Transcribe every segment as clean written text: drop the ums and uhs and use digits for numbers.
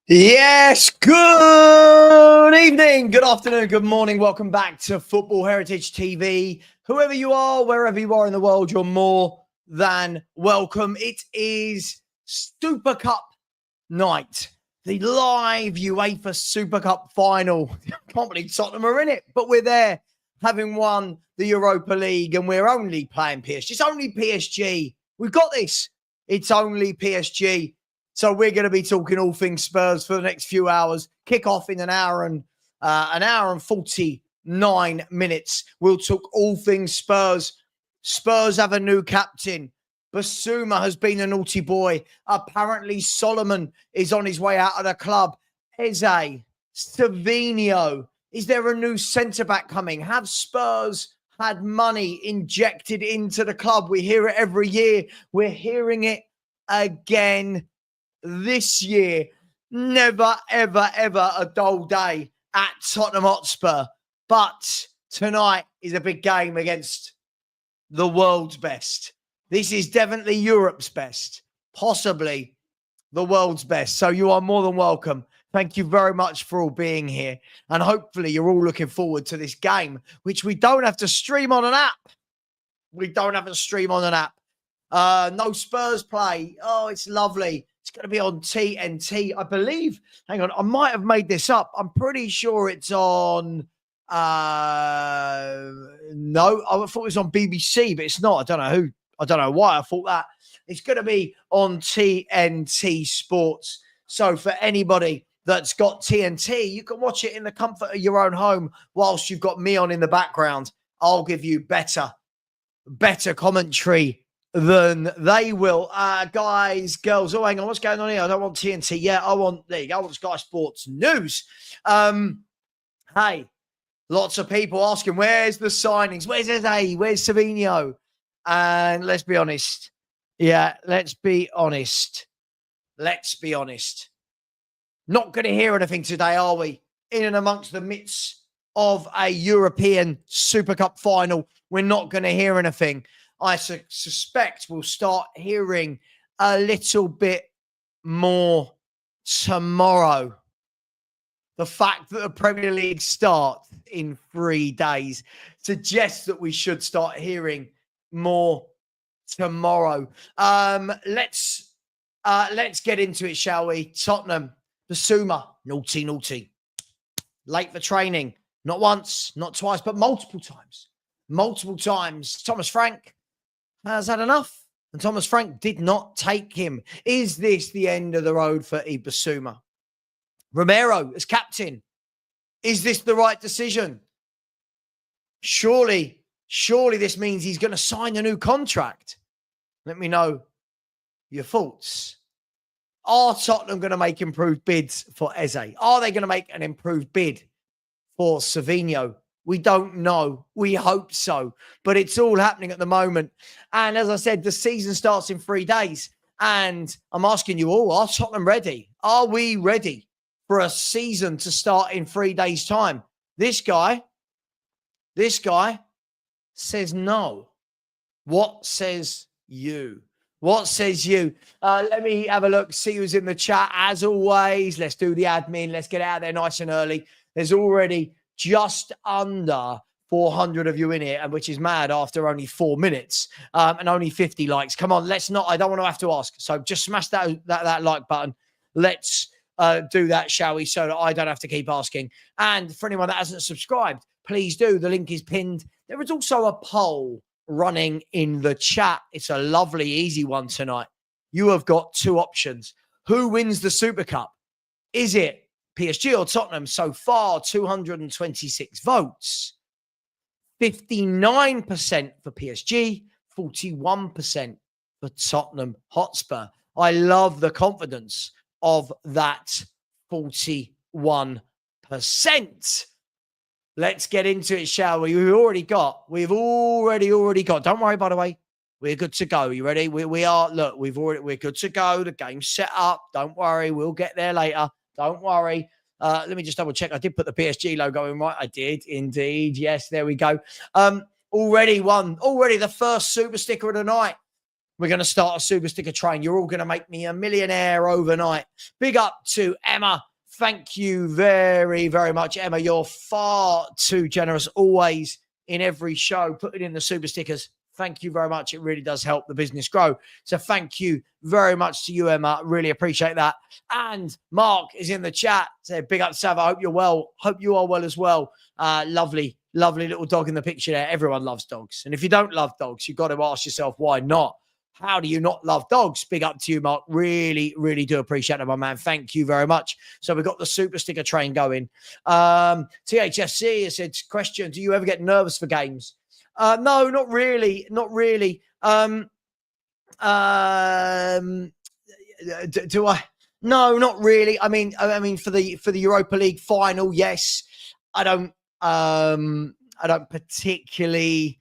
Yes, good evening, good afternoon, good morning. Welcome back to Football Heritage TV. Whoever you are, wherever you are in the world, you're more than welcome. It is Super Cup night, the live UEFA Super Cup final. I can't believe Tottenham are in it, but we're there, having won the Europa League, and we're only playing PSG. It's only PSG. We've got this. It's only PSG. So we're going to be talking all things Spurs for the next few hours. Kick off in an hour and 49 minutes. We'll talk all things Spurs. Spurs have a new captain. Basuma has been a naughty boy. Apparently Solomon is on his way out of the club. Eze, Savinho. Is there a new centre-back coming? Have Spurs had money injected into the club? We hear it every year. We're hearing it again this year. Never, ever, ever a dull day at Tottenham Hotspur. But tonight is a big game against the world's best. This is definitely Europe's best, possibly the world's best. So you are more than welcome. Thank you very much for all being here. And hopefully you're all looking forward to this game, which we don't have to stream on an app. We don't have to stream on an app. No Spurs play. Oh, it's lovely. It's going to be on TNT, I believe. Hang on, I might have made this up. I'm pretty sure it's on... no, I thought it was on BBC, but it's not. I don't know who. I don't know why I thought that. It's going to be on TNT Sports. So for anybody that's got TNT, you can watch it in the comfort of your own home whilst you've got me on in the background. I'll give you better commentary than they will. Guys, girls, oh, hang on, what's going on here? I don't want TNT. Yeah, I want Sky Sports News. Hey, lots of people asking, where's the signings? Where's Eze? Where's Savinho? And let's be honest. Yeah, let's be honest. Not going to hear anything today, are we? In and amongst the midst of a European Super Cup final, we're not going to hear anything. I suspect we'll start hearing a little bit more tomorrow. The fact that the Premier League starts in 3 days suggests that we should start hearing more tomorrow. Let's get into it, shall we? Tottenham, Basuma, naughty. Late for training. Not once, not twice, but multiple times. Thomas Frank has had enough, and Thomas Frank did not take him. Is this the end of the road for Basuma? Romero as captain. Is this the right decision? Surely this means he's going to sign a new contract. Let me know your thoughts. Are Tottenham going to make improved bids for Eze? Are they going to make an improved bid for Savinho? We don't know. We hope so. But it's all happening at the moment. And as I said, the season starts in 3 days. And I'm asking you all, are Tottenham ready? Are we ready for a season to start in 3 days' time? This guy says no. What says you? Let me have a look, see who's in the chat. As always, let's do the admin. Let's get out there nice and early. There's already just under 400 of you in here, and which is mad after only 4 minutes and only 50 likes. Come on, let's not. I don't want to have to ask. So just smash that like button. Let's do that, shall we? So that I don't have to keep asking. And for anyone that hasn't subscribed, please do. The link is pinned. There is also a poll running in the chat. It's a lovely, easy one tonight. You have got 2 options. Who wins the Super Cup? Is it PSG or Tottenham? So far, 226 votes. 59% for PSG, 41% for Tottenham Hotspur. I love the confidence of that 41%. Let's get into it, shall we? We've already got. Don't worry, by the way. We're good to go. You ready? We are. Look, we're good to go. The game's set up. Don't worry. We'll get there later. Don't worry. Let me just double check. I did put the PSG logo in right. I did indeed. Yes, there we go. Already the first super sticker of the night. We're going to start a super sticker train. You're all going to make me a millionaire overnight. Big up to Emma. Thank you very, very much, Emma. You're far too generous always in every show, putting in the super stickers. Thank you very much. It really does help the business grow. So thank you very much to you, Emma. Really appreciate that. And Mark is in the chat. Say, big up, Sav. I hope you're well. Hope you are well as well. Lovely, lovely little dog in the picture there. Everyone loves dogs. And if you don't love dogs, you've got to ask yourself, why not? How do you not love dogs? Big up to you, Mark. Really, really do appreciate it, my man. Thank you very much. So we've got the super sticker train going. THFC has said, question, do you ever get nervous for games? No, not really. Not really. Do I? No, not really. I mean, for the Europa League final, yes. I don't particularly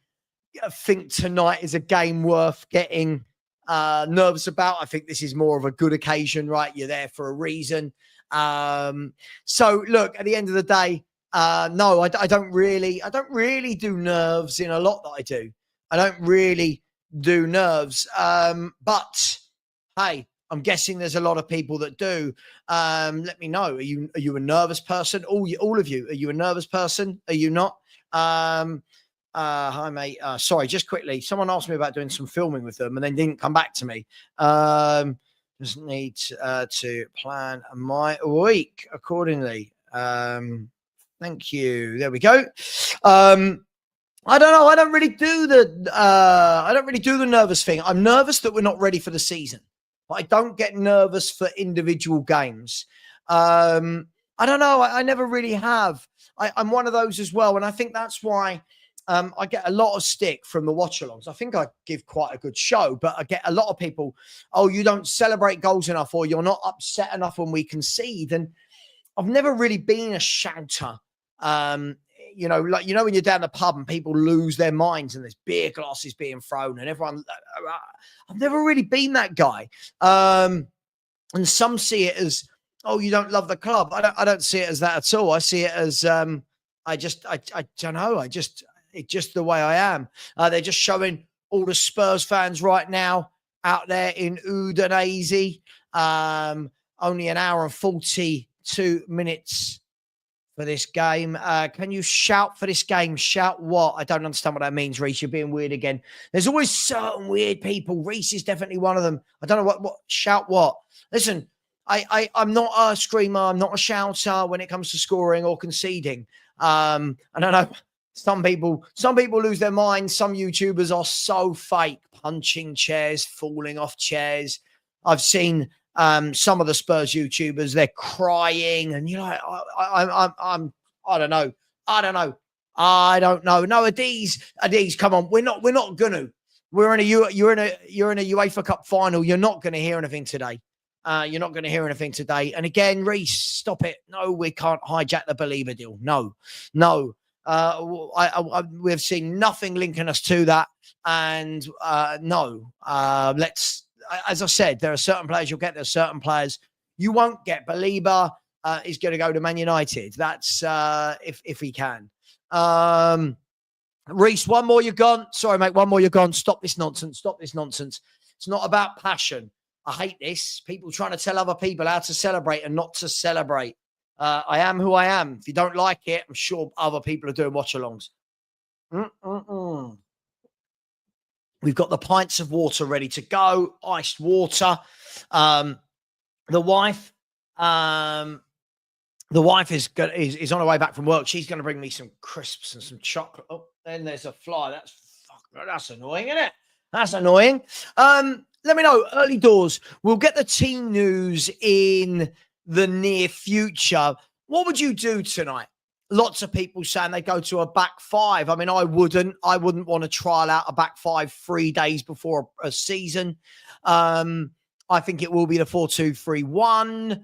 think tonight is a game worth getting nervous about. I think this is more of a good occasion, right? You're there for a reason. So look, at the end of the day, no, I don't really do nerves in a lot that I do. I don't really do nerves. But hey, I'm guessing there's a lot of people that do. Let me know. Are you a nervous person? All of you, are you a nervous person? Are you not? Hi, mate. Sorry, just quickly. Someone asked me about doing some filming with them and then didn't come back to me. Just need to plan my week accordingly. Thank you. There we go. I don't know. I don't really do the nervous thing. I'm nervous that we're not ready for the season. But I don't get nervous for individual games. I don't know. I never really have. I'm one of those as well. And I think that's why I get a lot of stick from the watchalongs. I think I give quite a good show, but I get a lot of people, oh, you don't celebrate goals enough, or you're not upset enough when we concede. And I've never really been a shouter. When you're down the pub and people lose their minds and there's beer glasses being thrown and everyone, I've never really been that guy. And some see it as, oh, you don't love the club. I don't see it as that at all. I see it as, I don't know. It's just the way I am. They're just showing all the Spurs fans right now out there in Udinese. Only an hour and 42 minutes for this game. Can you shout for this game? Shout what? I don't understand what that means, Reese. You're being weird again. There's always certain weird people. Reese is definitely one of them. I don't know what shout what. Listen, I'm not a screamer. I'm not a shouter when it comes to scoring or conceding. I don't know. Some people lose their minds. Some YouTubers are so fake, punching chairs, falling off chairs. I've seen some of the Spurs YouTubers, they're crying, and you're like, I don't know. No, Adiz, come on. We're not gonna. You're in a UEFA Cup final. You're not gonna hear anything today. You're not going to hear anything today. And again, Reese, stop it. No, we can't hijack the Believer deal. No. We've seen nothing linking us to that. And no, as I said, there are certain players you'll get. There are certain players you won't get. Believer is going to go to Man United. That's if he can. Reese, one more, you're gone. Sorry, mate, one more, you're gone. Stop this nonsense. It's not about passion. I hate this. People trying to tell other people how to celebrate and not to celebrate. I am who I am. If you don't like it, I'm sure other people are doing watch-alongs. We've got the pints of water ready to go. Iced water. The wife is on her way back from work. She's going to bring me some crisps and some chocolate. Oh, then there's a fly. That's annoying, isn't it? That's annoying. Let me know, early doors. We'll get the team news in the near future. What would you do tonight? Lots of people saying they go to a back five. I mean, I wouldn't want to trial out a back five 3 days before a season. I think it will be the 4-2-3-1.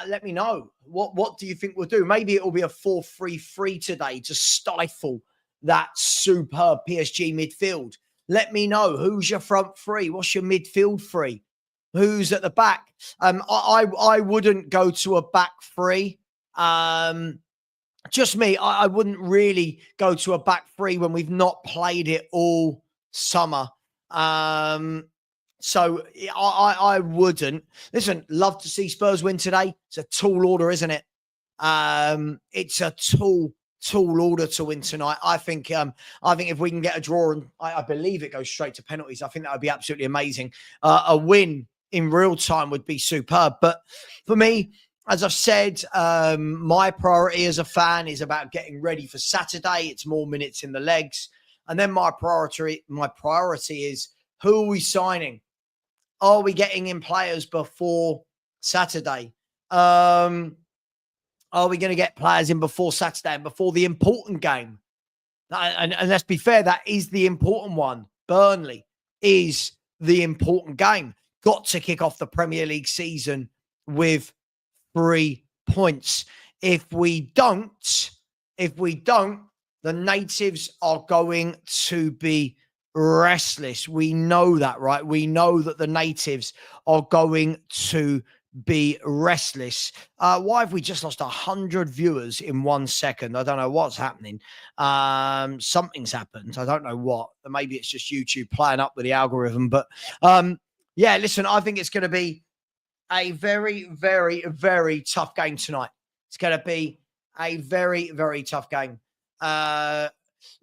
Let me know. What do you think we'll do? Maybe it will be a 4-3-3 today to stifle that superb PSG midfield. Let me know. Who's your front three? What's your midfield three? Who's at the back? I wouldn't go to a back three. Just me. I wouldn't really go to a back three when we've not played it all summer. So I wouldn't. Listen, love to see Spurs win today. It's a tall order, isn't it? It's a tall order to win tonight. I think if we can get a draw, and I believe it goes straight to penalties, I think that would be absolutely amazing. A win in real time would be superb. But for me, as I've said, my priority as a fan is about getting ready for Saturday. It's more minutes in the legs. And then my priority is, who are we signing? Are we getting in players before Saturday? Are we going to get players in before Saturday and before the important game? And let's be fair, that is the important one. Burnley is the important game. Got to kick off the Premier League season with 3 points. If we don't, the natives are going to be restless. We know that, right? We know that the natives are going to be restless. Why have we just lost 100 viewers in 1 second? I don't know what's happening. Something's happened. I don't know what. Maybe it's just YouTube playing up with the algorithm. But yeah, listen, I think it's going to be a very, very, very tough game tonight. It's going to be a very, very tough game. Right,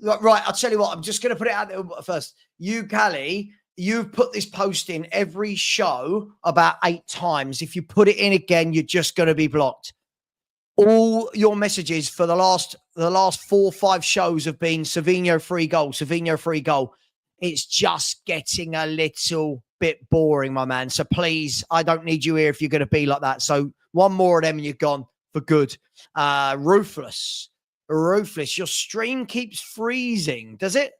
I'll tell you what, I'm just going to put it out there first. You, Callie, you've put this post in every show about 8 times. If you put it in again, you're just going to be blocked. All your messages for the last 4 or 5 shows have been Savinho free goal, Savinho free goal. It's just getting a little bit boring, my man. So please, I don't need you here if you're going to be like that. So one more of them and you're gone for good. Ruthless. Your stream keeps freezing. Does it?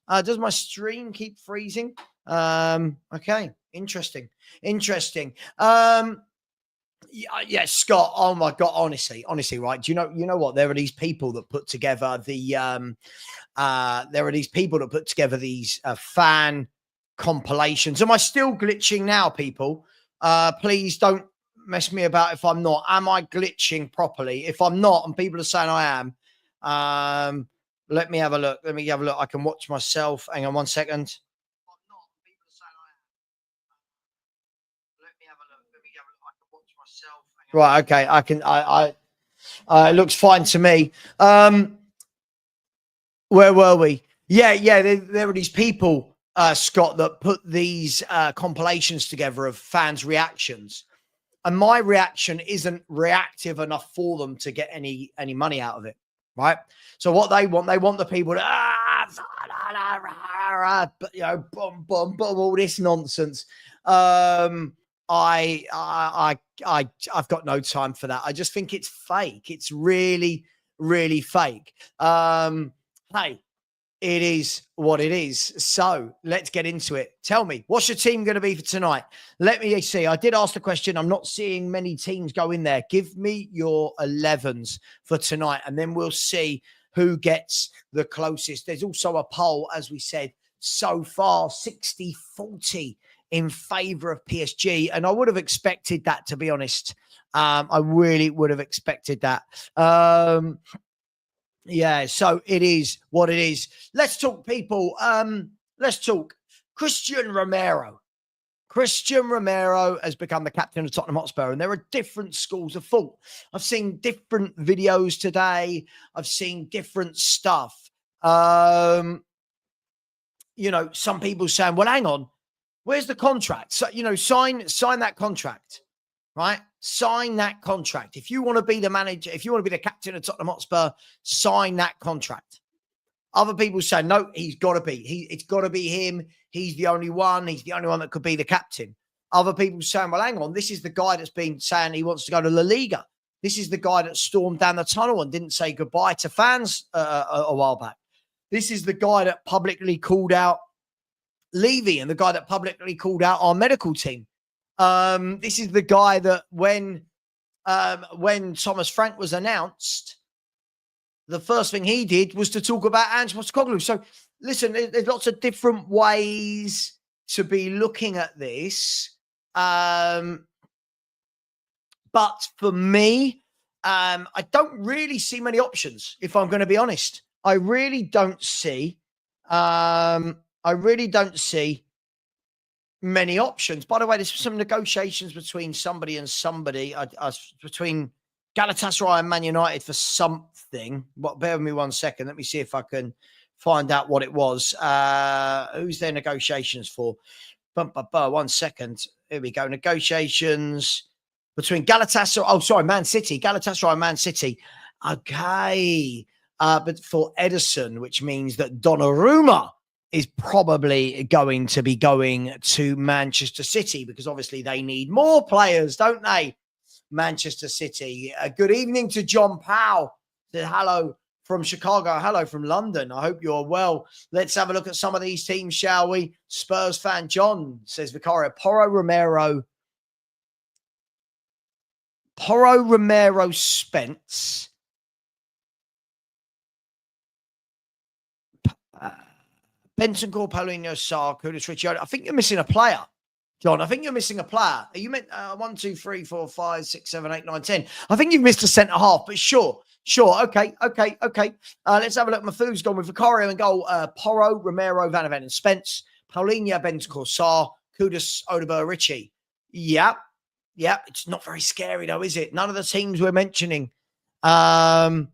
Does my stream keep freezing? Okay. Interesting. Yeah, Scott. Oh my God. Honestly, right? Do you know what? There are these people that put together these fan compilations. Am I still glitching now, people? Please don't mess me about if I'm not. Am I glitching properly? If I'm not, and people are saying I am, let me have a look. I can watch myself. Hang on 1 second. Right, okay. It looks fine to me. Where were we? Yeah. There are these people, Scott, that put these compilations together of fans' reactions. And my reaction isn't reactive enough for them to get any money out of it, right? So what they want the people to, but boom, all this nonsense. I've got no time for that. I just think it's fake. It's really, really fake. Hey, it is what it is. So let's get into it. Tell me, what's your team going to be for tonight? Let me see. I did ask the question. I'm not seeing many teams go in there. Give me your 11s for tonight, and then we'll see who gets the closest. There's also a poll, as we said, so far 60-40 in favor of PSG. And I would have expected that, to be honest. I really would have expected that. Yeah, so it is what it is. Let's talk, people. Let's talk Christian Romero. Christian Romero has become the captain of Tottenham Hotspur, and there are different schools of thought. I've seen different videos today. I've seen different stuff. Some people saying, well, hang on, where's the contract? So, sign that contract, right? Sign that contract. If you want to be the manager, if you want to be the captain of Tottenham Hotspur, sign that contract. Other people say, no, he's got to be. It's got to be him. He's the only one. He's the only one that could be the captain. Other people saying, well, hang on, this is the guy that's been saying he wants to go to La Liga. This is the guy that stormed down the tunnel and didn't say goodbye to fans a while back. This is the guy that publicly called out Levy and the guy that publicly called out our medical team. This is the guy that when Thomas Frank was announced, the first thing he did was to talk about Angepostecoglou. So listen, there's lots of different ways to be looking at this. But for me, I don't really see many options, if I'm going to be honest. I really don't see many options. By the way, there's some negotiations between somebody and somebody, between Galatasaray and Man United for something. But bear with me 1 second. Let me see if I can find out what it was. Who's their negotiations for? 1 second. Here we go. Negotiations between Galatasaray. Oh, sorry, Man City. Galatasaray and Man City. Okay. But for Edison, which means that Donnarumma is probably going to be going to Manchester City, because obviously they need more players, don't they? Manchester City. Good evening to John Powell. Said hello from Chicago. Hello from London. I hope you're well. Let's have a look at some of these teams, shall we? Spurs fan John says Vicario, Porro, Romero, Spence. Bentancur, Paulinho, Sarr, Kudus, Richie. I think you're missing a player, John. I think you're missing a player. You meant 1, 2, 3, 4, 5, 6, 7, 8, 9, 10. I think you've missed a centre half, but sure. Okay. Let's have a look. Mafu's gone with Vicario and goal. Porro, Romero, Van Ven and Spence, Paulinho, Bentancur, Sarr, Kudus, Odegaard, Richie. Yeah. It's not very scary though, is it? None of the teams we're mentioning. None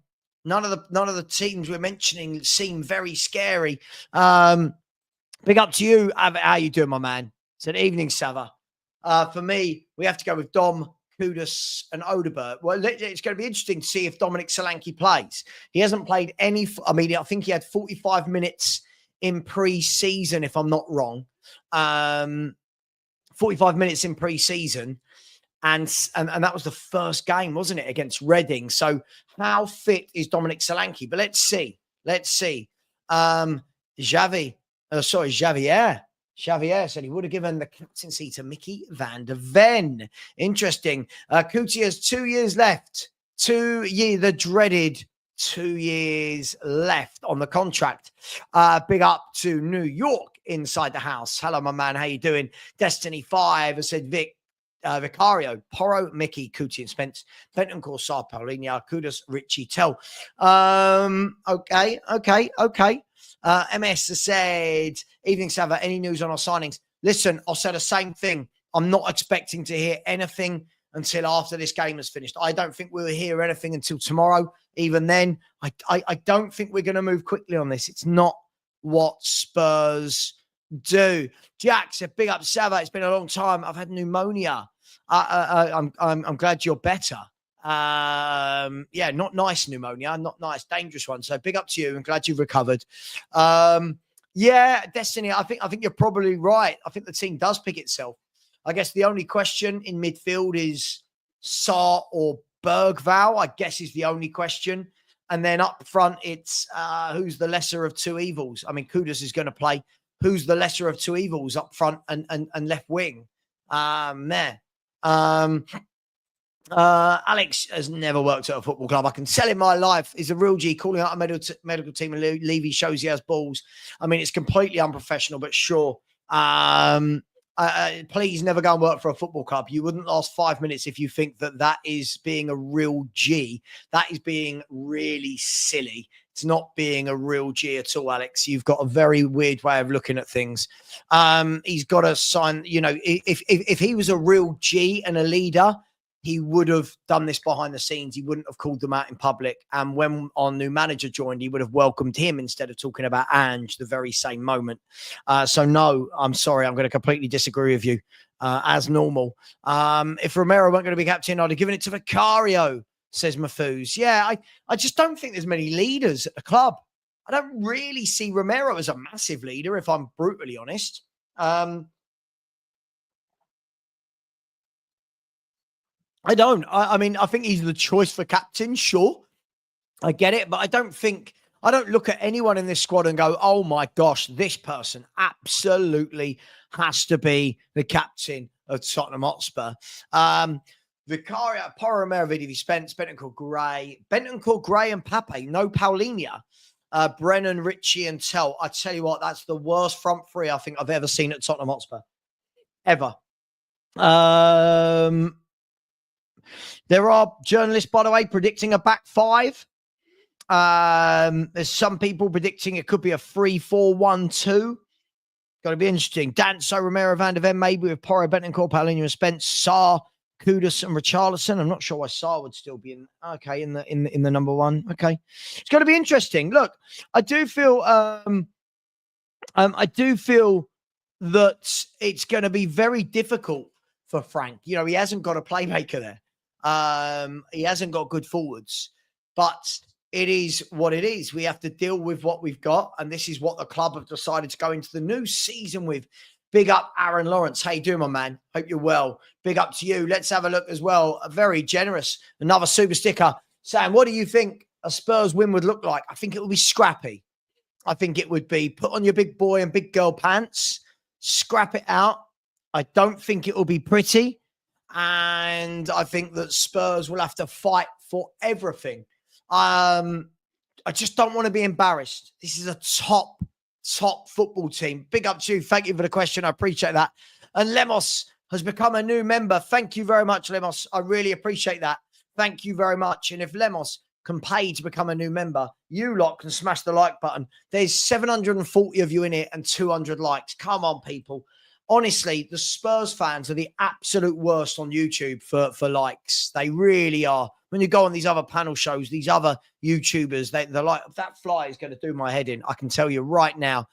of the teams we're mentioning seem very scary. Big up to you. How you doing, my man? Said evening, Sava. For me, we have to go with Dom, Kudus, and Odegaard. Well, it's going to be interesting to see if Dominic Solanke plays. He hasn't played any. I mean, I think he had 45 minutes in pre-season, if I'm not wrong. 45 minutes in pre-season. And that was the first game, wasn't it, against Reading? So how fit is Dominic Solanke? But let's see. Javier said he would have given the captaincy to Mickey van der Ven. Interesting. Kuti has 2 years left. The dreaded 2 years left on the contract. Big up to New York inside the house. Hello, my man. How you doing? Destiny 5 has said Vicario, Porro, Mickey, Kuti and Spence, Bentancur, Sarr, Paulinho, Kudus, Richie, Tell. Okay. MS has said, evening, Sava, any news on our signings? Listen, I'll say the same thing. I'm not expecting to hear anything until after this game is finished. I don't think we'll hear anything until tomorrow. Even then, I don't think we're going to move quickly on this. It's not what Spurs do. Jack said, big up, Sava. It's been a long time. I've had pneumonia. I'm glad you're better. Not nice pneumonia, not nice, dangerous one. So big up to you. I'm glad you've recovered. Destiny, I think you're probably right. I think the team does pick itself. I guess the only question in midfield is Sarr or Bergvall, I guess, is the only question. And then up front, it's who's the lesser of two evils? I mean, Kudus is going to play. Who's the lesser of two evils up front and left wing? Alex has never worked at a football club. I can tell him my life. He's a real G, calling out a medical team and Levy shows he has balls. I mean, it's completely unprofessional, but sure. Please never go and work for a football club. You wouldn't last 5 minutes if you think that is being a real G. That is being really silly. It's not being a real G at all, Alex. You've got a very weird way of looking at things. He's got to sign, if he was a real G and a leader, he would have done this behind the scenes. He wouldn't have called them out in public. And when our new manager joined, he would have welcomed him instead of talking about Ange the very same moment. So no, I'm sorry. I'm going to completely disagree with you as normal. If Romero weren't going to be captain, I'd have given it to Vicario, says Mafuz. Yeah, I just don't think there's many leaders at the club. I don't really see Romero as a massive leader, if I'm brutally honest. I don't. I mean, I think he's the choice for captain. Sure, I get it, but I don't look at anyone in this squad and go, "Oh my gosh, this person absolutely has to be the captain of Tottenham Hotspur." Vicario, Porro, Romero, VDV, Spence, Bentancur, Gray, and Pape. No Paulinho, Brennan, Richie, and Tell. I tell you what, that's the worst front three I think I've ever seen at Tottenham Hotspur, ever. There are journalists, by the way, predicting a back five. There's some people predicting it could be a 3-4-1-2. got to be interesting. Danso, Romero, Van de Ven, maybe with Porro, Bentancur, Paulinho, and Spence, Sarr, Kudus, and Richarlison. I'm not sure why Sarr would still be in the number one. Okay, it's going to be interesting. Look, I do feel that it's going to be very difficult for Frank. You know, he hasn't got a playmaker there. He hasn't got good forwards, but it is what it is. We have to deal with what we've got, and this is what the club have decided to go into the new season with. Big up, Aaron Lawrence. How you doing, my man? Hope you're well. Big up to you. Let's have a look as well. A very generous, another super sticker. Sam, what do you think a Spurs win would look like? I think it would be scrappy. I think it would be put on your big boy and big girl pants, scrap it out. I don't think it will be pretty. And I think that Spurs will have to fight for everything. I just don't want to be embarrassed. This is a top football team. Big up to you. Thank you for the question. I appreciate that. And Lemos has become a new member. Thank you very much, Lemos. I really appreciate that. Thank you very much. And if Lemos can pay to become a new member, you lot can smash the like button. There's 740 of you in it and 200 likes. Come on, people. Honestly, the Spurs fans are the absolute worst on YouTube for likes. They really are. When you go on these other panel shows, these other YouTubers, they're like, that fly is going to do my head in. I can tell you right now.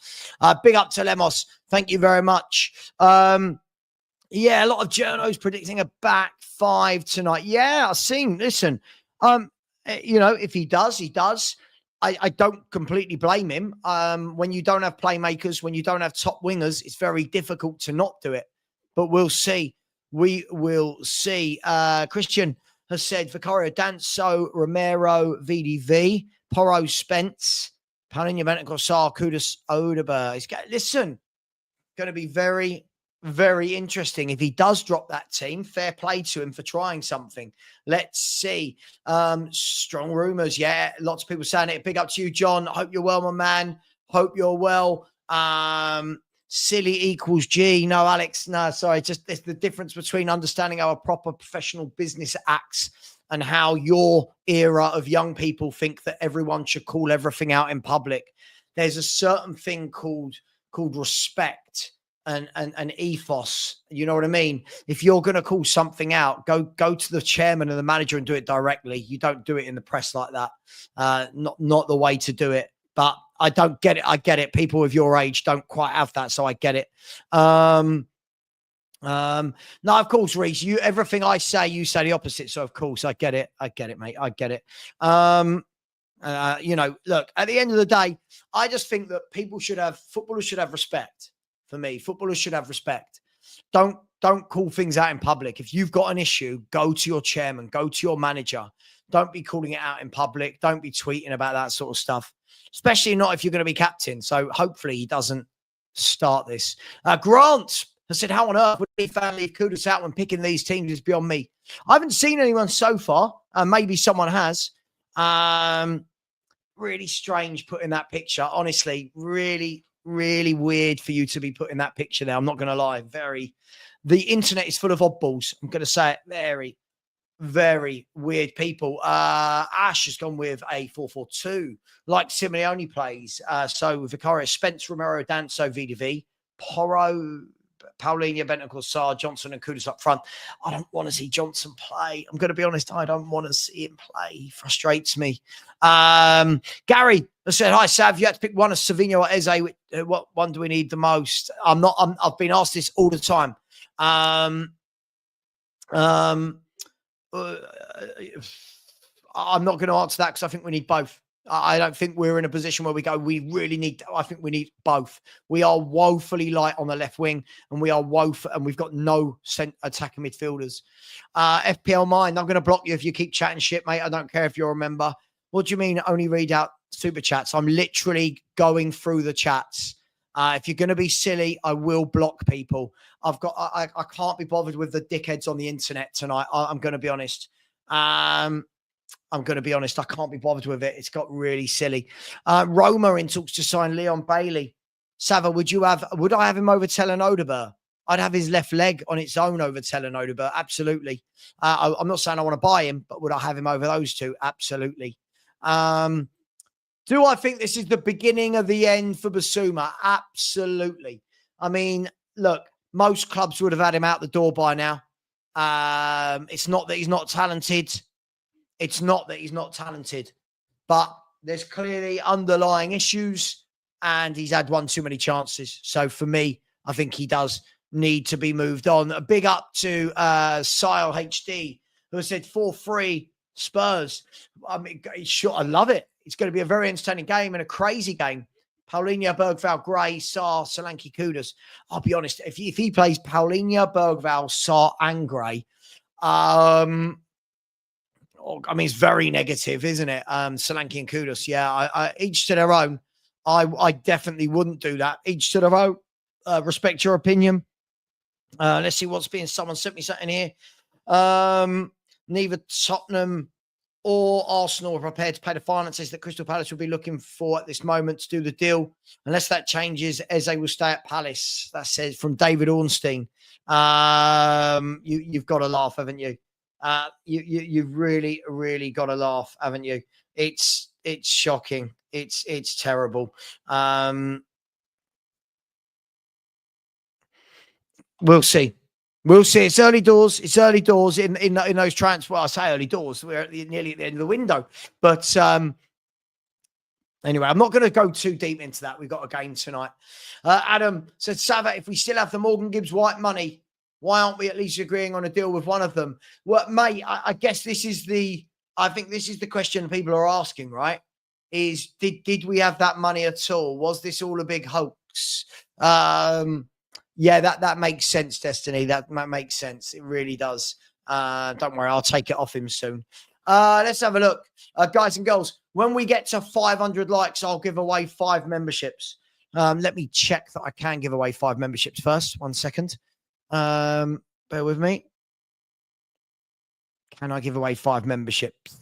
Big up to Lemos. Thank you very much. Yeah, a lot of journos predicting a back five tonight. Yeah, I've seen. Listen, you know, if he does, he does. I don't completely blame him. When you don't have playmakers, when you don't have top wingers, it's very difficult to not do it. But we'll see. We will see. Christian has said Vicario, Danso, Romero, VDV, Porro, Spence, Paulinho, Bentancur, Sarr, Kudus, Odegaard. Listen, going to be very, very interesting. If he does drop that team, fair play to him for trying something. Let's see. Strong rumours. Yeah, lots of people saying it. Big up to you, John. Hope you're well, my man. Hope you're well. Silly equals G. No, Alex. No, sorry. Just it's the difference between understanding how a proper professional business acts and how your era of young people think that everyone should call everything out in public. There's a certain thing called respect and ethos. You know what I mean? If you're going to call something out, go to the chairman and the manager and do it directly. You don't do it in the press like that. Not the way to do it. But I don't get it. I get it. People of your age don't quite have that, so I get it. No, of course, Reese. Everything I say, you say the opposite. So of course, I get it. I get it, mate. I get it. You know, look. At the end of the day, I just think that footballers should have respect. For me, footballers should have respect. Don't call things out in public. If you've got an issue, go to your chairman, go to your manager. Don't be calling it out in public. Don't be tweeting about that sort of stuff, especially not if you're going to be captain. So hopefully he doesn't start this. Grant has said, how on earth would any fan leave Kudus out when picking these teams is beyond me. I haven't seen anyone so far. Maybe someone has. Really strange putting that picture. Honestly, really, really weird for you to be putting that picture there. I'm not going to lie. The internet is full of oddballs. I'm going to say it. Very, very weird people. Ash has gone with a 4-4-2, like Simeone plays. So Vicario, Spence, Romero, Danso, VDV, Porro, Paulinho, Bentancur, Sarr, Johnson, and Kudus up front. I don't want to see Johnson play. I'm going to be honest. I don't want to see him play. He frustrates me. Gary has said, hi, Sav. You had to pick one of Savinho or Eze. What one do we need the most? I've been asked this all the time. I'm not going to answer that because I think we need both. I don't think we're in a position where we go, I think we need both. We are woefully light on the left wing and we've got no attacking midfielders. FPL Mind, I'm going to block you if you keep chatting shit, mate. I don't care if you're a member. What do you mean only read out super chats? I'm literally going through the chats. If you're going to be silly, I will block people. I can't be bothered with the dickheads on the internet tonight. I'm going to be honest. I can't be bothered with it. It's got really silly. Roma in talks to sign Leon Bailey. Sava, would I have him over Odegaard? I'd have his left leg on its own over Odegaard. Absolutely. I'm not saying I want to buy him, but would I have him over those two? Absolutely. Do I think this is the beginning of the end for Basuma? Absolutely. I mean, look, most clubs would have had him out the door by now. It's not that he's not talented. It's not that he's not talented, but there's clearly underlying issues, and he's had one too many chances. So for me, I think he does need to be moved on. A big up to Sile HD, who said 4-3 Spurs. I mean, sure, I love it. It's going to be a very entertaining game and a crazy game. Paulinho, Bergvall, Gray, Sarr, Solanke, Kudus. I'll be honest, if he plays Paulinho, Bergvall, Sarr, and Gray, I mean, it's very negative, isn't it? Solanke and Kudus, yeah. I each to their own. I definitely wouldn't do that. Each to their own. Respect your opinion. Let's see what's being. Someone sent me something here. Neither Tottenham or Arsenal are prepared to pay the finances that Crystal Palace will be looking for at this moment to do the deal. Unless that changes, Eze will stay at Palace. That says from David Ornstein. You've got to laugh, haven't you? You've really, really got to laugh, haven't you? It's shocking. It's terrible. We'll see. We'll see. It's early doors. It's early doors in those transfers. Well, I say early doors. We're nearly at the end of the window. But anyway, I'm not going to go too deep into that. We've got a game tonight. Adam said, Sava, if we still have the Morgan Gibbs White money, why aren't we at least agreeing on a deal with one of them? Well, mate, I guess this is the question people are asking, right? Is did we have that money at all? Was this all a big hoax? Yeah, that makes sense, Destiny. That makes sense. It really does. Don't worry, I'll take it off him soon. Let's have a look. Guys and girls, when we get to 500 likes, I'll give away 5 memberships. Let me check that I can give away 5 memberships first. 1 second. Bear with me. Can I give away 5 memberships?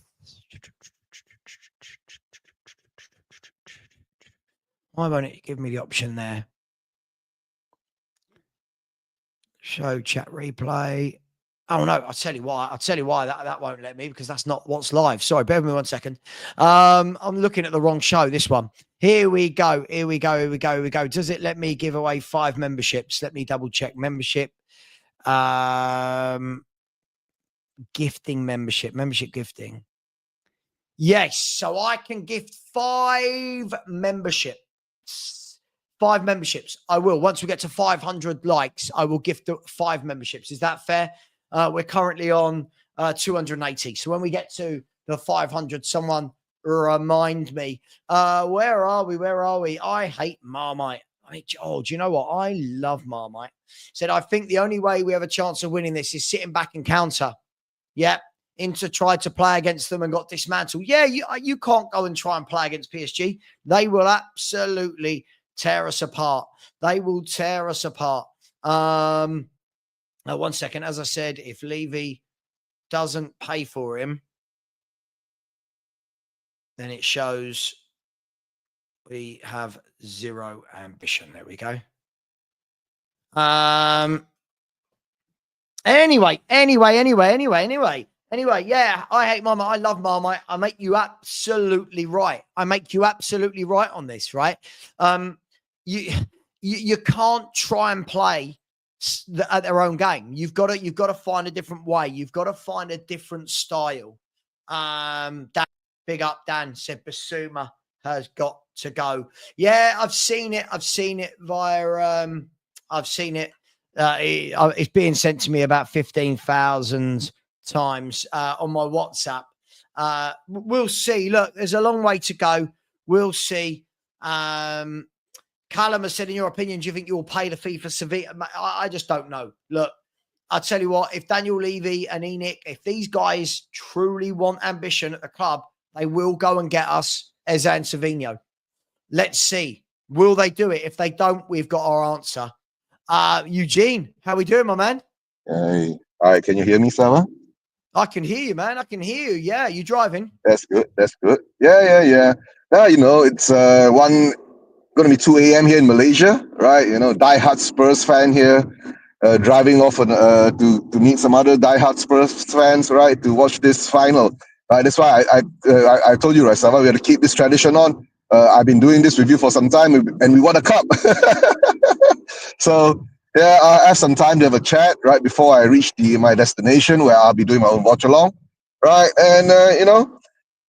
Why won't it give me the option there? Show chat replay. Oh no, I'll tell you why. That won't let me, because that's not what's live. Sorry, bear with me 1 second. I'm looking at the wrong show, this one. Here we go. Does it let me give away 5 memberships? Let me double check. Membership. Gifting membership gifting. Yes, so I can gift 5 memberships. 5 memberships. I will. Once we get to 500 likes, I will gift 5 memberships. Is that fair? We're currently on 280. So when we get to the 500, someone remind me. Where are we? I hate Marmite. Do you know what? I love Marmite. Said, I think the only way we have a chance of winning this is sitting back and counter. Yeah. Inter tried to play against them and got dismantled. Yeah, you can't go and try and play against PSG. They will absolutely tear us apart. They will tear us apart. 1 second. As I said, if Levy doesn't pay for him, then it shows we have 0 ambition. There we go. Anyway, yeah, I hate Marmite. I love Marmite. I make you absolutely right. On this, right? You can't try and play at their own game. You've got to find a different way. You've got to find a different style. Dan, big up, Dan said Basuma has got to go. Yeah, I've seen it via. I've seen it. It's being sent to me about 15,000 times on my WhatsApp. We'll see. Look, there's a long way to go. We'll see. Callum has said, in your opinion, do you think you'll pay the fee for Sevilla? I just don't know. Look, I'll tell you what, if Daniel Levy and Enoch, if these guys truly want ambition at the club, they will go and get us Eze and Savinho. Let's see. Will they do it? If they don't, we've got our answer. Eugene, how we doing, my man? Hey. All right, can you hear me, Sava? I can hear you, man. I can hear you. Yeah, you driving? That's good. Yeah. Now, it's going to be 2 a.m. here in Malaysia, right? Die-hard Spurs fan here, driving off to meet some other die-hard Spurs fans, right, to watch this final. Right, that's why I told you, right, Sava, we have to keep this tradition on. I've been doing this with you for some time, and we won a cup. So yeah, I have some time to have a chat right before I reach my destination where I'll be doing my own watchalong, right? And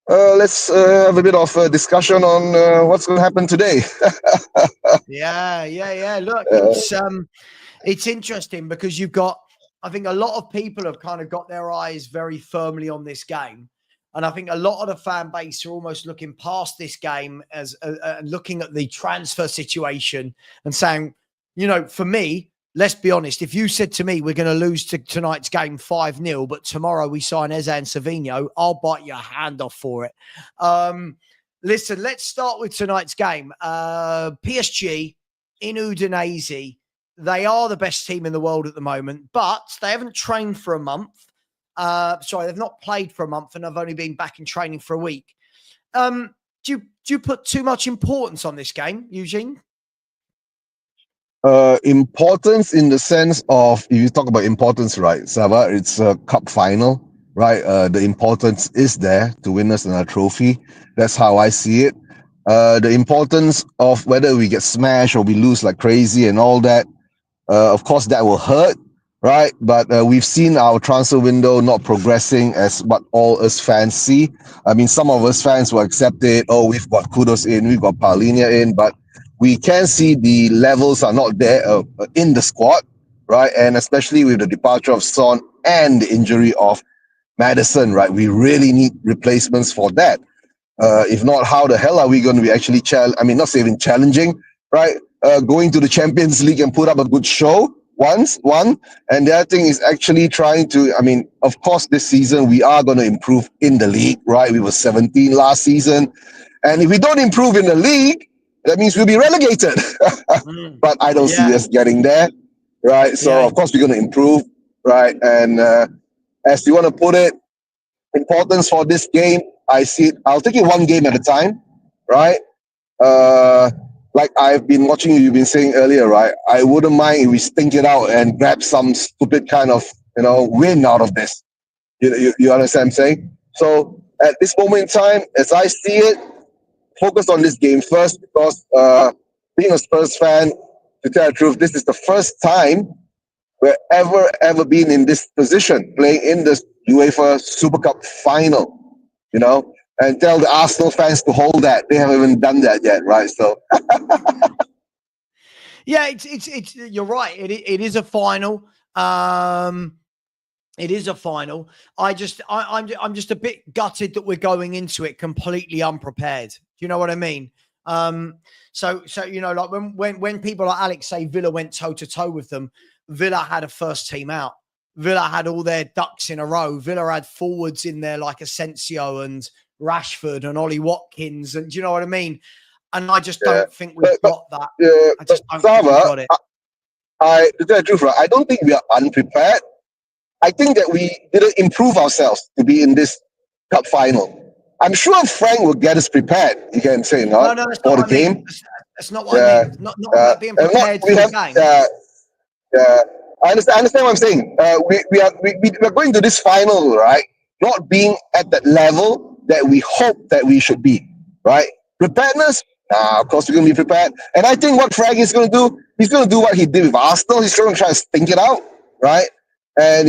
let's have a bit of a discussion on what's going to happen today. Yeah. Look, Uh, it's interesting because you've got, I think a lot of people have kind of got their eyes very firmly on this game. And I think a lot of the fan base are almost looking past this game as looking at the transfer situation and saying, for me, let's be honest, if you said to me, we're going to lose to tonight's game 5-0, but tomorrow we sign Eze and Savinho, I'll bite your hand off for it. Listen, let's start with tonight's game. PSG in Udinese. They are the best team in the world at the moment, but they haven't trained for a month. They've not played for a month and have only been back in training for a week. Do you put too much importance on this game, Eugene? Importance in the sense of, if you talk about importance, right, Sava, it's a cup final, right? The importance is there to win us another trophy. That's how I see it. The importance of whether we get smashed or we lose like crazy and all that, of course, that will hurt, right? But we've seen our transfer window not progressing as what all us fans see. I mean, some of us fans will accept it. Oh, we've got Kudos in, we've got Paulinia in, but we can see the levels are not there in the squad, right? And especially with the departure of Son and the injury of Madison, right? We really need replacements for that. If not, how the hell are we going to be actually not saying challenging, right? Going to the Champions League and put up a good show one. And the other thing is actually trying to, of course, this season we are going to improve in the league, right? We were 17 last season. And if we don't improve in the league, that means we'll be relegated. But I don't see us getting there, right? So, of course, we're going to improve, right? And as you want to put it, importance for this game, I see it. I'll take it one game at a time, right? Like I've been watching you've been saying earlier, right? I wouldn't mind if we stink it out and grab some stupid kind of, win out of this. You understand what I'm saying? So at this moment in time, as I see it, focus on this game first because being a Spurs fan, to tell the truth, this is the first time we're ever been in this position, playing in this UEFA Super Cup final, and tell the Arsenal fans to hold that. They haven't even done that yet, right? So yeah, it's you're right. It is a final. It is a final. I'm just a bit gutted that we're going into it completely unprepared. Do you know what I mean? So like when people like Alex say Villa went toe to toe with them, Villa had a first team out. Villa had all their ducks in a row. Villa had forwards in there like Asensio and Rashford and Ollie Watkins, and do you know what I mean? And I just don't think we've got that. I just don't think we've got it. To tell the truth, right, I don't think we are unprepared. I think that we didn't improve ourselves to be in this cup final. I'm sure Frank will get us prepared. You can say not No, that's for not the game. That's not what I mean. Not about being prepared for the game. I understand what I'm saying. We are going to this final, right? Not being at that level that we hope that we should be, right? Preparedness, of course we're going to be prepared. And I think what Frank is going to do, he's going to do what he did with Arsenal. He's going to try to stink it out, right? And,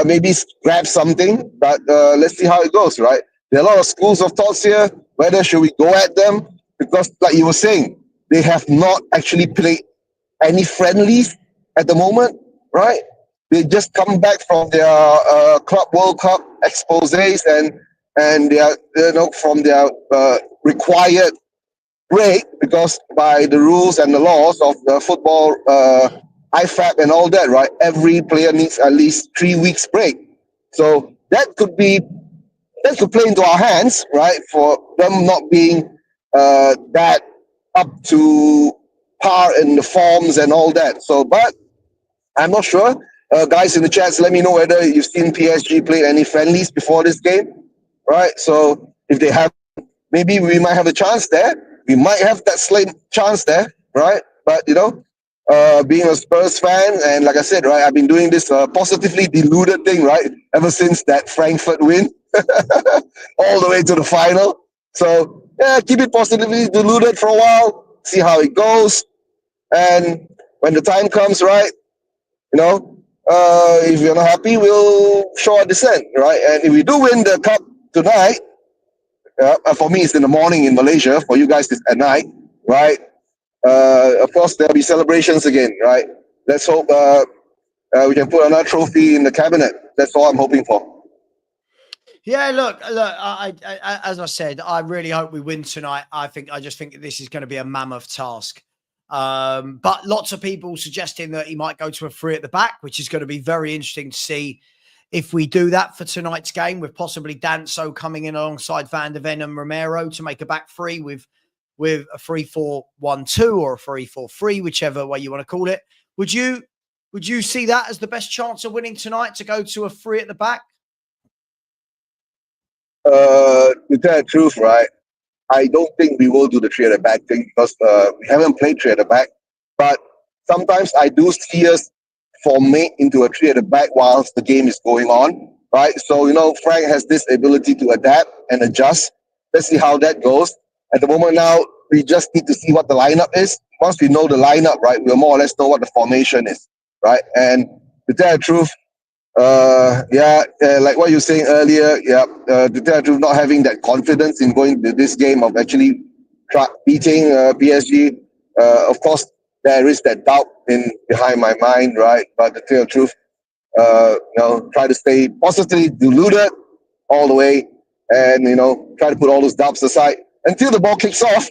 maybe grab something, but let's see how it goes, right? There are a lot of schools of thoughts here. Whether should we go at them? Because like you were saying, they have not actually played any friendlies at the moment, right? They just come back from their Club World Cup exposés and they are, from their required break, because by the rules and the laws of the football, IFAB and all that, right? Every player needs at least 3 weeks break. So that could play into our hands, right? For them not being that up to par in the forms and all that. So, but I'm not sure. Guys in the chats, let me know whether you've seen PSG play any friendlies before this game, right? So if they have, maybe we might have a chance there. We might have that slight chance there, right? But being a Spurs fan, and like I said, right, I've been doing this positively deluded thing, right, ever since that Frankfurt win, all the way to the final. So yeah, keep it positively deluded for a while, see how it goes, and when the time comes, right, if you're not happy, we'll show our dissent, right? And if we do win the cup tonight, for me, it's in the morning in Malaysia. For you guys, it's at night, right? Of course, there'll be celebrations again, right? Let's hope we can put another trophy in the cabinet. That's all I'm hoping for. Yeah, look. I as I said, I really hope we win tonight. I just think this is going to be a mammoth task. But lots of people suggesting that he might go to a three at the back, which is going to be very interesting to see if we do that for tonight's game, with possibly Danso coming in alongside Van der Ven and Romero to make a back three with a 3-4-1-2 or a 3-4-3, whichever way you want to call it. Would you see that as the best chance of winning tonight, to go to a three at the back? To tell the truth, right, I don't think we will do the three at the back thing because we haven't played three at the back. But sometimes I do see us formate into a three at the back whilst the game is going on, right? So, Frank has this ability to adapt and adjust. Let's see how that goes. At the moment now, we just need to see what the lineup is. Once we know the lineup, right, we'll more or less know what the formation is, right? And to tell the truth, like what you were saying earlier, to tell the truth, not having that confidence in going to this game of actually beating PSG, of course, there is that doubt behind my mind, right? But to tell the truth, try to stay positively deluded all the way, and try to put all those doubts aside until the ball kicks off,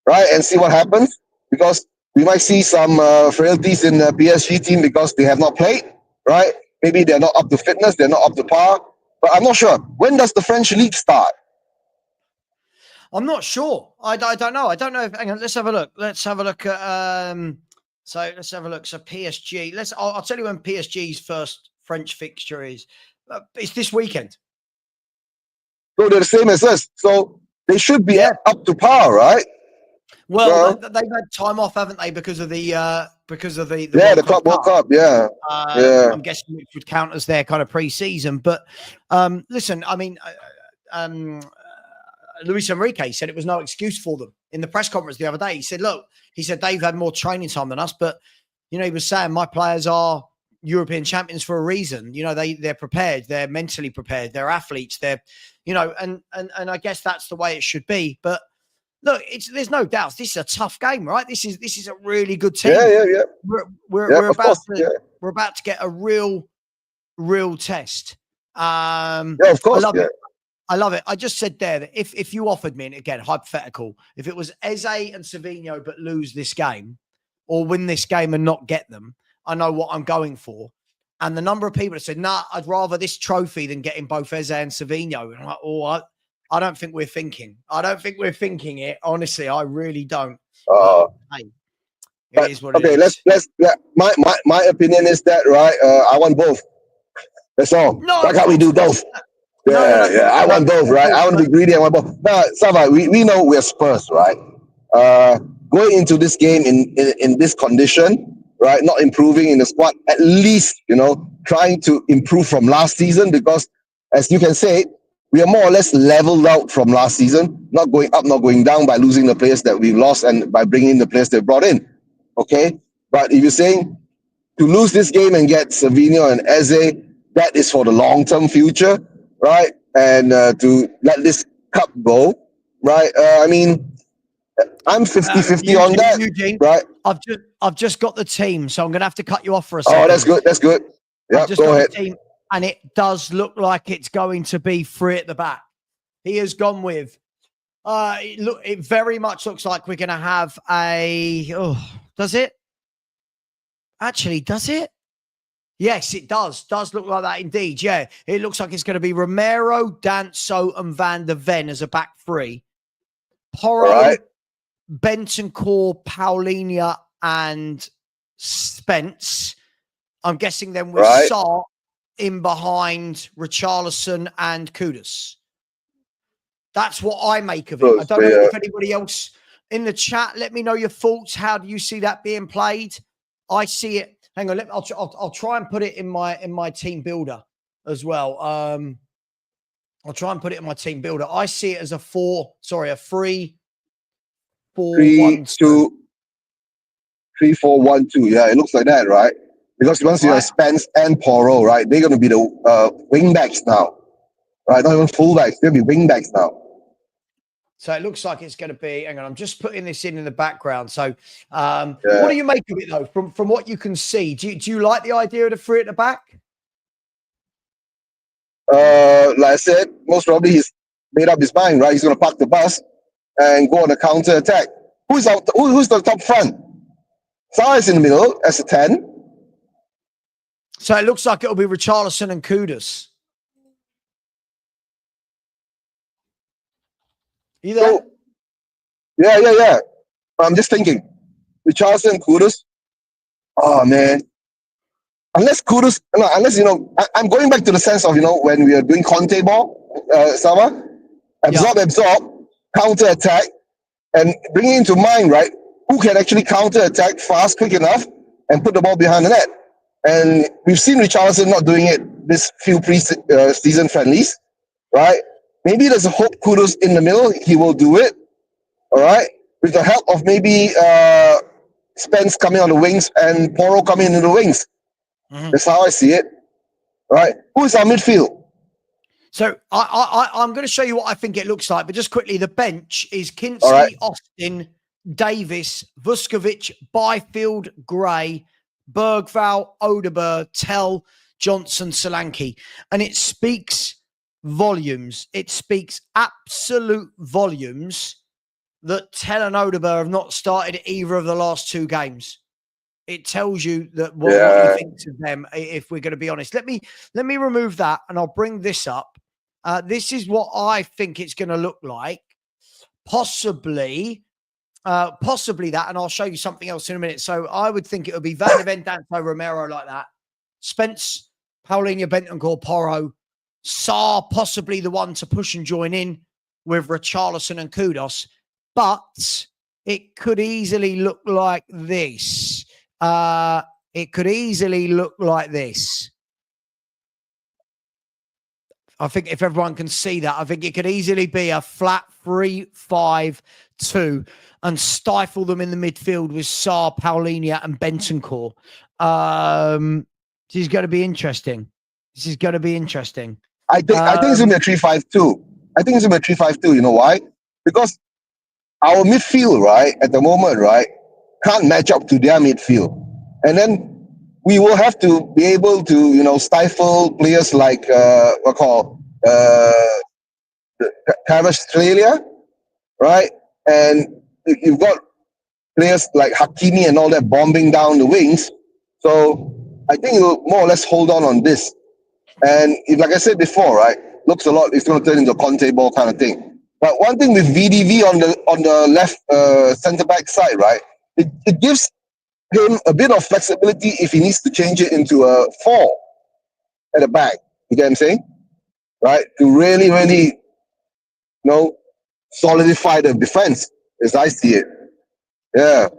right? And see what happens, because we might see some frailties in the PSG team because they have not played, right? Maybe they're not up to fitness, they're not up to par, but I'm not sure. When does the French league start? I'm not sure. I don't know. I don't know. Hang on, let's have a look. Let's have a look at So let's have a look. So PSG. I'll tell you when PSG's first French fixture is. It's this weekend. So they're the same as us. So they should be up to par, right? Well, they've had time off, haven't they, because of the the Club World Cup. Yeah, I'm guessing which would count as their kind of pre-season. But listen, I mean, Luis Enrique said it was no excuse for them in the press conference the other day. He said, "Look, they've had more training time than us, but he was saying my players are European champions for a reason. They're prepared, they're mentally prepared, they're athletes, they're and I guess that's the way it should be. But look, there's no doubt this is a tough game, right? This is a really good team. Yeah. We're about to get a real test. Of course. I love it. I just said there that if you offered me, and again, hypothetical, if it was Eze and Savinho but lose this game, or win this game and not get them, I know what I'm going for. And the number of people that said, nah, I'd rather this trophy than getting both Eze and Savinho. And I'm like, I don't think we're thinking. I don't think we're thinking it. Honestly, I really don't. Hey, it is what it is. My opinion is that, right, I want both. That's all. Why can't we do both? No. I want both, right? I want to be greedy. I want both. Now, Sava, we know we're Spurs, right? Going into this game in this condition, right? Not improving in the squad, at least, trying to improve from last season, because as you can say, we are more or less leveled out from last season, not going up, not going down by losing the players that we've lost and by bringing in the players they brought in. Okay? But if you're saying to lose this game and get Savinho and Eze, that is for the long-term future, right? And to let this cup go, right? I'm 50-50 on that, Eugene, right? I've just got the team, so I'm going to have to cut you off for a second. Oh, that's good. That's good. Yeah, go ahead. Team, and it does look like it's going to be three at the back. He has gone with. It very much looks like we're going to have a. Oh, does it? Actually, does it? Yes, it does. Does look like that indeed. Yeah, it looks like it's going to be Romero, Danso, and Van der Ven as a back three. Porro, right. Bentancur, Paulinho, and Spence. I'm guessing then with Sarr in behind Richarlison and Kudus. That's what I make of it. I don't know if anybody else in the chat, let me know your thoughts. How do you see that being played? I see it. Hang on, I'll try and put it in my team builder as well. I'll try and put it in my team builder. I see it as a 3-4-1-2. 3-4-1-2. Yeah, it looks like that, right? Because once you have Spence and Porro, right, they're going to be the wing backs now, right? Not even full backs, they'll be wing backs now. So it looks like it's going to be. Hang on, I'm just putting this in the background. So, what do you make of it though? From what you can see, do you like the idea of the three at the back? Like I said, most probably he's made up his mind, right? He's going to park the bus and go on a counter attack. Who's the top front? Salah is in the middle as a 10. So it looks like it'll be Richarlison and Kudus. You there? So, yeah. I'm just thinking, Richarlison and Kudus. Oh man, unless I'm going back to the sense of when we are doing Conte ball, Sama, absorb, counter attack, and bringing into mind, right, who can actually counter attack fast, quick enough, and put the ball behind the net. And we've seen Richarlison not doing it this few season friendlies, right? Maybe there's a hope Kudus in the middle, he will do it, all right? With the help of maybe Spence coming on the wings and Porro coming in the wings. Mm-hmm. That's how I see it, right? Who is our midfield? So I'm going to show you what I think it looks like, but just quickly, the bench is Kinsley, Austin, Davis, Vuskovic, Byfield, Gray, Bergval, Odegaard, Tell, Johnson, Solanke. And it speaks volumes. It speaks absolute volumes that Tell and Odegaard have not started either of the last two games. It tells you that what he thinks of them, if we're going to be honest. Let me remove that and I'll bring this up. This is what I think it's going to look like. Possibly that, and I'll show you something else in a minute. So I would think it would be Van de Ven, Danto, Romero like that. Spence, Paulinho, Bentancur, Porro, Sarr, possibly the one to push and join in with Richarlison and Kudus. But it could easily look like this. It could easily look like this. I think if everyone can see that, I think it could easily be a flat 3-5-2 and stifle them in the midfield with Sarr, Paulinho, and Bentancur. This is going to be interesting. I think it's going to be a 3-5-2. I think it's going to be a 3-5-2. You know why? Because our midfield, right, at the moment, right, can't match up to their midfield. And then we will have to be able to, stifle players like Australia, right? And you've got players like Hakimi and all that bombing down the wings. So I think we'll more or less hold on this. And like I said before, right, looks a lot, it's going to turn into a Conte ball kind of thing. But one thing with VDV on the left centre back side, right, it gives him a bit of flexibility if he needs to change it into a 4 at the back. You get what I'm saying? Right? To really, really, solidify the defense as I see it. Yeah.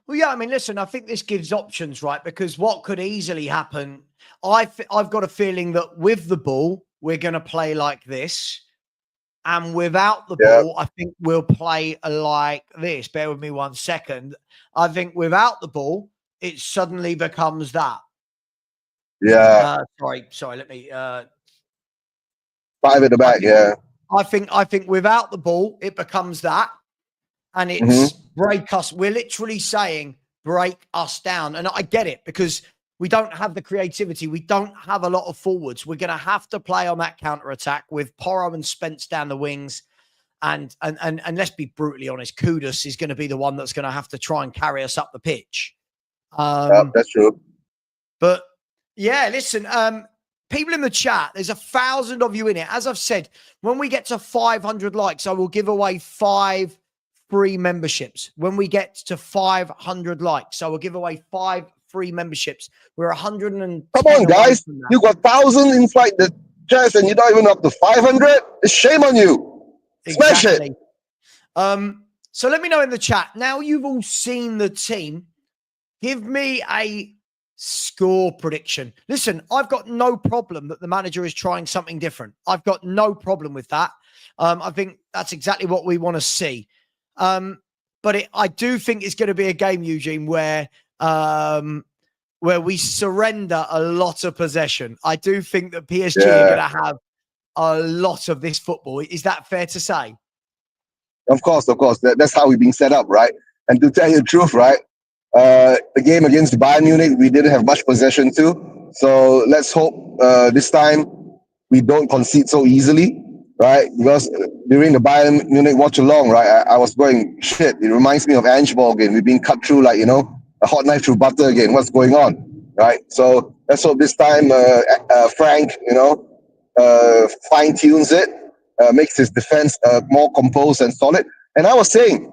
Well, yeah, I mean, listen, I think this gives options, right? Because what could easily happen, I've got a feeling that with the ball, we're going to play like this. And without the ball, I think we'll play like this. Bear with me 1 second. I think without the ball, it suddenly becomes that. Yeah. Sorry. Let me. 5 at the back. I think without the ball, it becomes that, and it's break us. We're literally saying break us down, and I get it because we don't have the creativity. We don't have a lot of forwards. We're going to have to play on that counter attack with Porro and Spence down the wings. And let's be brutally honest, Kudus is going to be the one that's going to have to try and carry us up the pitch. That's true. But yeah, listen, people in the chat, there's 1,000 of you in it. As I've said, when we get to 500 likes, I will give away 5 free memberships. When we get to 500 likes, I will give away 5 free memberships. We're 110. Come on, guys. You got 1,000 inside the chest and you're not even up to 500. Shame on you. Smash it. So let me know in the chat. Now you've all seen the team. Give me a score prediction. Listen, I've got no problem that the manager is trying something different. I've got no problem with that. I think that's exactly what we want to see. But but I do think it's going to be a game, Eugene, where we surrender a lot of possession. I do think that PSG are going to have a lot of this football. Is that fair to say? Of course. That's how we've been set up, right? And to tell you the truth, right? The game against Bayern Munich, we didn't have much possession too. So let's hope this time we don't concede so easily, right? Because during the Bayern Munich watch-along, right, I was going, shit, it reminds me of angeball again. We've been cut through like, a hot knife through butter again. What's going on, right? So let's hope this time Frank, fine-tunes it, makes his defense more composed and solid. And I was saying,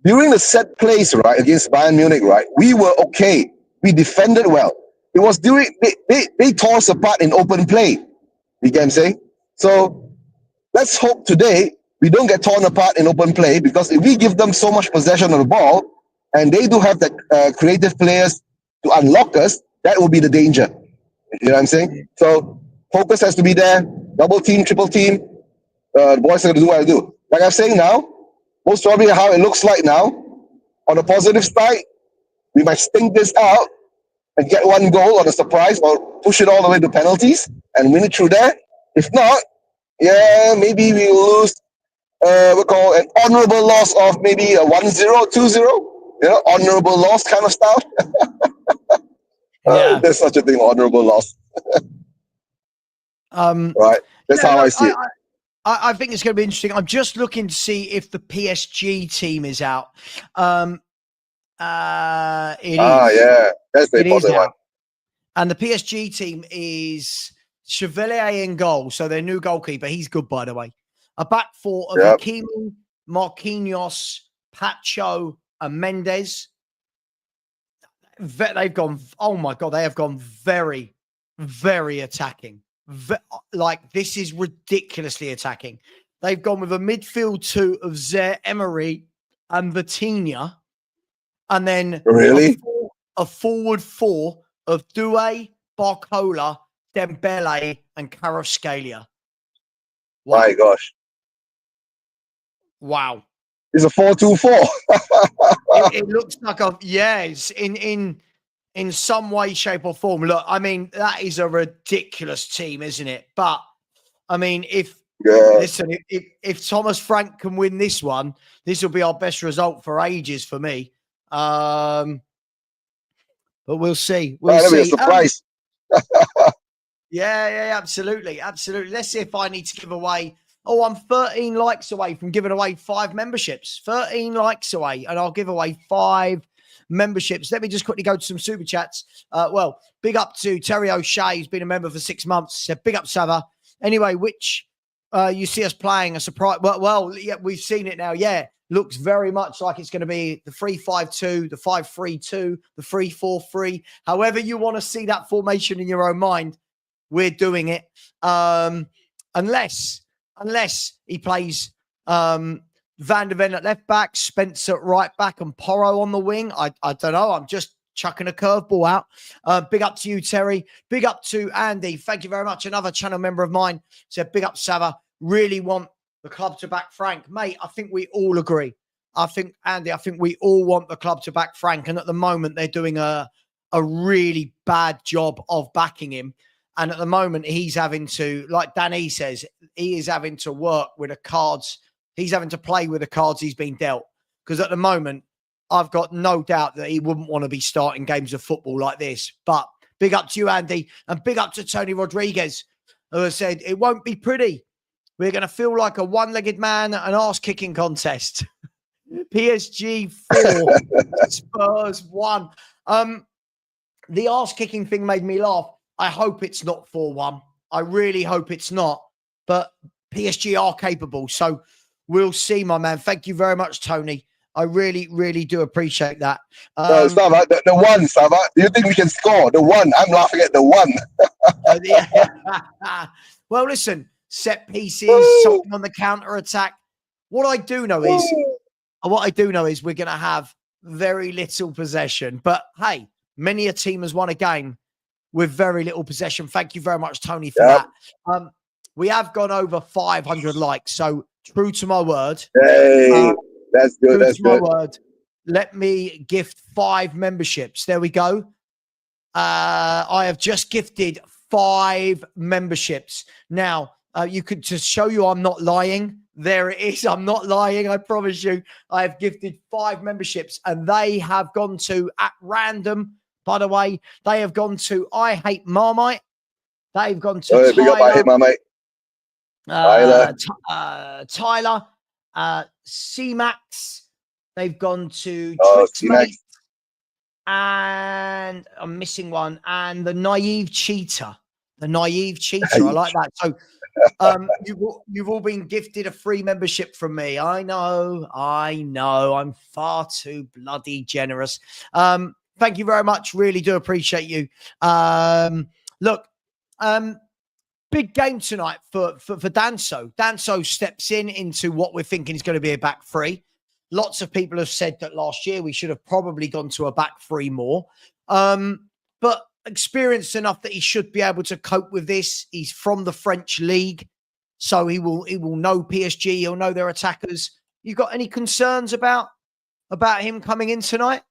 during the set plays, right, against Bayern Munich, right, we were okay. We defended well. It was during, they tore us apart in open play. You get what I'm saying? So let's hope today we don't get torn apart in open play, because if we give them so much possession of the ball and they do have the creative players to unlock us, that will be the danger. You know what I'm saying? So focus has to be there. Double team, triple team. The boys are going to do what I do. Like I'm saying now, most probably how it looks like now, on the positive side, we might stink this out and get one goal on a surprise, or push it all the way to penalties and win it through there. If not, yeah, maybe we will lose, we call an honorable loss of maybe a 1-0, 2-0, honorable loss kind of style. There's such a thing, honorable loss. Right, that's how I see it. I think it's going to be interesting. I'm just looking to see if the PSG team is out. It is. Yeah, that's the important one. And the PSG team is Chevalier in goal, so their new goalkeeper. He's good, by the way. A back four of Hakimi, Marquinhos, Pacho, and Mendes. They've gone, oh my God, they have gone very, very attacking. Like, this is ridiculously attacking. They've gone with a midfield two of Zaire Emery and Vitinha, and then a forward four of Doué, Barcola, Dembele, and Kvaratskhelia. Wow. My gosh. Wow. It's a 4-2-4. It looks like it's in some way, shape, or form. Look, I mean, that is a ridiculous team, isn't it? But I mean, if Thomas Frank can win this one, this will be our best result for ages for me. But we'll see. That'll be a surprise. Yeah, absolutely. Let's see if I need to give away. Oh, I'm 13 likes away from giving away 5 memberships. 13 likes away, and I'll give away 5 memberships. Let me just quickly go to some super chats. Well, big up to Terry O'Shea, who's been a member for 6 months. Said big up, Sava. Anyway, which you see us playing a surprise. Well, yeah, we've seen it now. Yeah, looks very much like it's going to be the 3-5-2, the 5-3-2, the 3-4-3. However you want to see that formation in your own mind, we're doing it. Unless he plays Van der Ven at left back, Spence at right back, and Porro on the wing. I don't know. I'm just chucking a curveball out. Big up to you, Terry. Big up to Andy. Thank you very much. Another channel member of mine said, big up, Sava. Really want the club to back Frank. Mate, I think we all agree. I think we all want the club to back Frank. And at the moment, they're doing a really bad job of backing him. And at the moment, he's having to, like Danny says, he is having to work with the cards. He's having to play with the cards he's been dealt. Because at the moment, I've got no doubt that he wouldn't want to be starting games of football like this. But big up to you, Andy. And big up to Tony Rodriguez, who has said, it won't be pretty. We're going to feel like a one-legged man at an arse-kicking contest. PSG 4, Spurs 1. The arse-kicking thing made me laugh. I hope it's not 4-1. I really hope it's not. But PSG are capable. So we'll see, my man. Thank you very much, Tony. I really, really do appreciate that. Sava, the one, Sava. Do you think we can score? The one. I'm laughing at the one. Well, listen, set pieces, something on the counter-attack. What I do know is we're going to have very little possession. But, hey, many a team has won a game with very little possession. Thank you very much, Tony, for that. We have gone over 500 likes. So, true to my word. Hey, that's good. That's good. My word. let me gift 5 memberships. There we go. I have just gifted 5 memberships. Now, you could just show you I'm not lying. There it is. I'm not lying. I promise you. I have gifted 5 memberships, and they have gone to, at random, by the way, they have gone to I Hate Marmite. They've gone to Big up, I Hate Marmite. Tyler, C-Max. They've gone to C-Max. Trixmate, and I'm missing one, and the Naive Cheater. The Naive Cheater. I like that. So you've all been gifted a free membership from me. I know. I'm far too bloody generous. Thank you very much. Really do appreciate you. Look, big game tonight for Danso. Danso steps into what we're thinking is going to be a back three. Lots of people have said that last year we should have probably gone to a back three more. But experienced enough that he should be able to cope with this. He's from the French league, so he will know PSG. He'll know their attackers. You got any concerns about him coming in tonight?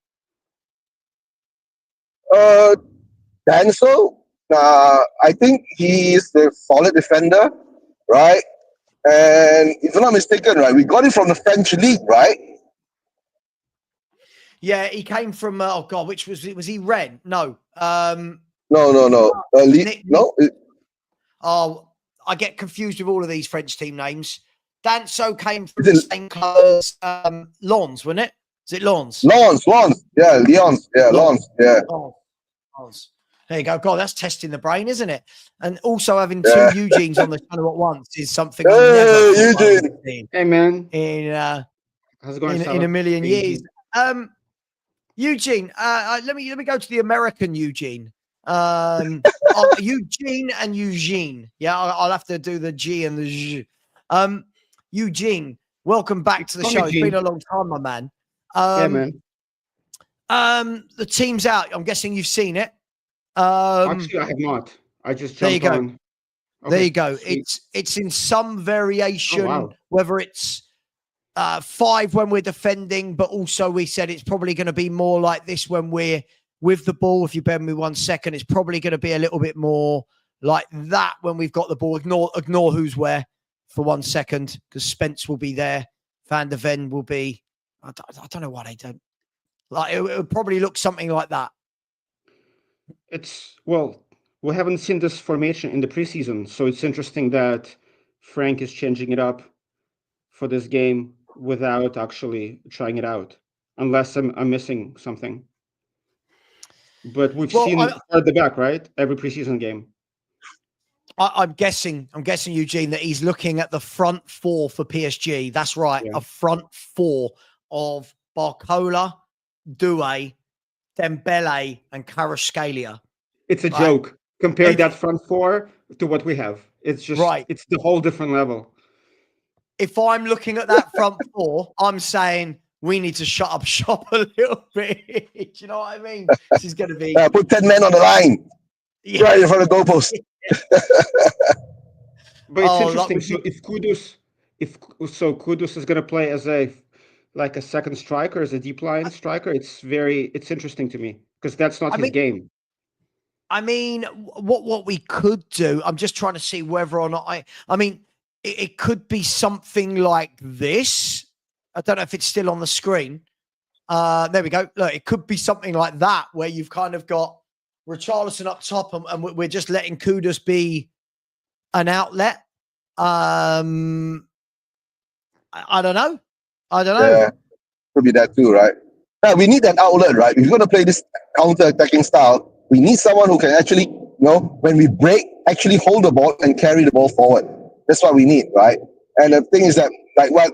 Danso, I think he is the solid defender, right? And if I'm not mistaken, right, we got him from the French league, right? Yeah, he came from which was he Rennes? No. No. Nick, no. Oh, I get confused with all of these French team names. Danso came from the same club as Lens, wasn't it? Is it Lens? Lens. Yeah, Lyons. Yeah, Lens. Yeah. Lens. There you go. God, that's testing the brain, isn't it? And also having 2 Eugenes on the channel at once is something I've never seen. Hey, man. How's it going, in a million years. Eugene, let me go to the American Eugene. Eugene and Eugene. Yeah, I'll have to do the G and the J. Eugene, welcome back to the show. It's been a long time, my man. Yeah, man. The team's out. I'm guessing you've seen it. Actually, I have not. I just jumped on. Okay, there you go. It's in some variation, whether it's 5 when we're defending, but also we said it's probably going to be more like this when we're with the ball. If you bear with me 1 second, it's probably going to be a little bit more like that when we've got the ball. Ignore who's where for 1 second, because Spence will be there. Van der Ven will be. I don't know why they don't. Like it would probably look something like that. We haven't seen this formation in the preseason, so it's interesting that Frank is changing it up for this game without actually trying it out, unless I'm missing something. But we've seen at the back, right? Every preseason game. I'm guessing, Eugene, that he's looking at the front 4 for PSG. That's right, a front 4 of Barcola, Doué, Dembele, and Kvaratskhelia. It's a joke. Compare that front 4 to what we have. It's just it's the whole different level. If I'm looking at that front 4, I'm saying we need to shut up shop a little bit. Do you know what I mean? This is going to be put 10 men on the line right in front of the goalpost. But it's interesting. So if Kudus is going to play as a second striker, as a deep line striker, it's interesting to me because that's not his game. I mean, what we could do, I'm just trying to see whether or not it could be something like this. I don't know if it's still on the screen. There we go. Look, it could be something like that where you've kind of got Richarlison up top and we're just letting Kudus be an outlet. I don't know. Yeah, could be that too, right? Now, we need an outlet, right? If you're going to play this counter-attacking style, we need someone who can actually, when we break, actually hold the ball and carry the ball forward. That's what we need, right? And the thing is that, like what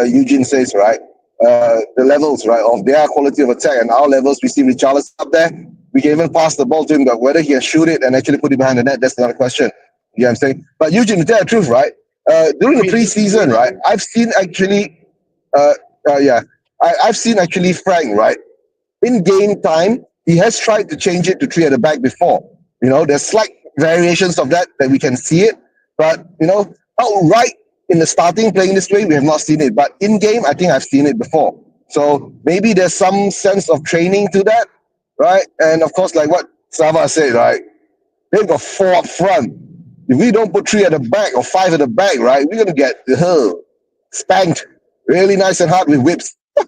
Eugene says, right? The levels, right, of their quality of attack and our levels, we see Richarlison up there. We can even pass the ball to him, but whether he can shoot it and actually put it behind the net, that's another question. You know what I'm saying? But Eugene, to tell the truth, right? During the preseason, right, I've seen actually, I've seen actually Frank, right? In game time, he has tried to change it to 3 at the back before. There's slight variations of that we can see it. But, outright in the starting playing this way, we have not seen it. But in game, I think I've seen it before. So maybe there's some sense of training to that, right? And of course, like what Sava said, right? They've got 4 up front. If we don't put 3 at the back or 5 at the back, right, we're gonna get spanked really nice and hard with whips. I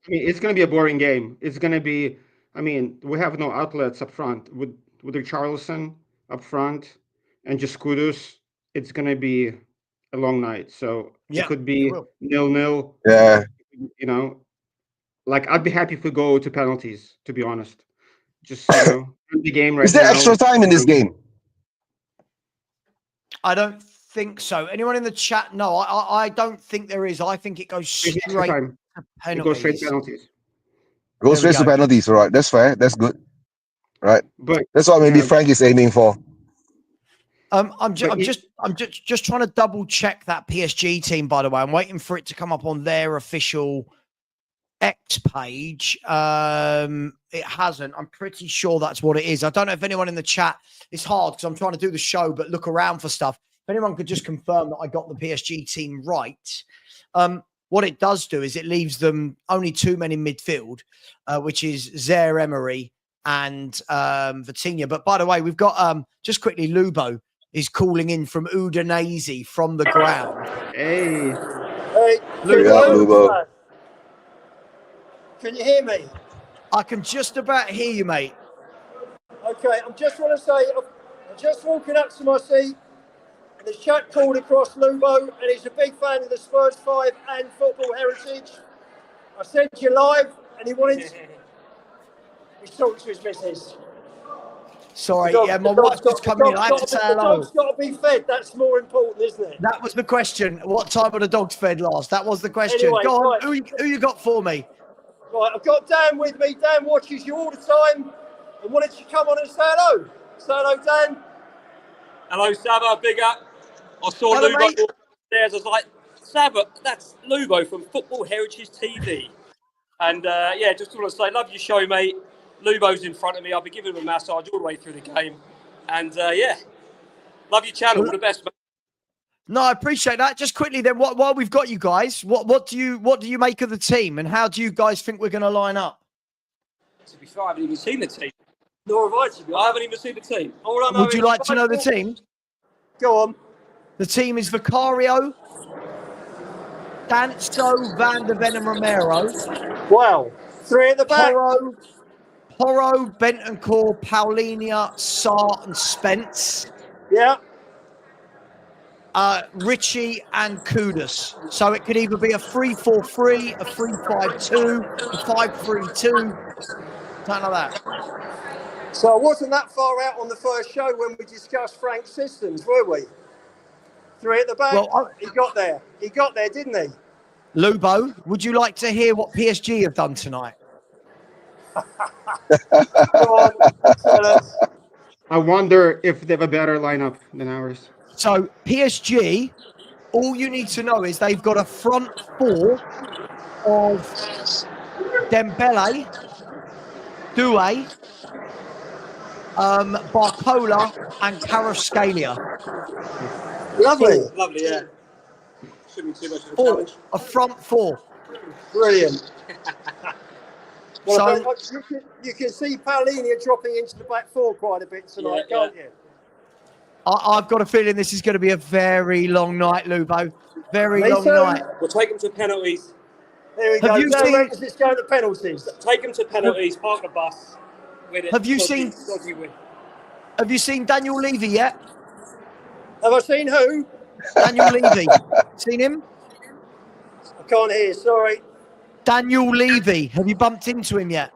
mean, it's going to be a boring game. It's going to be, I mean, we have no outlets up front with Richarlison up front and just Kudus. It's going to be a long night. So Yeah, it could be 0-0. Yeah. You know, like I'd be happy if we go to penalties, to be honest. Just, end the game right Is there now. extra time in this game? I don't think so. Anyone in the chat? No, I don't think there is. I think it goes Maybe extra straight time. to It goes straight penalties. to penalties. Go There we straight to go. penalties, all right? That's fair. That's good, right? But That's what maybe Frank is aiming for. I'm just trying to double check that PSG team. By the way, I'm waiting for it to come up on their official X page. It hasn't. I'm pretty sure that's what it is. I don't know if anyone in the chat. It's hard because I'm trying to do the show, but look around for stuff. If anyone could just confirm that I got the PSG team right. What it does do is it leaves them only 2 men in midfield, which is Zaire Emery and Vitinha. But by the way, we've got just quickly Lubo is calling in from Udinese from the ground. hey, Lubo. Can you hear me? I can just about hear you, mate. Okay, I just want to say, I'm just walking up to my seat, and the chat called across Lubo, and he's a big fan of the Spurs 5 and Football Heritage. I sent you live, and he wanted to... He's talking to his missus. Sorry, yeah, my wife's just coming in. I have to say The hello. dog's got to be fed. That's more important, isn't it? That was the question. What time were the dogs fed last? That was the question. Anyway, Go on. right. Who you got for me? Right, I've got Dan with me. Dan watches you all the time and wanted to come on and say hello. Say hello, Dan. Hello, Saba, big up. I saw Hello, Lubo mate. upstairs. I was like, Saba, that's Lubo from Football Heritage TV. And yeah, just want to say, love your show, mate. Lubo's in front of me. I'll be giving him a massage all the way through the game. And yeah, love your channel. All the best, mate. No, I appreciate that. Just quickly then, while we've got you guys, what do you make of the team, and how do you guys think we're going to line up? To be fair, I haven't even seen the team. Nor have I, to be honest. I haven't even seen the team. All I know Would you is like to know the team? Go on. The team is Vicario, Danso, Van der Ven and Romero, Wow. 3 at the back. Porro, Bentancur, Paulinho, Sarr and Spence. Yeah. Richie and Kudus. So it could either be a 3-4-3, a 3-5-2, a 5-3-2, something like that. So I wasn't that far out on the first show when we discussed Frank's systems, were we? 3 at the back. Well, he got there. He got there, didn't he? Lubo, would you like to hear what PSG have done tonight? Go on, tell us. I wonder if they have a better lineup than ours. So PSG, all you need to know is they've got a front 4 of Dembele, Doué, Barcola and Kvaratskhelia. Lovely. Lovely, yeah. Shouldn't be too much of a challenge. A front 4. Brilliant. Well, So you can see Paulinho dropping into the back 4 quite a bit tonight, can't you? I've got a feeling this is going to be a very long night, Lubo. Very long night. We'll take them to penalties. There we go. Have you Dan seen- reckons it's going to penalties. Take them to penalties, park the bus. Win it. Have you Dodgy- seen- dodgy win. Have you seen Daniel Levy yet? Have I seen who? Daniel Levy. Seen him? I can't hear, sorry. Daniel Levy. Have you bumped into him yet?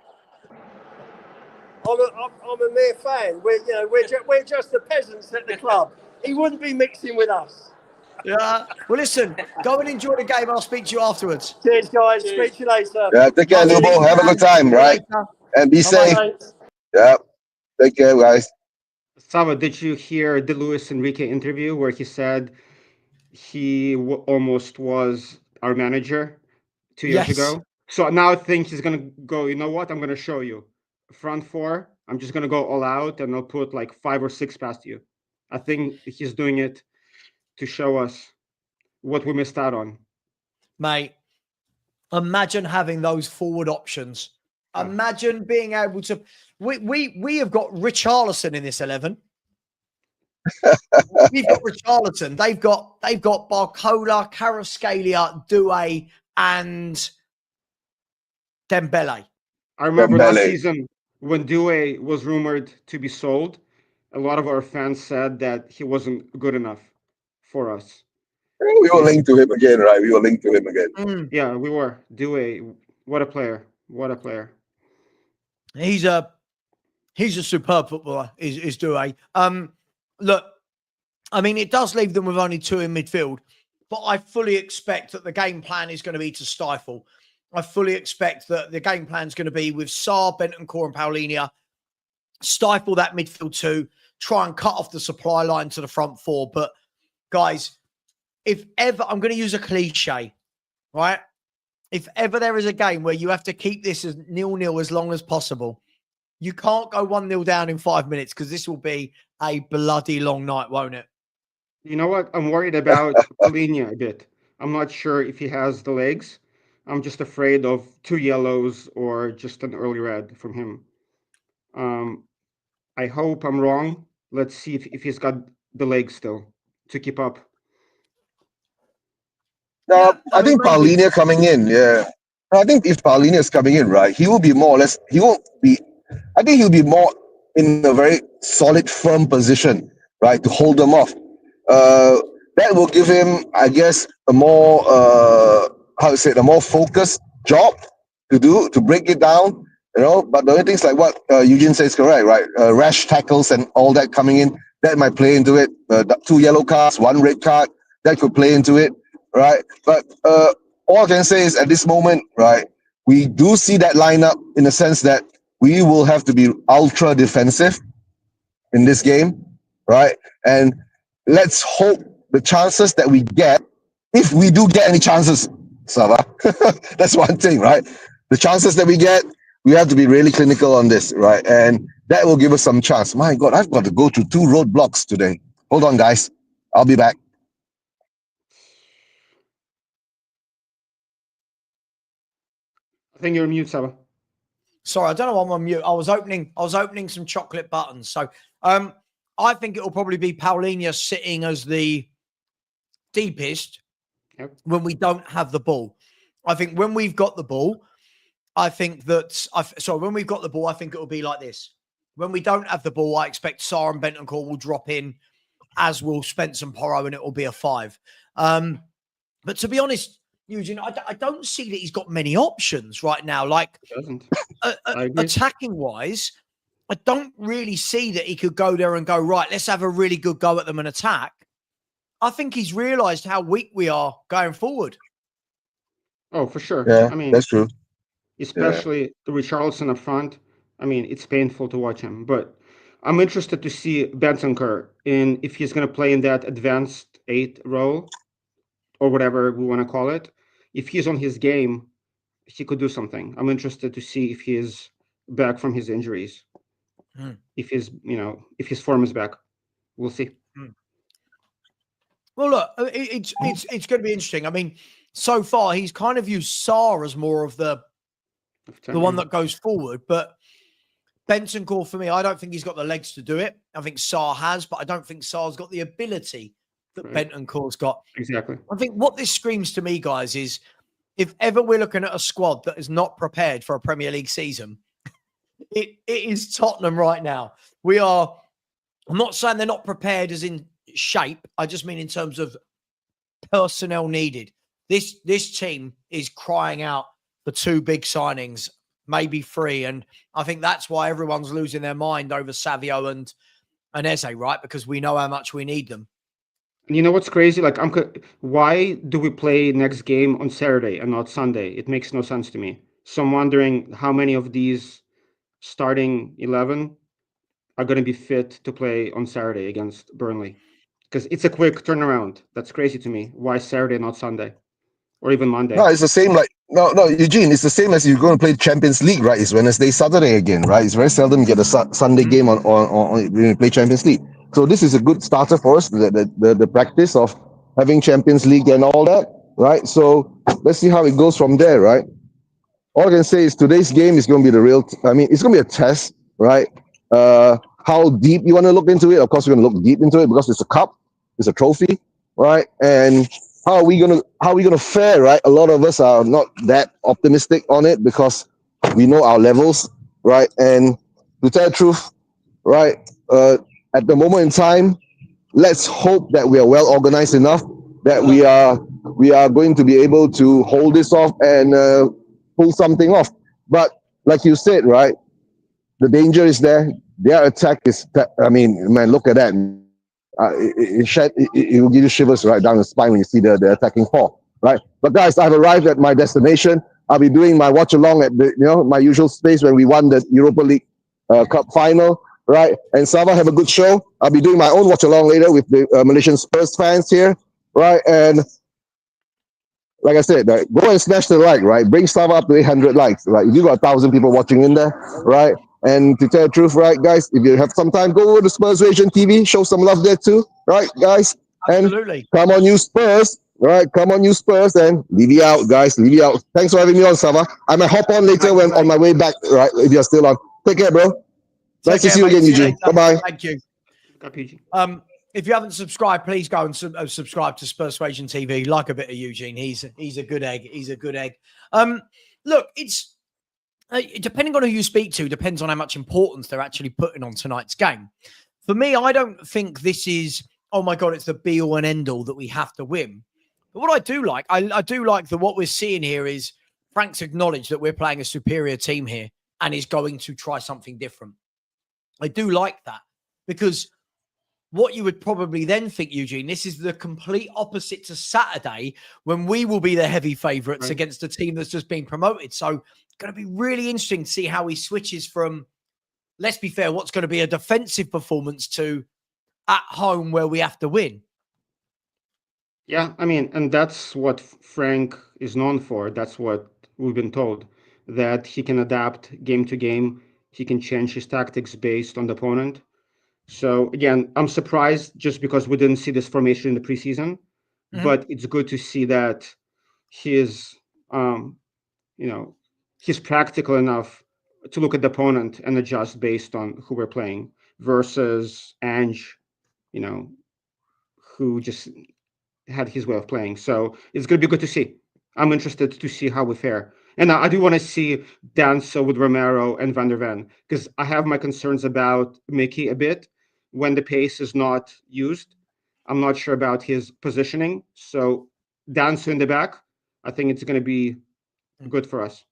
I'm a mere fan. We're just the peasants at the club. He wouldn't be mixing with us. Yeah. Well, listen, go and enjoy the game. I'll speak to you afterwards. Cheers, guys. Speak to you later. Yeah, take care, Lubo. Have a good time, right? And be safe. Bye, mate. Yeah. Take care, guys. Sava, did you hear the Luis Enrique interview where he said he almost was our manager 2 years Yes. ago? So now I think he's going to go, you know what? I'm going to show you. Front 4, I'm just going to go all out and I'll put like 5 or 6 past you. I think he's doing it to show us what we missed out on. Mate, Imagine having those forward options. Imagine being able to. We have got Richarlison in this 11. We've got Richarlison. They've got Barcola, Kvaratskhelia, Doué, and Dembele. I remember last Dembele. season when Doué was rumored to be sold, a lot of our fans said that he wasn't good enough for us. We were linked to him again, right? We were linked to him again. Yeah, we were. Doué, what a player. What a player. He's a superb footballer, is Doué. Look, I mean, it does leave them with only 2 in midfield, but I fully expect that the game plan is going to be to stifle. I fully expect that the game plan is going to be with Sarr, Bentancur and Paulinho, stifle that midfield 2, try and cut off the supply line to the front 4. But guys, if ever, I'm going to use a cliche, right? If ever there is a game where you have to keep this as 0-0 as long as possible, you can't go 1-0 down in 5 minutes, because this will be a bloody long night, won't it? You know what? I'm worried about Paulinho a bit. I'm not sure if he has the legs. I'm just afraid of 2 yellows or just an early red from him. I hope I'm wrong. Let's see if he's got the legs still to keep up. No, I think Paulinho coming in, yeah. I think if Paulinho is coming in, right, he will be more or less, I think he'll be more in a very solid, firm position, right, to hold them off. That will give him, I guess, a more, a more focused job to do, to break it down, But the only things like what Eugene says correct, right? Rash tackles and all that coming in, that might play into it. 2 yellow cards, 1 red card, that could play into it, right? But all I can say is at this moment, right, we do see that lineup in the sense that we will have to be ultra defensive in this game, right? And let's hope the chances that we get, if we do get any chances, Sava, that's one thing, right? The chances that we get, we have to be really clinical on this, right? And that will give us some chance. My God, I've got to go through 2 roadblocks today. Hold on, guys. I'll be back. I think you're on mute, Saba. Sorry, I don't know why I'm on mute. I was opening some chocolate buttons. So I think it will probably be Paulinho sitting as the deepest when we don't have the ball. I think when we've got the ball, when we've got the ball, I think it will be like this. When we don't have the ball, I expect Sarr and Bentancur will drop in, as will Spence and Porro, and it will be a 5. But to be honest, Eugene, I don't see that he's got many options right now. Like, attacking wise, I don't really see that he could go there and go, right, let's have a really good go at them and attack. I think he's realised how weak we are going forward. Oh, for sure. Yeah, I mean, that's true. Especially Richarlison up front. I mean, it's painful to watch him. But I'm interested to see Bentancur in if he's going to play in that advanced 8 role or whatever we want to call it. If he's on his game, he could do something. I'm interested to see if he is back from his injuries. If his form is back, we'll see. Well, look, it's going to be interesting. I mean, so far he's kind of used Sarr as more of the one that goes forward, but Bentancur, for me, I don't think he's got the legs to do it. I think Sarr has, but I don't think Sarr's got the ability that Bentancur's got. Exactly. I think what this screams to me, guys, is if ever we're looking at a squad that is not prepared for a Premier League season, it is Tottenham right now. I'm not saying they're not prepared as in shape. I just mean in terms of personnel needed. This team is crying out for 2 big signings, maybe 3. And I think that's why everyone's losing their mind over Savio and Eze, right? Because we know how much we need them. You know what's crazy? Like, why do we play next game on Saturday and not Sunday? It makes no sense to me. So I'm wondering how many of these starting 11 are going to be fit to play on Saturday against Burnley. Because it's a quick turnaround. That's crazy to me. Why Saturday, not Sunday? Or even Monday? No, it's the same No, Eugene, it's the same as you're going to play Champions League, right? It's Wednesday, Saturday again, right? It's very seldom you get a Sunday game on when you play Champions League. So this is a good starter for us, the practice of having Champions League and all that. right? So let's see how it goes from there, right? All I can say is today's game is going to be the real. It's going to be a test, right? How deep you want to look into it? Of course, we're going to look deep into it because it's a cup, it's a trophy, right? And how are we gonna fare, right? A lot of us are not that optimistic on it because we know our levels, right? And to tell the truth, right? At the moment in time, let's hope that we are well organized enough that we are going to be able to hold this off and pull something off. But like you said, right, the danger is there. Their attack is, man, look at that. It will give you shivers right down the spine when you see the attacking four, right? But guys, I've arrived at my destination. I'll be doing my watch along at my usual space when we won the Europa League Cup final, right? And Sava, have a good show. I'll be doing my own watch along later with the Malaysian Spurs fans here, right? And like I said, right, go and smash the like, right? Bring Sava up to 800 likes, right? If you got 1,000 people watching in there, right? And to tell the truth, right, guys, if you have some time, go over to Spurs Region TV, show some love there too, right, guys? Absolutely. And come on, you Spurs, right? Come on, you Spurs, and leave you out, guys. Leave you out. Thanks for having me on, Sava. I might hop on later when on my way back, right? If you're still on. Take care, bro. Nice to see you again, Eugene. Bye-bye. Thank you. PG. If you haven't subscribed, please go and subscribe to Spurswasion TV. Like a bit of Eugene. He's a good egg. He's a good egg. Look, it's depending on who you speak to, depends on how much importance they're actually putting on tonight's game. For me, I don't think this is, oh my God, it's the be all and end all that we have to win. But what I do like, I do like that what we're seeing here is Frank's acknowledged that we're playing a superior team here and is going to try something different. I do like that because what you would probably then think, Eugene, this is the complete opposite to Saturday when we will be the heavy favourites against a team that's just been promoted. So it's going to be really interesting to see how he switches from, let's be fair, what's going to be a defensive performance to at home where we have to win. Yeah, and that's what Frank is known for. That's what we've been told, that he can adapt game to game. He can change his tactics based on the opponent. So again, I'm surprised just because we didn't see this formation in the preseason, but it's good to see that he is, he's practical enough to look at the opponent and adjust based on who we're playing versus Ange, who just had his way of playing. So it's going to be good to see. I'm interested to see how we fare. And I do want to see Danso with Romero and Van der Ven, because I have my concerns about Mickey a bit when the pace is not used. I'm not sure about his positioning. So Danso in the back, I think it's going to be good for us.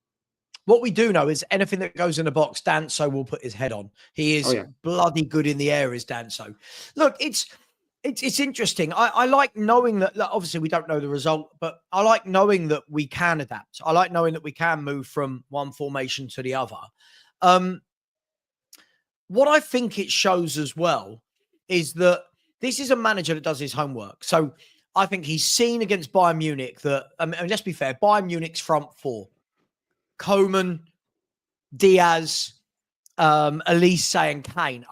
What we do know is anything that goes in the box, Danso will put his head on. He is bloody good in the air, is Danso. Look, it's interesting. I like knowing that, obviously we don't know the result, but I like knowing that we can adapt. I like knowing that we can move from one formation to the other. What I think it shows as well is that this is a manager that does his homework. So I think he's seen against Bayern Munich that, let's be fair, Bayern Munich's front four, Koeman, Diaz, Elise and Kane.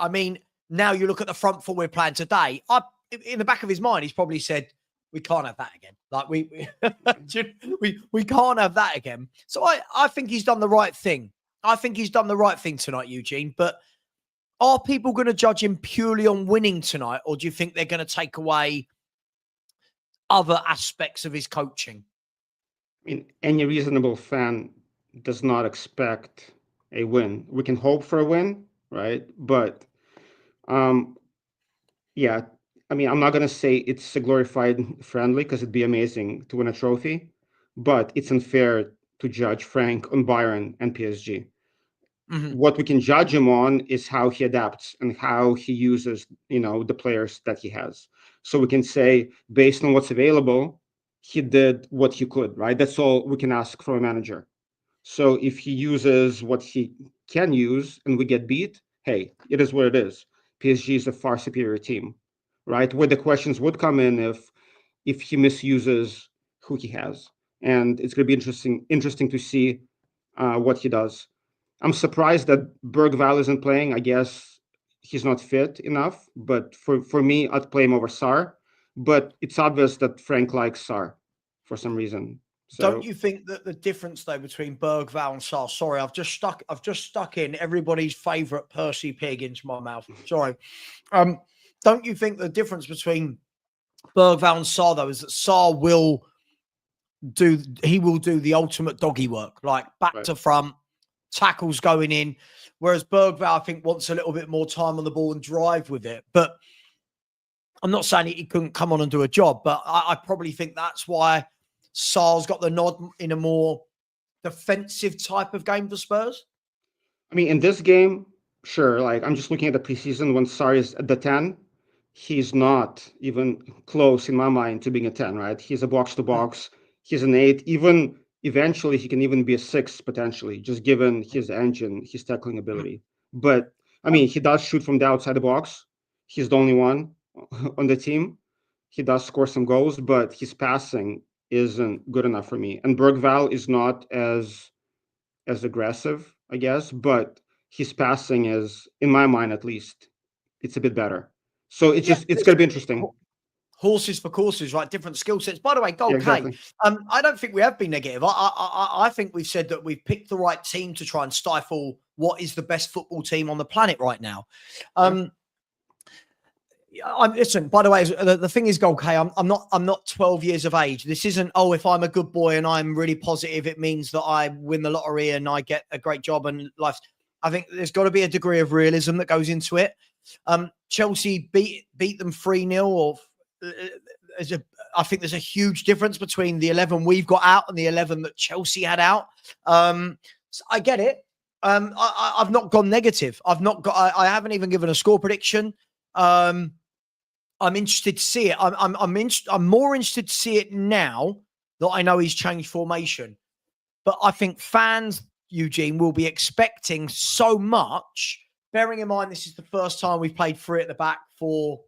Now you look at the front four we're playing today, in the back of his mind, he's probably said, we can't have that again. Like we can't have that again. So I think he's done the right thing. I think he's done the right thing tonight, Eugene. But are people going to judge him purely on winning tonight? Or do you think they're going to take away other aspects of his coaching? Any reasonable fan does not expect a win. We can hope for a win, right? But I'm not going to say it's a glorified friendly because it'd be amazing to win a trophy, but it's unfair to judge Frank on Bayern and PSG. What we can judge him on is how he adapts and how he uses, the players that he has. So we can say, based on what's available, he did what he could, right? That's all we can ask from a manager. So if he uses what he can use and we get beat, hey, it is what it is. PSG is a far superior team, right? Where the questions would come in if he misuses who he has. And it's going to be interesting to see what he does. I'm surprised that Bergwijn isn't playing. I guess he's not fit enough. But for me, I'd play him over Sarr. But it's obvious that Frank likes Sarr. for some reason. Don't So you think that the difference though between Bergvall and Sarr? Sorry, I've just stuck in everybody's favourite Percy pig into my mouth. Sorry. Don't you think the difference between Bergvall and Sarr though is that Sarr will do the ultimate doggy work, like back right. to front, tackles going in, whereas Bergvall I think wants a little bit more time on the ball and drive with it. But I'm not saying he couldn't come on and do a job, but I probably think that's why Sarr's got the nod in a more defensive type of game for Spurs. I mean, in this game, sure. Like I'm just looking at the preseason when Sarr is at the 10, he's not even close in my mind to being a 10, right? He's a box to box. He's an 8. Even eventually, he can even be a 6 potentially, just given his engine, his tackling ability. But I mean, he does shoot from the outside the box. He's the only one on the team. He does score some goals, but his passing isn't good enough for me. And Bergvall is not as aggressive, I guess, but his passing is, in my mind at least, it's a bit better. So it's going to be interesting. Horses for courses, right? Different skill sets. By the way, Gold Yeah, exactly. K. I don't think we have been negative. I think we've said that we've picked the right team to try and stifle what is the best football team on the planet right now. Listen, by the way, the thing is, Gold K, I'm not 12 years of age. This isn't, if I'm a good boy and I'm really positive, it means that I win the lottery and I get a great job and life. I think there's got to be a degree of realism that goes into it. Chelsea beat them 3-0 or I think there's a huge difference between the 11 we've got out and the 11 that Chelsea had out. So I get it. I've not gone negative. I haven't even given a score prediction. I'm interested to see it. I'm more interested to see it now that I know he's changed formation. But I think fans, Eugene, will be expecting so much, bearing in mind this is the first time we've played 3 at the back for,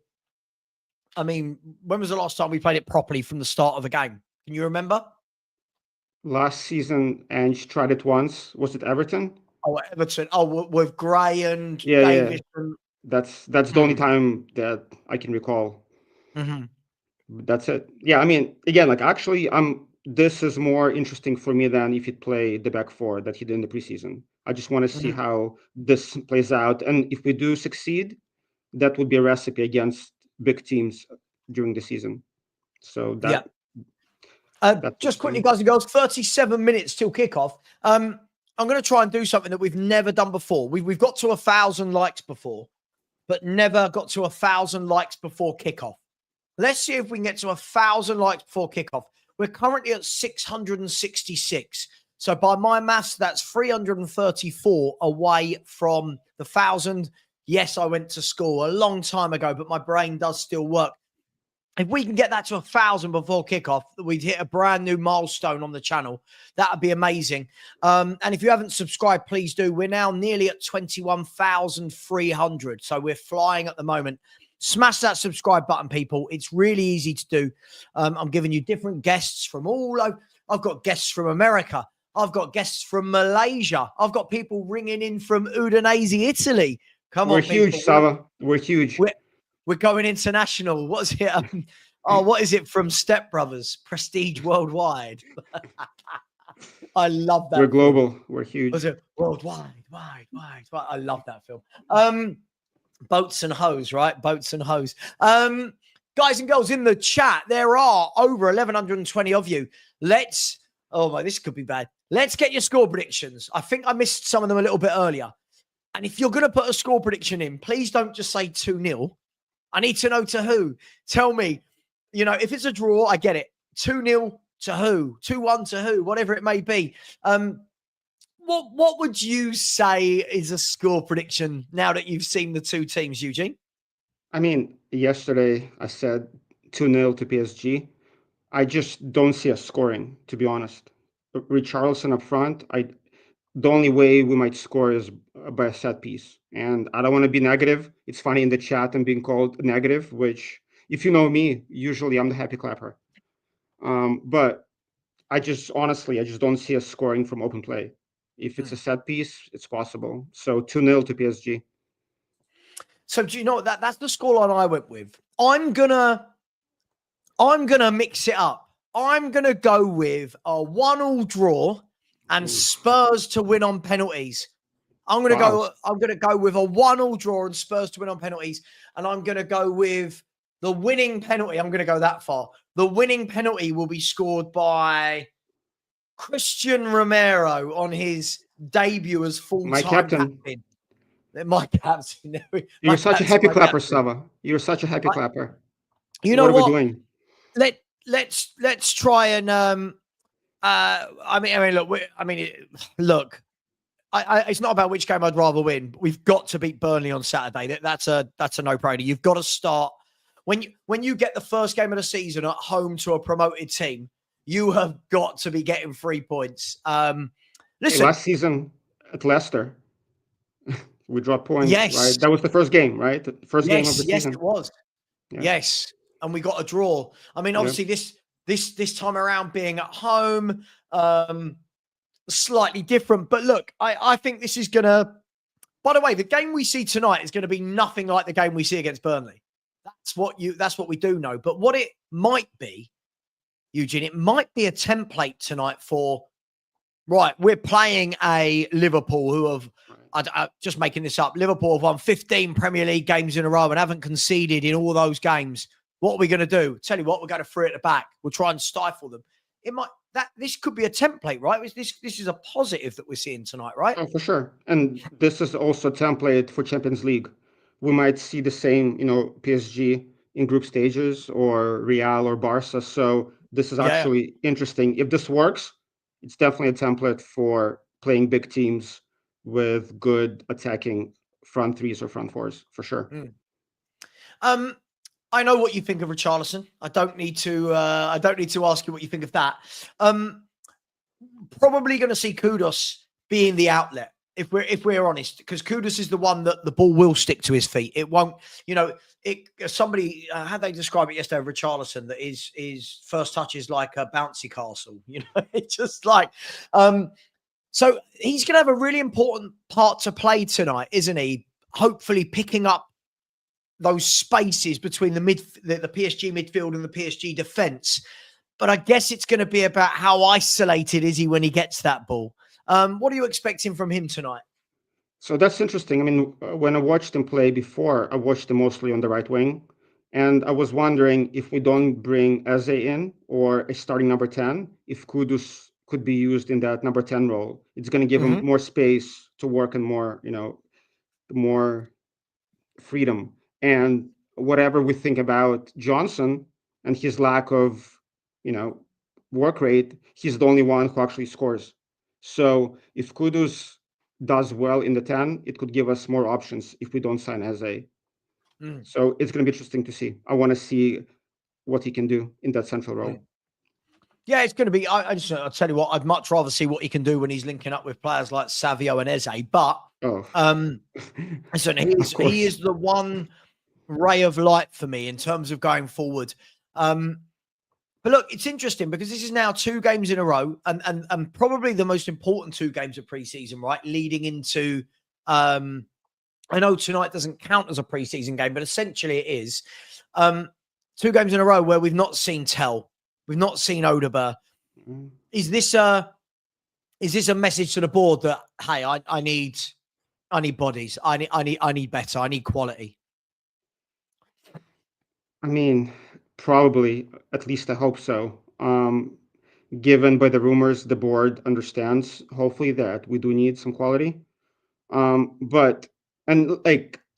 I mean, when was the last time we played it properly from the start of the game? Can you remember? Last season, Ange tried it once. Was it Everton? Oh, Everton. Oh, with Gray and Yeah, Davis. yeah. And... That's the only time that I can recall. Mm-hmm. That's it. Yeah, I mean, again, like actually, this is more interesting for me than if he'd play the back 4 that he did in the preseason. I just want to see how this plays out, and if we do succeed, that would be a recipe against big teams during the season. So that. Just quickly, guys and girls, 37 minutes till kickoff. I'm going to try and do something that we've never done before. We've got to 1,000 likes before, but never got to 1,000 likes before kickoff. Let's see if we can get to 1,000 likes before kickoff. We're currently at 666. So by my maths, that's 334 away from the 1,000. Yes, I went to school a long time ago, but my brain does still work. If we can get that to 1,000 before kickoff, we'd hit a brand new milestone on the channel. That would be amazing. And if you haven't subscribed, please do. We're now nearly at 21,300. So we're flying at the moment. Smash that subscribe button, people. It's really easy to do. I'm giving you different guests from all over. I've got guests from America. I've got guests from Malaysia. I've got people ringing in from Udinese, Italy. Come on, people. We're huge, Sava. We're huge. We're going international. What's it? What is it from Step Brothers? Prestige Worldwide. I love that. We're global. We're huge. Was it worldwide? Wide. I love that film. Boats and Hoes, right? Boats and Hoes. Guys and girls in the chat, there are over 1,120 of you. This could be bad. Let's get your score predictions. I think I missed some of them a little bit earlier. And if you're going to put a score prediction in, please don't just say 2-0. I need to know to who. Tell me, if it's a draw, I get it. 2-0 to who? 2-1 to who? Whatever it may be. What would you say is a score prediction now that you've seen the two teams, Eugene? I mean, yesterday I said 2-0 to PSG. I just don't see us scoring, to be honest. Richarlison up front, the only way we might score is by a set piece. And I don't want to be negative. It's funny in the chat I'm being called negative, which, if you know me, usually I'm the happy clapper. But I just don't see us scoring from open play. If it's a set piece, it's possible. So 2-0 to PSG. So do you know what that's the scoreline I went with? I'm gonna mix it up. I'm going to go with a 1-1 draw and Spurs to win on penalties. I'm going to go with a 1-1 draw and Spurs to win on penalties. And I'm going to go with the winning penalty. I'm going to go that far. The winning penalty will be scored by Christian Romero on his debut as full-time captain. My captain. You're such a happy clapper, Sava. You're such a happy clapper. You know what? Are we doing? Let's try and look. It's not about which game I'd rather win. But we've got to beat Burnley on Saturday. That's a no-brainer. You've got to start when you get the first game of the season at home to a promoted team. You have got to be getting 3 points. Listen, last season at Leicester, we dropped points. Yes, right? That was the first game, right? The first game of the season. Yes, it was. Yeah. Yes, and we got a draw. I mean, obviously, this time around being at home, slightly different. But look, I think this is gonna. By the way, the game we see tonight is going to be nothing like the game we see against Burnley. That's what we do know. But what it might be, Eugene, it might be a template tonight for. Right, we're playing a Liverpool who have. Just making this up. Liverpool have won 15 Premier League games in a row and haven't conceded in all those games. What are we going to do? Tell you what, we're going to throw it at the back. We'll try and stifle them. This could be a template, right? This is a positive that we're seeing tonight, right? Oh, for sure. And this is also a template for Champions League. We might see the same, PSG in group stages or Real or Barca. So this is actually interesting. If this works, it's definitely a template for playing big teams with good attacking front threes or front fours, for sure. I know what you think of Richarlison. I don't need to ask you what you think of that. Probably going to see Kudus being the outlet, if we're honest, because Kudus is the one that the ball will stick to his feet. It won't, somebody how they describe it yesterday, Richarlison, that his first touch is like a bouncy castle. It's just like so he's going to have a really important part to play tonight, isn't he? Hopefully picking up those spaces between the PSG midfield and the PSG defense. But I guess it's going to be about how isolated is he when he gets that ball. What are you expecting from him tonight? So that's interesting. I mean, when I watched him play before, I watched him mostly on the right wing. And I was wondering if we don't bring Eze in or a starting number 10, if Kudus could be used in that number 10 role. It's going to give him more space to work and more, more freedom. And whatever we think about Johnson and his lack of, work rate, he's the only one who actually scores. So if Kudus does well in the 10, it could give us more options if we don't sign Eze. So it's going to be interesting to see. I want to see what he can do in that central role. Yeah, it's going to be. I'll tell you what. I'd much rather see what he can do when he's linking up with players like Savio and Eze. But listen, he is the one ray of light for me in terms of going forward. But look, it's interesting because this is now 2 games in a row, and probably the most important 2 games of preseason, right? Leading into, I know tonight doesn't count as a preseason game, but essentially it is 2 games in a row where we've not seen Tell. We've not seen Odegaard. Is this a message to the board that, hey, I need bodies. I need better. I need quality. I mean, probably, at least I hope so. Given by the rumors, the board understands, hopefully, that we do need some quality. But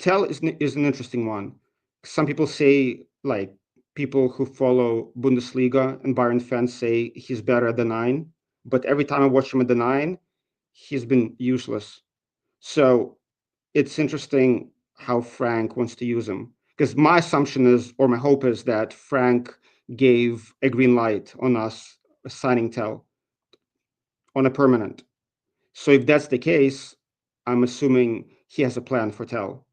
Tell is an interesting one. Some people say, people who follow Bundesliga and Bayern fans say he's better at the 9, but every time I watch him at the 9, he's been useless. So it's interesting how Frank wants to use him, because my assumption is, or my hope is, that Frank gave a green light on us signing Tell on a permanent. So if that's the case, I'm assuming he has a plan for Tell.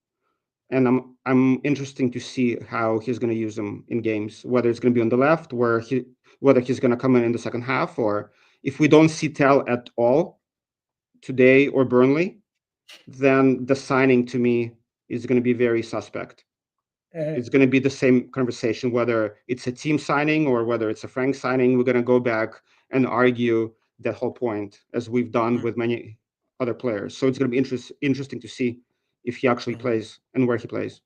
And I'm interested to see how he's going to use him in games, whether it's going to be on the left, whether he's going to come in the second half, or if we don't see Tell at all today or Burnley, then the signing to me is going to be very suspect. It's going to be the same conversation, whether it's a team signing or whether it's a Frank signing. We're going to go back and argue that whole point, as we've done with many other players. So it's going to be interesting to see if he actually plays and where he plays.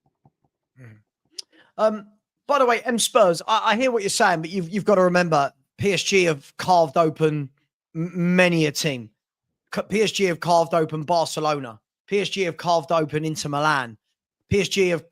By the way, Spurs, I hear what you're saying, but you've got to remember PSG have carved open many a team. PSG have carved open Barcelona. PSG have carved open Inter Milan. PSG have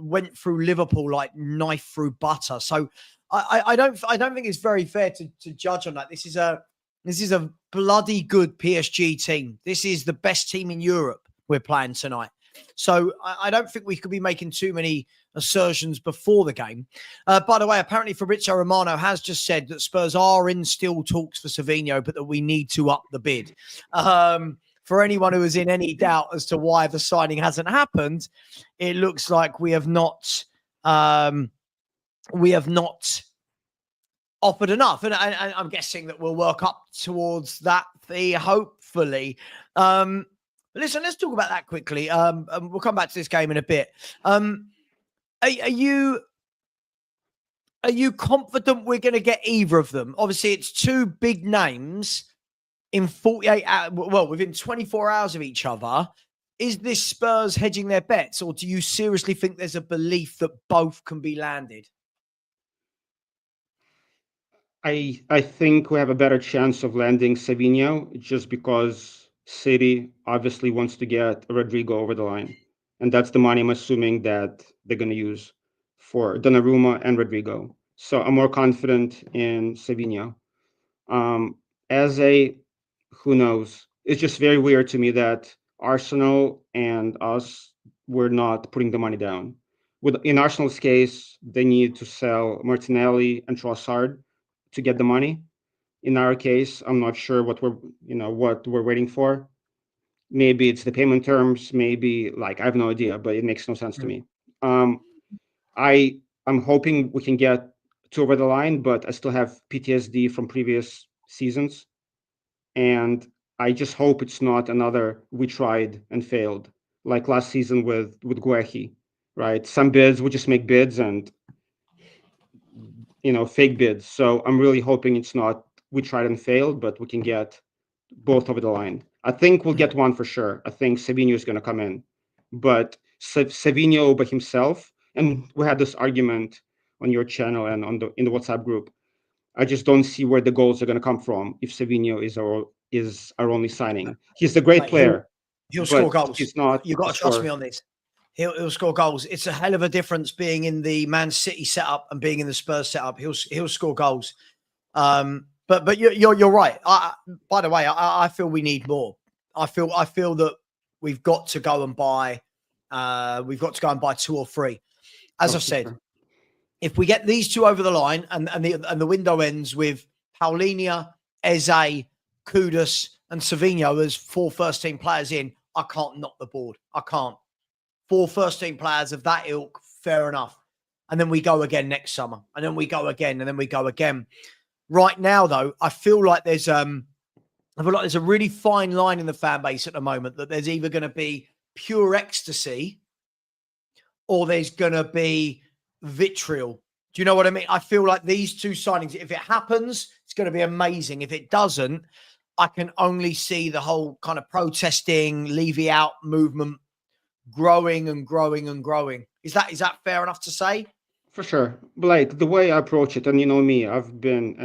went through Liverpool like knife through butter. So I don't think it's very fair to judge on that. This is a bloody good PSG team. This is the best team in Europe we're playing tonight. So I don't think we could be making too many assertions before the game. By the way, apparently Fabrizio Romano has just said that Spurs are in still talks for Savinho, but that we need to up the bid. For anyone who is in any doubt as to why the signing hasn't happened, it looks like we have not offered enough. And I'm guessing that we'll work up towards that fee, hopefully. Listen, let's talk about that quickly. We'll come back to this game in a bit. Are you confident we're going to get either of them? Obviously, it's two big names in 48 hours, well, within 24 hours of each other. Is this Spurs hedging their bets, or do you seriously think there's a belief that both can be landed? I think we have a better chance of landing Savinho just because City obviously wants to get Rodrigo over the line. And that's the money I'm assuming that they're going to use for Donnarumma and Rodrigo. So I'm more confident in Savinho. Who knows? It's just very weird to me that Arsenal and us were not putting the money down. In Arsenal's case, they need to sell Martinelli and Trossard to get the money. In our case, I'm not sure what we're waiting for. Maybe it's the payment terms. Maybe I have no idea, but it makes no sense to me. I'm hoping we can get two over the line, but I still have PTSD from previous seasons. And I just hope it's not another we tried and failed, like last season with Guehi, right? Some bids, we just make bids and, fake bids. So I'm really hoping it's not we tried and failed, but we can get both over the line. I think we'll get one for sure. I think Savinho is going to come in. But Savinho by himself, and we had this argument on your channel and in the WhatsApp group, I just don't see where the goals are going to come from if Savinho is our only signing. He's a great player. He'll score goals. He's not. You've got to trust me on this. He'll score goals. It's a hell of a difference being in the Man City setup and being in the Spurs setup. He'll score goals. But you're right. By the way, I feel we need more. I feel that we've got to go and buy. We've got to go and buy two or three. As I've said, if we get these two over the line and the window ends with Paulinho, Eze, Kudus, and Savinho as 4 first-team players in, I can't knock the board. I can't. 4 first-team players of that ilk, fair enough. And then we go again next summer. And then we go again. And then we go again. Right now, though, I feel like there's a really fine line in the fan base at the moment that there's either going to be pure ecstasy or there's going to be vitriol. Do you know what I mean? I feel like these two signings, if it happens, it's going to be amazing. If it doesn't, I can only see the whole kind of protesting, Levy out movement growing and growing and growing. Is that fair enough to say? For sure. But the way I approach it, and you know me, I've been,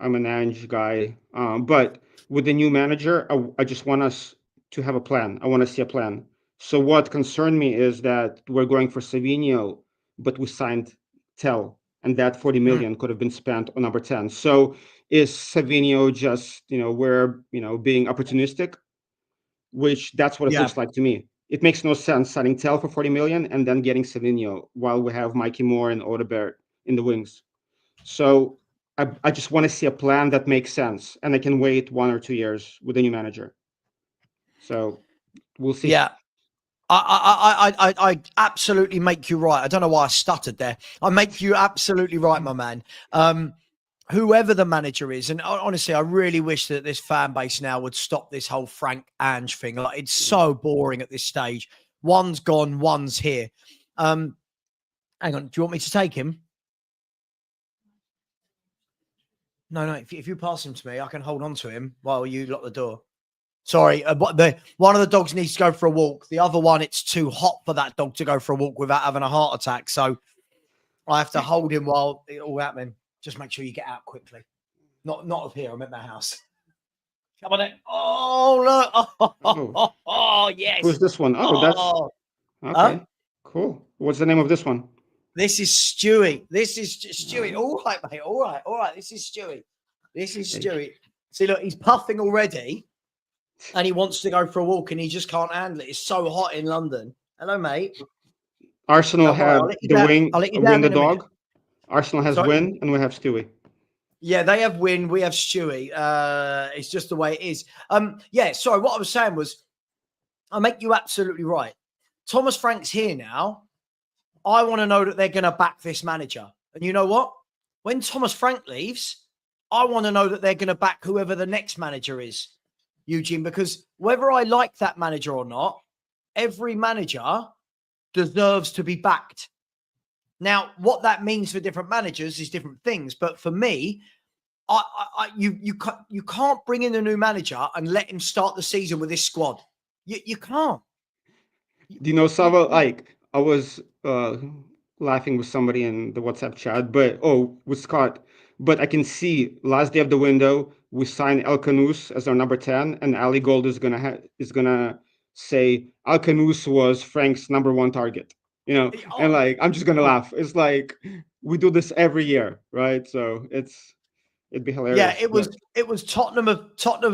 I'm an Ange guy. But with the new manager, I just want us to have a plan. I want to see a plan. So what concerned me is that we're going for Savinho, but we signed Tell, and that 40 million could have been spent on number 10. So is Savinho just, we're, being opportunistic, which that's what it looks like to me. It makes no sense signing Tell for 40 million and then getting Savinho while we have Mikey Moore and Odegaard in the wings. So I just want to see a plan that makes sense, and I can wait 1 or 2 years with the new manager. So we'll see. Yeah. I absolutely make you right. I don't know why I stuttered there. I make you absolutely right, my man. Whoever the manager is, and honestly, I really wish that this fan base now would stop this whole Frank Ange thing. It's so boring at this stage. One's gone, one's here. Hang on. Do you want me to take him? No. If you pass him to me, I can hold on to him while you lock the door. Sorry, one of the dogs needs to go for a walk. The other one, it's too hot for that dog to go for a walk without having a heart attack. So I have to hold him while it all happening. Just make sure you get out quickly. Not up here. I'm at my house. Come on then. Oh look! Oh yes. Who's this one? Oh, that's okay. Cool. What's the name of this one? This is Stewie. This is Stewie. All right, mate. All right. This is Stewie. See, look, he's puffing already, and he wants to go for a walk, and he just can't handle it. It's so hot in London. Hello, mate. Arsenal have the dog. Arsenal has Sorry? Win, and we have Stewie. Yeah, they have Win. We have Stewie. It's just the way it is. Yeah. Sorry, what I was saying was, I make you absolutely right. Thomas Frank's here now. I want to know that they're going to back this manager. And you know what? When Thomas Frank leaves, I want to know that they're going to back whoever the next manager is, Eugene, because whether I like that manager or not, every manager deserves to be backed. Now, what that means for different managers is different things. But for me, you can't bring in a new manager and let him start the season with this squad. You can't. Do you know, Sava, like, I was laughing with somebody in the WhatsApp chat, with Scott. But I can see last day of the window, we signed El Canous as our number 10, and Ali Gold is gonna say Al Canous was Frank's number 1 target. You know, and like I'm just gonna laugh. It's like we do this every year, right? So it'd be hilarious. Yeah, it was Tottenham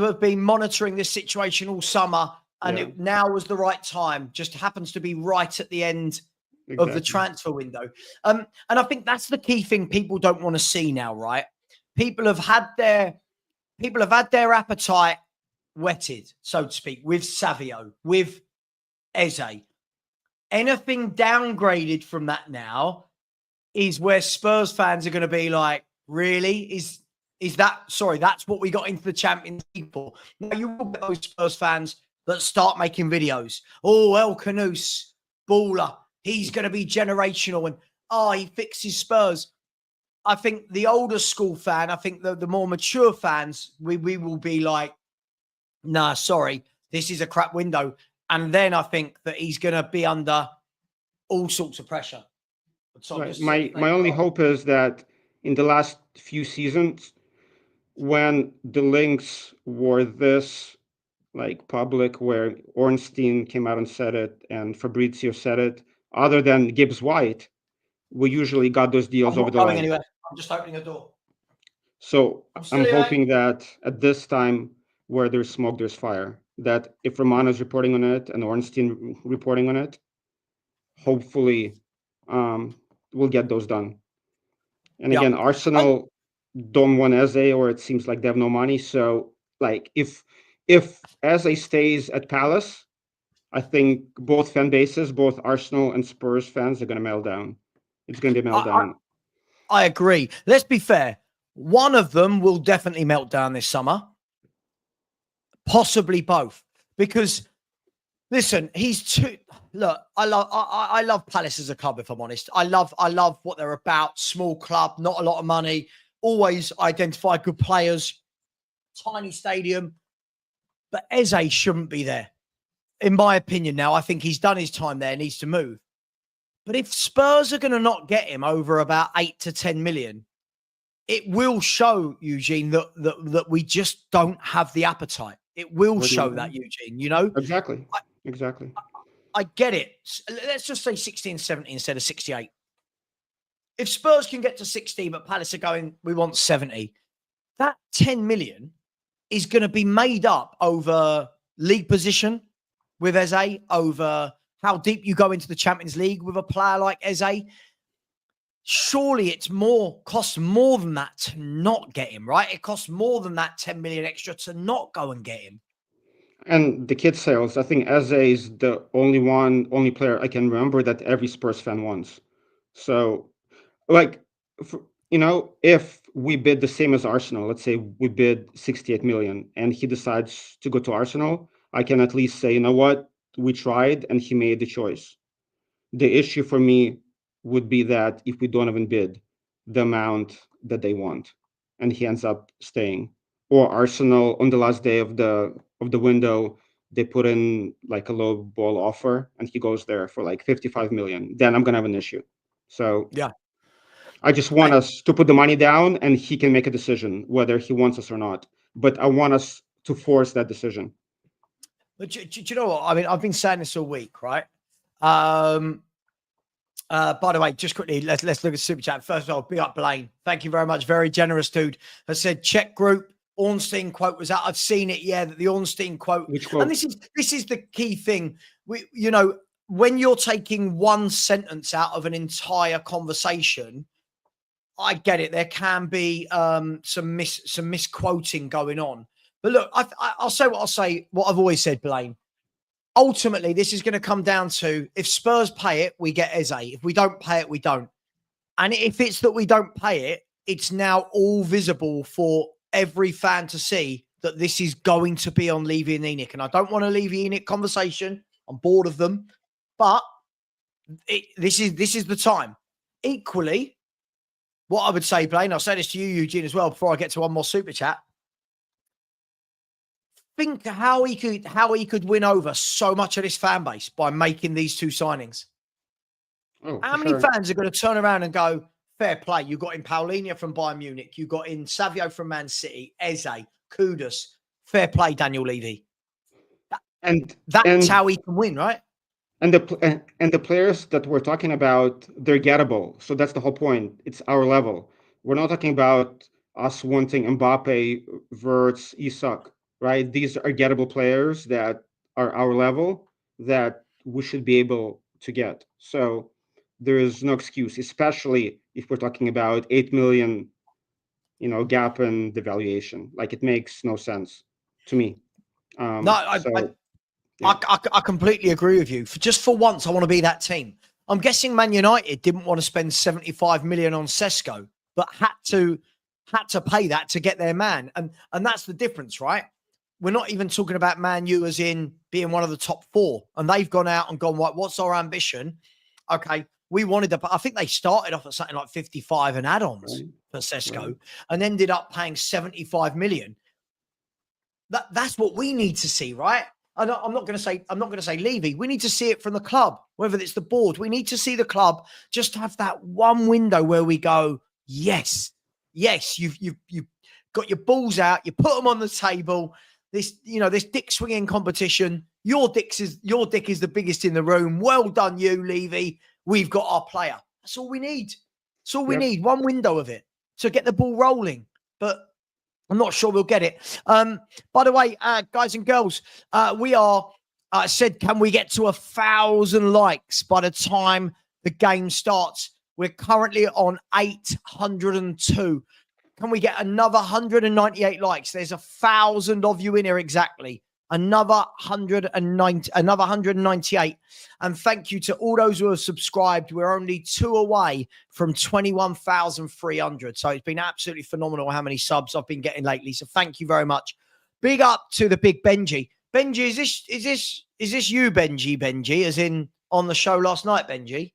have been monitoring this situation all summer. And it now was the right time. Just happens to be right at the end of the transfer window. And I think that's the key thing people don't want to see now, right? People have had their appetite whetted, so to speak, with Savio, with Eze. Anything downgraded from that now is where Spurs fans are going to be like, really? Is that sorry? That's what we got into the Champions League for. Now you will get those Spurs fans that start making videos. Oh, El Canous, baller. He's going to be generational. And, he fixes Spurs. I think the older school fan, I think the more mature fans, we will be like, nah, sorry, this is a crap window. And then I think that he's going to be under all sorts of pressure. Right. My only hope is that in the last few seasons, when the links were this like public, where Ornstein came out and said it and Fabrizio said it, other than Gibbs White, we usually got those deals over the line. Anywhere. I'm just opening a door. So I'm hoping that at this time where there's smoke, there's fire, that if Romano's reporting on it and Ornstein reporting on it, hopefully we'll get those done. And again, Arsenal don't want Eze, or it seems like they have no money. So like if Eze stays at Palace, I think both fan bases, both Arsenal and Spurs fans, are going to melt down. It's going to be a meltdown. I agree. Let's be fair. One of them will definitely melt down this summer. Possibly both. Because, listen, he's too... Look, I love Palace as a club, if I'm honest. I love what they're about. Small club, not a lot of money. Always identify good players. Tiny stadium. But Eze shouldn't be there. In my opinion now, I think he's done his time there, needs to move. But if Spurs are going to not get him over about 8 to 10 million, it will show, Eugene, that we just don't have the appetite. It will show that, Eugene, you know? Exactly. I get it. Let's just say 60 and 70 instead of 68. If Spurs can get to 60, but Palace are going, we want 70, that 10 million is going to be made up over league position with Eze, over how deep you go into the Champions League with a player like Eze. Surely costs more than that to not get him, right? It costs more than that 10 million extra to not go and get him. And the kid sales, I think Eze is the only player I can remember that every Spurs fan wants. So, like, if we bid the same as Arsenal, let's say we bid 68 million and he decides to go to Arsenal, I can at least say, you know what, we tried and he made the choice. The issue for me would be that if we don't even bid the amount that they want, and he ends up staying, or Arsenal on the last day of the window, they put in like a low ball offer and he goes there for like 55 million, then I'm gonna have an issue. So Yeah. I just want us to put the money down and he can make a decision whether he wants us or not. But I want us to force that decision. But do you know what? I mean, I've been saying this all week, right? By the way, just quickly, let's look at super chat. First of all, big up Blaine. Thank you very much. Very generous dude. Has said Czech group. Ornstein quote was out. I've seen it. Yeah, the Ornstein quote. Which quote? And this is the key thing. When you're taking one sentence out of an entire conversation, I get it. There can be some misquoting going on. But look, I'll say what I'll say. What I've always said, Blaine. Ultimately, this is going to come down to if Spurs pay it, we get Eze. If we don't pay it, we don't. And if it's that we don't pay it, it's now all visible for every fan to see that this is going to be on Levy and Enoch. And I don't want a Levy Enoch conversation. I'm bored of them. But this is the time. Equally, what I would say, Blaine, I'll say this to you, Eugene, as well, before I get to one more super chat. Think how he could win over so much of this fan base by making these two signings. How many fans are going to turn around and go, fair play, you got in Paulinho from Bayern Munich, you got in Savio from Man City, Eze, Kudus, fair play, Daniel Levy. That's how he can win, right? And the players that we're talking about, they're gettable. So that's the whole point. It's our level. We're not talking about us wanting Mbappe, Wirtz, Isak, right? These are gettable players that are our level that we should be able to get. So there is no excuse, especially if we're talking about 8 million, gap in the valuation. Like, it makes no sense to me. I completely agree with you. Just for once, I want to be that team. I'm guessing Man United didn't want to spend 75 million on Sesko, but had to pay that to get their man. And that's the difference, right? We're not even talking about Man U as in being one of the top four. And they've gone out and gone, right, what's our ambition? Okay, we wanted to, I think they started off at something like 55 and add-ons for Sesko and ended up paying 75 million. That's what we need to see, right? I'm not going to say Levy. We need to see it from the club, whether it's the board. We need to see the club just have that one window where we go, yes, you've got your balls out, you put them on the table. This dick swinging competition. Your dick is the biggest in the room. Well done, you, Levy. We've got our player. That's all we need. That's all we need. One window of it to get the ball rolling. But I'm not sure we'll get it. By the way, guys and girls, we are said, can we get to 1,000 likes by the time the game starts? We're currently on 802. Can we get another 198 likes? There's 1,000 of you in here exactly. Another 198. And thank you to all those who have subscribed. We're only 2 away from 21,300. So it's been absolutely phenomenal how many subs I've been getting lately. So thank you very much. Big up to the big Benji. Benji, is this you, Benji? As in on the show last night, Benji?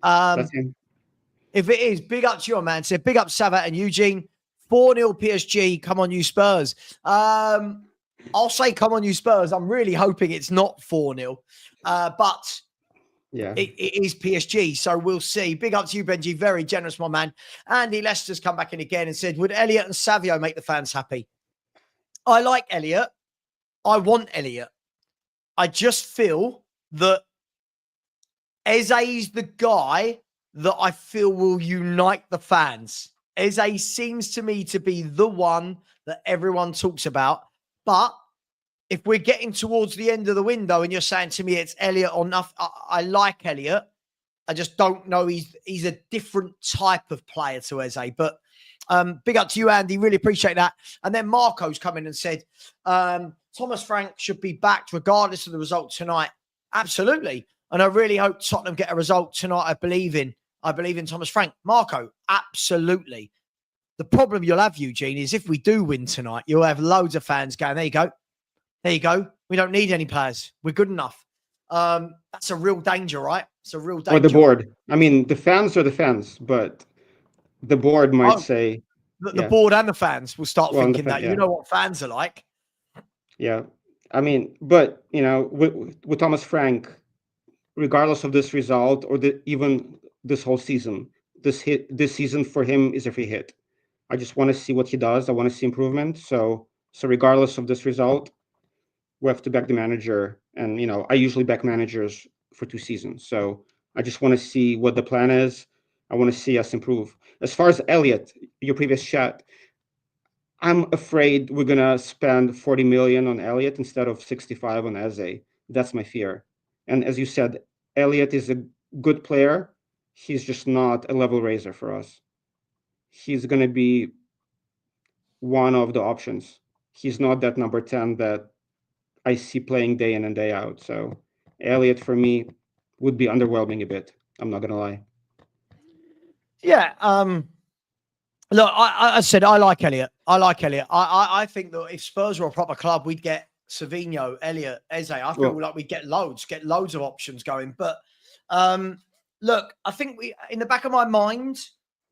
That's him. If it is, big up to you, man. So big up Savat and Eugene. 4-0 PSG. Come on, you Spurs. I'll say, come on, you Spurs. I'm really hoping it's not 4-0. But yeah, it is PSG. So we'll see. Big up to you, Benji. Very generous, my man. Andy Lester's come back in again and said, would Elliot and Savio make the fans happy? I like Elliot. I want Elliot. I just feel that Eze's the guy that I feel will unite the fans. Eze seems to me to be the one that everyone talks about. But if we're getting towards the end of the window and you're saying to me it's Elliot or nothing, I like Elliot. I just don't know. He's a different type of player to Eze. But big up to you, Andy. Really appreciate that. And then Marco's come in and said, Thomas Frank should be backed regardless of the result tonight. Absolutely. And I really hope Tottenham get a result tonight. I believe in Thomas Frank. Marco, absolutely. The problem you'll have, Eugene, is if we do win tonight, you'll have loads of fans going, there you go. There you go. We don't need any players. We're good enough. that's a real danger, right? It's a real danger. Or the board. I mean, the fans are the fans, but the board might say the board and the fans will start thinking that. yeah. You know what fans are like. Yeah, I mean, but with Thomas Frank, regardless of this result or even this whole season, this season for him is a free hit. I just want to see what he does. I want to see improvement. So regardless of this result, we have to back the manager. And I usually back managers for 2 seasons. So I just want to see what the plan is. I want to see us improve. As far as Elliot, your previous chat, I'm afraid we're gonna spend 40 million on Elliot instead of 65 on Eze. That's my fear. And as you said, Elliot is a good player. He's just not a level raiser for us. He's gonna be one of the options. He's not that number 10 that I see playing day in and day out. So Elliot for me would be underwhelming a bit. I'm not gonna lie. Yeah. Look, I said I like Elliot. I think that if Spurs were a proper club, we'd get Savinho, Elliot, Eze. I feel like we'd get loads of options going. But look, I think in the back of my mind,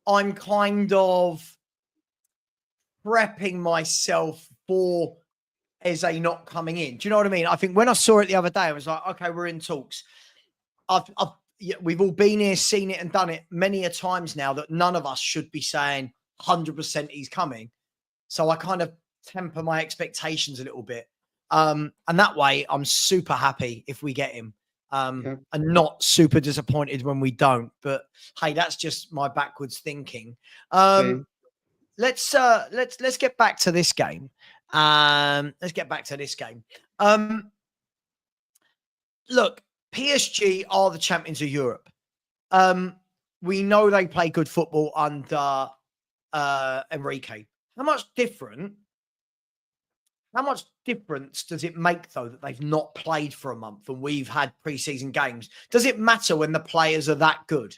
I'm kind of prepping myself for Eze not coming in. Do you know what I mean? I think when I saw it the other day, I was like, okay, we're in talks. We've all been here, seen it and done it many a times now that none of us should be saying 100% he's coming. So I kind of temper my expectations a little bit. And that way I'm super happy if we get him. And not super disappointed when we don't. But hey, that's just my backwards thinking. Let's get back to this game. Look, PSG are the champions of Europe. We know they play good football under Enrique. How much difference does it make, though, that they've not played for a month and we've had preseason games? Does it matter when the players are that good?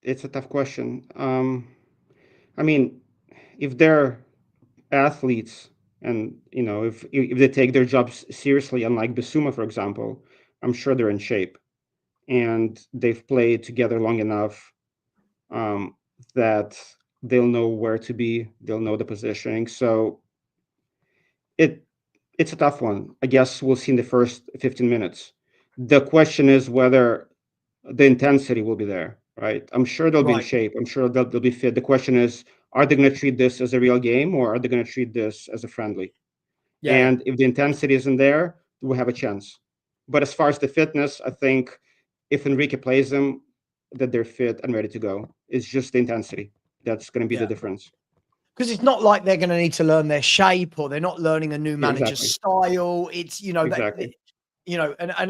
It's a tough question. I mean, if they're athletes and, if they take their jobs seriously, unlike Bissouma, for example, I'm sure they're in shape. And they've played together long enough that they'll know where to be. They'll know the positioning. So it's a tough one. I guess we'll see in the first 15 minutes. The question is whether the intensity will be there, right? I'm sure they'll be in shape. I'm sure they'll be fit. The question is, are they going to treat this as a real game or are they going to treat this as a friendly? And if the intensity isn't there, we'll have a chance. But as far as the fitness, I think if Enrique plays them, that they're fit and ready to go. It's just the intensity that's going to be the difference. Because it's not like they're going to need to learn their shape or they're not learning a new manager's style. It's, and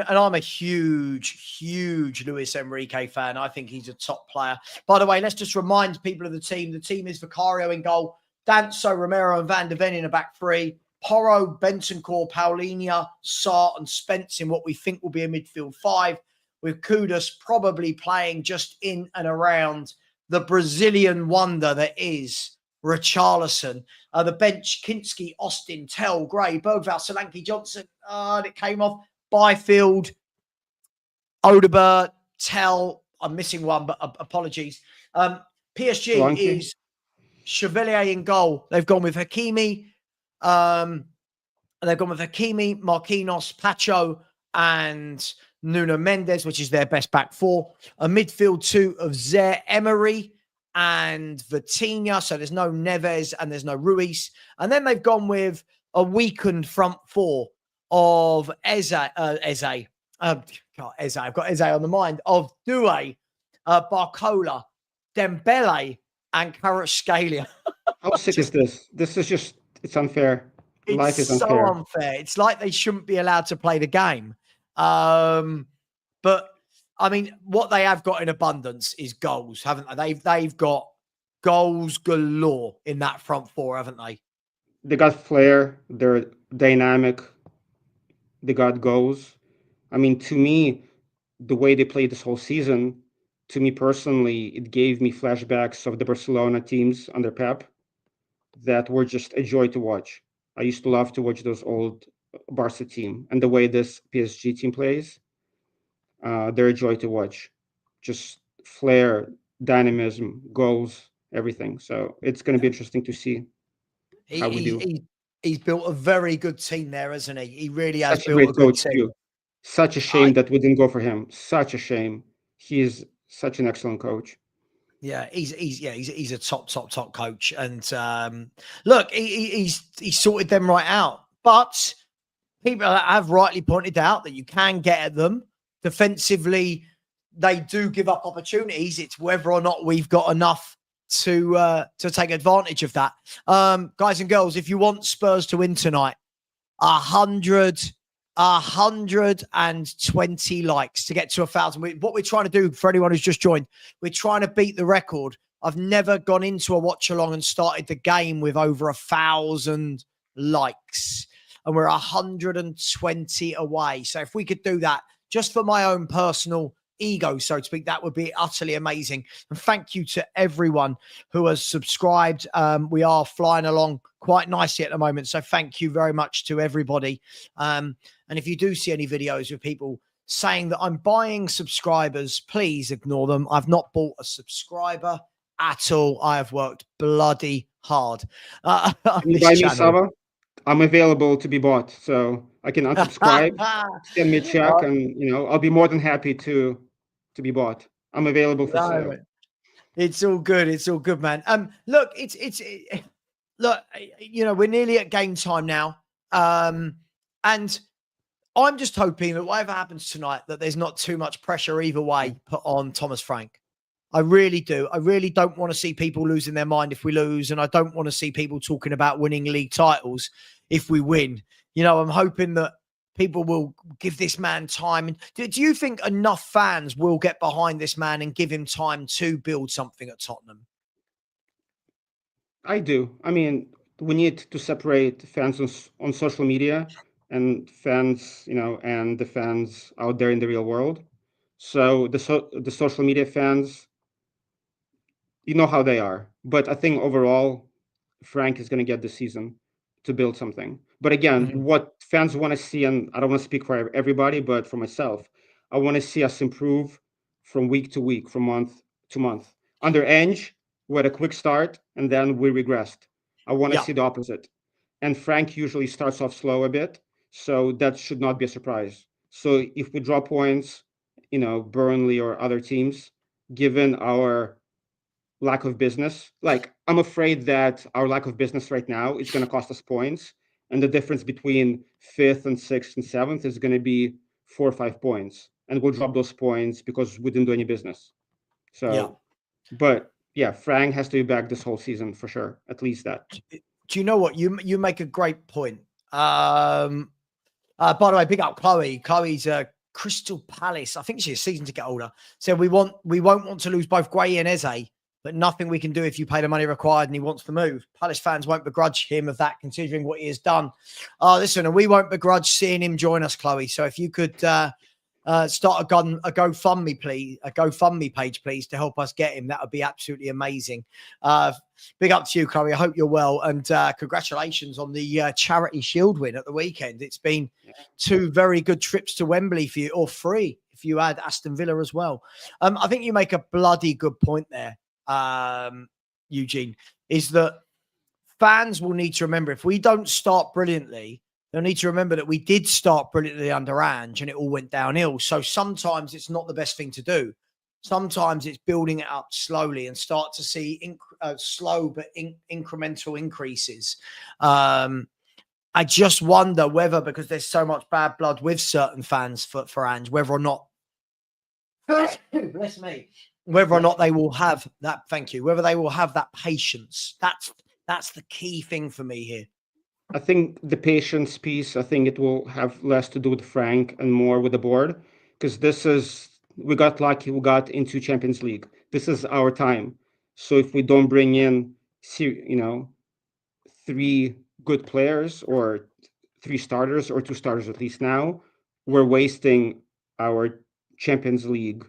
I'm a huge Luis Enrique fan. I think he's a top player. By the way, let's just remind people of the team. The team is Vicario in goal, Danso, Romero, and Van de Ven in a back three. Porro, Bentancur, Paulinho, Sarr, and Spence in what we think will be a midfield five, with Kudus probably playing just in and around the Brazilian wonder that is Richarlison. The bench, Kinski, Austin, Tell, Gray, Bergvall, Solanke, Johnson. And it came off. Byfield, Odegaard, Tell. I'm missing one, but apologies. PSG Solanke is Chevalier in goal. They've gone with Hakimi. They've gone with Hakimi, Marquinhos, Pacho, and Nuno Mendes, which is their best back four. A midfield two of Zaire Emery and Vitinha. So there's no Neves and there's no Ruiz. And then they've gone with a weakened front four of Eze. I've got Eze on the mind. Of Doué, Barcola, Dembele, and Kvaratskhelia. How sick is this? This is just, it's unfair. Life is unfair. So unfair. It's like they shouldn't be allowed to play the game. But I mean, what they have got in abundance is goals, haven't they? They've got goals galore in that front four, haven't they? They got flair. They're dynamic. They got goals. I mean, to me, the way they played this whole season, to me personally, it gave me flashbacks of the Barcelona teams under Pep that were just a joy to watch. I used to love to watch those old Barca team, and the way this PSG team plays, they're a joy to watch. Just flair, dynamism, goals, everything. So it's going to be interesting to see how we do. He's built a very good team there, hasn't he? He really has Such a built a great good coach team. too. Such a shame that we didn't go for him. Such a shame. He is such an excellent coach. Yeah, he's a top coach, and look, he's sorted them right out. But people have rightly pointed out that you can get at them defensively. They do give up opportunities. It's whether or not we've got enough to take advantage of that. Guys and girls, if you want Spurs to win tonight, 120 likes to get to 1,000. What we're trying to do, for anyone who's just joined, we're trying to beat the record. I've never gone into a watch along and started the game with over 1,000 likes, and we're 120 away. So if we could do that just for my own personal ego, so to speak, that would be utterly amazing. And thank you to everyone who has subscribed. We are flying along quite nicely at the moment, so thank you very much to everybody. And if you do see any videos with people saying that I'm buying subscribers, please ignore them. I've not bought a subscriber at all. I have worked bloody hard on this Buy me, channel. Sava. I'm available to be bought, so I can unsubscribe, send me a check, and I'll be more than happy to be bought. I'm available for sale. It's all good. It's all good, man. Look, look, we're nearly at game time now. And I'm just hoping that whatever happens tonight, that there's not too much pressure either way put on Thomas Frank. I really do. I really don't want to see people losing their mind if we lose. And I don't want to see people talking about winning league titles if we win. I'm hoping that people will give this man time. And do you think enough fans will get behind this man and give him time to build something at Tottenham? I do. I mean, we need to separate fans on social media and fans, and the fans out there in the real world. So the social media fans, you know how they are. But I think overall, Frank is going to get the season to build something. But again, what fans want to see, and I don't want to speak for everybody, but for myself, I want to see us improve from week to week, from month to month. Under Ange, we had a quick start, and then we regressed. I want to see the opposite. And Frank usually starts off slow a bit, so that should not be a surprise. So if we drop points, Burnley or other teams, given our lack of business, like I'm afraid that our lack of business right now is going to cost us points, and the difference between 5th and 6th and 7th is going to be 4 or 5 points, and we'll drop those points because we didn't do any business. So, but yeah, Frank has to be back this whole season for sure, at least that. Do you know what? You make a great point. By the way, big up Chloe. Chloe's Crystal Palace. I think she's a season ticket holder. So we won't want to lose both Gray and Eze, but nothing we can do if you pay the money required and he wants to move. Palace fans won't begrudge him of that, considering what he has done. Listen, and we won't begrudge seeing him join us, Chloe. So if you could start a GoFundMe, please, a GoFundMe page, please, to help us get him, that would be absolutely amazing. Big up to you, Chloe. I hope you're well, and congratulations on the Charity Shield win at the weekend. It's been 2 very good trips to Wembley for you, or 3 if you add Aston Villa as well. I think you make a bloody good point there, Eugene, is that fans will need to remember, if we don't start brilliantly, they'll need to remember that we did start brilliantly under Ange and it all went downhill. So sometimes it's not the best thing to do. Sometimes it's building it up slowly and start to see slow but incremental increases. I just wonder whether, because there's so much bad blood with certain fans for Ange, whether or not, bless me, whether or not they will have that. Thank you. Whether they will have that patience. That's the key thing for me here. I think the patience piece, I think it will have less to do with Frank and more with the board, because we got lucky, we got into Champions League. This is our time. So if we don't bring in, 3 good players or 3 starters or 2 starters at least now, we're wasting our Champions League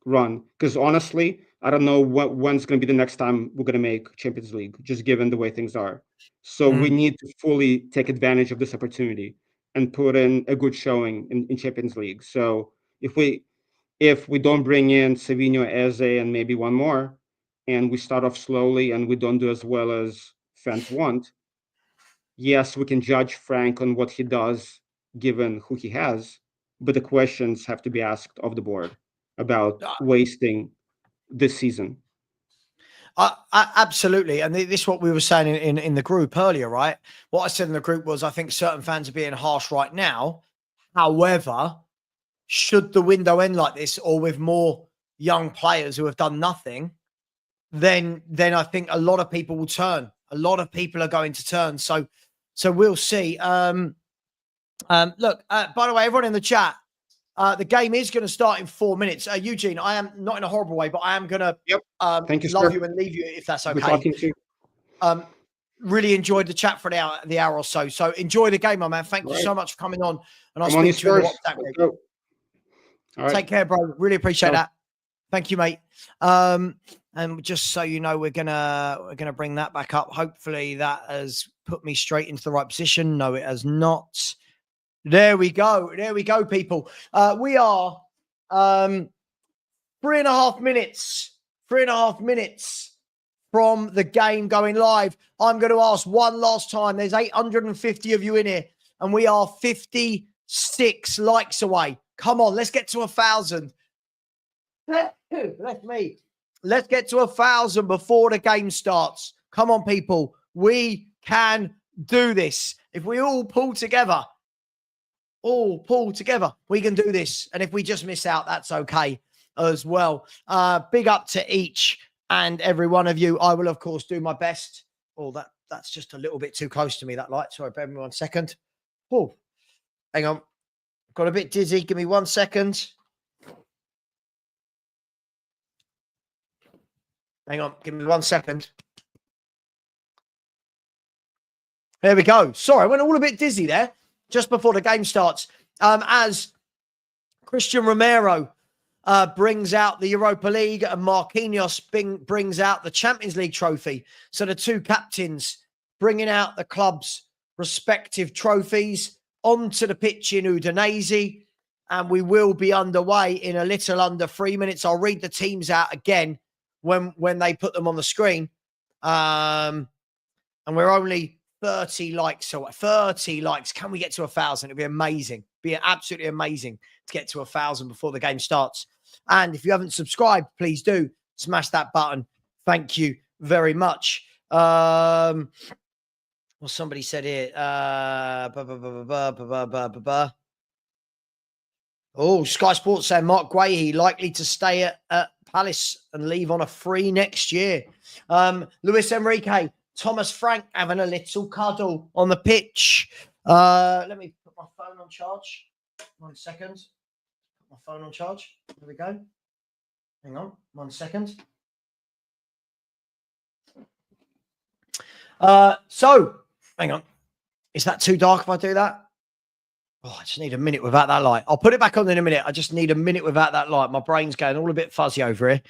run. Because honestly, I don't know when's going to be the next time we're going to make Champions League, just given the way things are. So we need to fully take advantage of this opportunity. and put in a good showing in Champions League. So if we don't bring in Savinho, Eze, and maybe one more, and we start off slowly and we don't do as well as fans want, yes, we can judge Frank on what he does given who he has, but the questions have to be asked of the board about wasting this season. Absolutely. And this is what we were saying in the group earlier, right? What I said in the group was I think certain fans are being harsh right now. However, should the window end like this or with more young players who have done nothing, then I think a lot of people will turn. A lot of people are going to turn. So we'll see. Look, by the way, everyone in the chat, the game is going to start in 4 minutes. Eugene, I am not in a horrible way, but I am going to Thank you, love sir. you and leave you if that's okay. Good talking to you. Really enjoyed the chat for the hour or so. So enjoy the game, my man. Thank you so much for coming on. And I'll speak to you in the WhatsApp group. All right. Take care, bro. Really appreciate that. Thank you, mate. And just so you know, we're gonna bring that back up. Hopefully that has put me straight into the right position. No, it has not. There we go. There we go, people. We are 3.5 minutes. 3.5 minutes from the game going live. I'm going to ask one last time. There's 850 of you in here, and we are 56 likes away. Come on, let's get to 1,000. That's me. Let's get to 1,000 before the game starts. Come on, people. We can do this. If we all pull together, we can do this. And if we just miss out, that's okay as well. Big up to each and every one of you. I will, of course, do my best. Oh, that's just a little bit too close to me, that light. Sorry, bear with me 1 second. Oh, hang on. Got a bit dizzy. Give me 1 second. Hang on. Give me 1 second. There we go. Sorry, I went all a bit dizzy there just before the game starts. As Christian Romero brings out the Europa League and Marquinhos brings out the Champions League trophy. So the two captains bringing out the club's respective trophies onto the pitch in Udinese. And we will be underway in a little under 3 minutes. I'll read the teams out again when they put them on the screen. And we're only 30 likes. So 30 likes. Can we get to 1,000? It'd be amazing. Be absolutely amazing to get to 1,000 before the game starts. And if you haven't subscribed, please do smash that button. Thank you very much. Well, somebody said here. Oh, Sky Sports saying Mark Guehi likely to stay at Palace and leave on a free next year. Luis Enrique, Thomas Frank having a little cuddle on the pitch. Let me put my phone on charge. 1 second. Put my phone on charge. There we go. Hang on. 1 second. So, hang on. Is that too dark if I do that? Oh, I just need a minute without that light. I'll put it back on in a minute. I just need a minute without that light. My brain's going all a bit fuzzy over here.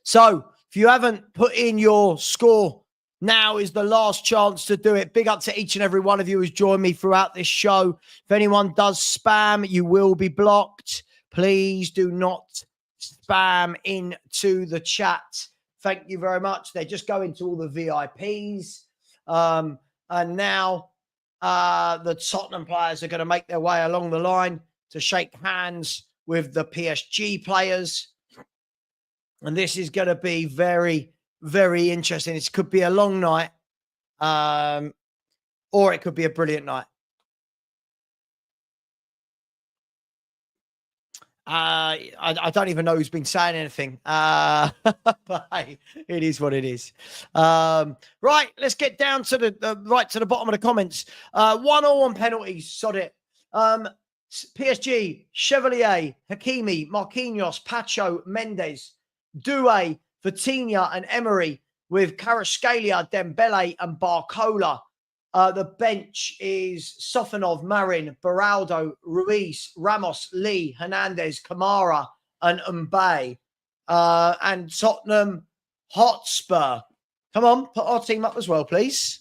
So, if you haven't put in your score, now is the last chance to do it. Big up to each and every one of you who's joined me throughout this show. If anyone does spam, you will be blocked. Please do not spam into the chat. Thank you very much. They're just going to all the VIPs. And now the Tottenham players are going to make their way along the line to shake hands with the PSG players. And this is going to be very, very interesting. It could be a long night, or it could be a brilliant night. I don't even know who's been saying anything. But hey, it is what it is. Right, let's get down to the bottom of the comments. 1-1 on penalties. Sod it. PSG, Chevalier, Hakimi, Marquinhos, Pacho, Mendes, Doué, Vitinha, and Emery, with Kvaratskhelia, Dembele, and Barcola. The bench is Sofanov, Marin, Beraldo, Ruiz, Ramos, Lee, Hernandez, Kamara, and Mbaye. And Tottenham Hotspur. Come on, put our team up as well, please.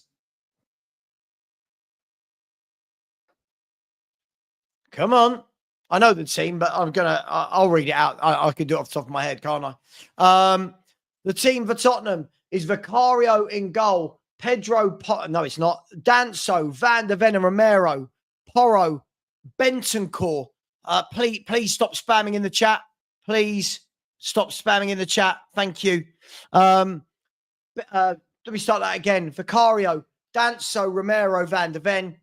Come on. I know the team, but I'll read it out. I can do it off the top of my head, can't I? The team for Tottenham is Vicario in goal. No, it's not. Danso, Van de Ven and Romero, Porro, Bentancur. Please stop spamming in the chat. Please stop spamming in the chat. Thank you. Let me start that again. Vicario, Danso, Romero, Van de Ven,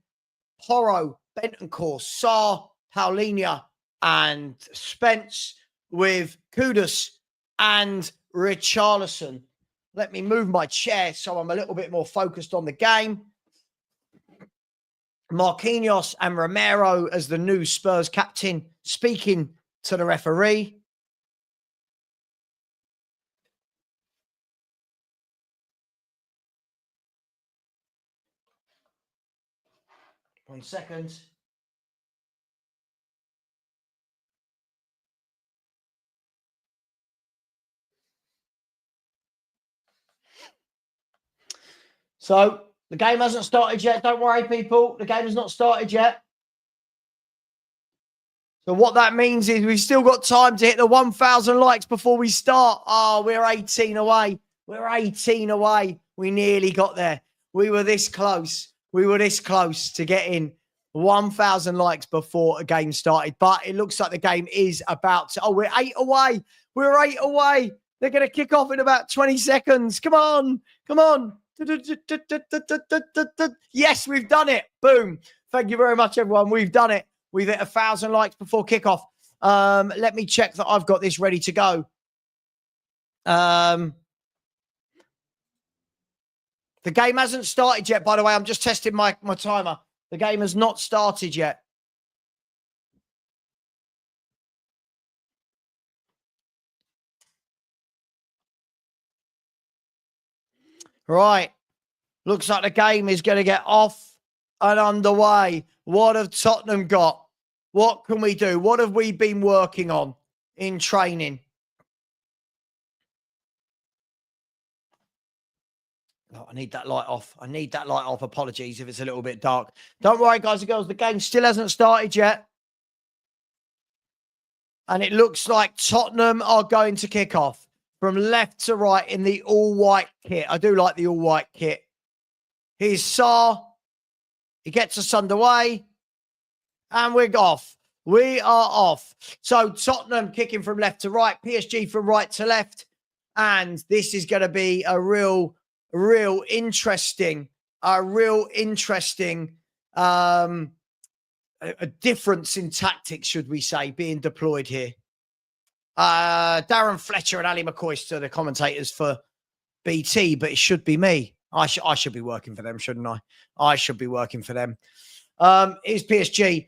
Porro, Bentancur, Sarr, Paulinho, and Spence with Kudus and Richarlison. Let me move my chair so I'm a little bit more focused on the game. Marquinhos and Romero as the new Spurs captain speaking to the referee. One second. So the game hasn't started yet. Don't worry, people. The game has not started yet. So what that means is we've still got time to hit the 1,000 likes before we start. Oh, we're 18 away. We're 18 away. We nearly got there. We were this close. We were this close to getting 1,000 likes before a game started. But it looks like the game is about to... Oh, we're 8 away. We're 8 away. They're going to kick off in about 20 seconds. Come on. Come on. Yes, we've done it. Boom. Thank you very much, everyone. We've done it. We've hit 1,000 likes before kickoff. Let me check that I've got this ready to go. The game hasn't started yet, by the way. I'm just testing my timer. The game has not started yet. Right. Looks like the game is going to get off and underway. What have Tottenham got? What can we do? What have we been working on in training? Oh, I need that light off. I need that light off. Apologies if it's a little bit dark. Don't worry, guys and girls. The game still hasn't started yet. And it looks like Tottenham are going to kick off from left to right in the all-white kit. I do like the all-white kit. Here's Sarr. He gets us underway. And we're off. We are off. So Tottenham kicking from left to right. PSG from right to left. And this is going to be a real interesting a difference in tactics, should we say, being deployed here. Darren Fletcher and Ali McCoy are the commentators for BT, but it should be me. I should be working for them, shouldn't I? I should be working for them. Here's PSG.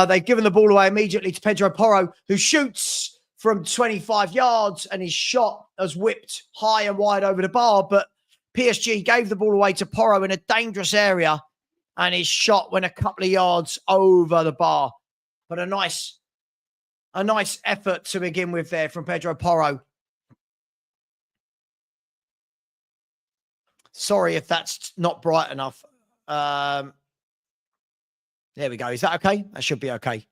They've given the ball away immediately to Pedro Porro, who shoots from 25 yards, and his shot has whipped high and wide over the bar. But PSG gave the ball away to Porro in a dangerous area, and his shot went a couple of yards over the bar. But a nice effort to begin with there from Pedro Porro. Sorry if that's not bright enough. There we go. Is that okay? That should be okay.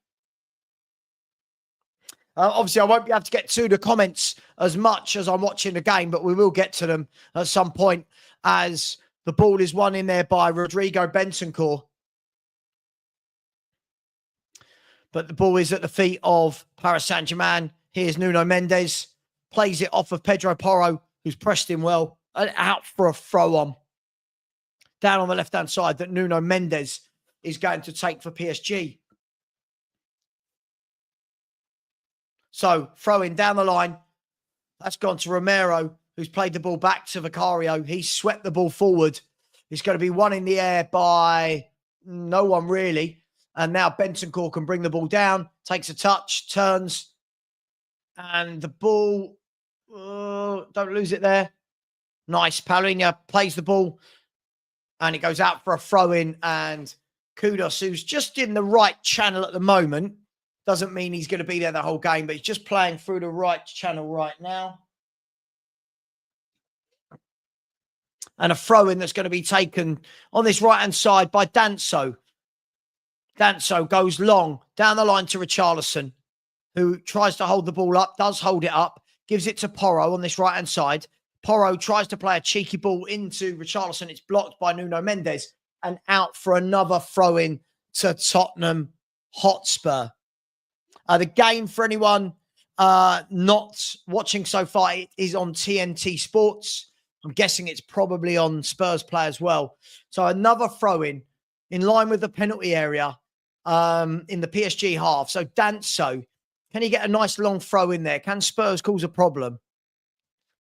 Obviously, I won't be able to get to the comments as much as I'm watching the game, but we will get to them at some point as the ball is won in there by Rodrigo Bentancur. But the ball is at the feet of Paris Saint-Germain. Here's Nuno Mendes. Plays it off of Pedro Porro, who's pressed him well. And out for a throw on. Down on the left-hand side that Nuno Mendes is going to take for PSG. So, throwing down the line. That's gone to Romero, who's played the ball back to Vicario. He's swept the ball forward. It's going to be one in the air by no one, really. And now Bentancur can bring the ball down, takes a touch, turns. And the ball, don't lose it there. Nice. Paulinho plays the ball. And it goes out for a throw-in. And Kudus, who's just in the right channel at the moment, doesn't mean he's going to be there the whole game, but he's just playing through the right channel right now. And a throw-in that's going to be taken on this right-hand side by Danso. Danso goes long down the line to Richarlison, who tries to hold the ball up, does hold it up, gives it to Porro on this right-hand side. Porro tries to play a cheeky ball into Richarlison. It's blocked by Nuno Mendes and out for another throw-in to Tottenham Hotspur. The game, for anyone not watching so far, it is on TNT Sports. I'm guessing it's probably on Spurs Play as well. So another throw-in line with the penalty area in the PSG half. So Danso, can he get a nice long throw in there? Can Spurs cause a problem?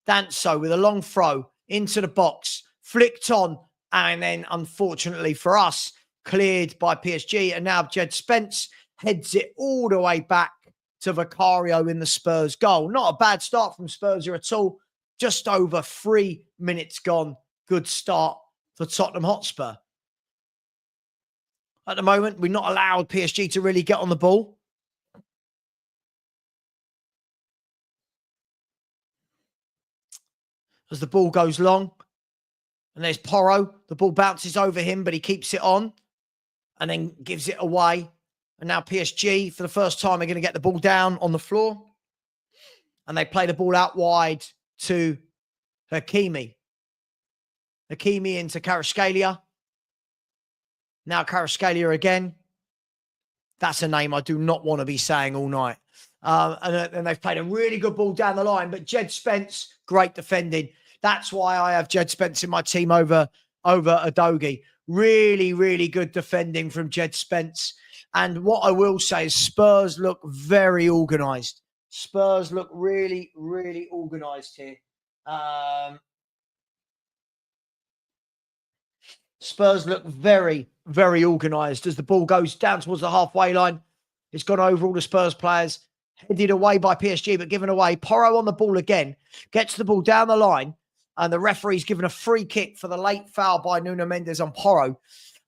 Danso with a long throw into the box, flicked on, and then unfortunately for us, cleared by PSG. And now Jed Spence heads it all the way back to Vicario in the Spurs goal. Not a bad start from Spurs here at all. Just over 3 minutes gone. Good start for Tottenham Hotspur. At the moment, we're not allowed PSG to really get on the ball. As the ball goes long, and there's Porro. The ball bounces over him, but he keeps it on and then gives it away. And now PSG, for the first time, are going to get the ball down on the floor. And they play the ball out wide to Hakimi. Hakimi into Kvaratskhelia. Now Kvaratskhelia again. That's a name I do not want to be saying all night. And they've played a really good ball down the line. But Jed Spence, great defending. That's why I have Jed Spence in my team over Udogie. Really, really good defending from Jed Spence. And what I will say is Spurs look very organised. Spurs look really, really organised here. Spurs look very, very organised as the ball goes down towards the halfway line. It's gone over all the Spurs players. Headed away by PSG, but given away. Porro on the ball again. Gets the ball down the line. And the referee's given a free kick for the late foul by Nuno Mendes on Porro.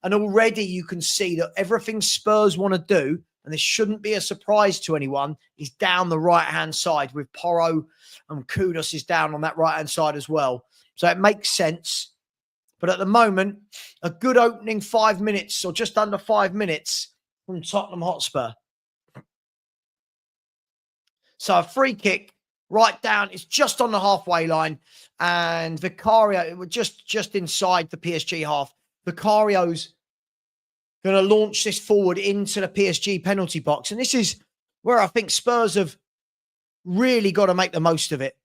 And already you can see that everything Spurs want to do, and this shouldn't be a surprise to anyone, is down the right-hand side with Porro, and Kudus is down on that right-hand side as well. So it makes sense. But at the moment, a good opening 5 minutes or just under 5 minutes from Tottenham Hotspur. So a free kick right down. It's just on the halfway line. And Vicario, just inside the PSG half. Vicario's going to launch this forward into the PSG penalty box. And this is where I think Spurs have really got to make the most of it.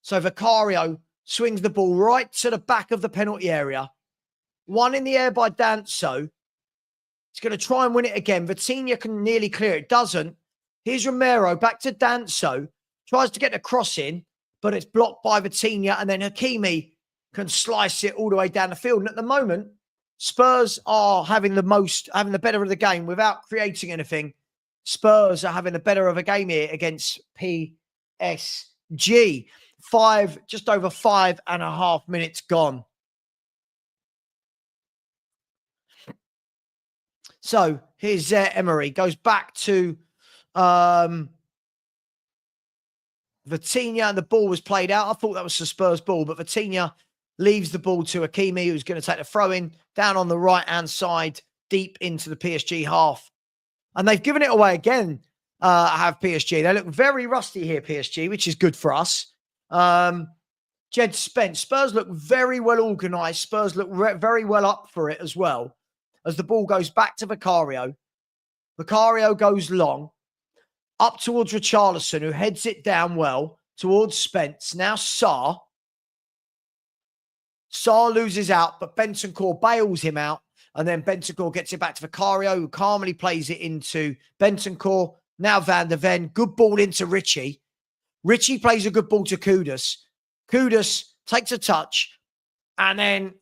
So Vicario swings the ball right to the back of the penalty area. One in the air by Danso. He's going to try and win it again. Vitinha can nearly clear it. Doesn't. Here's Romero back to Danso. Tries to get the cross in, but it's blocked by Vitinha. And then Hakimi can slice it all the way down the field. And at the moment, Spurs are having the better of the game without creating anything. Spurs are having the better of a game here against PSG. Just over 5.5 minutes gone. So here's Emery. Goes back to Vitinha, and the ball was played out. I thought that was the Spurs ball, but Vitinha leaves the ball to Hakimi, who's going to take the throw in down on the right-hand side, deep into the PSG half. And they've given it away again, have PSG. They look very rusty here, PSG, which is good for us. Jed Spence. Spurs look very well organised. Spurs look very well up for it as well. As the ball goes back to Vicario. Vicario goes long. Up towards Richarlison, who heads it down well towards Spence. Now Sarr. Sarr loses out, but Bentancur bails him out. And then Bentancur gets it back to Vicario, who calmly plays it into Bentancur. Now Van der Ven. Good ball into Richie. Richie plays a good ball to Kudus. Kudus takes a touch. And then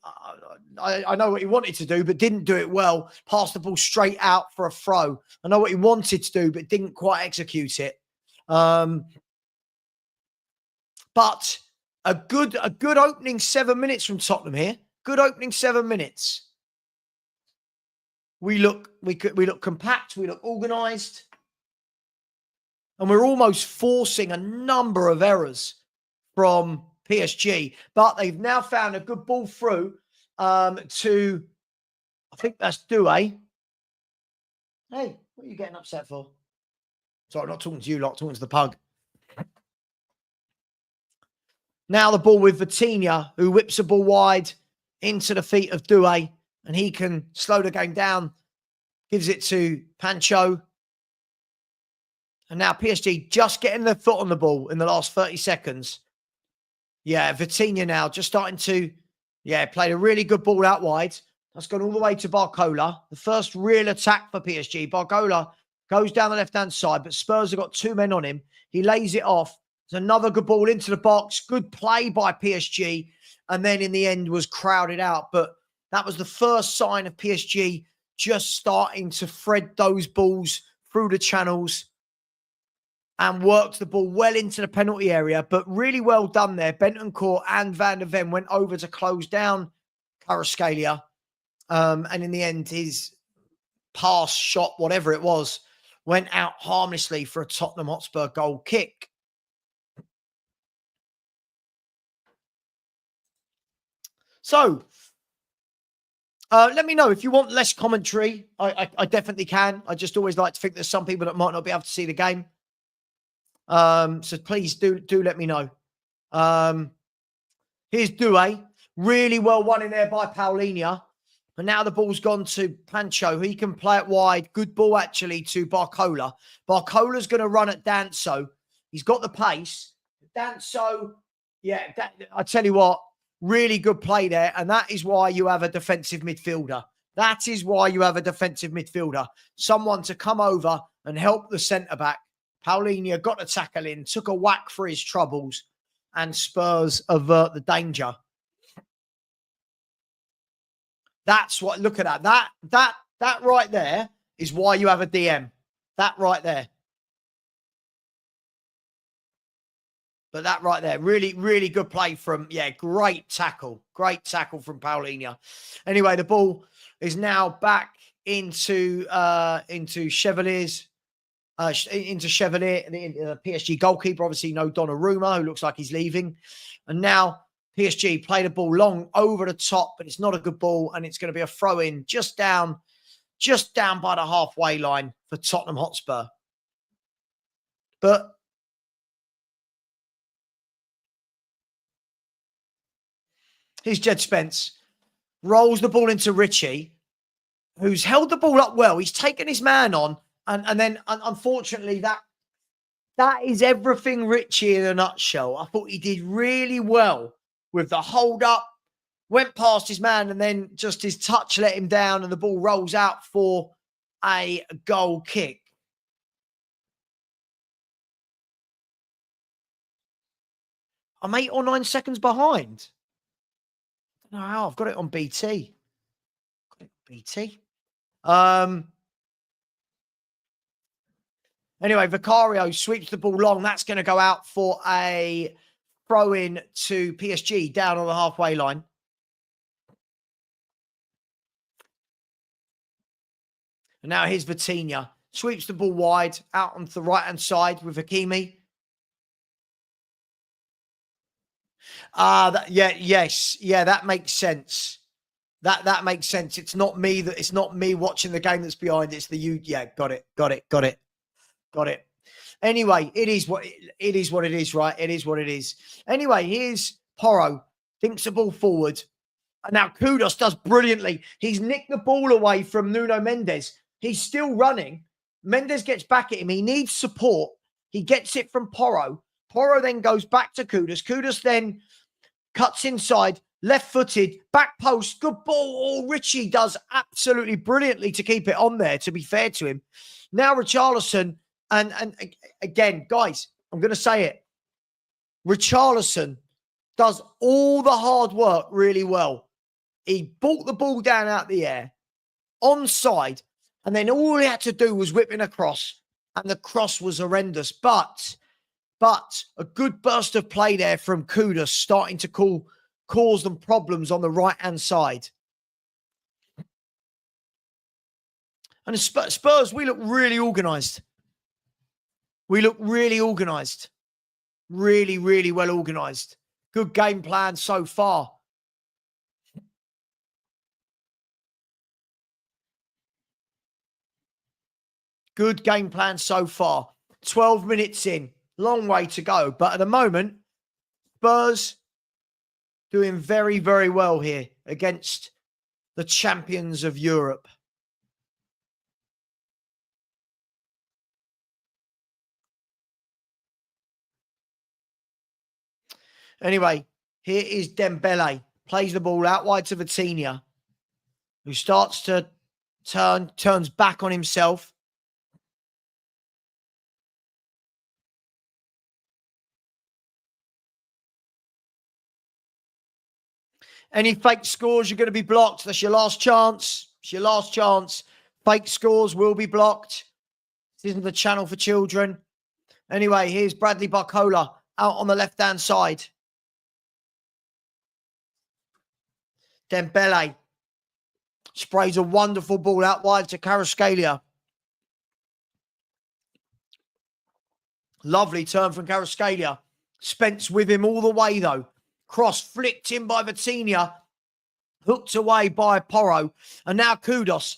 I know what he wanted to do, but didn't do it well. Passed the ball straight out for a throw. I know what he wanted to do, but didn't quite execute it. But a good opening 7 minutes from Tottenham here. Good opening 7 minutes. We look compact. We look organised. And we're almost forcing a number of errors from PSG. But they've now found a good ball through to, I think that's Doué. Hey, what are you getting upset for? Sorry, I'm not talking to you lot, talking to the pug. Now the ball with Vitinha, who whips the ball wide into the feet of Doué, and he can slow the game down, gives it to Pancho. And now PSG just getting their foot on the ball in the last 30 seconds. Yeah, Vitinha now just starting to, played a really good ball out wide. That's gone all the way to Barcola. The first real attack for PSG. Barcola goes down the left-hand side, but Spurs have got two men on him. He lays it off. There's another good ball into the box. Good play by PSG. And then in the end was crowded out. But that was the first sign of PSG just starting to thread those balls through the channels and worked the ball well into the penalty area. But really well done there. Bentancur and Van der Ven went over to close down Kvaratskhelia. And in the end, his pass, shot, whatever it was, went out harmlessly for a Tottenham Hotspur goal kick. So, let me know if you want less commentary. I definitely can. I just always like to think there's some people that might not be able to see the game. So please do let me know. Here's Doué. Really well won in there by Paulinho. And now the ball's gone to Pancho. He can play it wide. Good ball, actually, to Barcola. Barcola's going to run at Danso. He's got the pace. Danso, I tell you what, really good play there. And that is why you have a defensive midfielder. That is why you have a defensive midfielder. Someone to come over and help the centre-back. Paulinho got a tackle in, took a whack for his troubles, and Spurs avert the danger. That's what, look at that. That right there is why you have a DM. That right there. But that right there, really, really good play from, great tackle. Great tackle from Paulinho. Anyway, the ball is now back into Chevalier's, into Chevalier, the PSG goalkeeper. Obviously, no Donnarumma, who looks like he's leaving. And now PSG play the ball long over the top, but it's not a good ball, and it's going to be a throw-in just down by the halfway line for Tottenham Hotspur. But here's Jed Spence. Rolls the ball into Richie, who's held the ball up well. He's taken his man on, and then, unfortunately, that is everything Richie in a nutshell. I thought he did really well with the hold up, went past his man, and then just his touch let him down, and the ball rolls out for a goal kick. I'm 8 or 9 seconds behind. I don't know how. I've got it on BT. Anyway, Vicario sweeps the ball long. That's going to go out for a throw-in to PSG down on the halfway line. And now here's Vitinha. Sweeps the ball wide out onto the right-hand side with Hakimi. That makes sense. That makes sense. It's not me watching the game that's behind. It's the you. Yeah, got it. Anyway, it is what it is, right? It is what it is. Anyway, here's Porro. Thinks the ball forward. And now Kudus does brilliantly. He's nicked the ball away from Nuno Mendes. He's still running. Mendes gets back at him. He needs support. He gets it from Porro. Porro then goes back to Kudus. Kudus then cuts inside, left-footed, back post. Good ball. Oh, Richie does absolutely brilliantly to keep it on there, to be fair to him. Now Richarlison, and again, guys, I'm going to say it. Richarlison does all the hard work really well. He brought the ball down out the air, onside, and then all he had to do was whip in a cross, and the cross was horrendous. But a good burst of play there from Kudus, starting to cause them problems on the right-hand side. And Spurs, we look really organised. Really, really well organised. Good game plan so far. Good game plan so far. 12 minutes in. Long way to go. But at the moment, Spurs doing very, very well here against the champions of Europe. Anyway, here is Dembele. Plays the ball out wide to Vitinha, who starts to turns back on himself. Any fake scores, you're going to be blocked. That's your last chance. It's your last chance. Fake scores will be blocked. This isn't the channel for children. Anyway, here's Bradley Barcola out on the left-hand side. Dembele sprays a wonderful ball out wide to Kvaratskhelia. Lovely turn from Kvaratskhelia. Spence with him all the way, though. Cross flicked in by Vitinha. Hooked away by Porro. And now Kudus.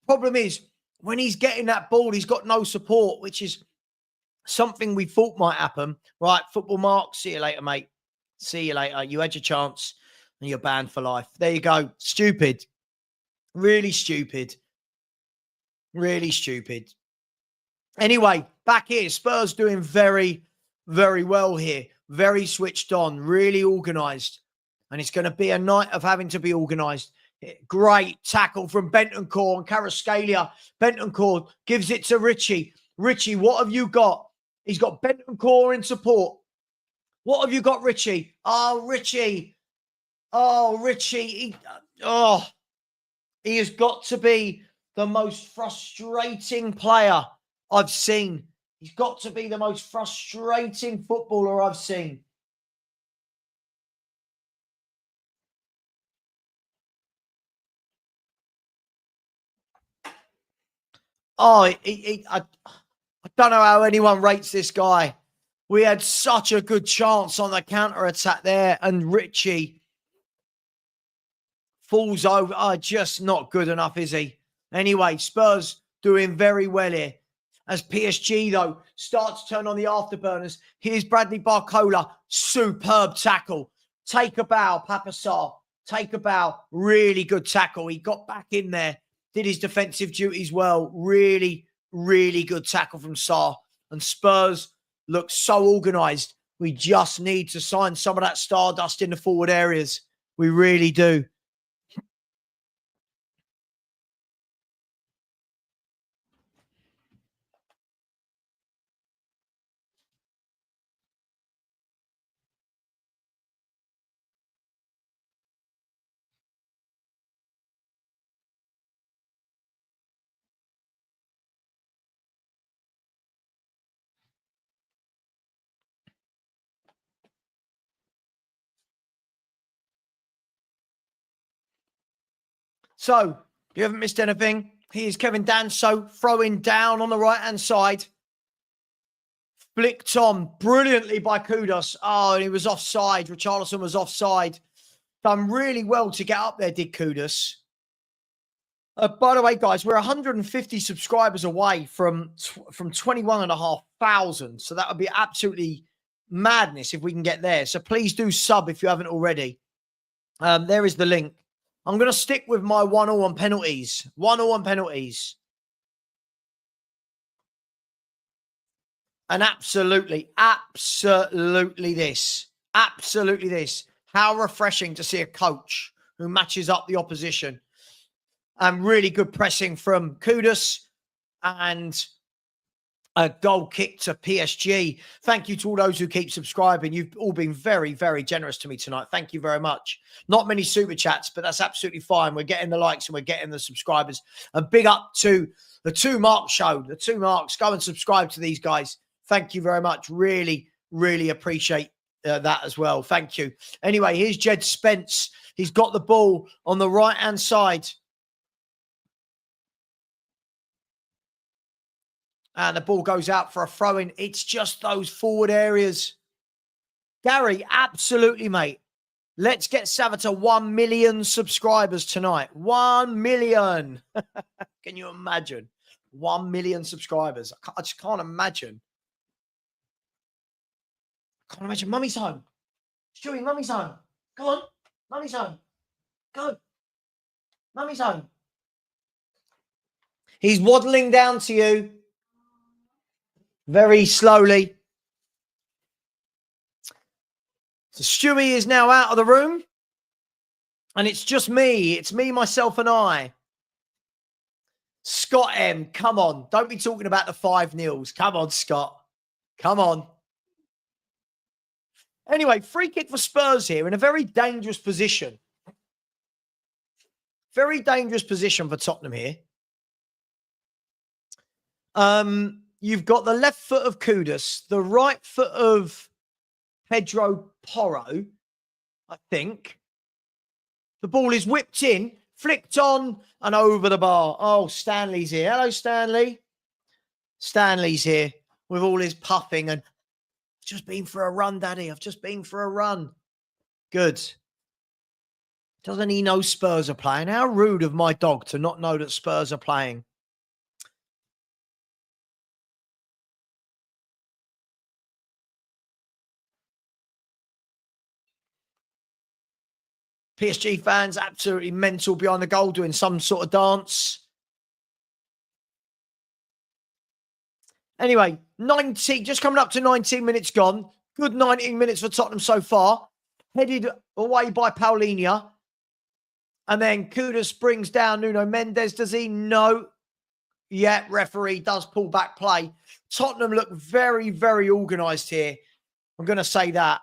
Problem is, when he's getting that ball, he's got no support, which is something we thought might happen. Right, football mark. See you later, mate. See you later. You had your chance and you're banned for life. There you go. Stupid. Really stupid. Really stupid. Anyway, back here. Spurs doing very, very well here. Very switched on. Really organised. And it's going to be a night of having to be organised. Great tackle from Bentancur and Kvaratskhelia. Bentancur gives it to Richie. Richie, what have you got? He's got Bentancur in support. What have you got, Richie? Oh, Richie. Oh, Richie. He has got to be the most frustrating player I've seen. He's got to be the most frustrating footballer I've seen. Oh, I don't know how anyone rates this guy. We had such a good chance on the counter-attack there, and Richie falls over. Oh, just not good enough, is he? Anyway, Spurs doing very well here. As PSG, though, starts to turn on the afterburners. Here's Bradley Barcola. Superb tackle. Take a bow, Papa Sarr. Take a bow. Really good tackle. He got back in there. Did his defensive duties well. Really, really good tackle from Sarr. And Spurs look so organised. We just need to sign some of that stardust in the forward areas. We really do. So, you haven't missed anything. Here's Kevin Danso throwing down on the right-hand side. Flicked on brilliantly by Kudus. Oh, and he was offside. Richarlison was offside. Done really well to get up there, did Kudus. By the way, guys, we're 150 subscribers away from 21,500. So that would be absolutely madness if we can get there. So please do sub if you haven't already. There is the link. I'm going to stick with my 1-1 on penalties. 1-1 on penalties. And absolutely this. Absolutely this. How refreshing to see a coach who matches up the opposition. And really good pressing from Kudus. And a goal kick to PSG. Thank you to all those who keep subscribing. You've all been very, very generous to me tonight. Thank you very much. Not many super chats, but that's absolutely fine. We're getting the likes and we're getting the subscribers. And big up to the 2 Mark show. The 2 Marks. Go and subscribe to these guys. Thank you very much. Really, really appreciate that as well. Thank you. Anyway, here's Jed Spence. He's got the ball on the right-hand side. And the ball goes out for a throw-in. It's just those forward areas. Gary, absolutely, mate. Let's get Sava to 1 million subscribers tonight. 1 million. Can you imagine? 1 million subscribers. I just can't imagine. Can't imagine. Mummy's home. Stewie, Mummy's home. Come on. Mummy's home. Go. Mummy's home. He's waddling down to you very slowly. So Stewie is now out of the room. And it's just me. It's me, myself, and I. Scott M, come on. Don't be talking about the 5-0s. Come on, Scott. Come on. Anyway, free kick for Spurs here in a very dangerous position. Very dangerous position for Tottenham here. You've got the left foot of Kudus, the right foot of Pedro Porro, I think. The ball is whipped in, flicked on, and over the bar. Oh, Stanley's here. Hello, Stanley. Stanley's here with all his puffing and just been for a run, Daddy. I've just been for a run. Good. Doesn't he know Spurs are playing? How rude of my dog to not know that Spurs are playing. PSG fans absolutely mental behind the goal doing some sort of dance. Anyway, just coming up to 19 minutes gone. Good 19 minutes for Tottenham so far. Headed away by Paulinho. And then Kudus brings down Nuno Mendes. Does he? No. Yeah, referee does pull back play. Tottenham look very, very organised here. I'm going to say that.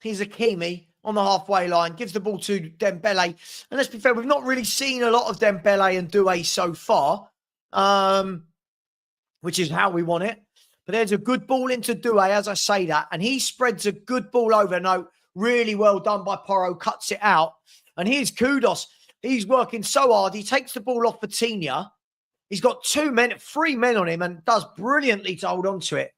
Here's Hakimi on the halfway line, gives the ball to Dembele. And let's be fair, we've not really seen a lot of Dembele and Doué so far, which is how we want it. But there's a good ball into Doué, as I say that. And he spreads a good ball over. No, really well done by Porro, cuts it out. And here's Kudus. He's working so hard. He takes the ball off Vitinha. He's got 3 men on him and does brilliantly to hold on to it.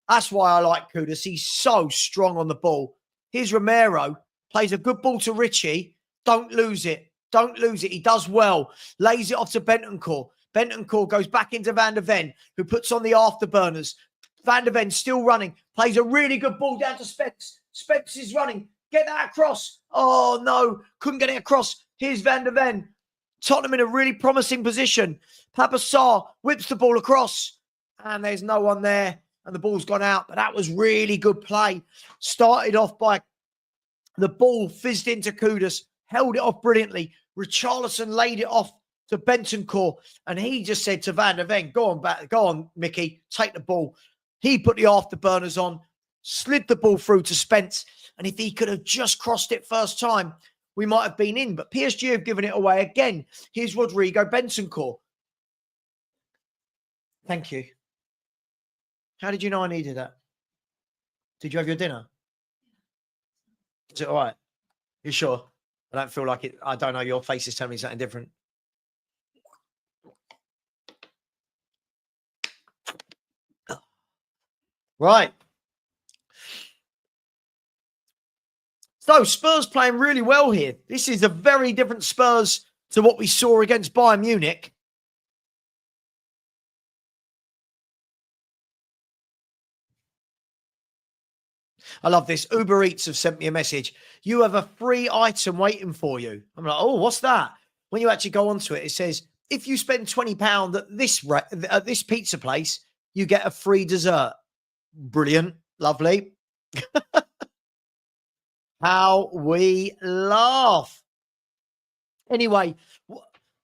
That's why I like Kudus. He's so strong on the ball. Here's Romero, plays a good ball to Richie. Don't lose it. Don't lose it. He does well. Lays it off to Bentancur. Bentancur goes back into Van der Ven, who puts on the afterburners. Van der Ven still running. Plays a really good ball down to Spence. Spence is running. Get that across. Oh, no. Couldn't get it across. Here's Van der Ven. Tottenham in a really promising position. Papa Sarr whips the ball across. And there's no one there. And the ball's gone out. But that was really good play. Started off by the ball fizzed into Kudus. Held it off brilliantly. Richarlison laid it off to Bentancur. And he just said to Van der Ven, go on, Mickey. Take the ball. He put the afterburners on. Slid the ball through to Spence. And if he could have just crossed it first time, we might have been in. But PSG have given it away again. Here's Rodrigo Bentancur. Thank you. How did you know I needed that? Did you have your dinner? Is it all right? You sure? I don't feel like it. I don't know. Your face is telling me something different. Right. So Spurs playing really well here. This is a very different Spurs to what we saw against Bayern Munich. I love this. Uber Eats have sent me a message. You have a free item waiting for you. I'm like, oh, what's that? When you actually go onto it, it says, if you spend £20 at this pizza place, you get a free dessert. Brilliant. Lovely. How we laugh. Anyway,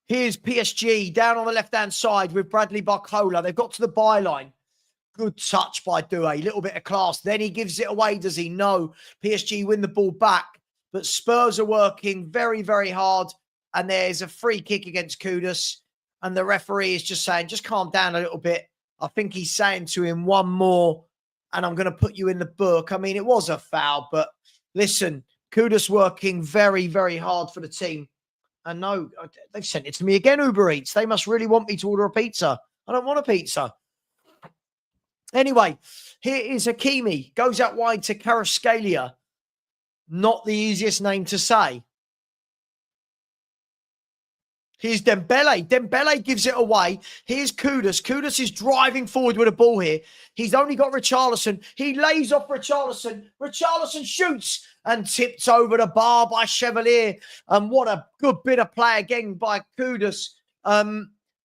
here's PSG down on the left-hand side with Bradley Barcola. They've got to the byline. Good touch by Doué. A little bit of class. Then he gives it away, does he? No. PSG win the ball back. But Spurs are working very, very hard. And there's a free kick against Kudus. And the referee is just saying, just calm down a little bit. I think he's saying to him, one more, and I'm going to put you in the book. I mean, it was a foul, but listen, Kudus working very, very hard for the team. And no, they've sent it to me again, Uber Eats. They must really want me to order a pizza. I don't want a pizza. Anyway, here is Hakimi. Goes out wide to Kvaratskhelia. Not the easiest name to say. Here's Dembele. Dembele gives it away. Here's Kudus. Kudus is driving forward with a ball here. He's only got Richarlison. He lays off Richarlison. Richarlison shoots and tips over the bar by Chevalier. And what a good bit of play again by Kudus.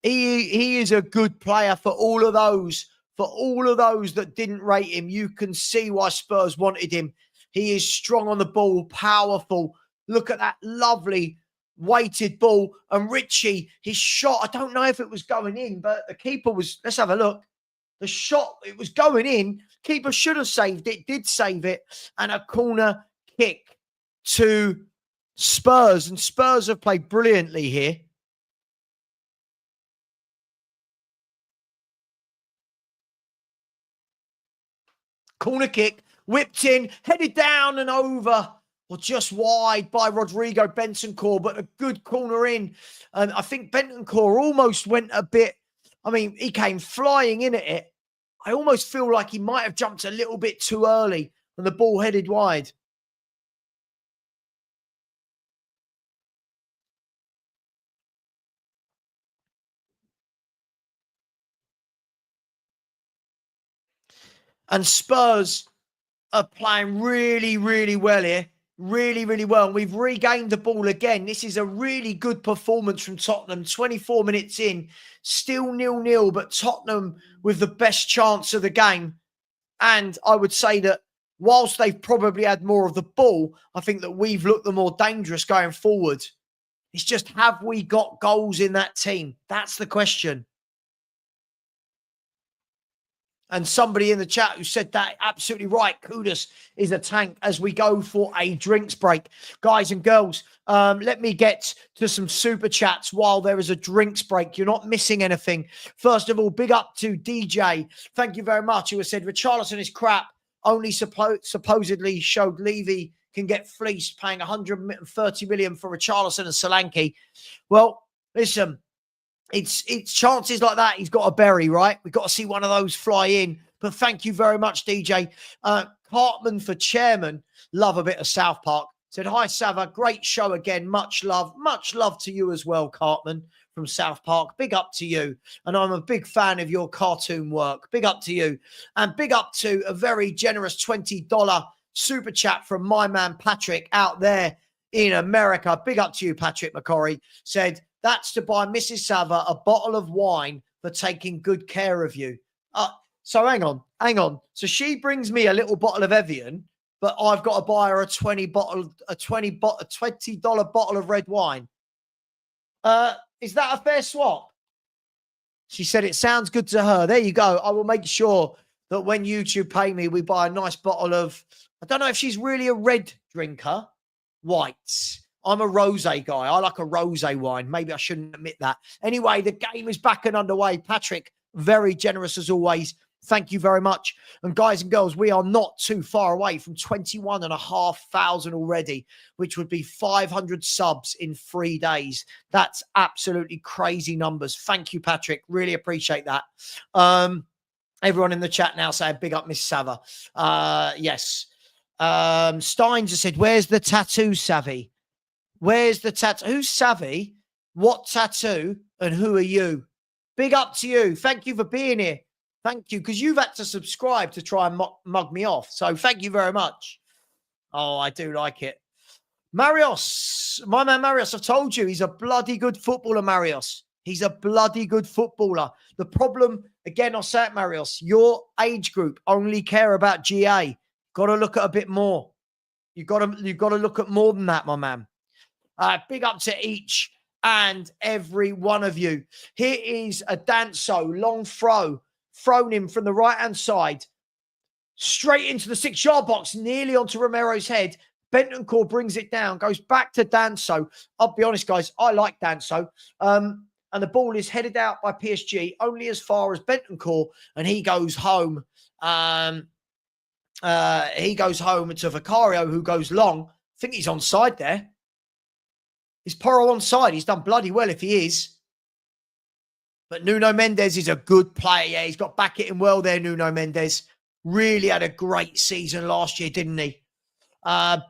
He is a good player for all of those. For all of those that didn't rate him, you can see why Spurs wanted him. He is strong on the ball, powerful. Look at that lovely weighted ball. And Richie, his shot, I don't know if it was going in, but the keeper was, let's have a look. The shot, it was going in. Keeper should have saved it, did save it. And a corner kick to Spurs. And Spurs have played brilliantly here. Corner kick, whipped in, headed down and over, or just wide by Rodrigo Bentancur, but a good corner in. And I think Bentancur almost went a bit, I mean, he came flying in at it. I almost feel like he might have jumped a little bit too early and the ball headed wide. And Spurs are playing really, really well here. Really, really well. And we've regained the ball again. This is a really good performance from Tottenham. 24 minutes in, still 0-0, but Tottenham with the best chance of the game. And I would say that whilst they've probably had more of the ball, I think that we've looked the more dangerous going forward. It's just, have we got goals in that team? That's the question. And somebody in the chat who said that, absolutely right. Kudus is a tank as we go for a drinks break. Guys and girls, let me get to some super chats while there is a drinks break. You're not missing anything. First of all, big up to DJ. Thank you very much. Who has said, Richarlison is crap. Only supposedly showed Levy can get fleeced paying 130 million for Richarlison and Solanke. Well, listen. It's chances like that he's got to bury, right? We've got to see one of those fly in. But thank you very much, DJ. Cartman for chairman. Love a bit of South Park. Said, hi, Sava. Great show again. Much love. Much love to you as well, Cartman from South Park. Big up to you. And I'm a big fan of your cartoon work. Big up to you. And big up to a very generous $20 super chat from my man Patrick out there in America. Big up to you, Patrick McCorry. Said, that's to buy Mrs. Sava a bottle of wine for taking good care of you. So hang on. So she brings me a little bottle of Evian, but I've got to buy her a $20 bottle of red wine. Is that a fair swap? She said it sounds good to her. There you go. I will make sure that when YouTube pay me, we buy a nice bottle of, I don't know if she's really a red drinker, whites. I'm a rosé guy. I like a rosé wine. Maybe I shouldn't admit that. Anyway, the game is back and underway. Patrick, very generous as always. Thank you very much. And guys and girls, we are not too far away from 21,500 already, which would be 500 subs in 3 days. That's absolutely crazy numbers. Thank you, Patrick. Really appreciate that. Everyone in the chat now saying big up Miss Sava. Yes. Steins has said, where's the tattoo, Savvy? Where's the tattoo? Who's Savvy? What tattoo? And who are you? Big up to you. Thank you for being here. Thank you. Because you've had to subscribe to try and mug me off. So thank you very much. Oh, I do like it. Marios. My man Marios, I've told you, he's a bloody good footballer, Marios. He's a bloody good footballer. The problem, again, I'll say it, Marios, your age group only care about GA. Got to look at a bit more. You've got to look at more than that, my man. Big up to each and every one of you. Here is a Danso, long thrown in from the right-hand side, straight into the 6-yard box, nearly onto Romero's head. Bentancur brings it down, goes back to Danso. I'll be honest, guys, I like Danso. And the ball is headed out by PSG only as far as Bentancur, and he goes home. He goes home to Vicario, who goes long. I think he's onside there. Is Porro onside? He's done bloody well if he is. But Nuno Mendes is a good player. Yeah, he's got back hitting well there, Nuno Mendes. Really had a great season last year, didn't he?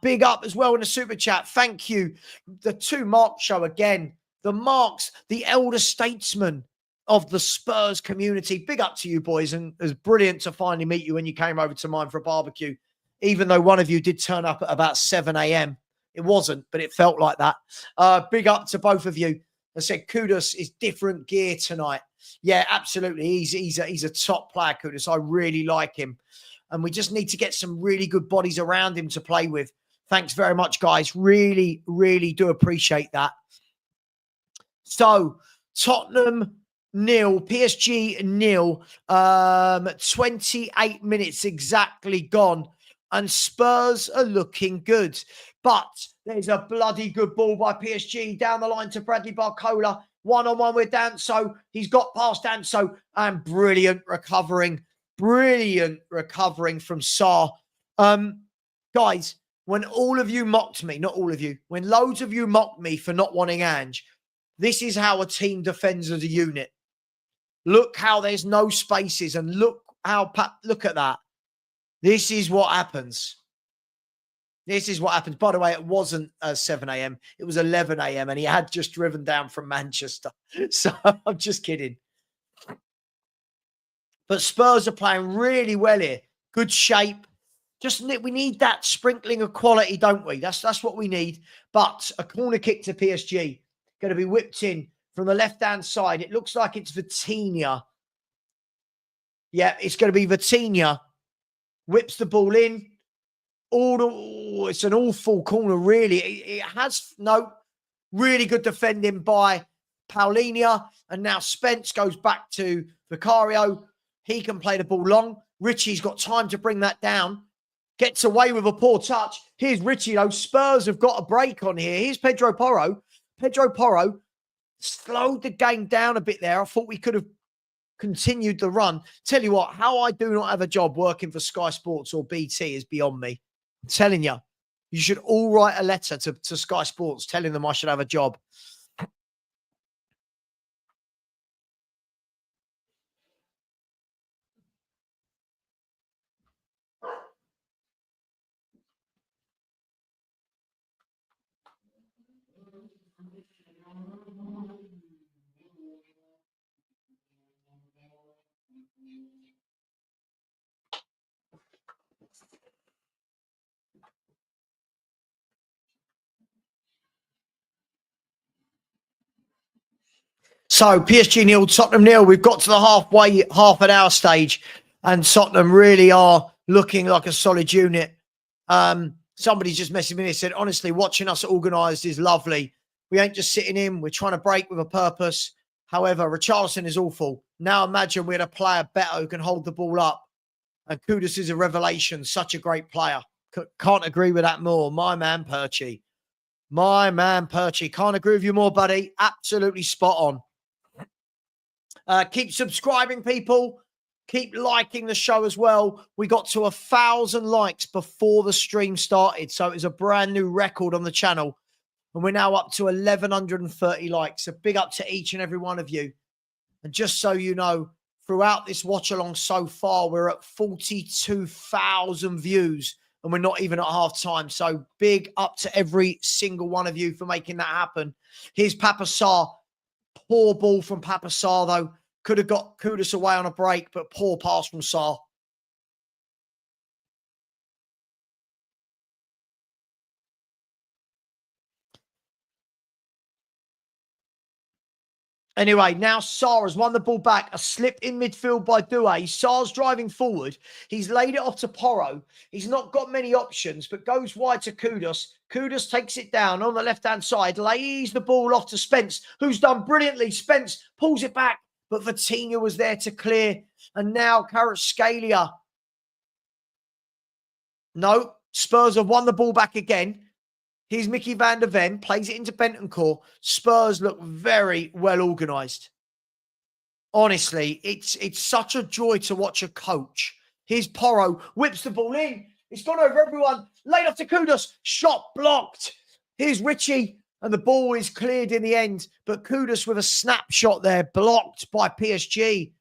Big up as well in the super chat. Thank you. The Two Marks show again. The Marks, the elder statesman of the Spurs community. Big up to you, boys. And it was brilliant to finally meet you when you came over to mine for a barbecue, even though one of you did turn up at about 7 a.m. It wasn't, but it felt like that. Big up to both of you. I said, Kudus is different gear tonight. Yeah, absolutely. He's a top player, Kudus. I really like him. And we just need to get some really good bodies around him to play with. Thanks very much, guys. Really, really do appreciate that. So, Tottenham 0, PSG 0, 28 minutes exactly gone. And Spurs are looking good. But there's a bloody good ball by PSG down the line to Bradley Barcola. One-on-one with Danso. He's got past Danso. And brilliant recovering from Sarr. Guys, when all of you mocked me, not all of you, when loads of you mocked me for not wanting Ange, this is how a team defends as a unit. Look how there's no spaces, and look at that. This is what happens. This is what happens. By the way, it wasn't 7 a.m. It was 11 a.m. and he had just driven down from Manchester. So I'm just kidding. But Spurs are playing really well here. Good shape. We need that sprinkling of quality, don't we? That's what we need. But a corner kick to PSG. Going to be whipped in from the left-hand side. It looks like it's Vitinha. Yeah, it's going to be Vitinha. Whips the ball in. It's an awful corner, really. It has really good defending by Paulinho. And now Spence goes back to Vicario. He can play the ball long. Richie's got time to bring that down. Gets away with a poor touch. Here's Richie, though. Spurs have got a break on here. Here's Pedro Porro. Pedro Porro slowed the game down a bit there. I thought we could have continued the run. Tell you what, how I do not have a job working for Sky Sports or BT is beyond me. I'm telling you, you should all write a letter to Sky Sports telling them I should have a job. So PSG 0, Tottenham 0. We've got to the half an hour stage, and Tottenham really are looking like a solid unit. Somebody just messaged me and said, honestly, watching us organised is lovely. We ain't just sitting in. We're trying to break with a purpose. However, Richarlison is awful. Now imagine we had a player better who can hold the ball up. And Kudus is a revelation. Such a great player. Can't agree with that more. My man, Perchy. Can't agree with you more, buddy. Absolutely spot on. Keep subscribing, people. Keep liking the show as well. We got to 1,000 likes before the stream started. So it was a brand new record on the channel. And we're now up to 1,130 likes. So big up to each and every one of you. And just so you know, throughout this watch along so far, we're at 42,000 views. And we're not even at half time. So big up to every single one of you for making that happen. Here's Papa Sarr. Poor ball from Papa Sarr, though. Could have got Kudus away on a break, but poor pass from Sarr. Anyway, now Sarr has won the ball back. A slip in midfield by Doué. Sarr's driving forward. He's laid it off to Porro. He's not got many options, but goes wide to Kudus. Kudus takes it down on the left-hand side, lays the ball off to Spence, who's done brilliantly. Spence pulls it back, but Vitinha was there to clear. And now Kvaratskhelia. No, Spurs have won the ball back again. Here's Mickey van der Ven, plays it into Bentancur. Spurs look very well organised. Honestly, it's such a joy to watch a coach. Here's Porro, whips the ball in. It's gone over everyone. Laid off to Kudus. Shot blocked. Here's Richie. And the ball is cleared in the end. But Kudus with a snapshot there, blocked by PSG.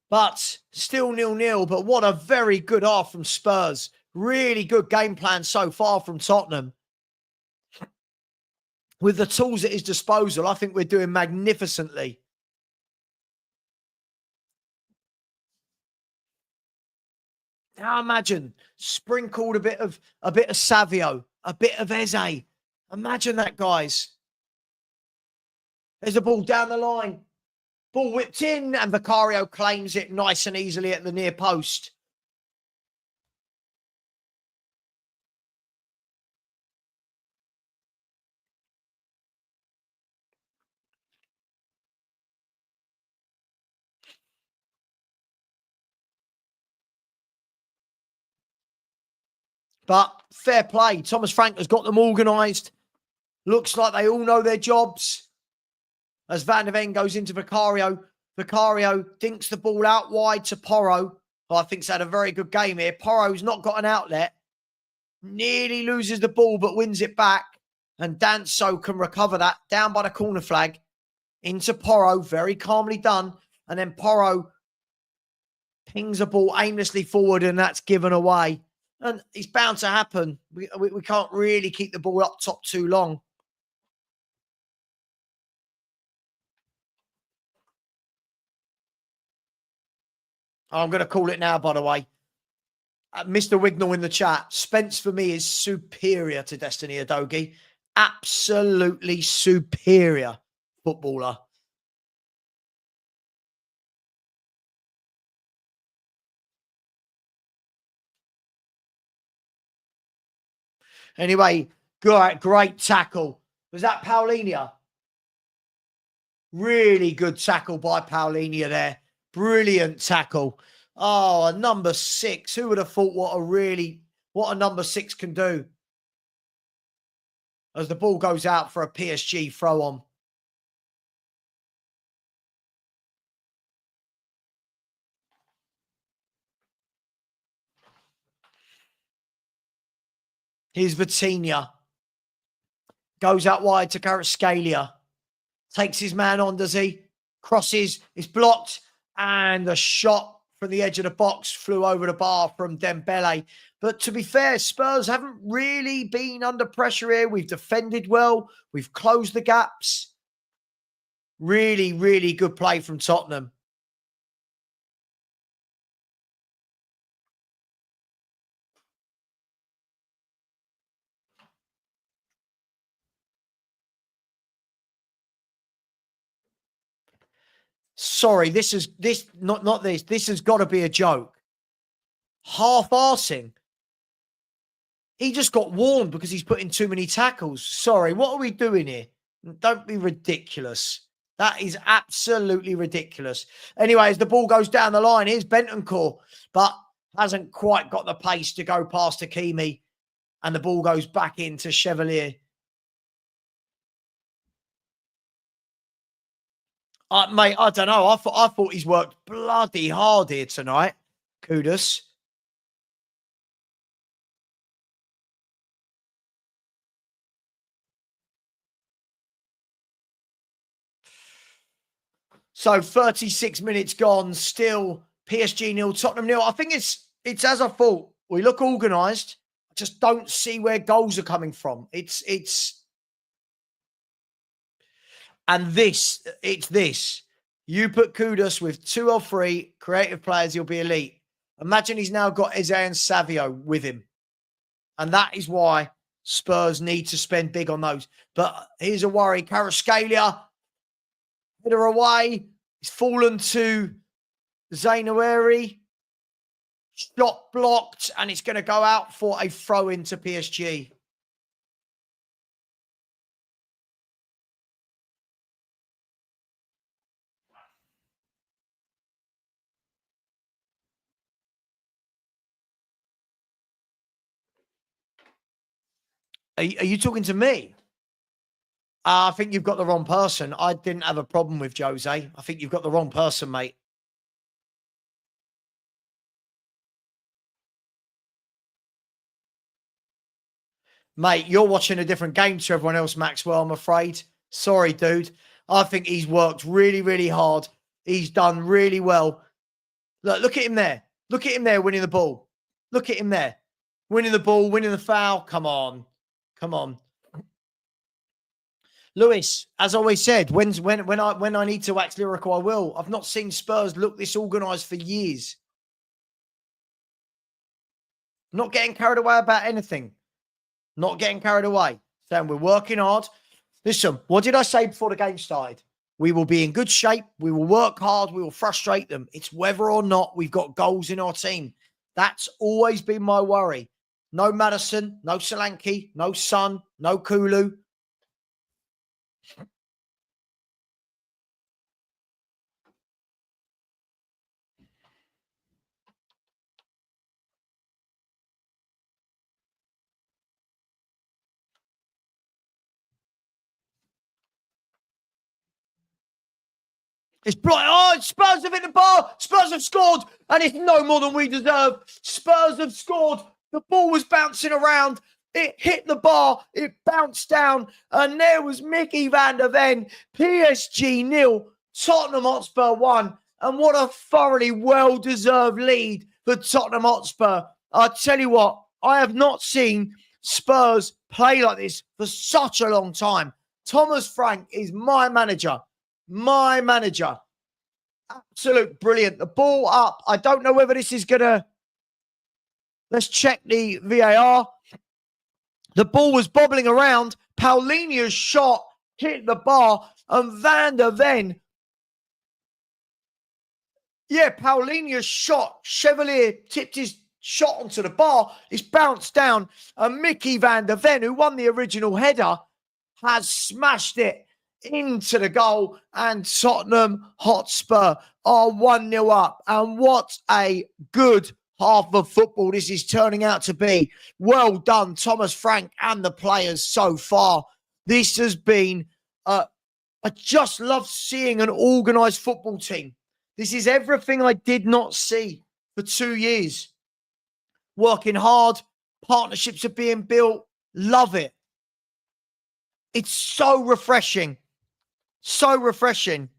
But still 0-0. But what a very good half from Spurs. Really good game plan so far from Tottenham. With the tools at his disposal, I think we're doing magnificently. Now imagine sprinkled a bit of Savio, a bit of Eze. Imagine that, guys. There's the ball down the line. Ball whipped in, and Vicario claims it nice and easily at the near post. But fair play. Thomas Frank has got them organised. Looks like they all know their jobs. As Van der Ven goes into Vicario. Vicario dinks the ball out wide to Porro, who I think's had a very good game here. Porro's not got an outlet. Nearly loses the ball, but wins it back. And Danso can recover that down by the corner flag. Into Porro, very calmly done. And then Porro pings a ball aimlessly forward, and that's given away. And it's bound to happen. We can't really keep the ball up top too long. I'm going to call it now, by the way. Mr. Wignall in the chat. Spence, for me, is superior to Destiny Udogie. Absolutely superior footballer. Anyway, great tackle. Was that Paulinho? Really good tackle by Paulinho there. Brilliant tackle. Oh, a number 6. Who would have thought what a number 6 can do? As the ball goes out for a PSG throw on. Here's Vitinha. Goes out wide to Kvaratskhelia. Takes his man on, does he? Crosses. It's blocked. And the shot from the edge of the box flew over the bar from Dembele. But to be fair, Spurs haven't really been under pressure here. We've defended well. We've closed the gaps. Really, really good play from Tottenham. Sorry, this has got to be a joke. Half-arsing. He just got warned because he's putting too many tackles. Sorry, what are we doing here? Don't be ridiculous. That is absolutely ridiculous. Anyway, as the ball goes down the line, here's Bentancur, but hasn't quite got the pace to go past Hakimi. And the ball goes back into Chevalier. Mate, I don't know. I thought he's worked bloody hard here tonight. Kudus. So 36 minutes gone, still PSG 0, Tottenham 0. I think it's as I thought. We look organised. I just don't see where goals are coming from. And this. You put Kudus with 2 or 3 creative players, he'll be elite. Imagine he's now got Eze and Savio with him. And that is why Spurs need to spend big on those. But here's a worry. Kvaratskhelia, header away. He's fallen to Zainoueri. Shot blocked. And it's going to go out for a throw into PSG. Are you talking to me? I think you've got the wrong person. I didn't have a problem with Jose. I think you've got the wrong person, mate. Mate, you're watching a different game to everyone else, Maxwell, I'm afraid. Sorry, dude. I think he's worked really, really hard. He's done really well. Look at him there. Look at him there winning the ball. Look at him there. Winning the ball, winning the foul. Come on. Come on. Lewis, as I always said, when I need to wax lyrical, I will. I've not seen Spurs look this organised for years. Not getting carried away about anything. Not getting carried away. Saying we're working hard. Listen, what did I say before the game started? We will be in good shape. We will work hard. We will frustrate them. It's whether or not we've got goals in our team. That's always been my worry. No Madison, no Solanke, no Son, no Kulu. It's bright. Oh, Spurs have hit the bar. Spurs have scored. And it's no more than we deserve. Spurs have scored. The ball was bouncing around. It hit the bar. It bounced down. And there was Mickey van der Ven. PSG 0. Tottenham Hotspur 1. And what a thoroughly well-deserved lead for Tottenham Hotspur. I tell you what, I have not seen Spurs play like this for such a long time. Thomas Frank is my manager. My manager. Absolute brilliant. The ball up. I don't know whether this is going to... Let's check the VAR. The ball was bobbling around. Paulinia's shot hit the bar. And Van der Ven... Yeah, Paulinia's shot. Chevalier tipped his shot onto the bar. It's bounced down. And Mickey van der Ven, who won the original header, has smashed it into the goal, and Tottenham Hotspur are 1-0 up. And what a good half of football this is turning out to be. Well done, Thomas Frank and the players so far. This has been, I just love seeing an organised football team. This is everything I did not see for 2 years. Working hard, partnerships are being built. Love it. It's so refreshing. So refreshing.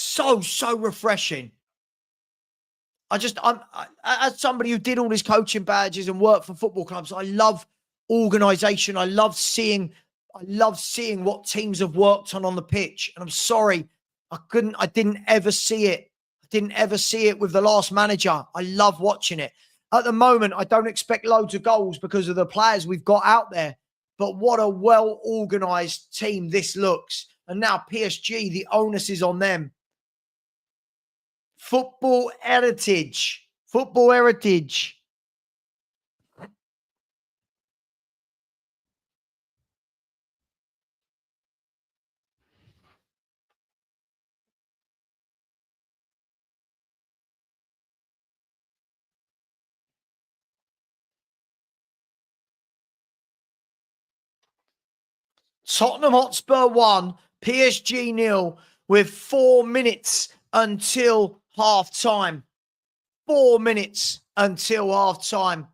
So refreshing. I'm as somebody who did all these coaching badges and worked for football clubs, I love organisation. I love seeing what teams have worked on the pitch. And I'm sorry, I didn't ever see it. I didn't ever see it with the last manager. I love watching it. At the moment, I don't expect loads of goals because of the players we've got out there. But what a well-organised team this looks. And now PSG, the onus is on them. Football heritage. Football heritage. Tottenham Hotspur 1, PSG 0 with 4 minutes until half-time. 4 minutes until half-time.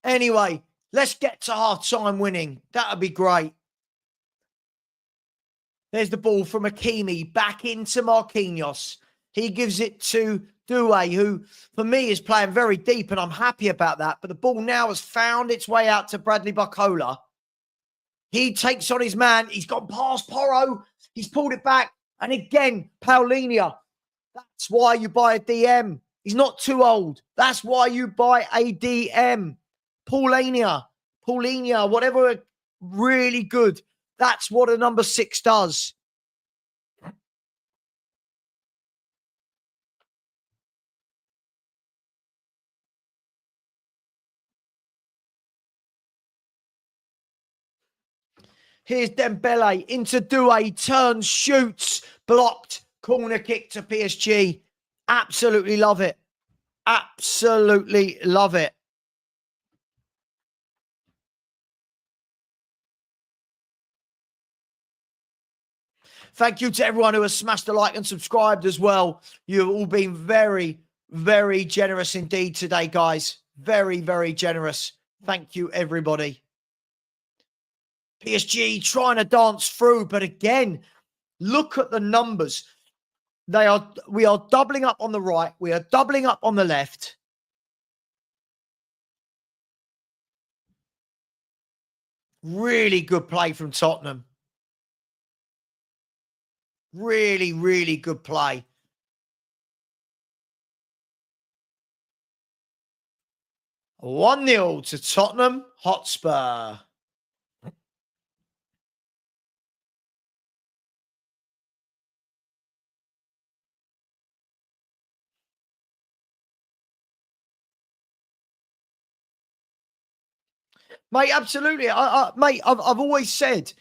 Anyway, let's get to half-time winning. That would be great. There's the ball from Hakimi back into Marquinhos. He gives it to Doué, who for me is playing very deep, and I'm happy about that. But the ball now has found its way out to Bradley Barcola. He takes on his man. He's gone past Porro. He's pulled it back. And again, Paulinia. That's why you buy a DM. He's not too old. That's why you buy a DM. Paulinia, whatever, really good. That's what a number 6 does. Here's Dembele into Doué, turns, shoots, blocked, corner kick to PSG. Absolutely love it. Absolutely love it. Thank you to everyone who has smashed the like and subscribed as well. You've all been very, very generous indeed today, guys. Very, very generous. Thank you, everybody. PSG trying to dance through, but again, look at the numbers. We are doubling up on the right. We are doubling up on the left. Really good play from Tottenham. Really, really good play. A 1-0 to Tottenham Hotspur. Mate, absolutely. Mate, I've always said,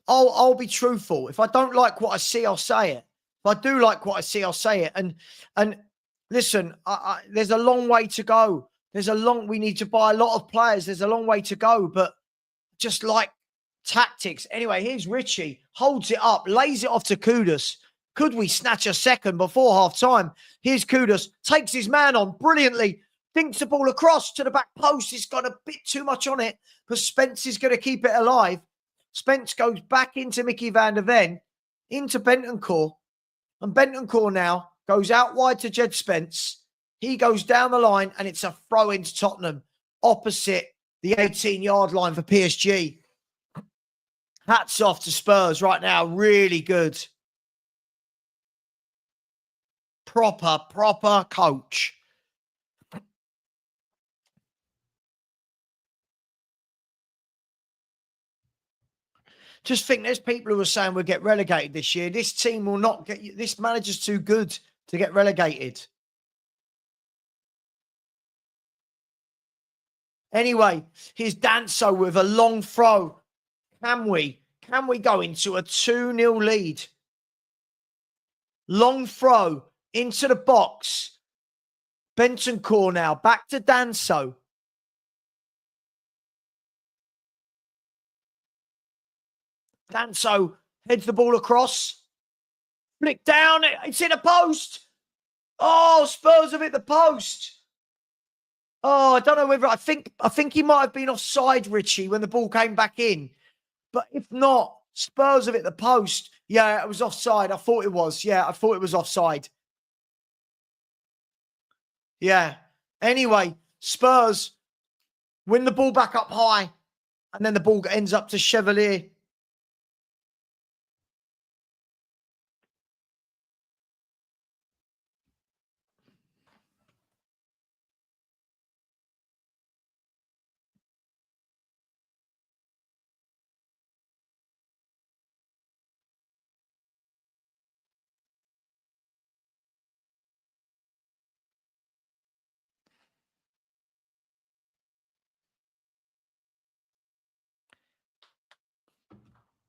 I'll be truthful. If I don't like what I see, I'll say it. If I do like what I see, I'll say it. And listen, there's a long way to go. We need to buy a lot of players. There's a long way to go, but just like tactics. Anyway, here's Richie, holds it up, lays it off to Kudus. Could we snatch a second before half time? Here's Kudus, takes his man on brilliantly, thinks the ball across to the back post. He's got a bit too much on it, but Spence is going to keep it alive. Spence goes back into Mickey van der Ven, into Bentancur, and Bentancur now goes out wide to Jed Spence. He goes down the line, and it's a throw into Tottenham opposite the 18-yard line for PSG. Hats off to Spurs right now. Really good. Proper coach. Just think there's people who are saying we'll get relegated this year. This team will not get... This manager's too good to get relegated. Anyway, here's Danso with a long throw. Can we go into a 2-0 lead? Long throw into the box. Bentancur now. Back to Danso. Danso heads the ball across. Flick down. It's in a post. Oh, Spurs have hit the post. Oh, I don't know whether... I think he might have been offside, Richie, when the ball came back in. But if not, Spurs have hit the post. Yeah, it was offside. I thought it was. Yeah, I thought it was offside. Yeah. Anyway, Spurs win the ball back up high. And then the ball ends up to Chevalier.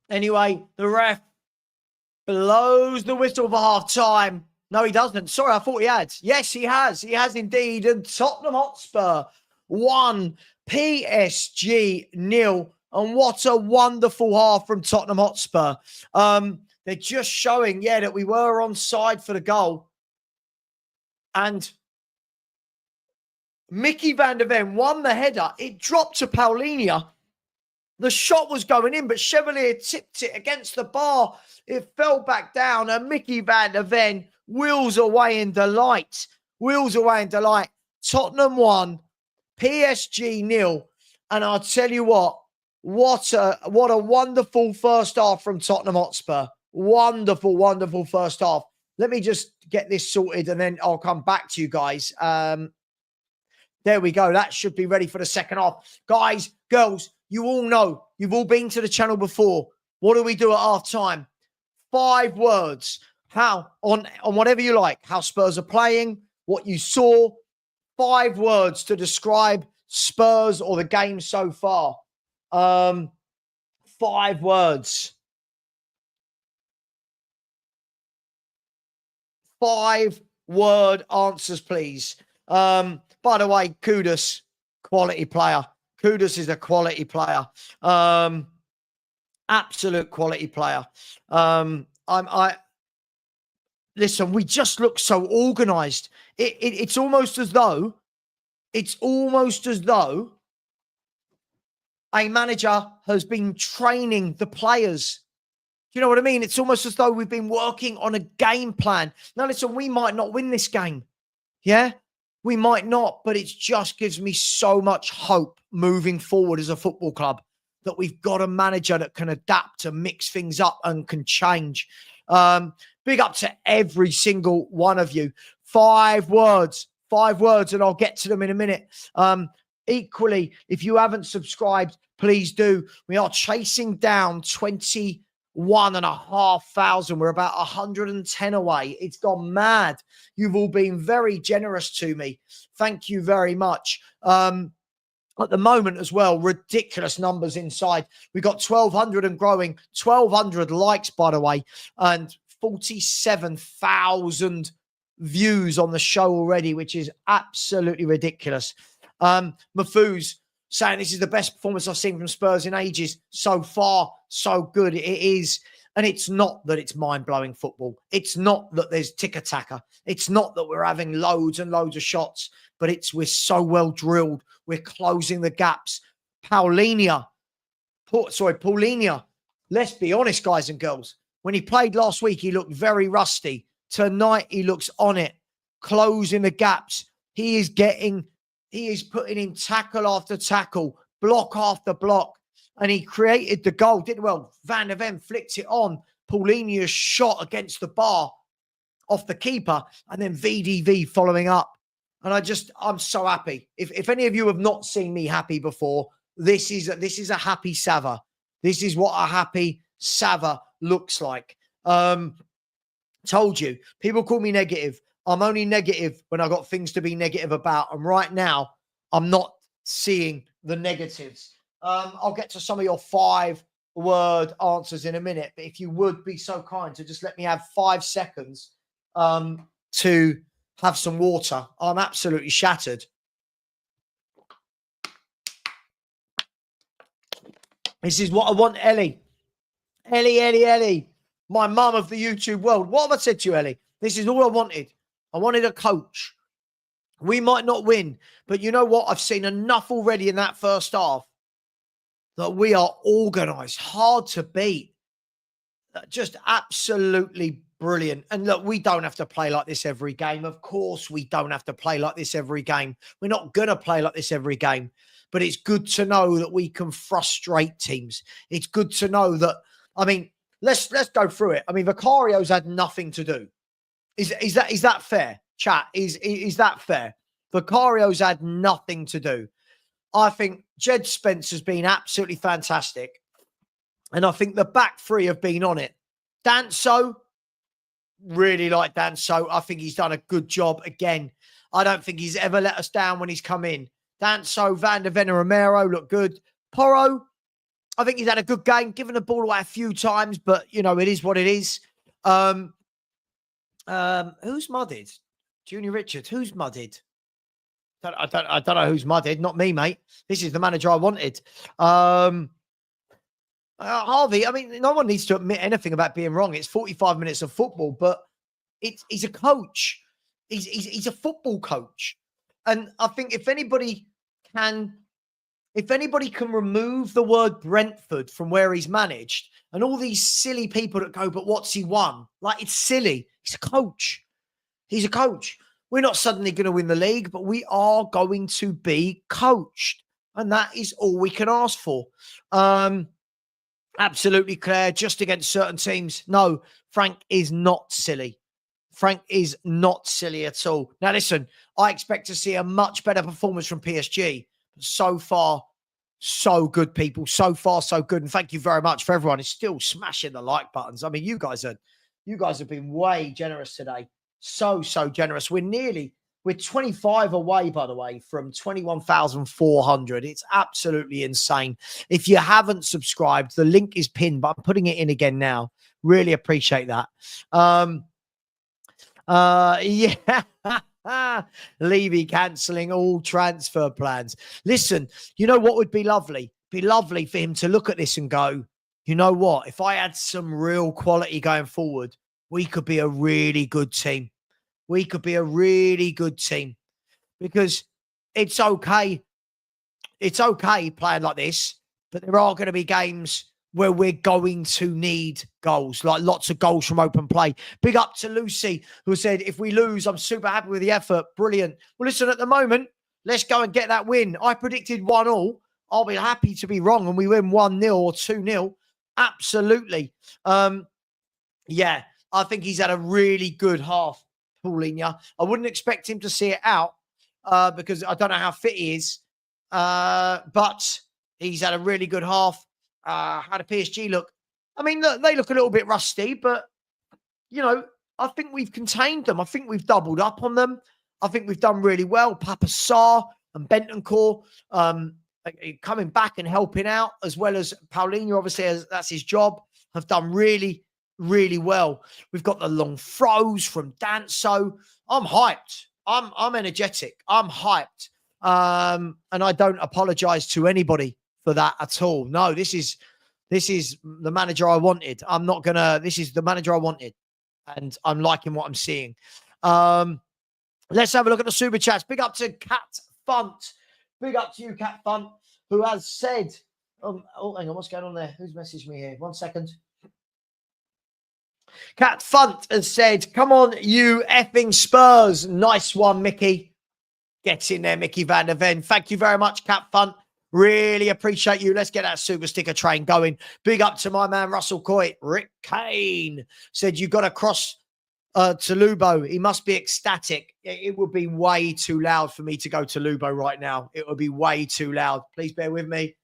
Anyway, the ref blows the whistle for half time. No, he doesn't. Sorry, I thought he had. Yes, he has. He has indeed. And Tottenham Hotspur 1, PSG 0. And what a wonderful half from Tottenham Hotspur. They're just showing, that we were onside for the goal. And Mickey van der Ven won the header. It dropped to Paulinho. The shot was going in, but Chevalier tipped it against the bar. It fell back down, and Mickey van der Ven wheels away in delight. Tottenham 1, PSG 0. And I'll tell you what a wonderful first half from Tottenham Hotspur. Wonderful first half. Let me just get this sorted, and then I'll come back to you guys. There we go. That should be ready for the second half. Guys, girls, you all know, you've all been to the channel before. What do we do at half time? 5 words. How, on whatever you like, how Spurs are playing, what you saw. 5 words to describe Spurs or the game so far. 5 words. 5-word answers, please. By the way, Kudus, quality player. Kudus is a quality player. Absolute quality player. Listen, we just look so organized. It's almost as though a manager has been training the players. Do you know what I mean? It's almost as though we've been working on a game plan. Now, listen, we might not win this game. Yeah, we might not, but it just gives me so much hope moving forward as a football club that we've got a manager that can adapt and mix things up and can change. Big up to every single one of you. 5 words, and I'll get to them in a minute. Equally, if you haven't subscribed, please do. We are chasing down 21,500. We're about 110 away. It's gone mad. You've all been very generous to me. Thank you very much. At the moment as well, ridiculous numbers inside. We got 1,200 and growing, 1,200 likes, by the way, and 47,000 views on the show already, which is absolutely ridiculous. Mafuz saying this is the best performance I've seen from Spurs in ages. So far, so good. It is. And it's not that it's mind-blowing football. It's not that there's tick-a-tacker. It's not that we're having loads and loads of shots, but we're so well drilled. We're closing the gaps. Paulinho. Let's be honest, guys and girls. When he played last week, he looked very rusty. Tonight, he looks on it, closing the gaps. He is putting in tackle after tackle, block after block, and he created the goal. Did well. Van der Ven flicked it on. Paulinho's shot against the bar off the keeper, and then VDV following up. And I'm so happy. If any of you have not seen me happy before, this is a happy Sava. This is what a happy Sava looks like. Told you, people call me negative. I'm only negative when I got things to be negative about. And right now, I'm not seeing the negatives. I'll get to some of your 5-word answers in a minute. But if you would be so kind to just let me have 5 seconds to have some water. I'm absolutely shattered. This is what I want, Ellie. Ellie. My mum of the YouTube world. What have I said to you, Ellie? This is all I wanted. I wanted a coach. We might not win, but you know what? I've seen enough already in that first half that we are organised, hard to beat. Just absolutely brilliant. And look, we don't have to play like this every game. Of course, we don't have to play like this every game. We're not going to play like this every game. But it's good to know that we can frustrate teams. It's good to know that, I mean, let's go through it. I mean, Vicario's had nothing to do. Is that fair? Chat, is that fair? Vicario's had nothing to do. I think Jed Spencer's been absolutely fantastic. And I think the back three have been on it. Danso, really like Danso. I think he's done a good job again. I don't think he's ever let us down when he's come in. Danso, Van der Ven, Romero look good. Porro, I think he's had a good game, given the ball away a few times, but, you know, it is what it is. Who's mudded? Junior Richards, who's mudded? I don't know who's mudded. Not me, mate. This is the manager I wanted. Harvey, I mean, no one needs to admit anything about being wrong. It's 45 minutes of football, but he's a coach. He's a football coach. And I think if anybody can remove the word Brentford from where he's managed, and all these silly people that go, but what's he won? Like, it's silly. He's a coach. He's a coach. We're not suddenly going to win the league, but we are going to be coached. And that is all we can ask for. Absolutely, Claire, just against certain teams. No, Frank is not silly. Frank is not silly at all. Now, listen, I expect to see a much better performance from PSG. So far, so good, people. So far, so good. And thank you very much for everyone. It's still smashing the like buttons. I mean, you guys have been way generous today. So generous. We're nearly We're 25 away, by the way, from 21,400. It's absolutely insane. If you haven't subscribed, the link is pinned, but I'm putting it in again now. Really appreciate that. Yeah. Levy cancelling all transfer plans. Listen, you know what would be lovely? Be lovely for him to look at this and go, you know what? If I had some real quality going forward, we could be a really good team. We could be a really good team, because it's okay. It's okay playing like this, but there are going to be games where we're going to need goals, like lots of goals from open play. Big up to Lucy, who said, if we lose, I'm super happy with the effort. Brilliant. Well, listen, at the moment, let's go and get that win. I predicted 1-1. I'll be happy to be wrong and we win 1-0 or 2-0. Absolutely. Yeah, I think he's had a really good half, Paulinho. I wouldn't expect him to see it out because I don't know how fit he is. But he's had a really good half. How do PSG look? I mean, look, they look a little bit rusty, but, you know, I think we've contained them. I think we've doubled up on them. I think we've done really well. Papa Sarr and Bentancur coming back and helping out, as well as Paulinho, obviously, as that's his job, have done really, really well. We've got the long throws from Danso. I'm hyped. I'm energetic. I'm hyped. And I don't apologize to anybody for that at all. No, this is the manager I wanted. This is the manager I wanted. And I'm liking what I'm seeing. Let's have a look at the super chats. Big up to Cat Funt. Big up to you, Cat Funt, who has said, oh, hang on, what's going on there? Who's messaged me here? 1 second. Cat Funt has said, come on, you effing Spurs. Nice one, Mickey. Get in there, Mickey van der Ven. Thank you very much, Cat Funt. Really appreciate you. Let's get that super sticker train going. Big up to my man, Russell Coy. Rick Kane said, you got to cross to Lubo. He must be ecstatic. It would be way too loud for me to go to Lubo right now. It would be way too loud. Please bear with me.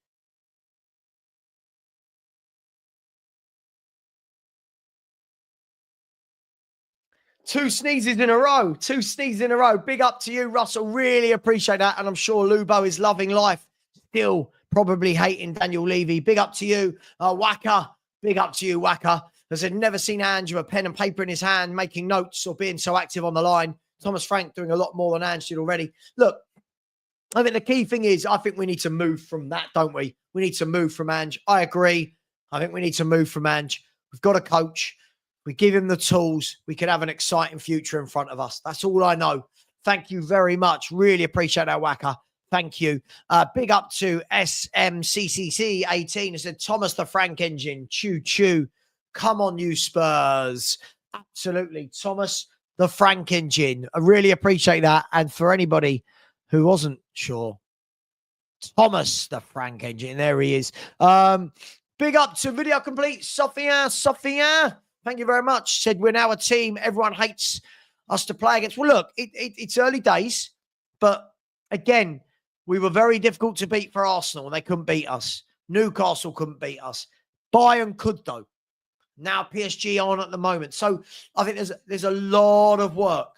Two sneezes in a row. Two sneezes in a row. Big up to you, Russell. Really appreciate that. And I'm sure Lubo is loving life. Still probably hating Daniel Levy. Big up to you, Waka. Big up to you, Waka. As I've never seen Ange with a pen and paper in his hand, making notes or being so active on the line. Thomas Frank doing a lot more than Ange did already. Look, I think the key thing is, I think we need to move from that, don't we? We need to move from Ange. I agree. I think we need to move from Ange. We've got a coach. We give him the tools. We can have an exciting future in front of us. That's all I know. Thank you very much. Really appreciate that, Waka. Thank you. Big up to SMCCC18. It said, Thomas the Frank engine. Choo choo. Come on, you Spurs. Absolutely. Thomas the Frank engine. I really appreciate that. And for anybody who wasn't sure, Thomas the Frank engine. There he is. Big up to Video Complete. Sophia. Thank you very much. Said, we're now a team everyone hates us to play against. Well, look, it's early days. But again, we were very difficult to beat for Arsenal. They couldn't beat us. Newcastle couldn't beat us. Bayern could, though. Now PSG on at the moment. So I think there's a lot of work.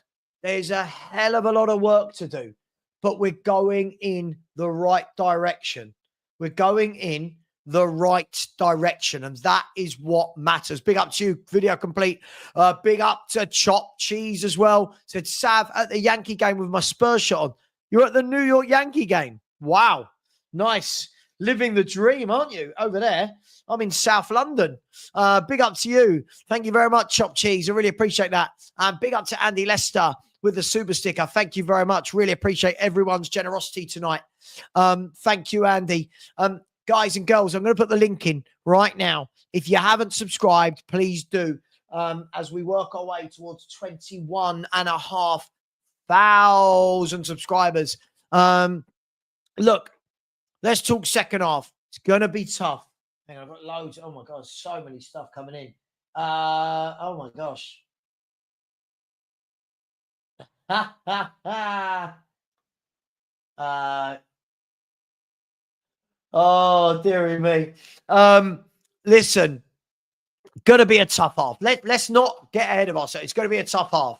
There's a hell of a lot of work to do. But we're going in the right direction. We're going in the right direction. And that is what matters. Big up to you, Video Complete. Big up to Chop Cheese as well. Said, Sav, at the Yankee game with my Spurs shot on. You're at the New York Yankee game. Wow. Nice. Living the dream, aren't you? Over there. I'm in South London. Big up to you. Thank you very much, Chop Cheese. I really appreciate that. And big up to Andy Lester with the super sticker. Thank you very much. Really appreciate everyone's generosity tonight. Thank you, Andy. Guys and girls, I'm going to put the link in right now. If you haven't subscribed, please do. As we work our way towards 21,500 subscribers. Look, let's talk second half. It's going to be tough. Hang on, I've got loads. Oh, my God, so many stuff coming in. Oh, my gosh. Oh, dearie me. Listen, going to be a tough half. Let's not get ahead of ourselves. It's going to be a tough half.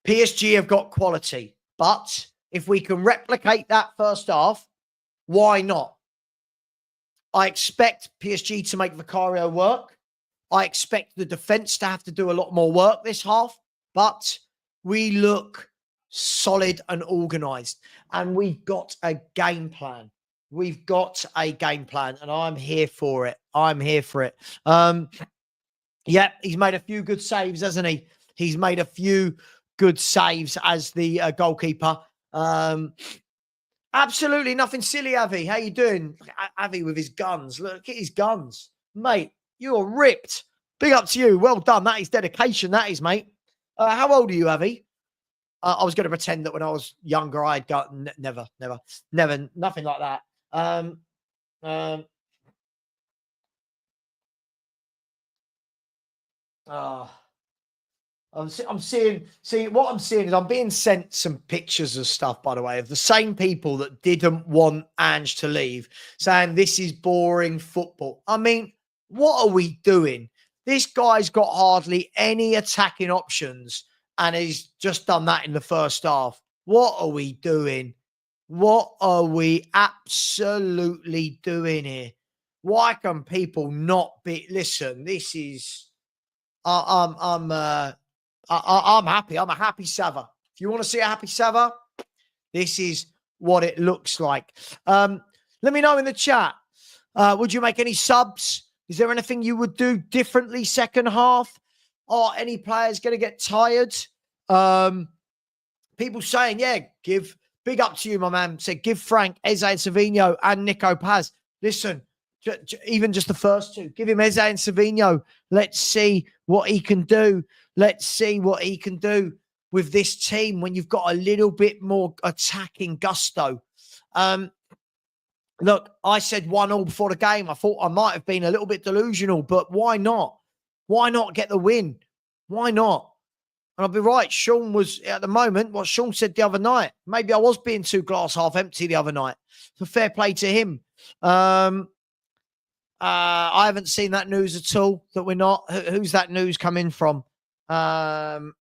PSG have got quality, But if we can replicate that first half, why not? I expect PSG to make Vicario work. I expect the defence to have to do a lot more work this half, but we look solid and organised, and we've got a game plan. We've got a game plan, and I'm here for it. I'm here for it. Yeah, he's made a few good saves, hasn't he? He's made a few good saves as the goalkeeper. Absolutely nothing silly, Avi. How you doing? Avi with his guns. Look at his guns. Mate, you're ripped. Big up to you. Well done. That is dedication. That is, mate. How old are you, Avi? I was going to pretend that when I was younger, I'd got never, nothing like that. I'm seeing what I'm seeing is I'm being sent some pictures of stuff, by the way, of the same people that didn't want Ange to leave, saying this is boring football. I mean, what are we doing? This guy's got hardly any attacking options, and he's just done that in the first half. What are we doing? What are we absolutely doing here? Why can people not be? Listen, this is. I'm happy. I'm a happy Sava. If you want to see a happy Sava, this is what it looks like. Let me know in the chat. Would you make any subs? Is there anything you would do differently second half? Are any players going to get tired? People saying, yeah, big up to you, my man. Said, give Frank, Eze and Savinho and Nico Paz. Listen, even just the first two. Give him Eze and Savinho. Let's see what he can do. Let's see what he can do with this team when you've got a little bit more attacking gusto. Look, I said 1-1 before the game. I thought I might have been a little bit delusional, but why not? Why not get the win? Why not? And I'll be right. Sean was, at the moment, what Sean said the other night. Maybe I was being too glass half empty the other night. So fair play to him. I haven't seen that news at all, that we're not. Who's that news coming from? Mad.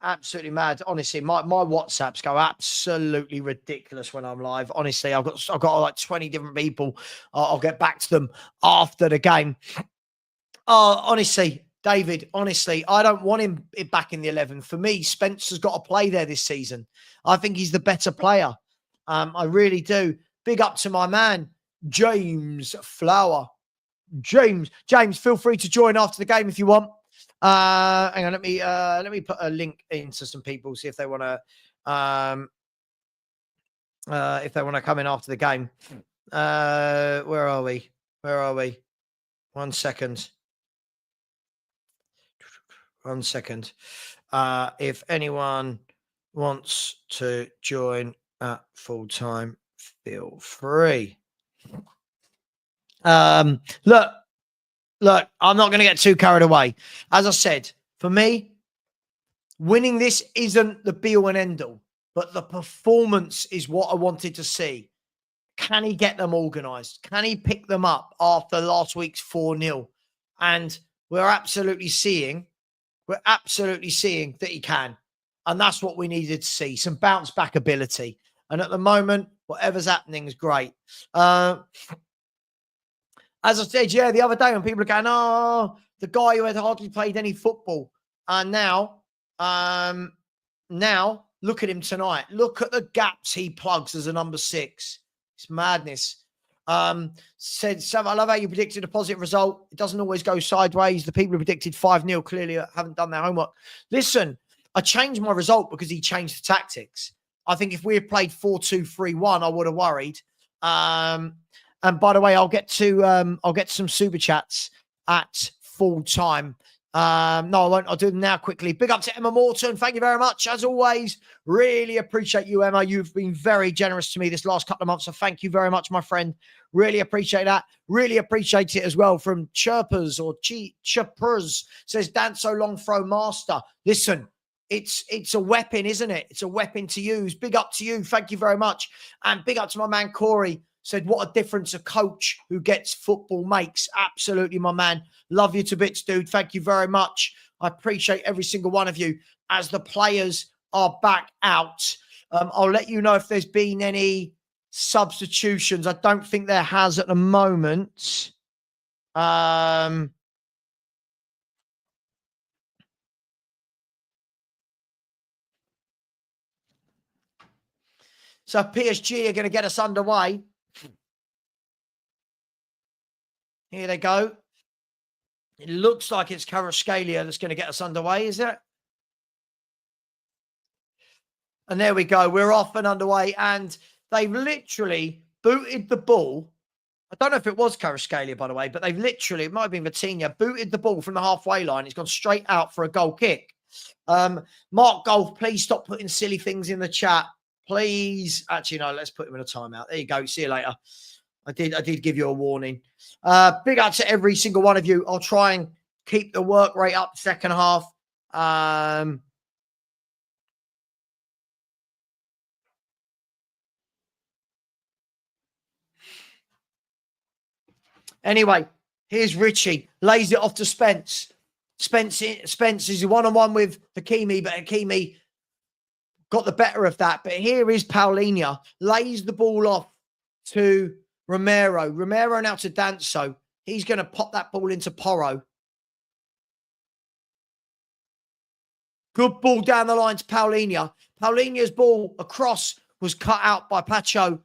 Absolutely mad. Honestly, my WhatsApps go absolutely ridiculous when I'm live. Honestly, I've got like 20 different people. I'll get back to them after the game. Honestly, David, honestly, I don't want him back in the 11. For me, Spencer's got to play there this season. I think he's the better player. I really do. Big up to my man, James Flower. James, feel free to join after the game if you want. Hang on, let me put a link into some people, see if they want to come in after the game. Where are we? 1 second. If anyone wants to join at full time, feel free. Look, I'm not going to get too carried away. As I said, for me, winning this isn't the be-all and end-all, but the performance is what I wanted to see. Can he get them organised? Can he pick them up after last week's 4-0? And we're absolutely seeing that he can. And that's what we needed to see, some bounce-back ability. And at the moment, whatever's happening is great. As I said, yeah, the other day when people are going, the guy who had hardly played any football. And now look at him tonight. Look at the gaps he plugs as a number 6. It's madness. Said, Sam, I love how you predicted a positive result. It doesn't always go sideways. The people who predicted 5-0 clearly haven't done their homework. Listen, I changed my result because he changed the tactics. I think if we had played 4-2-3-1, I would have worried. And by the way, I'll get some super chats at full time. No, I won't. I'll do them now quickly. Big up to Emma Morton. Thank you very much. As always, really appreciate you, Emma. You've been very generous to me this last couple of months. So thank you very much, my friend. Really appreciate that. Really appreciate it as well from Chirpers or Chirpers. Says, dance so long throw master. Listen, it's a weapon, isn't it? It's a weapon to use. Big up to you. Thank you very much. And big up to my man, Corey. Said, what a difference a coach who gets football makes. Absolutely, my man. Love you to bits, dude. Thank you very much. I appreciate every single one of you as the players are back out. I'll let you know if there's been any substitutions. I don't think there has at the moment. So PSG are going to get us underway. Here they go. It looks like it's Kvaratskhelia that's going to get us underway, is it? And there we go. We're off and underway. And they've literally booted the ball. I don't know if it was Kvaratskhelia, by the way, but they've literally, it might have been Vitinha, booted the ball from the halfway line. It's gone straight out for a goal kick. Mark Golf, please stop putting silly things in the chat. Please. Actually, no, let's put him in a timeout. There you go. See you later. I did give you a warning. Big up to every single one of you. I'll try and keep the work rate up second half. Anyway, here's Richie. Lays it off to Spence. Spence is one-on-one with Hakimi, but Hakimi got the better of that. But here is Paulinho. Lays the ball off to Romero. Romero now to Danso. He's going to pop that ball into Porro. Good ball down the line to Paulinho. Paulinho's ball across was cut out by Pacho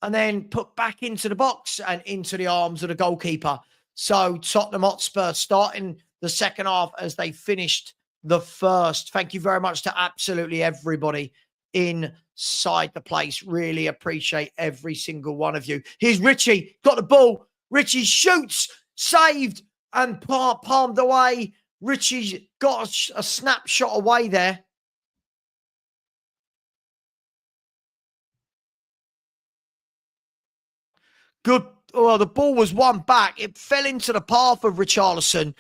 and then put back into the box and into the arms of the goalkeeper. So Tottenham Hotspur starting the second half as they finished the first. Thank you very much to absolutely everybody inside the place. Really appreciate every single one of you. Here's Richie, got the ball. Richie shoots, saved and palmed away. Richie got a snapshot away there. Good. Well, the ball was won back. It fell into the path of Richarlison.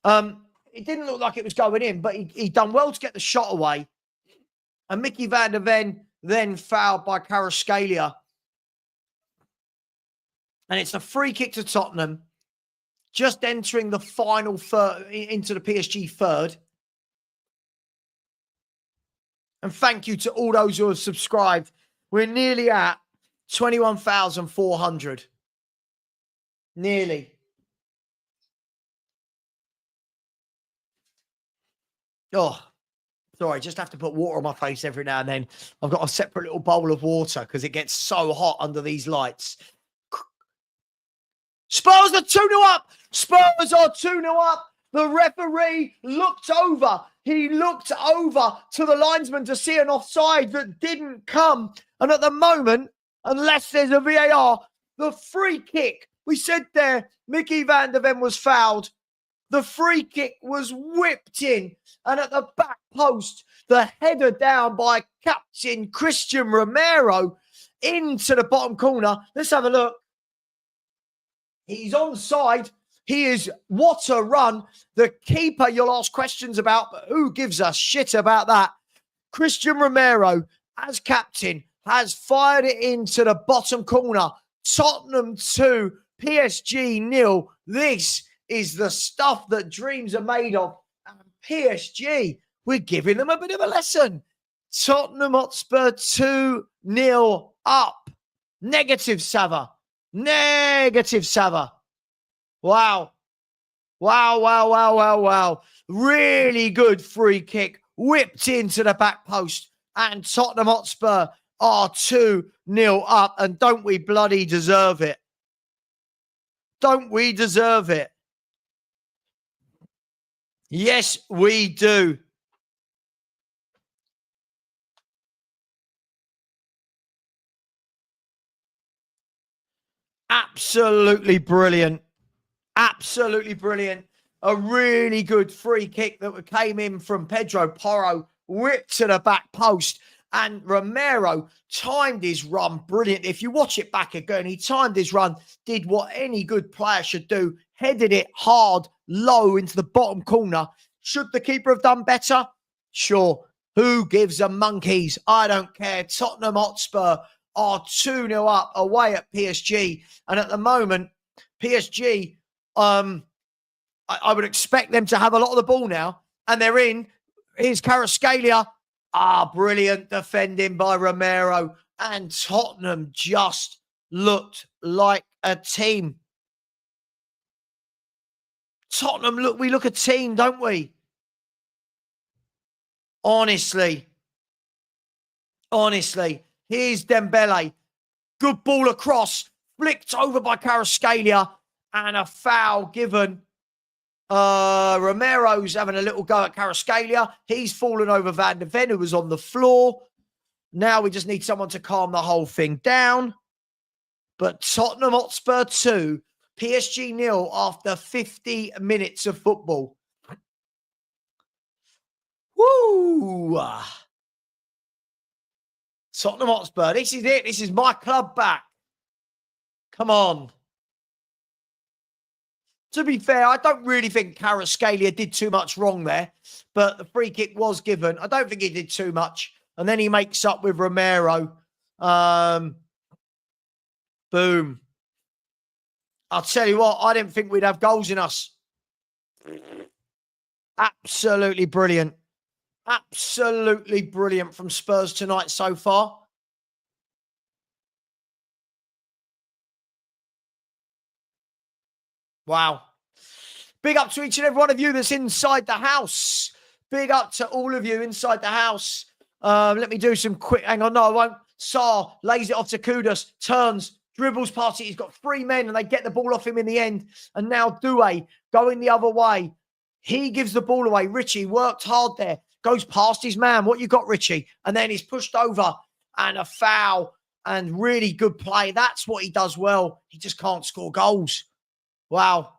It didn't look like it was going in, but he done well to get the shot away. And Mickey van der Ven then fouled by Kvaratskhelia. And it's a free kick to Tottenham. Just entering the final third, into the PSG third. And thank you to all those who have subscribed. We're nearly at 21,400. Nearly. Oh, sorry. Just have to put water on my face every now and then. I've got a separate little bowl of water because it gets so hot under these lights. Spurs are 2-0 up. Spurs are 2-0 up. The referee looked over. He looked over to the linesman to see an offside that didn't come. And at the moment, unless there's a VAR, the free kick, we said there, Mickey van der Ven was fouled. The free kick was whipped in. And at the back post, the header down by captain Christian Romero into the bottom corner. Let's have a look. He's onside. He is, what a run. The keeper you'll ask questions about, but who gives a shit about that? Christian Romero, as captain, has fired it into the bottom corner. Tottenham 2, PSG 0. This is the stuff that dreams are made of. And PSG, we're giving them a bit of a lesson. Tottenham Hotspur 2-0 up. Negative Sava. Negative Sava. Wow. Wow, wow, wow, wow, wow. Really good free kick. Whipped into the back post. And Tottenham Hotspur are 2-0 up. And don't we bloody deserve it? Don't we deserve it? Yes, we do. Absolutely brilliant. Absolutely brilliant. A really good free kick that came in from Pedro Porro, whipped to the back post. And Romero timed his run brilliant. If you watch it back again, he timed his run, did what any good player should do, headed it hard, low into the bottom corner. Should the keeper have done better? Sure. Who gives a monkeys? I don't care. Tottenham Hotspur are 2-0 up away at PSG. And at the moment, PSG, I would expect them to have a lot of the ball now. And they're in. Here's Kvaratskhelia. Brilliant defending by Romero. And Tottenham just looked like a team. Tottenham, we look a team, don't we? Honestly. Here's Dembele. Good ball across. Flicked over by Kvaratskhelia. And a foul given. Romero's having a little go at Kvaratskhelia. He's fallen over Van de Ven, who was on the floor. Now we just need someone to calm the whole thing down. But Tottenham Hotspur 2, PSG 0 after 50 minutes of football. Woo! Tottenham Hotspur, this is it. This is my club back. Come on. To be fair, I don't really think Kvaratskhelia did too much wrong there, but the free kick was given. I don't think he did too much. And then he makes up with Romero. Boom. I'll tell you what, I didn't think we'd have goals in us. Absolutely brilliant. Absolutely brilliant from Spurs tonight so far. Wow. Big up to each and every one of you that's inside the house. Big up to all of you inside the house. Let me do some quick... Hang on, no, I won't. Sarr lays it off to Kudus, turns, dribbles past it. He's got 3 men and they get the ball off him in the end. And now Doué going the other way. He gives the ball away. Richie worked hard there. Goes past his man. What you got, Richie? And then he's pushed over and a foul and really good play. That's what he does well. He just can't score goals. Wow.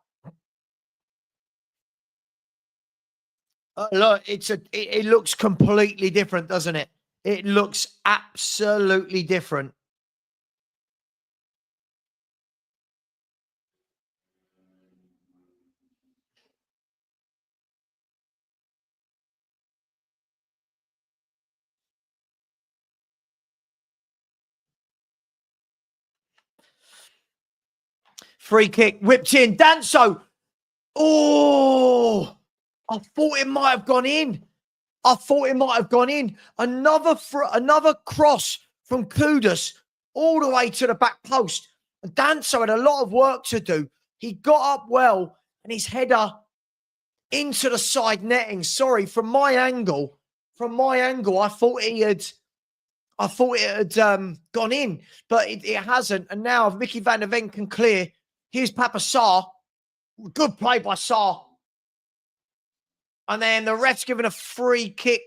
Look, it looks completely different, doesn't it? It looks absolutely different. Free kick, whipped in. Danso. Oh, I thought it might have gone in. Another cross from Kudus all the way to the back post. And Danso had a lot of work to do. He got up well and his header into the side netting. Sorry, from my angle, I thought it had gone in, but it hasn't. And now if Mickey Van der Ven can clear, here's Papa Sarr. Good play by Sarr. And then the ref's given a free kick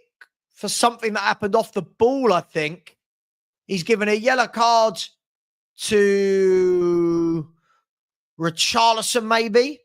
for something that happened off the ball, I think. He's given a yellow card to Richarlison, maybe.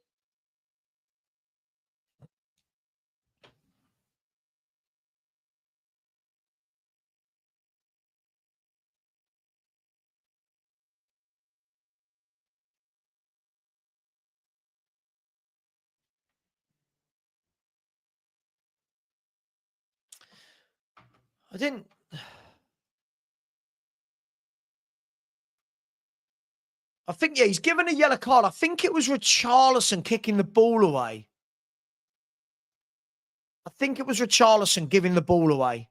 I think, yeah, he's given a yellow card. I think it was Richarlison kicking the ball away. I think it was Richarlison giving the ball away.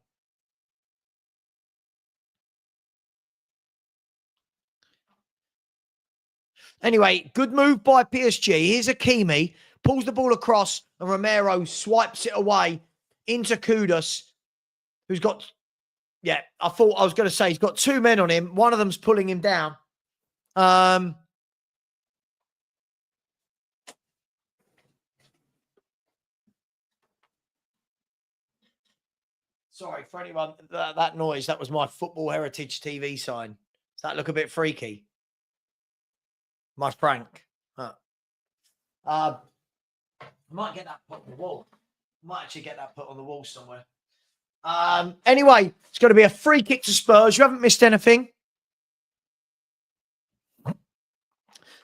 Anyway, good move by PSG. Here's Hakimi, pulls the ball across, and Romero swipes it away into Kudus, who's got, yeah, I thought I was going to say he's got 2 men on him. One of them's pulling him down. Sorry, for anyone, that noise, that was my Football Heritage TV sign. Does that look a bit freaky? My prank. Huh. I might get that put on the wall. Might actually get that put on the wall somewhere. Anyway, it's going to be a free kick to Spurs. You haven't missed anything.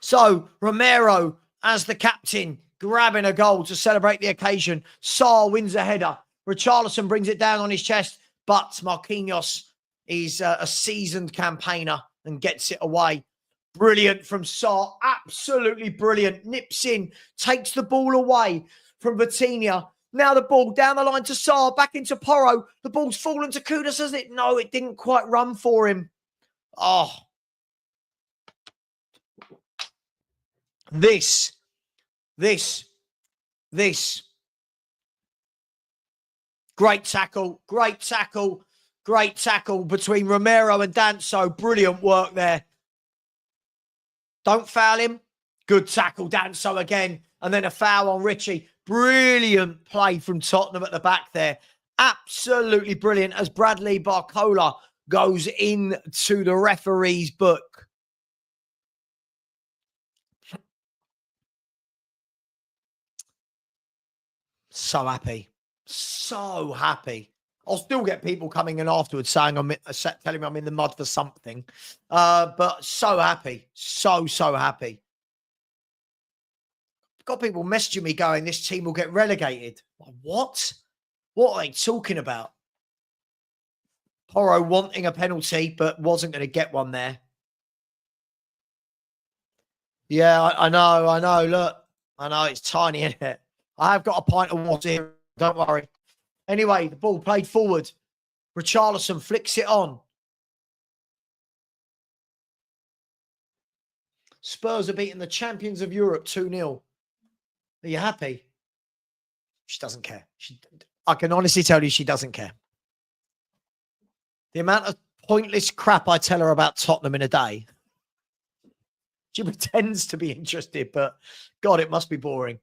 So, Romero, as the captain, grabbing a goal to celebrate the occasion. Sarr wins a header. Richarlison brings it down on his chest, but Marquinhos is a seasoned campaigner and gets it away. Brilliant from Sarr. Absolutely brilliant. Nips in, takes the ball away from Vitinha. Now the ball down the line to Sarr, back into Porro. The ball's fallen to Kudus, has it? No, it didn't quite run for him. Oh. This. Great tackle between Romero and Danso. Brilliant work there. Don't foul him. Good tackle, Danso again. And then a foul on Richie. Brilliant play from Tottenham at the back there. Absolutely brilliant as Bradley Barcola goes into the referee's book. So happy. So happy. I'll still get people coming in afterwards saying telling me I'm in the mud for something. But so happy. So happy. Got people messaging me going, this team will get relegated. What? What are they talking about? Porro wanting a penalty, but wasn't going to get one there. Yeah, I know. Look, I know it's tiny, isn't it? I have got a pint of water here. Don't worry. Anyway, the ball played forward. Richarlison flicks it on. Spurs are beating the champions of Europe 2-0. Are you happy? She doesn't care. I can honestly tell you she doesn't care. The amount of pointless crap I tell her about Tottenham in a day. She pretends to be interested, but God, it must be boring.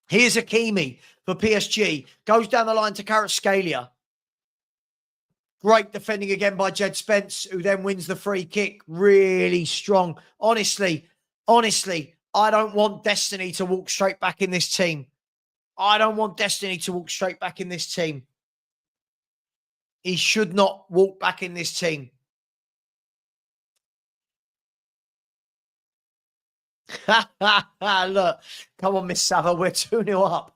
Here's Hakimi for PSG. Goes down the line to Kvaratskhelia. Great defending again by Jed Spence, who then wins the free kick. Really strong. Honestly, I don't want Destiny to walk straight back in this team. He should not walk back in this team. Look, come on, Miss Sava, we're 2-0 up.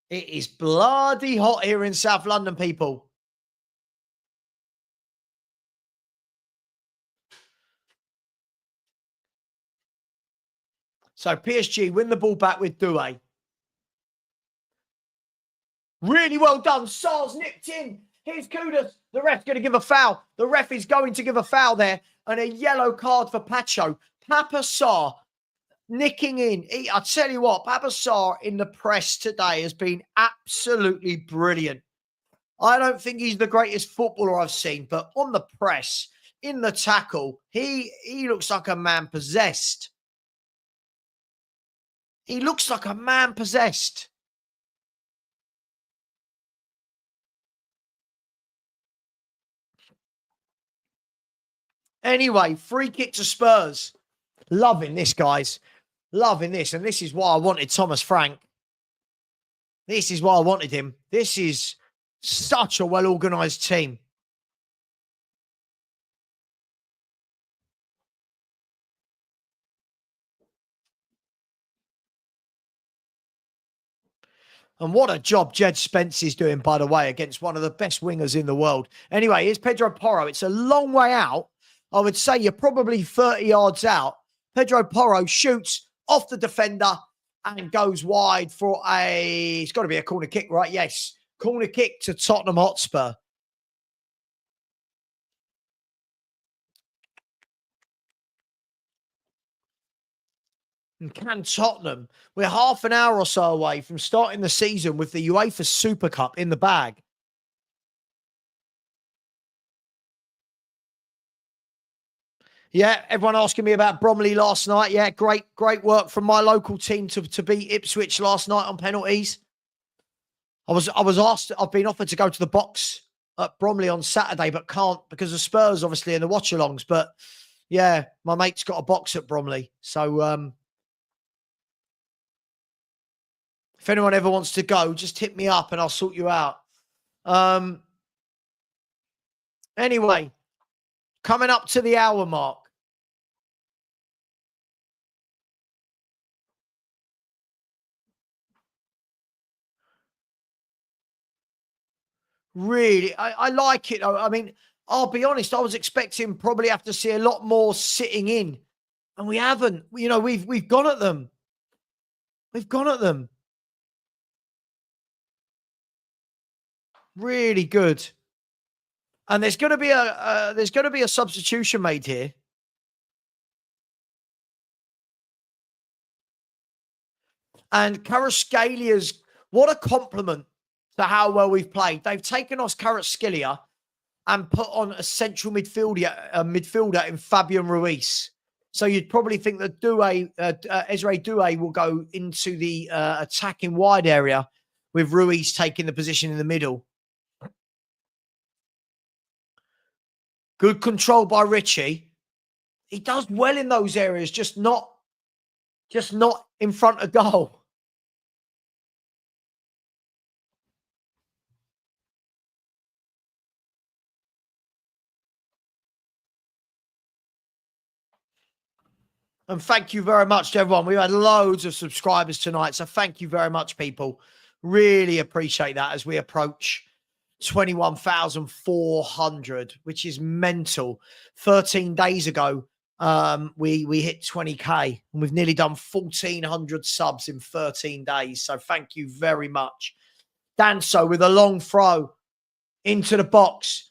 It is bloody hot here in South London, people. So PSG win the ball back with Doué. Really well done. Sarr's nipped in. Here's Kudus. The ref's going to give a foul. The ref is going to give a foul there. And a yellow card for Pacho. Papa Sarr nicking in. I tell you what, Papa Sarr in the press today has been absolutely brilliant. I don't think he's the greatest footballer I've seen, but on the press, in the tackle, he looks like a man possessed. He looks like a man possessed. Anyway, free kick to Spurs. Loving this, guys. Loving this. And this is why I wanted Thomas Frank. This is why I wanted him. This is such a well-organised team. And what a job Jed Spence is doing, by the way, against one of the best wingers in the world. Anyway, here's Pedro Porro. It's a long way out. I would say you're probably 30 yards out. Pedro Porro shoots off the defender and goes wide for it's got to be a corner kick, right? Yes. Corner kick to Tottenham Hotspur. And can Tottenham, we're half an hour or so away from starting the season with the UEFA Super Cup in the bag. Yeah, everyone asking me about Bromley last night. Yeah, great work from my local team to beat Ipswich last night on penalties. I was asked, I've been offered to go to the box at Bromley on Saturday, but can't because of Spurs, obviously, and the Watchalongs. But yeah, my mate's got a box at Bromley. So if anyone ever wants to go, just hit me up and I'll sort you out. Anyway, coming up to the hour mark. Really, I like it. I mean, I'll be honest, I was expecting probably have to see a lot more sitting in. And we haven't. You know, we've gone at them. We've gone at them. Really good. And there's going to be a substitution made here. And Kvaratskhelia, what a compliment to how well we've played. They've taken us Kvaratskhelia and put on a central midfielder in Fabian Ruiz. So you'd probably think that Esre Doué will go into the attacking wide area with Ruiz taking the position in the middle. Good control by Richie. He does well in those areas, just not in front of goal. And thank you very much to everyone. We've had loads of subscribers tonight. So thank you very much, people. Really appreciate that as we approach 21,400, which is mental. 13 days ago, we hit 20K and we've nearly done 1,400 subs in 13 days. So thank you very much. Danso with a long throw into the box.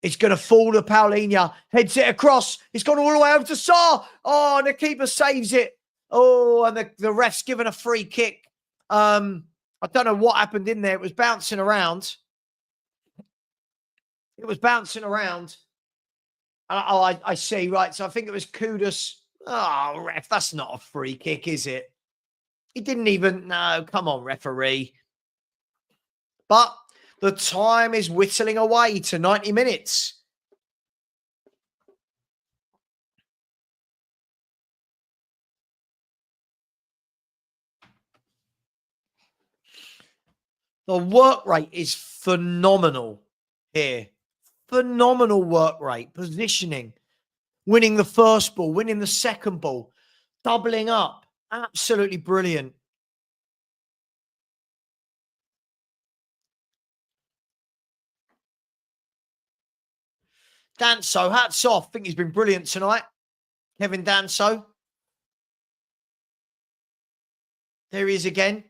It's going to fall to Paulinho. Heads it across. It's gone all the way over to Sarr. Oh, and the keeper saves it. Oh, and the ref's given a free kick. I don't know what happened in there. It was bouncing around. I see. Right. So I think it was Kudus. Oh, ref, that's not a free kick, is it? He didn't even... No, come on, referee. But the time is whittling away to 90 minutes. The work rate is phenomenal here. Phenomenal work rate, positioning, winning the first ball, winning the second ball, doubling up. Absolutely brilliant. Danso, hats off. I think he's been brilliant tonight. Kevin Danso. There he is again.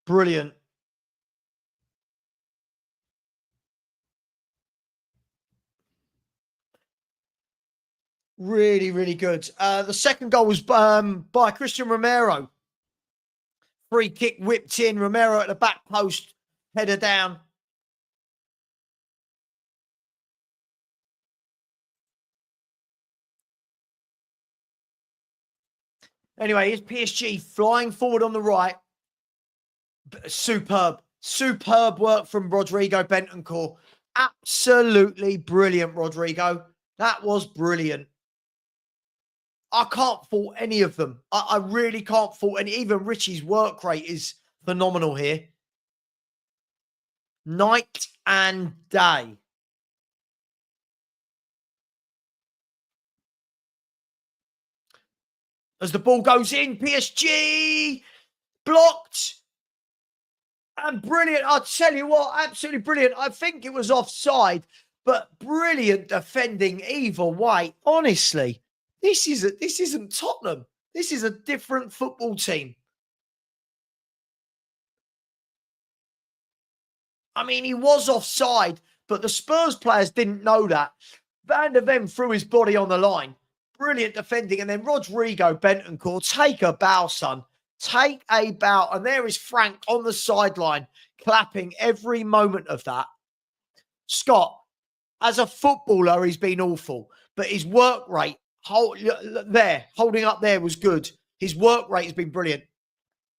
Brilliant. Really, really good. The second goal was by Christian Romero. Free kick whipped in. Romero at the back post. Header down. Anyway, here's PSG flying forward on the right. Superb. Superb work from Rodrigo Bentancur. Absolutely brilliant, Rodrigo. That was brilliant. I can't fault any of them. I really can't fault any. Even Richie's work rate is phenomenal here. Night and day. As the ball goes in, PSG blocked. And brilliant. I'll tell you what, absolutely brilliant. I think it was offside, but brilliant defending either way. Honestly, this isn't Tottenham. This is a different football team. I mean, he was offside, but the Spurs players didn't know that. Van der Ven threw his body on the line. Brilliant defending. And then Rodrigo Bentancur, take a bow, son. Take a bow. And there is Frank on the sideline, clapping every moment of that. Scott, as a footballer, he's been awful. But his work rate, holding up there was good. His work rate has been brilliant.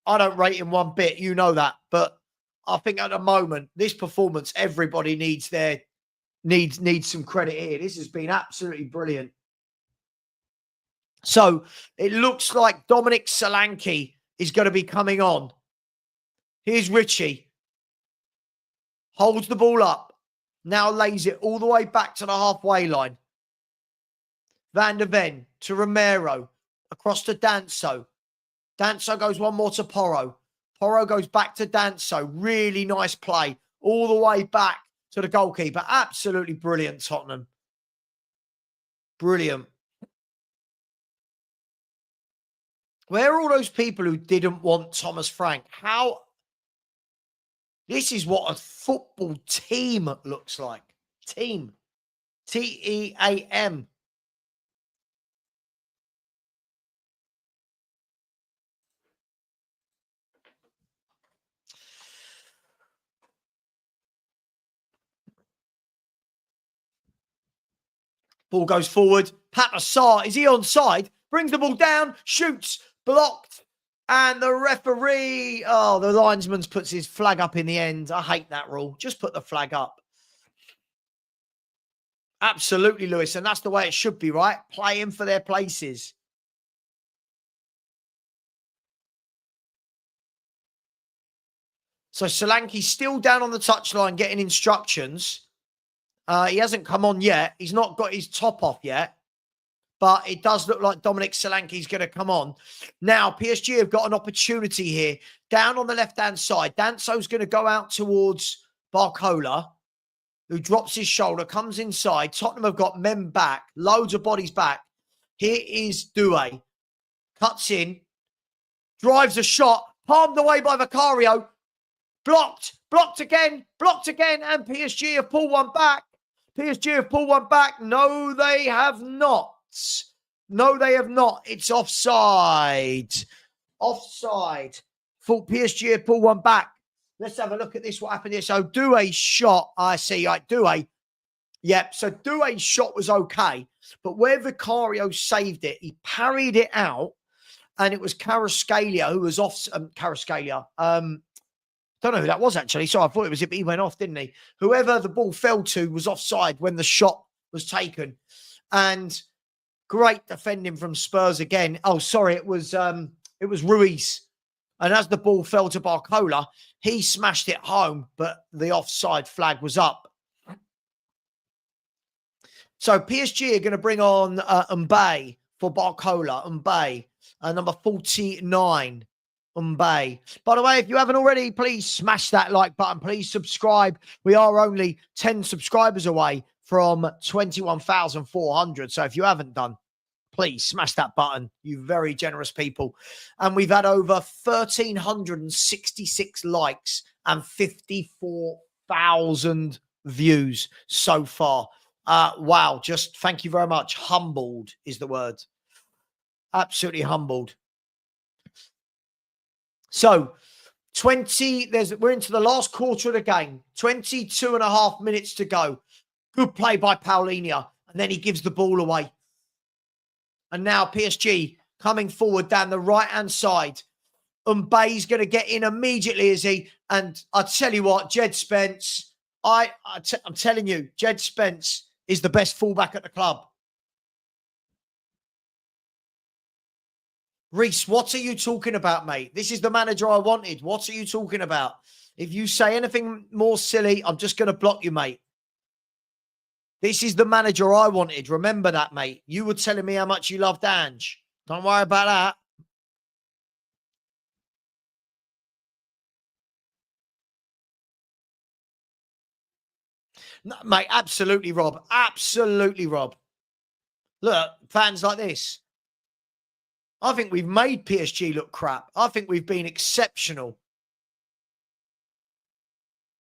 I don't rate him one bit. You know that. But I think at the moment, this performance, everybody needs some credit here. This has been absolutely brilliant. So it looks like Dominic Solanke is going to be coming on. Here's Richie. Holds the ball up. Now lays it all the way back to the halfway line. Van der Ven to Romero. Across to Danso. Danso goes one more to Porro. Porro goes back to Danso. Really nice play. All the way back to the goalkeeper. Absolutely brilliant, Tottenham. Brilliant. Where are all those people who didn't want Thomas Frank? How? This is what a football team looks like. Team. Team. Ball goes forward. Pat Massar, is he onside? Brings the ball down, shoots, blocked. And the referee, the linesman puts his flag up in the end. I hate that rule. Just put the flag up. Absolutely, Lewis. And that's the way it should be, right? Playing for their places. So Solanke's still down on the touchline getting instructions. He hasn't come on yet. He's not got his top off yet. But it does look like Dominic Solanke's going to come on. Now, PSG have got an opportunity here. Down on the left-hand side, Danso's going to go out towards Barcola, who drops his shoulder, comes inside. Tottenham have got men back, loads of bodies back. Here is Doué. Cuts in, drives a shot, palmed away by Vicario. Blocked again, and PSG have pulled one back. PSG have pulled one back. No, they have not. No, they have not. It's offside. Offside. Thought PSG had pulled one back. Let's have a look at this. What happened here? So Doué's shot. I see. Right, Doué. Yep. So Doué's shot was okay. But where Vicario saved it, he parried it out. And it was Kvaratskhelia who was off. Kvaratskhelia. Don't know who that was, actually. So I thought it was it, but he went off, didn't he? Whoever the ball fell to was offside when the shot was taken. And great defending from Spurs again. Oh, sorry, it was Ruiz. And as the ball fell to Barcola, he smashed it home, but the offside flag was up. So PSG are going to bring on Mbaye for Barcola. Mbaye, number 49. Mbaye. By the way, if you haven't already, please smash that like button. Please subscribe. We are only 10 subscribers away from 21,400. So if you haven't done, please smash that button. You very generous people. And we've had over 1,366 likes and 54,000 views so far. Wow. Just thank you very much. Humbled is the word. Absolutely humbled. So, we're into the last quarter of the game. 22 and a half minutes to go. Good play by Paulinho. And then he gives the ball away. And now PSG coming forward down the right-hand side. Mbaye's going to get in immediately, is he? And I tell you what, Jed Spence, I'm telling you, Jed Spence is the best fullback at the club. Reese, what are you talking about, mate? This is the manager I wanted. What are you talking about? If you say anything more silly, I'm just going to block you, mate. This is the manager I wanted. Remember that, mate. You were telling me how much you loved Ange. Don't worry about that. No, mate, absolutely, Rob. Absolutely, Rob. Look, fans like this. I think we've made PSG look crap. I think we've been exceptional.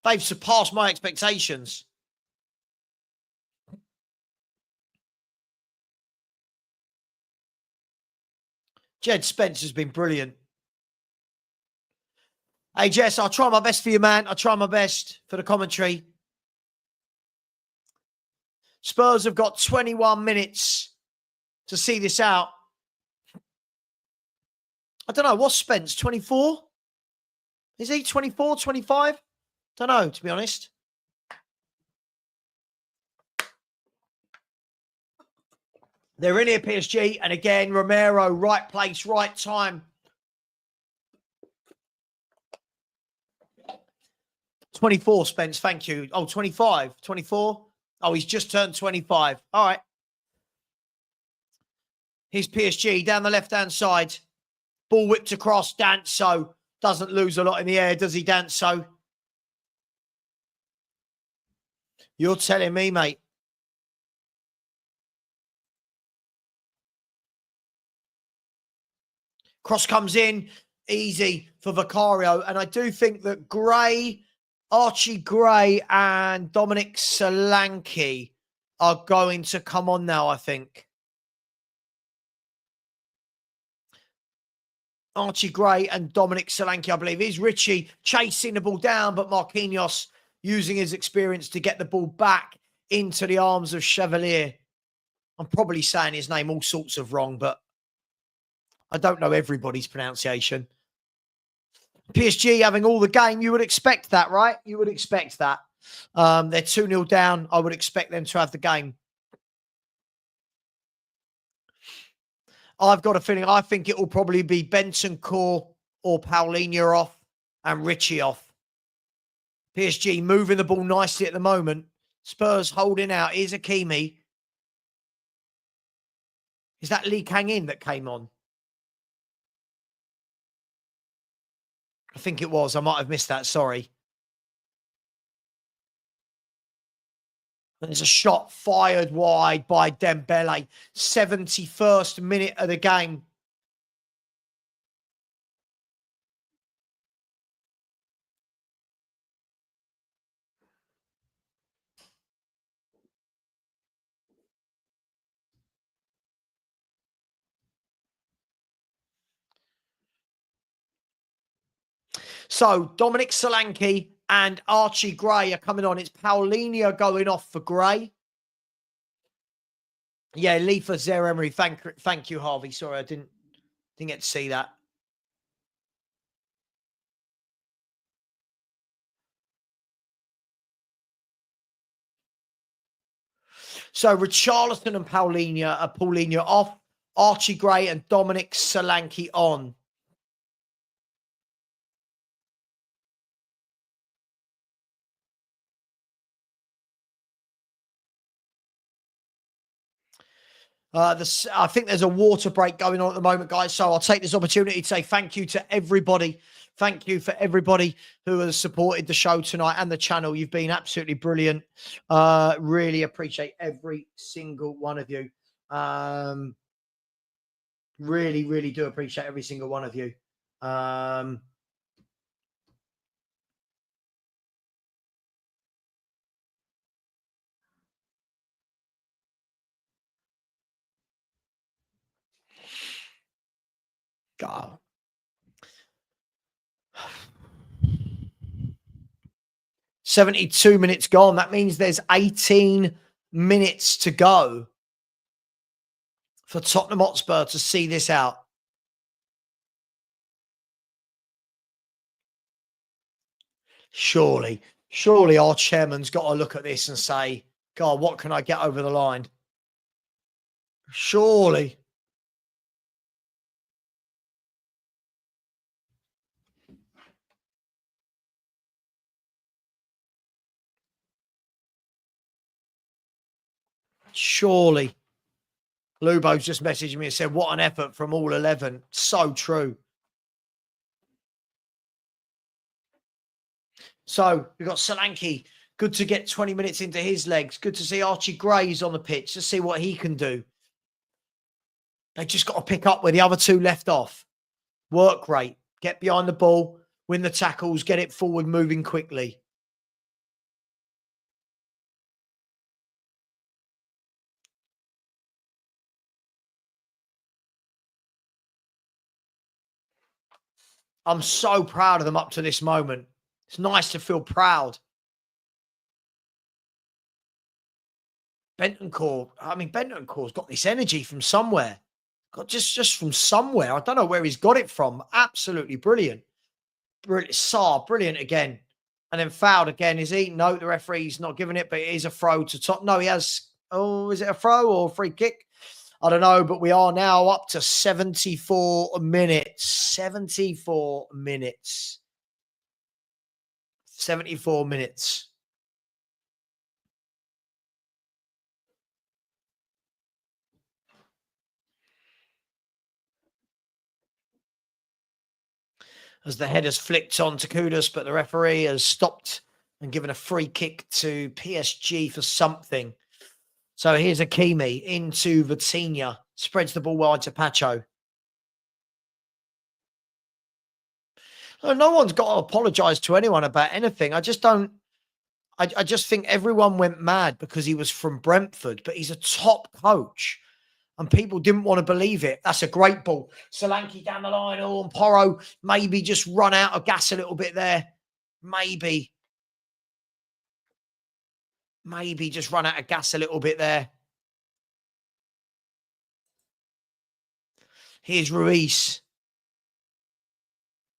They've surpassed my expectations. Jed Spence has been brilliant. Hey, Jess, I'll try my best for you, man. I'll try my best for the commentary. Spurs have got 21 minutes to see this out. I don't know. What's Spence? 24? Is he 24, 25? Don't know, to be honest. They're in here, PSG. And again, Romero, right place, right time. 24, Spence. Thank you. Oh, 25. 24. Oh, he's just turned 25. All right. Here's PSG down the left-hand side. Ball whipped across. Danso doesn't lose a lot in the air, does he, Danso? You're telling me, mate. Cross comes in, easy for Vicario. And I do think that Archie Gray and Dominic Solanke are going to come on now, I think. Archie Gray and Dominic Solanke, I believe. Is Richie chasing the ball down, but Marquinhos using his experience to get the ball back into the arms of Chevalier. I'm probably saying his name all sorts of wrong, but I don't know everybody's pronunciation. PSG having all the game. You would expect that, right? You would expect that. They're 2-0 down. I would expect them to have the game. I've got a feeling, I think it will probably be Bentancur or Paulinho off and Richie off. PSG moving the ball nicely at the moment. Spurs holding out. Here's Hakimi. Is that Lee Kang-in that came on? I think it was. I might have missed that. Sorry. There's a shot fired wide by Dembele. 71st minute of the game. So Dominic Solanke and Archie Gray are coming on. It's Paulinho going off for Gray. Yeah, Lee for Zaire-Emery. Thank you, Harvey. Sorry, I didn't get to see that. So Richarlison and Paulinho off. Archie Gray and Dominic Solanke on. I think there's a water break going on at the moment, guys. So I'll take this opportunity to say thank you to everybody. Thank you for everybody who has supported the show tonight and the channel. You've been absolutely brilliant. Really appreciate every single one of you. Really, really do appreciate every single one of you. God. 72 minutes gone. That means there's 18 minutes to go for Tottenham Hotspur to see this out. Surely our chairman's got to look at this and say, God, what can I get over the line? Surely. Surely. Lubo's just messaged me and said, what an effort from all 11. So true. So we've got Solanke. Good to get 20 minutes into his legs. Good to see Archie Gray's on the pitch to see what he can do. They just got to pick up where the other two left off. Work rate. Get behind the ball. Win the tackles. Get it forward moving quickly. I'm so proud of them up to this moment. It's nice to feel proud. Bentancur's got this energy from somewhere. Got just from somewhere. I don't know where he's got it from. Absolutely brilliant. Brilliant again. And then fouled again, is he? No, the referee's not giving it, but it is a throw to Tottenham. No, he has. Oh, is it a throw or a free kick? I don't know, but we are now up to 74 minutes. 74 minutes. 74 minutes. As the header's flicked on to Kudus, but the referee has stopped and given a free kick to PSG for something. So here's Hakimi into Vitinha. Spreads the ball wide to Pacho. No one's got to apologise to anyone about anything. I just don't. I just think everyone went mad because he was from Brentford, but he's a top coach. And people didn't want to believe it. That's a great ball. Solanke down the line. Oh, and Porro maybe just run out of gas a little bit there. Maybe just run out of gas a little bit there. Here's Ruiz.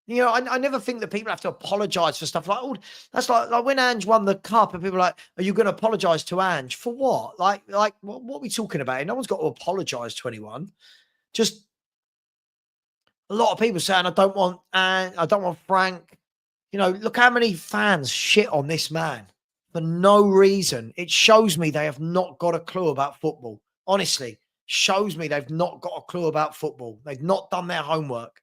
You know, I never think that people have to apologise for stuff like, oh, that's like when Ange won the cup and people are like, are you going to apologise to Ange? For what? Like what are we talking about? No one's got to apologise to anyone. Just a lot of people saying, I don't want Frank. You know, look how many fans shit on this man for no reason. It shows me they have not got a clue about football. Honestly, shows me they've not got a clue about football. They've not done their homework.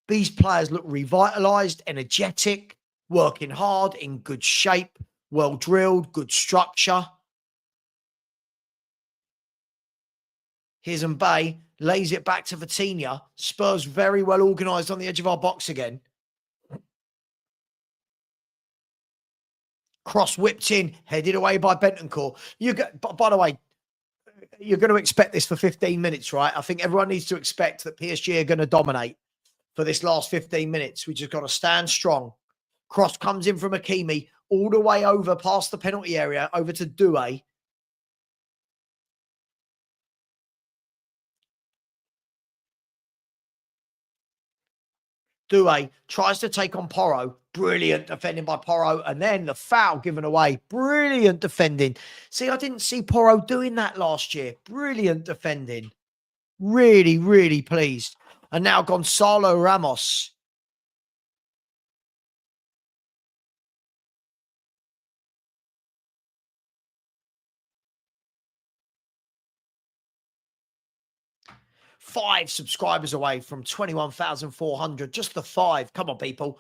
These players look revitalised, energetic, working hard, in good shape, well drilled, good structure. Here's Mbaye, lays it back to Vitinha. Spurs very well organised on the edge of our box again. Cross whipped in, headed away by Bentancur. By the way, you're going to expect this for 15 minutes, right? I think everyone needs to expect that PSG are going to dominate for this last 15 minutes. We just got to stand strong. Cross comes in from Hakimi all the way over past the penalty area, over to Doué. Doué tries to take on Porro. Brilliant defending by Porro. And then the foul given away. Brilliant defending. See, I didn't see Porro doing that last year. Brilliant defending. Really, really pleased. And now Gonzalo Ramos. Five subscribers away from 21,400. Just the 5. Come on, people.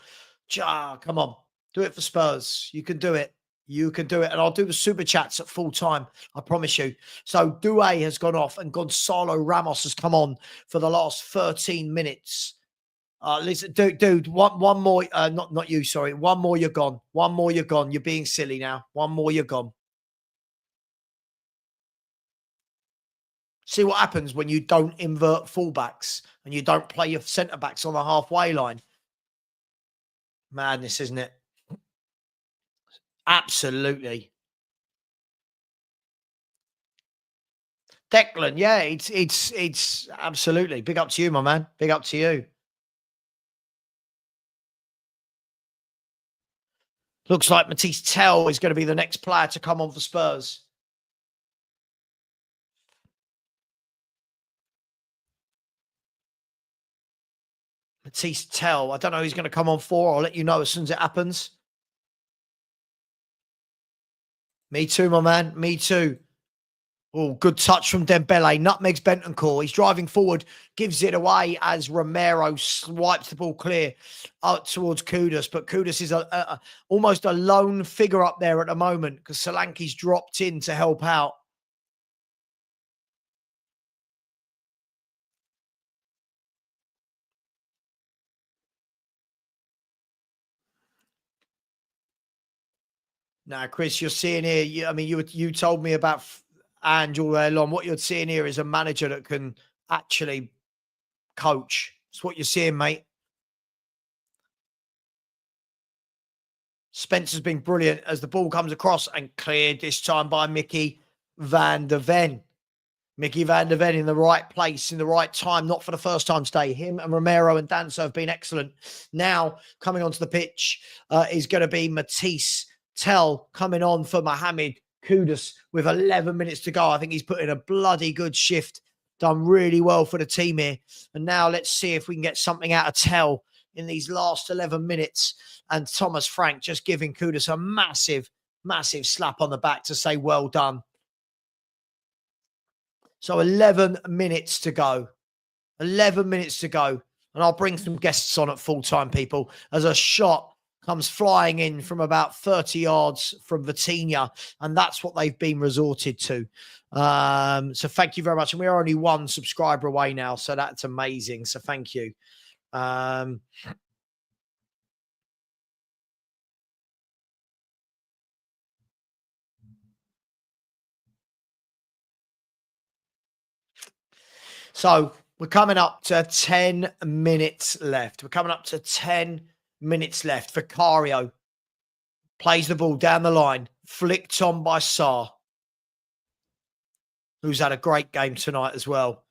Come on. Do it for Spurs. You can do it. You can do it. And I'll do the super chats at full time. I promise you. So Doué has gone off and Gonzalo Ramos has come on for the last 13 minutes. Listen, dude, one more. Not you, sorry. One more, you're gone. One more, you're gone. You're being silly now. One more, you're gone. See what happens when you don't invert fullbacks and you don't play your centre-backs on the halfway line. Madness, isn't it? Absolutely. Declan, yeah, it's absolutely. Big up to you, my man. Big up to you. Looks like Matisse Tell is going to be the next player to come on for Spurs. Matisse Tell. I don't know who's going to come on for. I'll let you know as soon as it happens. Me too, my man. Me too. Oh, good touch from Dembele. Nutmegs Bentancur. He's driving forward, gives it away as Romero swipes the ball clear out towards Kudus. But Kudus is almost a lone figure up there at the moment because Solanke's dropped in to help out. Now, Chris, you're seeing here, you told me about Ange all day long. What you're seeing here is a manager that can actually coach. It's what you're seeing, mate. Spencer's been brilliant as the ball comes across and cleared this time by Mickey van der Ven. Mickey van der Ven in the right place, in the right time, not for the first time today. Him and Romero and Danso have been excellent. Now, coming onto the pitch is going to be Matisse Tell coming on for Mohamed Kudus with 11 minutes to go. I think he's put in a bloody good shift. Done really well for the team here. And now let's see if we can get something out of Tell in these last 11 minutes. And Thomas Frank just giving Kudus a massive, massive slap on the back to say, well done. So 11 minutes to go. 11 minutes to go. And I'll bring some guests on at full time, people, as a shot comes flying in from about 30 yards from Vitinha. And that's what they've been resorted to. So thank you very much. And we're only 1 subscriber away now. So that's amazing. So thank you. So we're coming up to 10 minutes left. We're coming up to 10 minutes left. Vicario plays the ball down the line, flicked on by Sarr, who's had a great game tonight as well.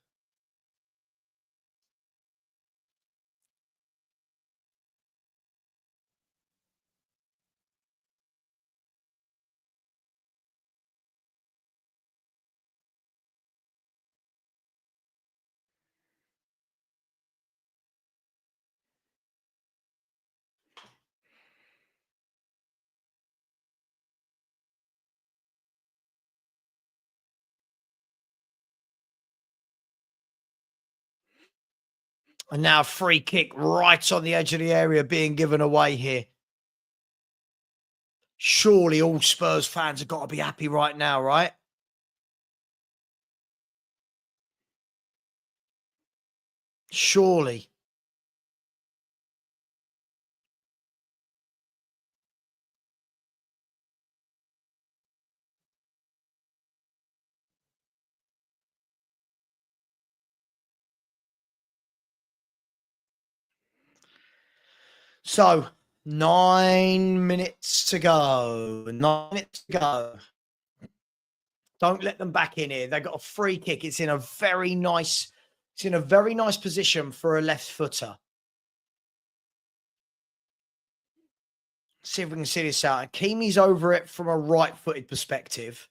And now a free kick right on the edge of the area being given away here. Surely all Spurs fans have got to be happy right now, right? Surely. So 9 minutes to go. 9 minutes to go. Don't let them back in here. They've got a free kick. It's in a very nice position for a left footer. See if we can see this out. Hakimi's over it from a right-footed perspective.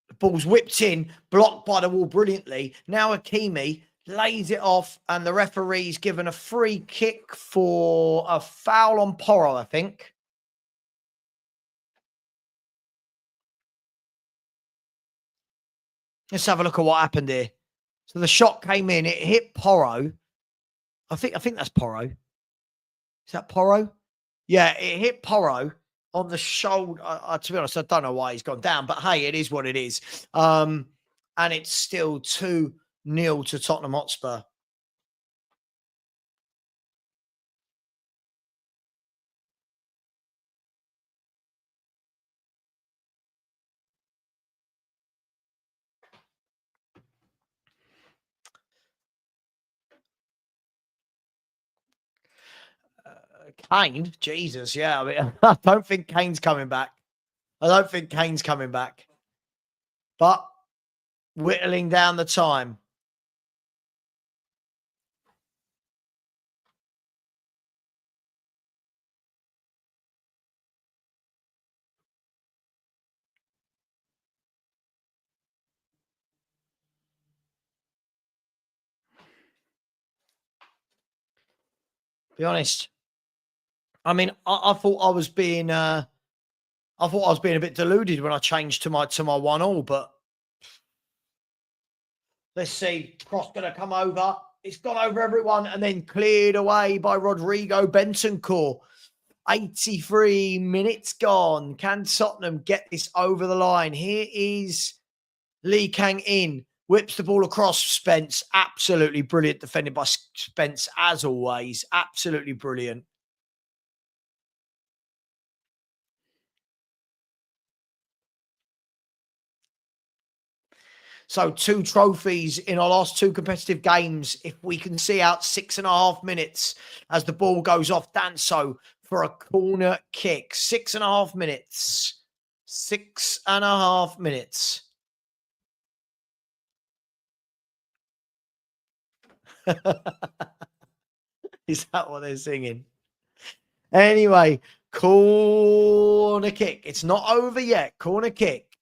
The ball's whipped in, blocked by the wall brilliantly. Now Hakimi lays it off, and the referee's given a free kick for a foul on Porro, I think. Let's have a look at what happened here. So the shot came in, it hit Porro. I think that's Porro. Is that Porro? Yeah, it hit Porro on the shoulder. To be honest, I don't know why he's gone down, but hey, it is what it is. And it's still 2-0 to Tottenham Hotspur. Kane, Jesus, yeah. I mean, I don't think Kane's coming back. But whittling down the time. Be honest. I mean, I thought I was being a bit deluded when I changed to my 1-1, but let's see. Cross gonna come over. It's gone over everyone and then cleared away by Rodrigo Bentancur. 83 minutes gone. Can Tottenham get this over the line? Here is Lee Kang-in. Whips the ball across Spence. Absolutely brilliant. Defended by Spence as always. Absolutely brilliant. So 2 trophies in our last 2 competitive games. If we can see out 6.5 minutes as the ball goes off Danso for a corner kick. 6.5 minutes. 6.5 minutes. Is that what they're singing? Anyway, corner kick. It's not over yet. Corner kick.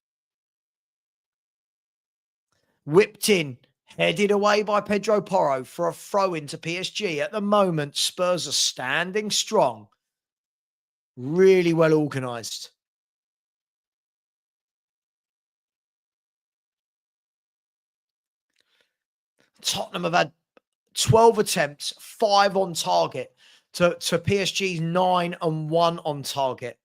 Whipped in, headed away by Pedro Porro for a throw into PSG. At the moment, Spurs are standing strong. Really well organised. Tottenham have had 12 attempts, 5 on target to PSG's 9 and 1 on target.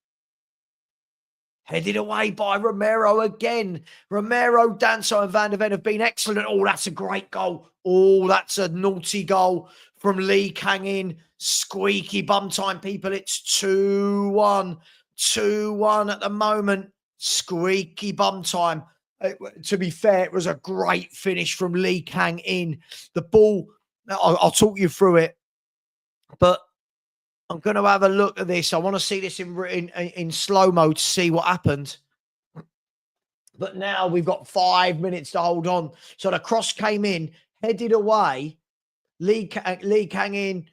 Headed away by Romero again. Romero, Danso and Van der Ven have been excellent. Oh, that's a great goal. Oh, that's a naughty goal from Lee Kang-in. Squeaky bum time, people. It's 2-1. 2-1 at the moment. Squeaky bum time. To be fair, it was a great finish from Lee Kang-in. The ball, I'll talk you through it, but I'm going to have a look at this. I want to see this in slow-mo to see what happened. But now we've got 5 minutes to hold on. So the cross came in, headed away. Lee Kang-in.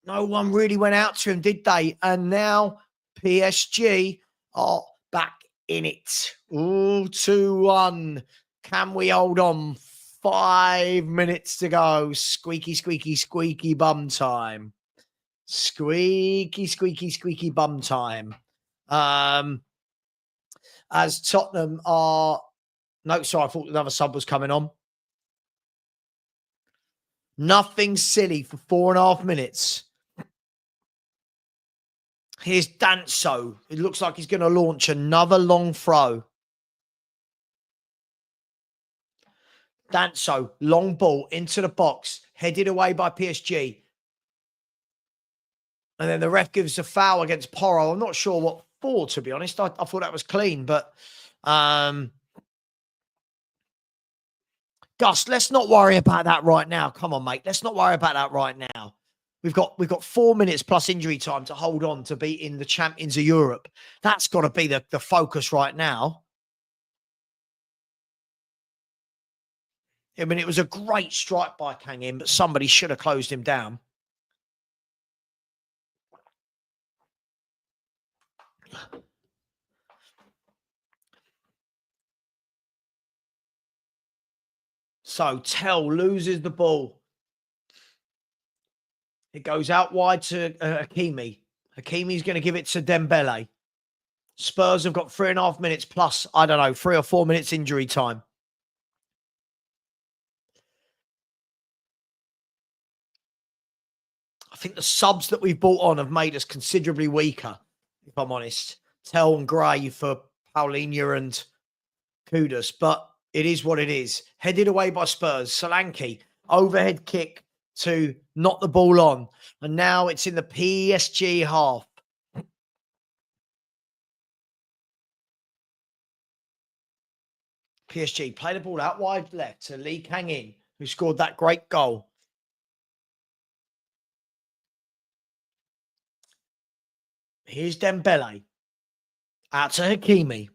No one really went out to him, did they? And now PSG are back in it. Ooh, 2-1. Can we hold on? 5 minutes to go. Squeaky, squeaky, squeaky bum time. Squeaky, squeaky, squeaky bum time. As Tottenham are... No, sorry, I thought another sub was coming on. Nothing silly for 4.5 minutes. Here's Danso. It looks like he's going to launch another long throw. Danso, long ball into the box, headed away by PSG. And then the ref gives a foul against Porro. I'm not sure what for, to be honest. I thought that was clean, but Gus, let's not worry about that right now. Come on, mate. Let's not worry about that right now. We've got 4 minutes plus injury time to hold on to be in the Champions of Europe. That's got to be the focus right now. I mean, it was a great strike by Kang-in, but somebody should have closed him down. So Tell loses the ball. It goes out wide to Hakimi. Hakimi's going to give it to Dembele. Spurs have got 3.5 minutes plus, I don't know, 3 or 4 minutes injury time. I think the subs that we've brought on have made us considerably weaker, if I'm honest. Tell and Gray for Paulinho and Kudus, but it is what it is. Headed away by Spurs. Solanke, overhead kick to knock the ball on. And now it's in the PSG half. PSG play the ball out wide left to Lee Kang-in, who scored that great goal. Here's Dembele. Out to Hakimi.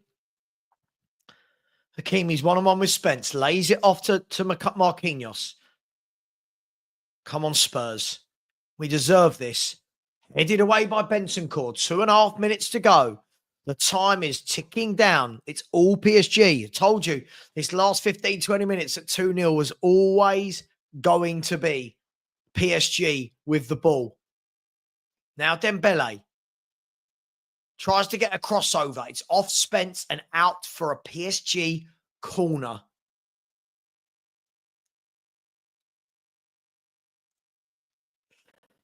Hakimi's one-on-one with Spence. Lays it off to Marquinhos. Come on, Spurs. We deserve this. Headed away by Bentancur. 2.5 minutes to go. The time is ticking down. It's all PSG. I told you, this last 15, 20 minutes at 2-0 was always going to be PSG with the ball. Now Dembele tries to get a crossover. It's off Spence and out for a PSG corner.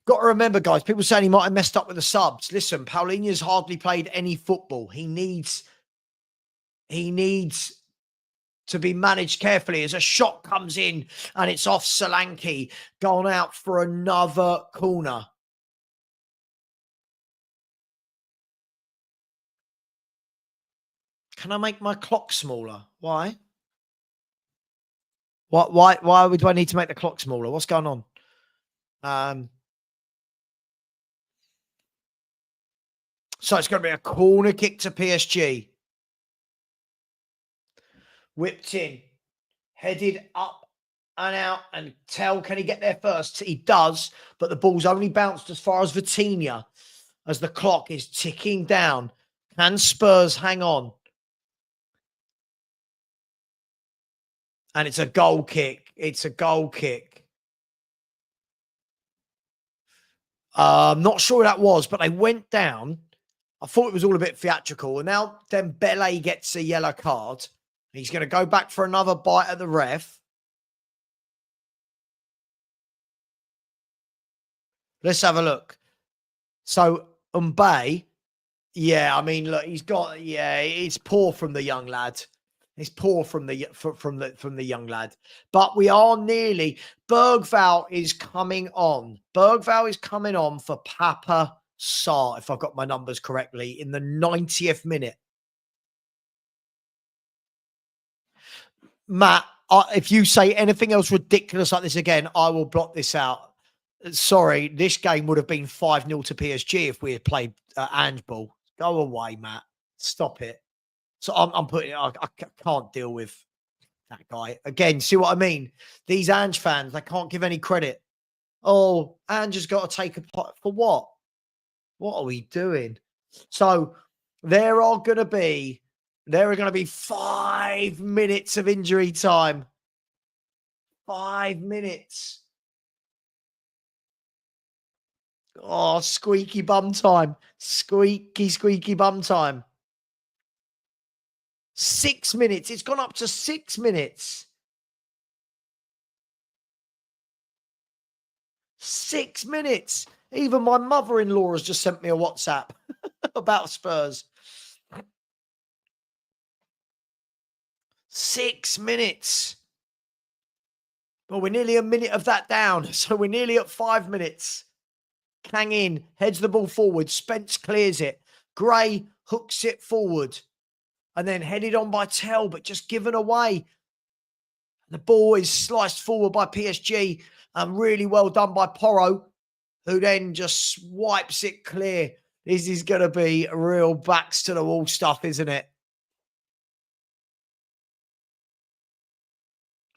Got to remember, guys, people saying he might have messed up with the subs. Listen, Paulinho's hardly played any football. He needs to be managed carefully as a shot comes in and it's off Solanke, gone out for another corner. Can I make my clock smaller? Why? Why do I need to make the clock smaller? What's going on? So it's going to be a corner kick to PSG. Whipped in. Headed up and out. And Tell, can he get there first? He does. But the ball's only bounced as far as Vitinha. As the clock is ticking down. Can Spurs hang on? And it's a goal kick. It's a goal kick. I'm not sure who that was, but they went down. I thought it was all a bit theatrical. And now Dembele gets a yellow card. He's going to go back for another bite at the ref. Let's have a look. So Mbaye Yeah, I mean, look, he's got. Yeah, it's poor from the young lad. It's poor from the young lad. But we are nearly. Bergval is coming on. Bergval is coming on for Papa Sarr, if I got my numbers correctly, in the 90th minute. Matt, if you say anything else ridiculous like this again, I will block this out. Sorry, this game would have been 5-0 to PSG if we had played Ange ball. Go away, Matt. Stop it. So I'm putting. I can't deal with that guy again. See what I mean? These Ange fans, they can't give any credit. Oh, Ange has got to take a pot for what? What are we doing? So there are going to be 5 minutes of injury time. 5 minutes. Oh, squeaky bum time. Squeaky bum time. 6 minutes. It's gone up to 6 minutes. 6 minutes. Even my mother-in-law has just sent me a WhatsApp about Spurs. 6 minutes. Well, we're nearly a minute of that down. So we're nearly at 5 minutes. Kang in, heads the ball forward. Spence clears it. Gray hooks it forward. And then headed on by Tell, but just given away. The ball is sliced forward by PSG. And really well done by Porro, who then just wipes it clear. This is going to be real backs to the wall stuff, isn't it?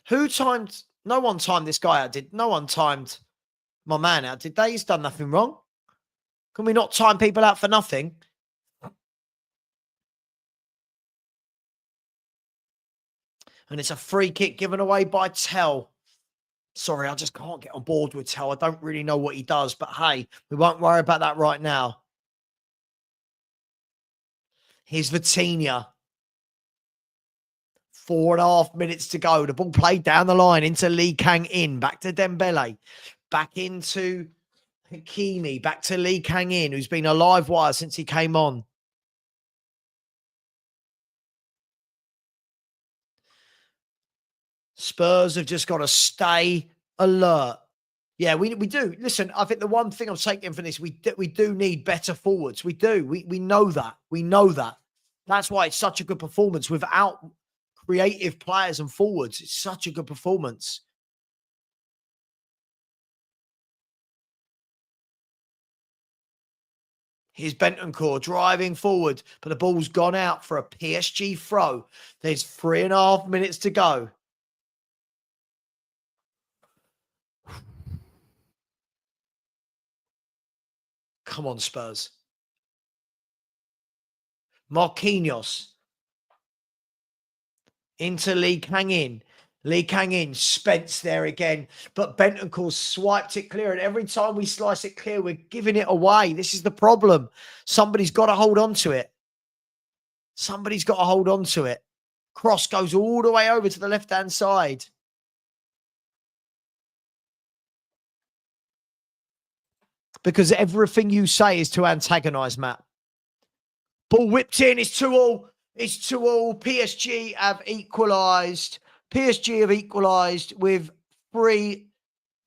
Who timed? No one timed this guy out, did? No one timed my man out, did they? He's done nothing wrong. Can we not time people out for nothing? And it's a free kick given away by Tell. Sorry, I just can't get on board with Tell. I don't really know what he does, but hey, we won't worry about that right now. Here's Vitinha. 4.5 minutes to go. The ball played down the line into Lee Kang In. Back to Dembele. Back into Hakimi. Back to Lee Kang In, who's been a live wire since he came on. Spurs have just got to stay alert. Yeah, we do. Listen, I think the one thing I'm taking from this, we do need better forwards. We do. We know that. We know that. That's why it's such a good performance without creative players and forwards. It's such a good performance. Here's Bentancur driving forward, but the ball's gone out for a PSG throw. There's 3.5 minutes to go. Come on, Spurs. Marquinhos. Into Lee Kang In. Lee Kang In. Spence there again. But Bentancur swiped it clear. And every time we slice it clear, we're giving it away. This is the problem. Somebody's got to hold on to it. Somebody's got to hold on to it. Cross goes all the way over to the left-hand side. Because everything you say is to antagonise Matt. Ball whipped in. It's 2-2. It's 2-2. PSG have equalised. PSG have equalised with 3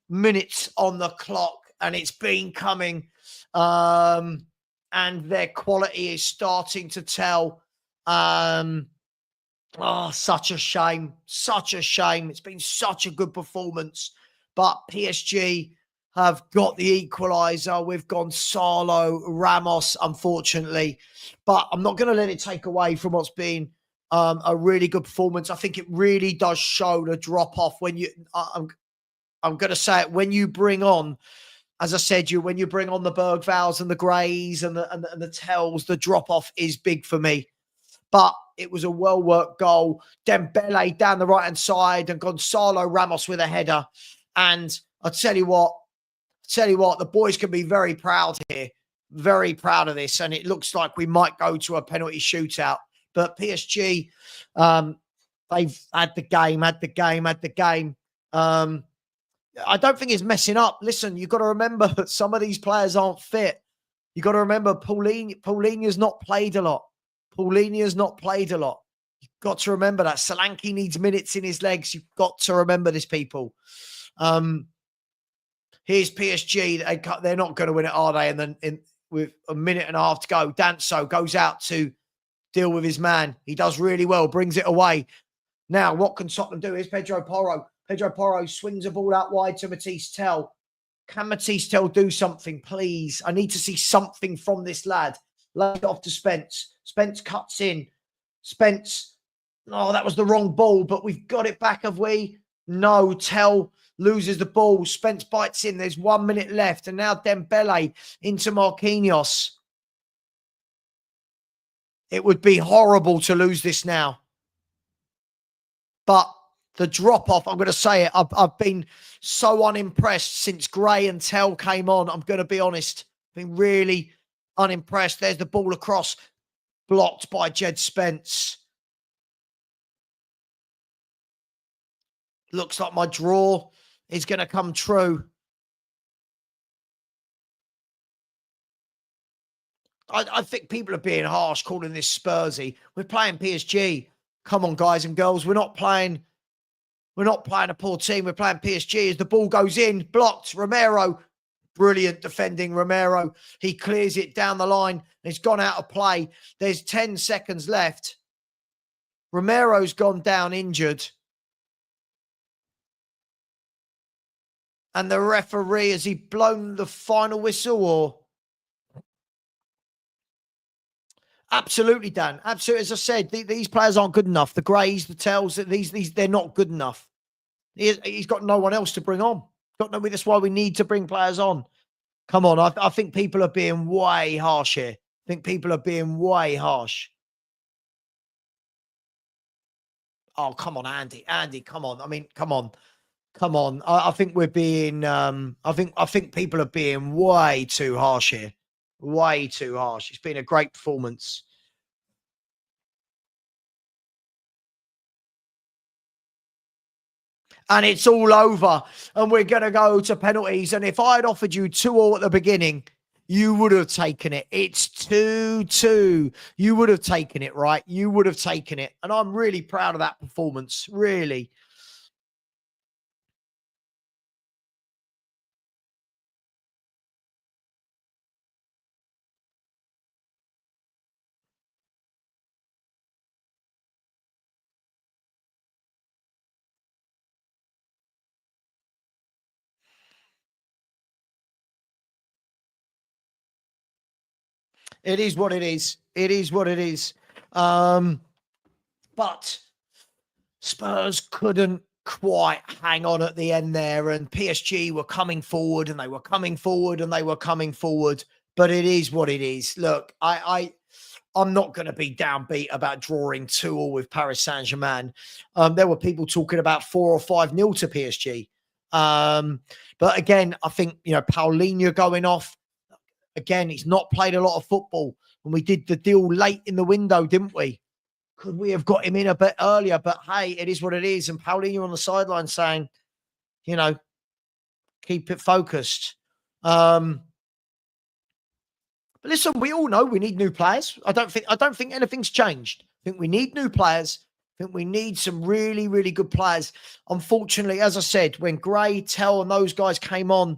minutes on the clock. And it's been coming. And their quality is starting to tell. Oh, such a shame. Such a shame. It's been such a good performance. But PSG have got the equaliser with Gonzalo Ramos, unfortunately. But I'm not going to let it take away from what's been a really good performance. I think it really does show the drop-off when you... I'm going to say it, when you bring on, as I said, when you bring on the Bergvals and the Greys and the Tells, the drop-off is big for me. But it was a well-worked goal. Dembele down the right-hand side and Gonzalo Ramos with a header. And I'll tell you what, the boys can be very proud here. Very proud of this. And it looks like we might go to a penalty shootout. But PSG, they've had the game. I don't think it's messing up. Listen, you've got to remember that some of these players aren't fit. You got to remember, Paulinho's not played a lot. Paulinho's not played a lot. You've got to remember that. Solanke needs minutes in his legs. You've got to remember this, people. Here's PSG. They're not going to win it, are they? And then with a minute and a half to go, Danso goes out to deal with his man. He does really well, brings it away. Now, what can Tottenham do? Here's Pedro Porro. Pedro Porro swings a ball out wide to Matisse Tell. Can Matisse Tell do something, please? I need to see something from this lad. Lay it off to Spence. Spence cuts in. Spence, oh, that was the wrong ball, but we've got it back, have we? No, Tell loses the ball. Spence bites in. There's 1 minute left. And now Dembele into Marquinhos. It would be horrible to lose this now. But the drop-off, I'm going to say it, I've been so unimpressed since Gray and Tell came on. I'm going to be honest. Been really unimpressed. There's the ball across. Blocked by Jed Spence. Looks like my draw is going to come true. I think people are being harsh calling this Spursy. We're playing PSG. Come on, guys and girls. We're not playing a poor team. We're playing PSG. As the ball goes in, blocked. Romero, brilliant defending Romero. He clears it down the line. It's gone out of play. There's 10 seconds left. Romero's gone down injured. And the referee, has he blown the final whistle or? Absolutely, Dan. Absolutely. As I said, these players aren't good enough. The Greys, the Tells, these they're not good enough. He's got no one else to bring on. That's why we need to bring players on. Come on. I think people are being way harsh here. I think people are being way harsh. Oh, come on, Andy. Andy, come on. I mean, come on. Come on. I think we're being I think people are being way too harsh here. Way too harsh. It's been a great performance. And it's all over. And we're going to go to penalties. And if I had offered you 2-2 at the beginning, you would have taken it. It's 2-2. You would have taken it, right? You would have taken it. And I'm really proud of that performance. Really. It is what it is. It is what it is. But Spurs couldn't quite hang on at the end there. And PSG were coming forward and they were coming forward and they were coming forward. But it is what it is. Look, I'm not going to be downbeat about drawing 2-2 with Paris Saint-Germain. There were people talking about 4 or 5-0 to PSG. But again, I think, Paulinho going off. Again, he's not played a lot of football. And we did the deal late in the window, didn't we? Could we have got him in a bit earlier? But hey, it is what it is. And Paulinho on the sideline saying, keep it focused. But listen, we all know we need new players. I don't think anything's changed. I think we need new players. I think we need some really, really good players. Unfortunately, as I said, when Gray, Tell, and those guys came on,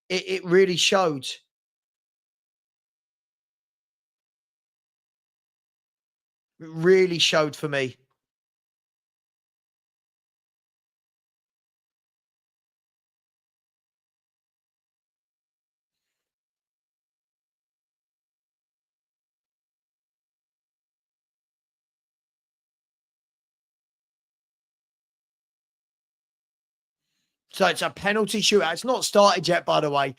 it really showed. It really showed for me. So it's a penalty shootout. It's not started yet, by the way.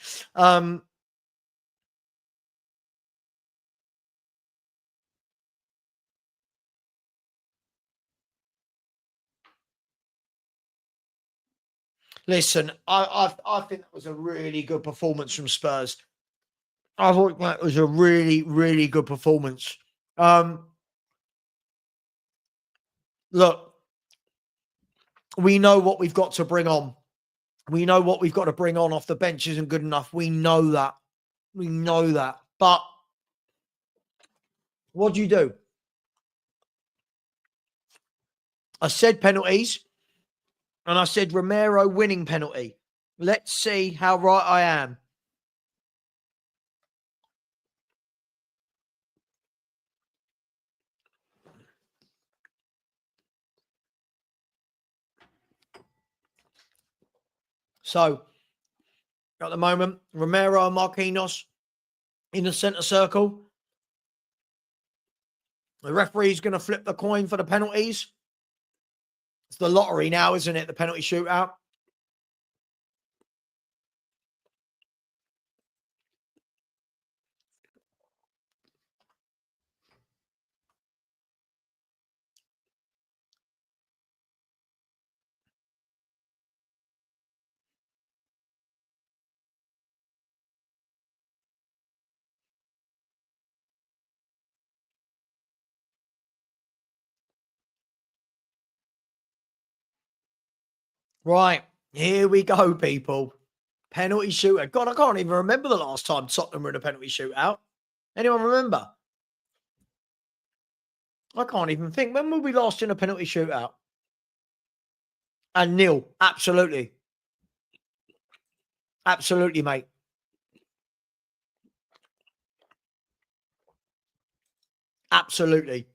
Listen, I think that was a really good performance from Spurs. I thought that was a really, really good performance. Look, we know what we've got to bring on. We know what we've got to bring on off the bench isn't good enough. We know that. We know that. But what do you do? I said penalties, and I said Romero winning penalty. Let's see how right I am. So, at the moment, Romero and Marquinhos in the centre circle. The referee's going to flip the coin for the penalties. It's the lottery now, isn't it? The penalty shootout. Right, here we go, people. Penalty shootout. God, I can't even remember the last time Tottenham were in a penalty shootout. Anyone remember? I can't even think. When were we last in a penalty shootout? And nil. Absolutely. Absolutely, mate. Absolutely.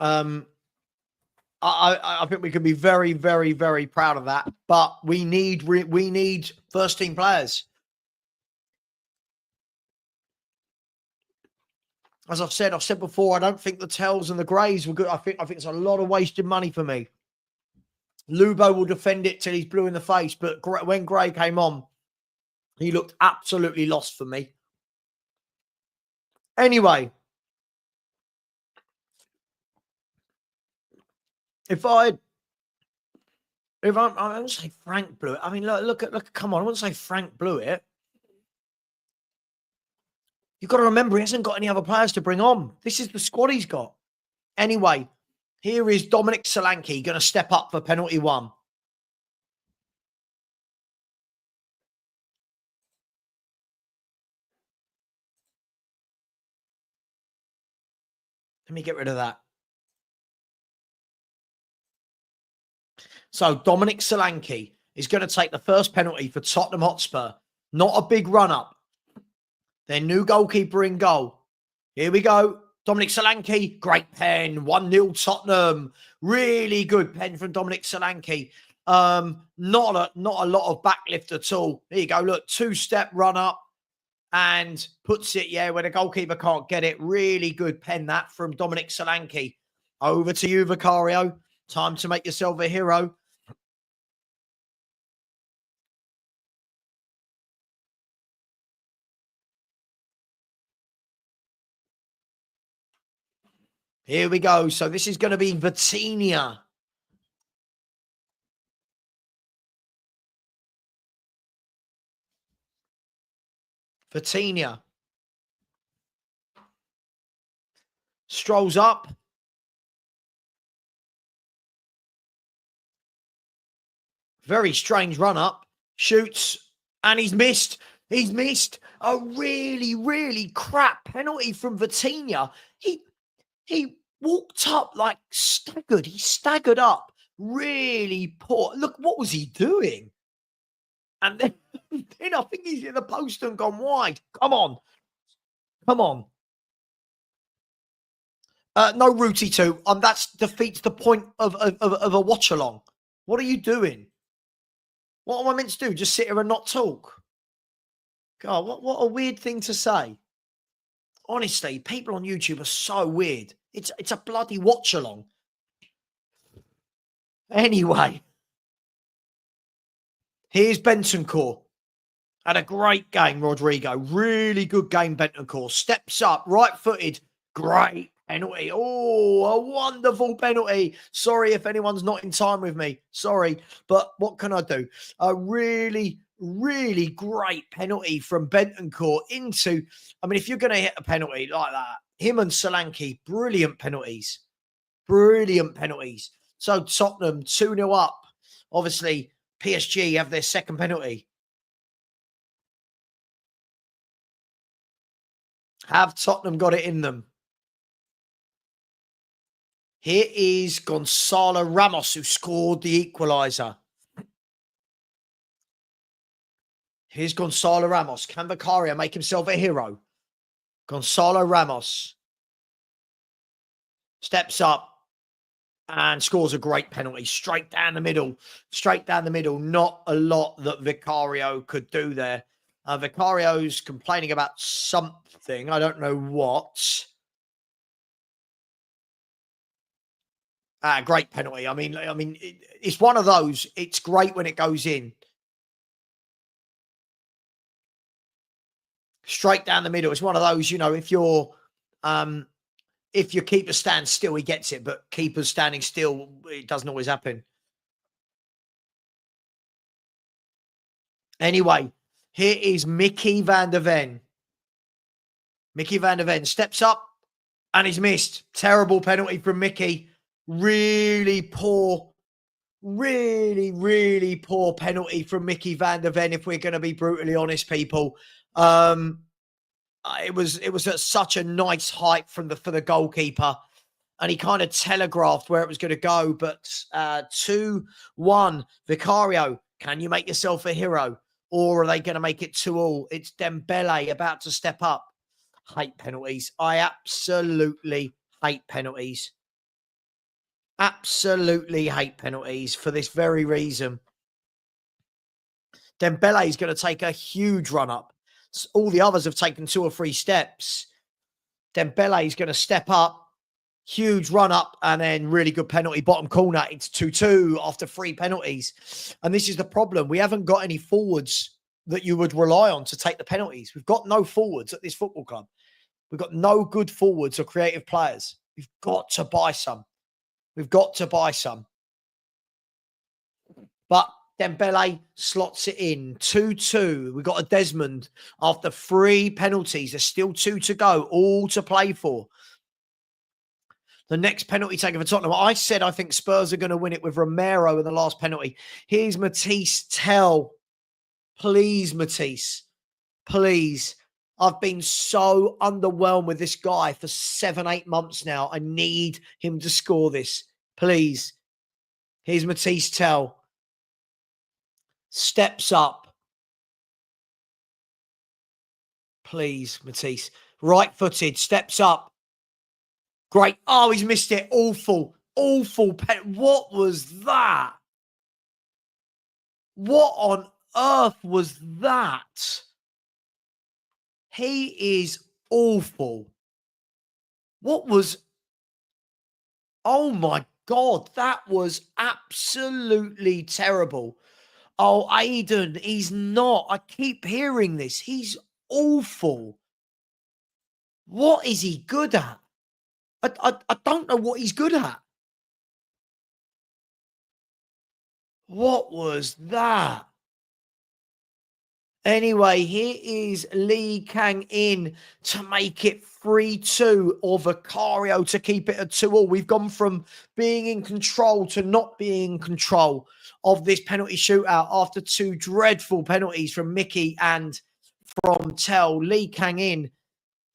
I think we can be very, very, very proud of that. But we need first team players. As I've said before, I don't think the Tells and the Greys were good. I think it's a lot of wasted money for me. Lubo will defend it till he's blue in the face, but when Gray came on, he looked absolutely lost for me. Anyway, I don't say Frank blew it. I mean, look, come on, I wouldn't say Frank blew it. You've got to remember, he hasn't got any other players to bring on. This is the squad he's got. Anyway, here is Dominic Solanke going to step up for penalty one. Let me get rid of that. So Dominic Solanke is going to take the first penalty for Tottenham Hotspur. Not a big run-up. Their new goalkeeper in goal. Here we go. Dominic Solanke, great pen. 1-0 Tottenham. Really good pen from Dominic Solanke. Not a lot of backlift at all. There you go. Look, two-step run-up and puts it, where the goalkeeper can't get it. Really good pen that from Dominic Solanke. Over to you, Vicario. Time to make yourself a hero. Here we go. So this is going to be Vitinha. Vitinha. Strolls up. Very strange run up. Shoots. And he's missed. He's missed. A really, really crap penalty from Vitinha. He walked up like staggered. He staggered up. Really poor. Look, what was he doing? And then I think he's hit the post and gone wide. Come on. Come on. No Rooty 2. That defeats the point of a watch-along. What are you doing? What am I meant to do? Just sit here and not talk? God, what a weird thing to say. Honestly, people on YouTube are so weird. It's a bloody watch-along. Anyway. Here's Bentancur. Had a great game, Rodrigo. Really good game, Bentancur. Steps up, right-footed. Great penalty. Oh, a wonderful penalty. Sorry if anyone's not in time with me. Sorry, but what can I do? A really, really great penalty from Bentancur into... I mean, if you're going to hit a penalty like that, him and Solanke, brilliant penalties. Brilliant penalties. So Tottenham 2-0 up. Obviously, PSG have their second penalty. Have Tottenham got it in them? Here is Gonzalo Ramos, who scored the equaliser. Here's Gonzalo Ramos. Can Vicario make himself a hero? Gonzalo Ramos steps up and scores a great penalty. Straight down the middle. Straight down the middle. Not a lot that Vicario could do there. Vicario's complaining about something. I don't know what. Great penalty. I mean, it's one of those. It's great when it goes in. Straight down the middle. It's one of those, you know, if your keeper stands still, he gets it. But keepers standing still, it doesn't always happen. Anyway, here is Mickey van der Ven. Mickey van der Ven steps up and he's missed. Terrible penalty from Mickey. Really poor, really poor penalty from Mickey van der Ven, if we're going to be brutally honest, people. It was at such a nice height for the goalkeeper, and he kind of telegraphed where it was going to go. But 2-1, Vicario, can you make yourself a hero, or are they going to make it 2-2? It's Dembele about to step up. Hate penalties. I absolutely hate penalties. Absolutely hate penalties for this very reason. Dembele is going to take a huge run up. All the others have taken 2 or 3 steps. Dembele is going to step up, huge run up, and then really good penalty. Bottom corner, it's 2-2 after 3 penalties. And this is the problem. We haven't got any forwards that you would rely on to take the penalties. We've got no forwards at this football club. We've got no good forwards or creative players. We've got to buy some. We've got to buy some. But Dembele slots it in. 2-2. We've got a Desmond after 3 penalties. There's still 2 to go, all to play for. The next penalty taken for Tottenham. I said I think Spurs are going to win it with Romero in the last penalty. Here's Matisse Tell. Please, Matisse. Please. I've been so underwhelmed with this guy for 7-8 months now. I need him to score this. Please. Here's Matisse Tell. Steps up. Please, Matisse. Right-footed. Steps up. Great. Oh, he's missed it. Awful. Awful. What was that? What on earth was that? He is awful. What was... Oh, my God. That was absolutely terrible. Oh, Aiden, he's not. I keep hearing this. He's awful. What is he good at? I don't know what he's good at. What was that? Anyway, here is Lee Kang-in to make it 3-2, or Vicario to keep it at 2-2. We've gone from being in control to not being in control of this penalty shootout after 2 dreadful penalties from Mickey and from Tell. Lee Kang-in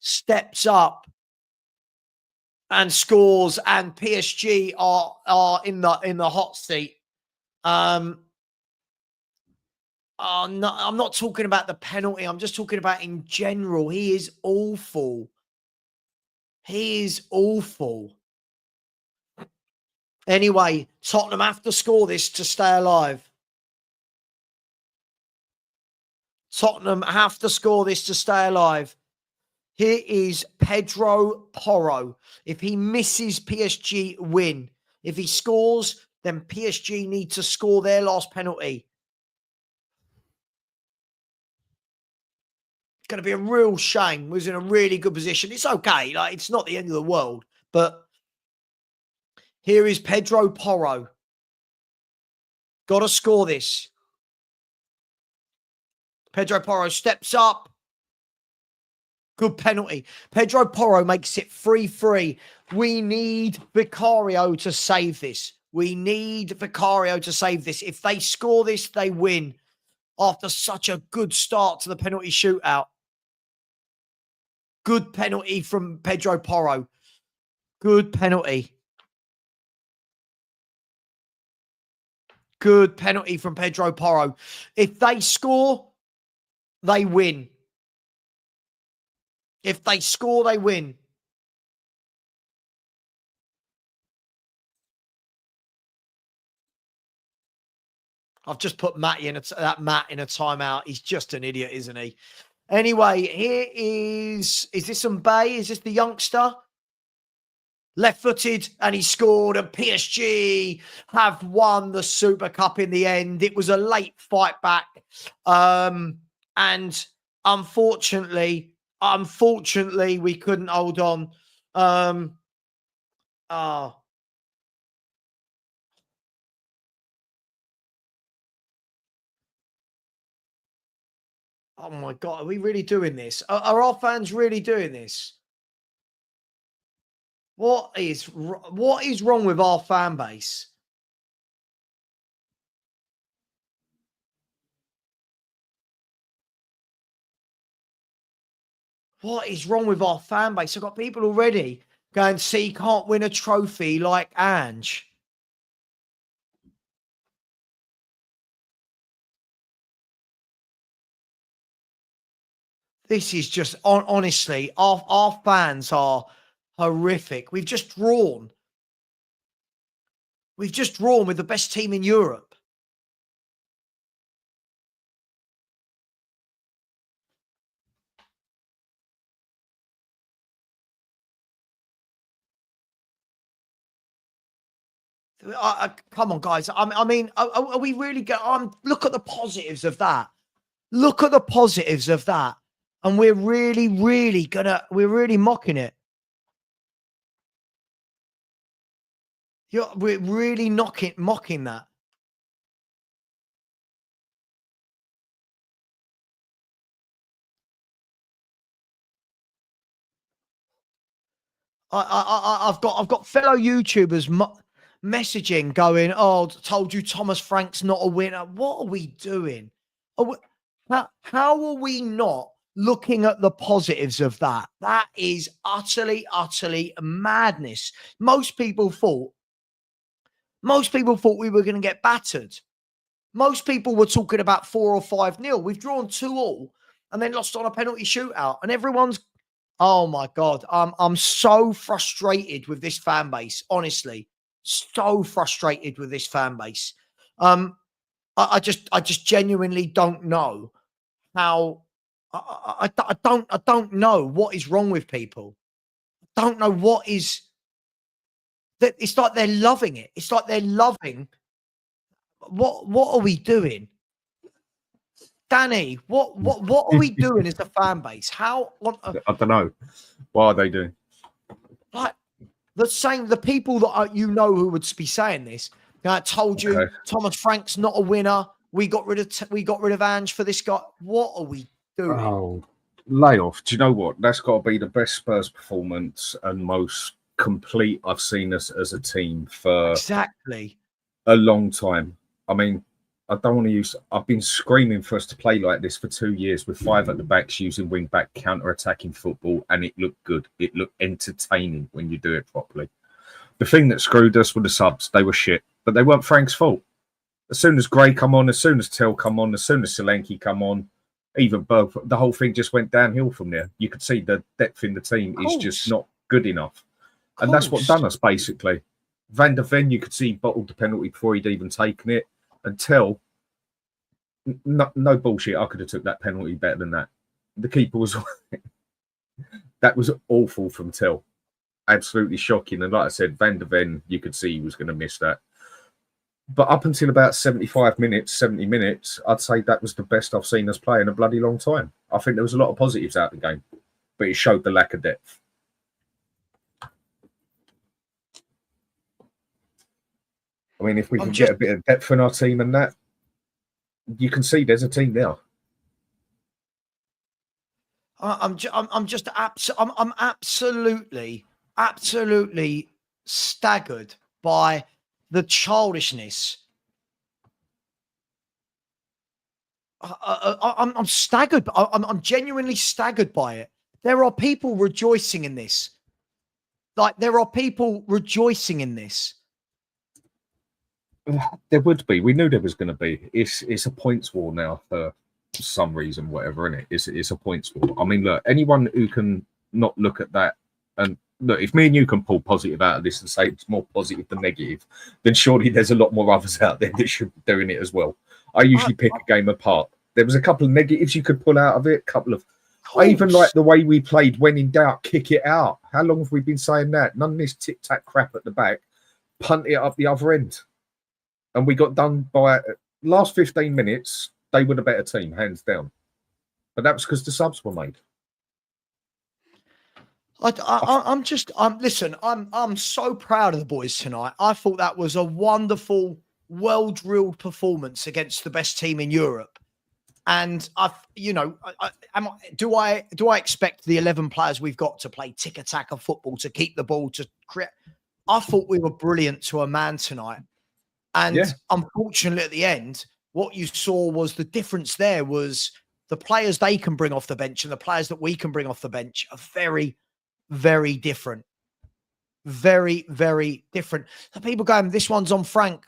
steps up and scores, and PSG are in the hot seat. Oh, no, I'm not talking about the penalty. I'm just talking about in general. He is awful. He is awful. Anyway, Tottenham have to score this to stay alive. Tottenham have to score this to stay alive. Here is Pedro Porro. If he misses, PSG win. If he scores, then PSG need to score their last penalty. Going to be a real shame. He was in a really good position. It's okay. Like, it's not the end of the world. But here is Pedro Porro. Got to score this. Pedro Porro steps up. Good penalty. Pedro Porro makes it 3-3. We need Vicario to save this. We need Vicario to save this. If they score this, they win after such a good start to the penalty shootout. Good penalty from Pedro Porro. Good penalty. Good penalty from Pedro Porro. If they score, they win. If they score, they win. I've just put Matt in a timeout. He's just an idiot, isn't he? Anyway, here is this Mbaye? Is this the youngster? Left-footed, and he scored, and PSG have won the Super Cup in the end. It was a late fight back. And unfortunately, we couldn't hold on. Oh my God, are we really doing this? Are our fans really doing this? What is wrong with our fan base? What is wrong with our fan base? I've got people already going, see, can't win a trophy like Ange. This is just, honestly, our fans are horrific. We've just drawn. We've just drawn with the best team in Europe. Come on, guys. I mean, are we really going? Look at the positives of that. Look at the positives of that. And we're really mocking it. We're really mocking that. I've got fellow YouTubers messaging going, "Oh, told you Thomas Frank's not a winner." What are we doing? How are we not looking at the positives of that? That is utterly madness. Most people thought we were going to get battered. Most people were talking about 4 or 5-0. We've drawn 2-2 and then lost on a penalty shootout, and everyone's. Oh my God. I'm so frustrated with this fan base. Honestly, so frustrated with this fan base. I just genuinely don't know how. I don't know what is wrong with people. I don't know what is. That it's like they're loving it. It's like they're loving. What are we doing? Danny, what are we doing as a fan base? How I don't know. What are they doing? Like the people that who would be saying this. I told you Thomas Frank's not a winner. We got rid of Ange for this guy. What are we doing? Oh, lay off. Do you know what? That's got to be the best Spurs performance and most complete I've seen us as a team for exactly a long time. I mean, I don't want to use. I've been screaming for us to play like this for 2 years with 5 at the backs using wing back counter-attacking football, and it looked good. It looked entertaining when you do it properly. The thing that screwed us were the subs. They were shit, but they weren't Frank's fault. As soon as Gray come on, as soon as Tell come on, as soon as Solanke come on, even Berg, the whole thing just went downhill from there. You could see the depth in the team is just not good enough, and that's what done us basically. Van der Ven, you could see bottled the penalty before he'd even taken it. Until no bullshit, I could have took that penalty better than that. The keeper was that was awful from Till, absolutely shocking. And like I said, Van der Ven, you could see he was going to miss that. But up until about 75 minutes, 70 minutes, I'd say that was the best I've seen us play in a bloody long time. I think there was a lot of positives out of the game, but it showed the lack of depth. I mean, if we can get a bit of depth in our team and that, you can see there's a team now. I'm absolutely staggered by the childishness. I'm staggered. I'm genuinely staggered by it. There are people rejoicing in this. Like, there are people rejoicing in this. There would be. We knew there was going to be. It's a points war now for some reason, whatever, isn't it? It's a points war. I mean, look, anyone who can not look at that and look, if me and you can pull positive out of this and say it's more positive than negative, then surely there's a lot more others out there that should be doing it as well. I usually pick a game apart. There was a couple of negatives you could pull out of it. A couple of, I even like the way we played. When in doubt, kick it out. How long have we been saying that? None of this tic tac crap at the back. Punt it up the other end, and we got done by last 15 minutes. They were the better team, hands down. But that was because the subs were made. I'm so proud of the boys tonight. I thought that was a wonderful, well-drilled performance against the best team in Europe. And do I expect the 11 players we've got to play tick-attack of football, to keep the ball, to create? I thought we were brilliant to a man tonight. And unfortunately, at the end, what you saw was the difference there was the players they can bring off the bench and the players that we can bring off the bench are very, very different. Very, very different. The people going, this one's on Frank,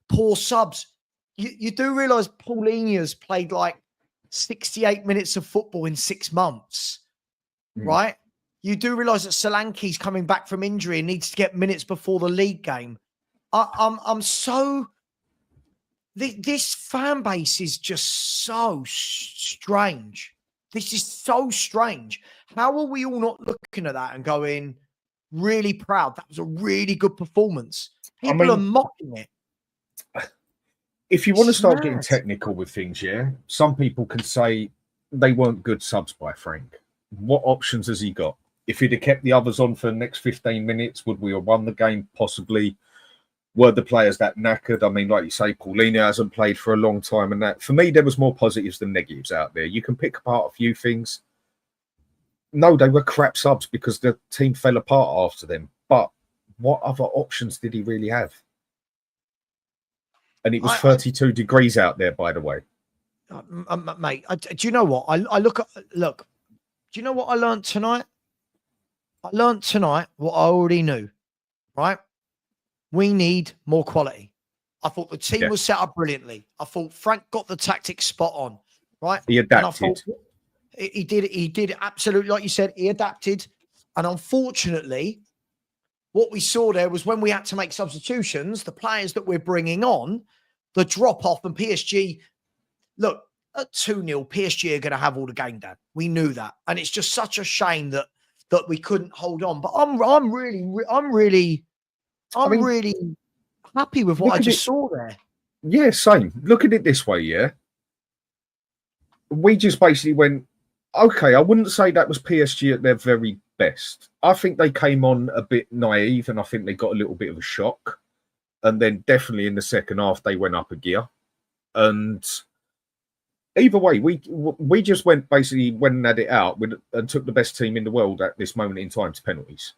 poor subs. You do realise Paulina's played like 68 minutes of football in 6 months, right? You do realise that Solanke's coming back from injury and needs to get minutes before the league game. I'm so... This fan base is just so strange. This is so strange. How are we all not looking at that and going, really proud? That was a really good performance. People are mocking it. If you want to start getting technical with things, some people can say they weren't good subs by Frank. What options has he got? If he'd have kept the others on for the next 15 minutes, would we have won the game? Possibly. Were the players that knackered? I mean, like you say, Paulina hasn't played for a long time, and that, for me, there was more positives than negatives out there. You can pick apart a few things. No, they were crap subs because the team fell apart after them. But what other options did he really have? And it was 32 degrees out there, by the way. Mate, do you know what? Look. Do you know what I learned tonight? I learned tonight what I already knew, right? We need more quality. I thought the team was set up brilliantly. I thought Frank got the tactics spot on, right? He adapted. And I thought he did absolutely, like you said, he adapted. And unfortunately, what we saw there was when we had to make substitutions, the players that we're bringing on, the drop-off, and PSG, look, at 2-0, PSG are going to have all the game down. We knew that. And it's just such a shame that we couldn't hold on. But I'm really happy with what I just saw there. Yeah, same. Look at it this way, we just basically went, okay, I wouldn't say that was PSG at their very best. I think they came on a bit naive, and I think they got a little bit of a shock. And then definitely in the second half, they went up a gear. And either way, we just went and had it out and took the best team in the world at this moment in time to penalties.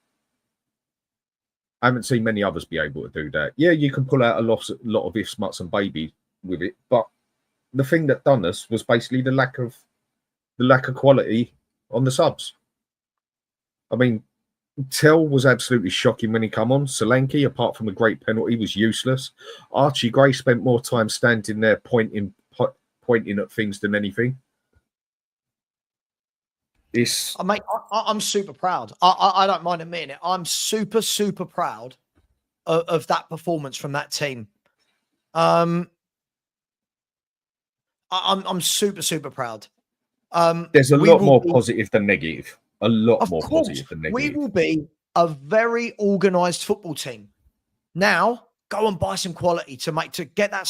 I haven't seen many others be able to do that. Yeah, you can pull out a lot of ifs, muts, and baby with it, but the thing that done us was basically the lack of quality on the subs. I mean, Tell was absolutely shocking when he come on. Solanke, apart from a great penalty, was useless. Archie Gray spent more time standing there pointing at things than anything. I'm super proud. I don't mind admitting it. I'm super, super proud of that performance from that team. I'm super, super proud. There's a lot more positive than negative. A lot more positive than negative. We will be a very organised football team. Now, go and buy some quality to get that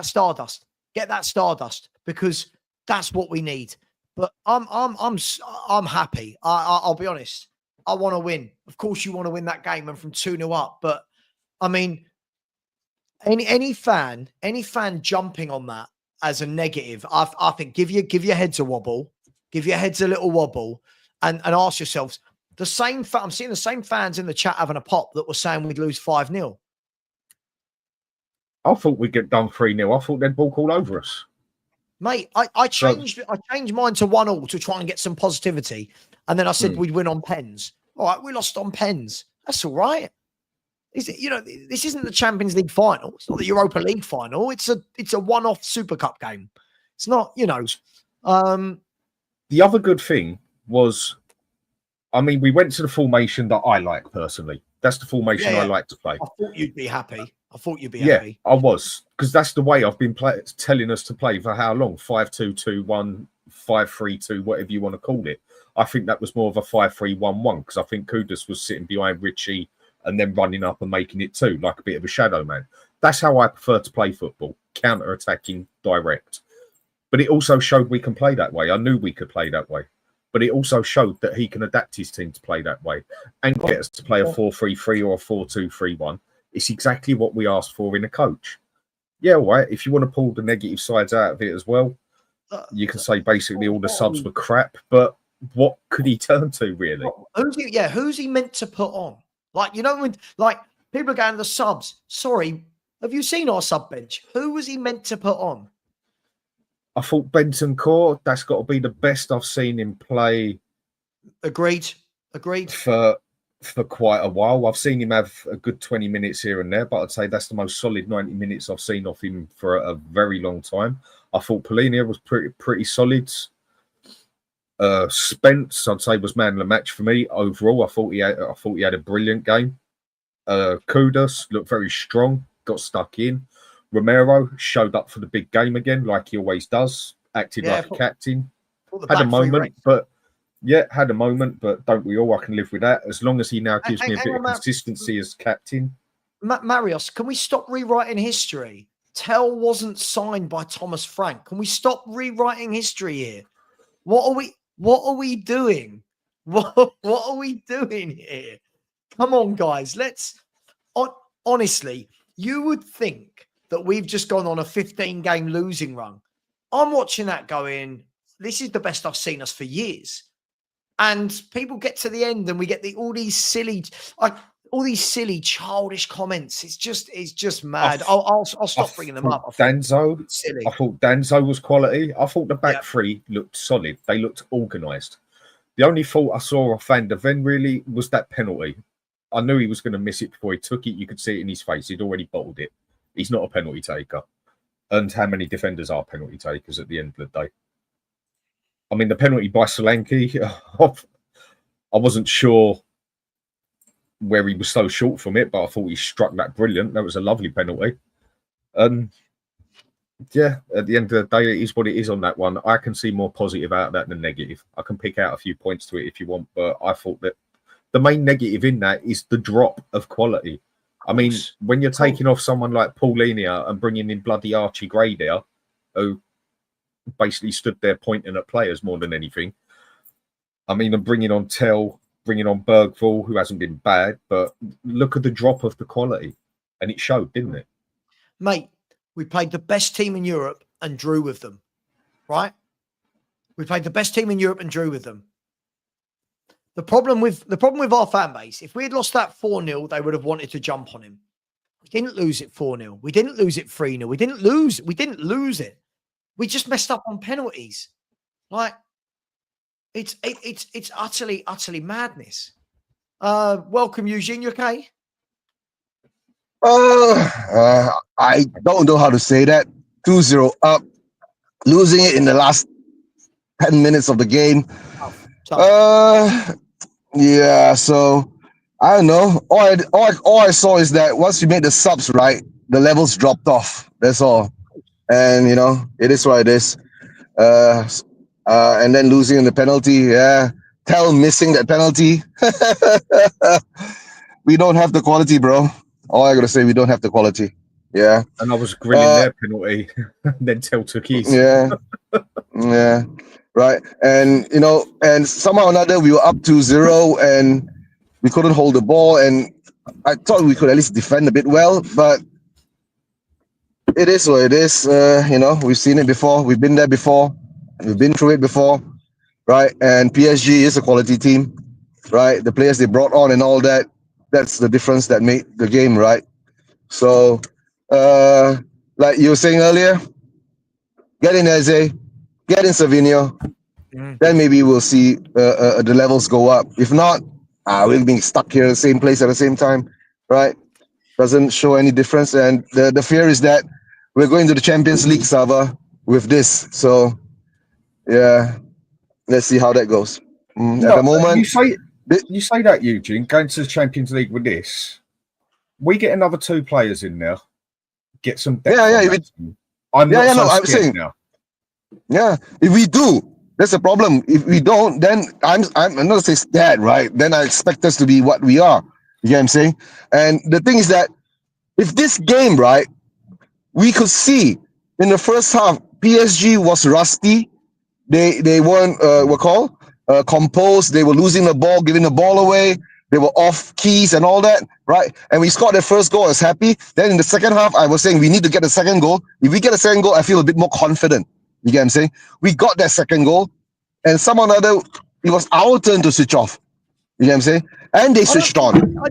stardust. Get that stardust, because that's what we need. But I'm happy. I'll be honest. I want to win. Of course, you want to win that game and from 2-0 up. But I mean, any fan jumping on that as a negative, I think give your heads a wobble, give your heads a little wobble, and ask yourselves the same. I'm seeing the same fans in the chat having a pop that were saying we'd lose 5-0. I thought we'd get done 3-0. I thought they'd walk all over us. Mate, I changed mine to 1-1 to try and get some positivity. And then I said we'd win on pens. All right, we lost on pens. That's all right. This isn't the Champions League final. It's not the Europa League final. It's a one-off Super Cup game. It's not, The other good thing was, we went to the formation that I like personally. That's the formation I like to play. I thought you'd be happy. Happy. Yeah, I was, because that's the way I've been telling us to play for how long? 5-2-2-1, 5-3-2, whatever you want to call it. I think that was more of a 5-3-1-1, because I think Kudus was sitting behind Richie and then running up and making it 2, like a bit of a shadow man. That's how I prefer to play football, counter-attacking, direct. But it also showed we can play that way. I knew we could play that way. But it also showed that he can adapt his team to play that way and get us to play a 4-3-3 or a 4-2-3-1. It's exactly what we asked for in a coach. Yeah, all right. If you want to pull the negative sides out of it as well, you can say basically all the subs were crap. But what could he turn to, really? Who's he meant to put on? When people are going to the subs. Sorry, have you seen our sub bench? Who was he meant to put on? I thought Benton Core, that's got to be the best I've seen him play. Agreed. For quite a while. I've seen him have a good 20 minutes here and there, but I'd say that's the most solid 90 minutes I've seen of him for a very long time. I thought Polina was pretty solid. Spence, I'd say, was man of the match for me overall. I thought he had a brilliant game. Kudus looked very strong, got stuck in. Romero showed up for the big game again, like he always does, acted like a captain. Had a moment, but don't we all? I can live with that as long as he now gives me a bit of consistency as captain. Marius, can we stop rewriting history? Tell wasn't signed by Thomas Frank. Can we stop rewriting history here? What are we doing? What are we doing here? Come on, guys. Honestly, you would think that we've just gone on a 15-game losing run. I'm watching that going, this is the best I've seen us for years. And people get to the end and we get all these silly childish comments. It's just mad. I'll stop bringing them up. I thought Danzo was quality. I thought the back three looked solid. They looked organised. The only fault I saw off Van der Ven really was that penalty. I knew he was going to miss it before he took it. You could see it in his face. He'd already bottled it. He's not a penalty taker. And how many defenders are penalty takers at the end of the day? The penalty by Solanke, I wasn't sure where he was so short from it, but I thought he struck that brilliant. That was a lovely penalty. At the end of the day, it is what it is on that one. I can see more positive out of that than negative. I can pick out a few points to it if you want, but I thought that the main negative in that is the drop of quality. When you're taking off someone like Paulinia and bringing in bloody Archie Gray there, who basically stood there pointing at players more than anything. And bringing on Tell, bringing on Bergvall, who hasn't been bad, but look at the drop of the quality. And it showed, didn't it? Mate, we played the best team in Europe and drew with them, right? We played the best team in Europe and drew with them. The problem with our fan base, if we had lost that 4-0, they would have wanted to jump on him. We didn't lose it 4-0. We didn't lose it 3-0. We didn't lose it. We just messed up on penalties. It's utterly madness. Welcome, Eugene. You okay? I don't know how to say that. 2-0 up, losing it in the last 10 minutes of the game. So I don't know. All I saw is that once you made the subs right, the levels dropped off. That's all. And it is what it is. And then losing in the penalty, Tell missing that penalty. We don't have the quality, bro. All I gotta say, we don't have the quality. Yeah. And I was grilling their penalty, then Tell took his. Yeah. Right. And and somehow or another we were up 2-0 and we couldn't hold the ball. And I thought we could at least defend a bit well, but it is what it is. We've seen it before. We've been there before. We've been through it before, right? And PSG is a quality team, right? The players they brought on and all that, that's the difference that made the game, right? So like you were saying earlier, get in Eze, get in Savinio, then maybe we'll see the levels go up. If not, we'll be stuck here, same place at the same time, right? Doesn't show any difference. And the fear is that we're going to the Champions League, Sava, with this. So, yeah, let's see how that goes. At the moment, you say that, Eugene, going to the Champions League with this, we get another 2 players in there, get some depth. I'm scared now. Yeah, if we do, that's the problem. If we don't, then I'm not saying scared, right? Then I expect us to be what we are. You get what I'm saying? And the thing is that if this game, right, we could see in the first half, PSG was rusty. They weren't composed. They were losing the ball, giving the ball away. They were off keys and all that, right? And we scored the first goal. I was happy. Then in the second half, I was saying we need to get the second goal. If we get a second goal, I feel a bit more confident. You get what I'm saying? We got that second goal, and somehow or other, it was our turn to switch off. You know what I'm saying? And they switched on. I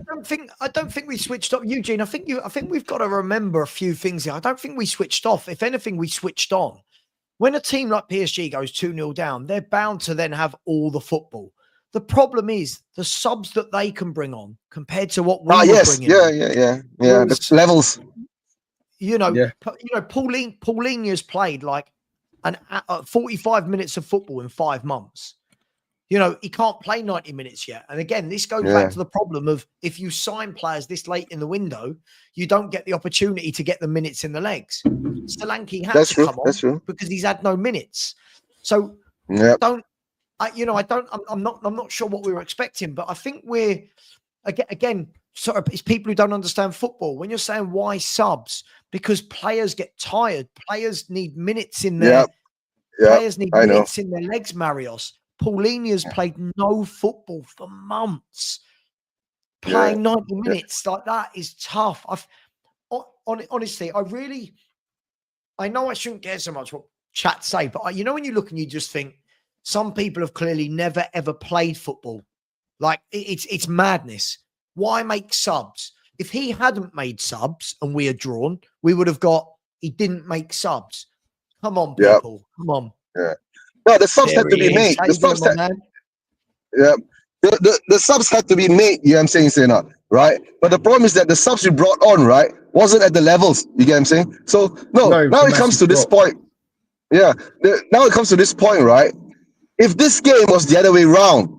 don't think we switched off, Eugene. I think we've got to remember a few things here. I don't think we switched off. If anything, we switched on. When a team like PSG goes 2-0 down, they're bound to then have all the football. The problem is the subs that they can bring on compared to what we were bringing. Yeah. The levels. Paulinho's played like 45 minutes of football in 5 months. He can't play 90 minutes yet. And again, this goes back to the problem of if you sign players this late in the window, you don't get the opportunity to get the minutes in the legs. Solanke had to come on because he's had no minutes. So I'm not sure what we were expecting, but I think we're again sort of it's people who don't understand football. When you're saying why subs, because players get tired, players need minutes in their players need minutes in their legs, Marios. Paulinho's played no football for months. Playing 90 minutes like that is tough. Honestly, I know I shouldn't care so much what chat say, but when you look and you just think some people have clearly never ever played football. Like it's madness. Why make subs? If he hadn't made subs and we had drawn, we would have got he didn't make subs. Come on, people. Come on. Yeah. No, the subs had to be made. The subs had to be made. You know what I'm saying, Sena, right? But the problem is that the subs we brought on, right, wasn't at the levels. You get what I'm saying? So now it comes to this point. Yeah. Now it comes to this point, right? If this game was the other way around,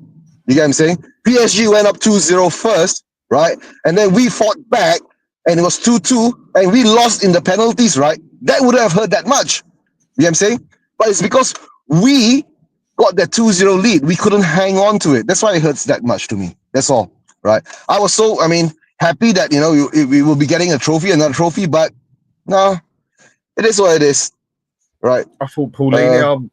you get what I'm saying? PSG went up 2-0 first, right? And then we fought back and it was 2-2 and we lost in the penalties, right? That wouldn't have hurt that much. You know what I'm saying? But it's because we got that 2-0 lead. We couldn't hang on to it. That's why it hurts that much to me. That's all, right? I was happy that, we will be getting another trophy, but no, it is what it is, right? I thought Paulinho,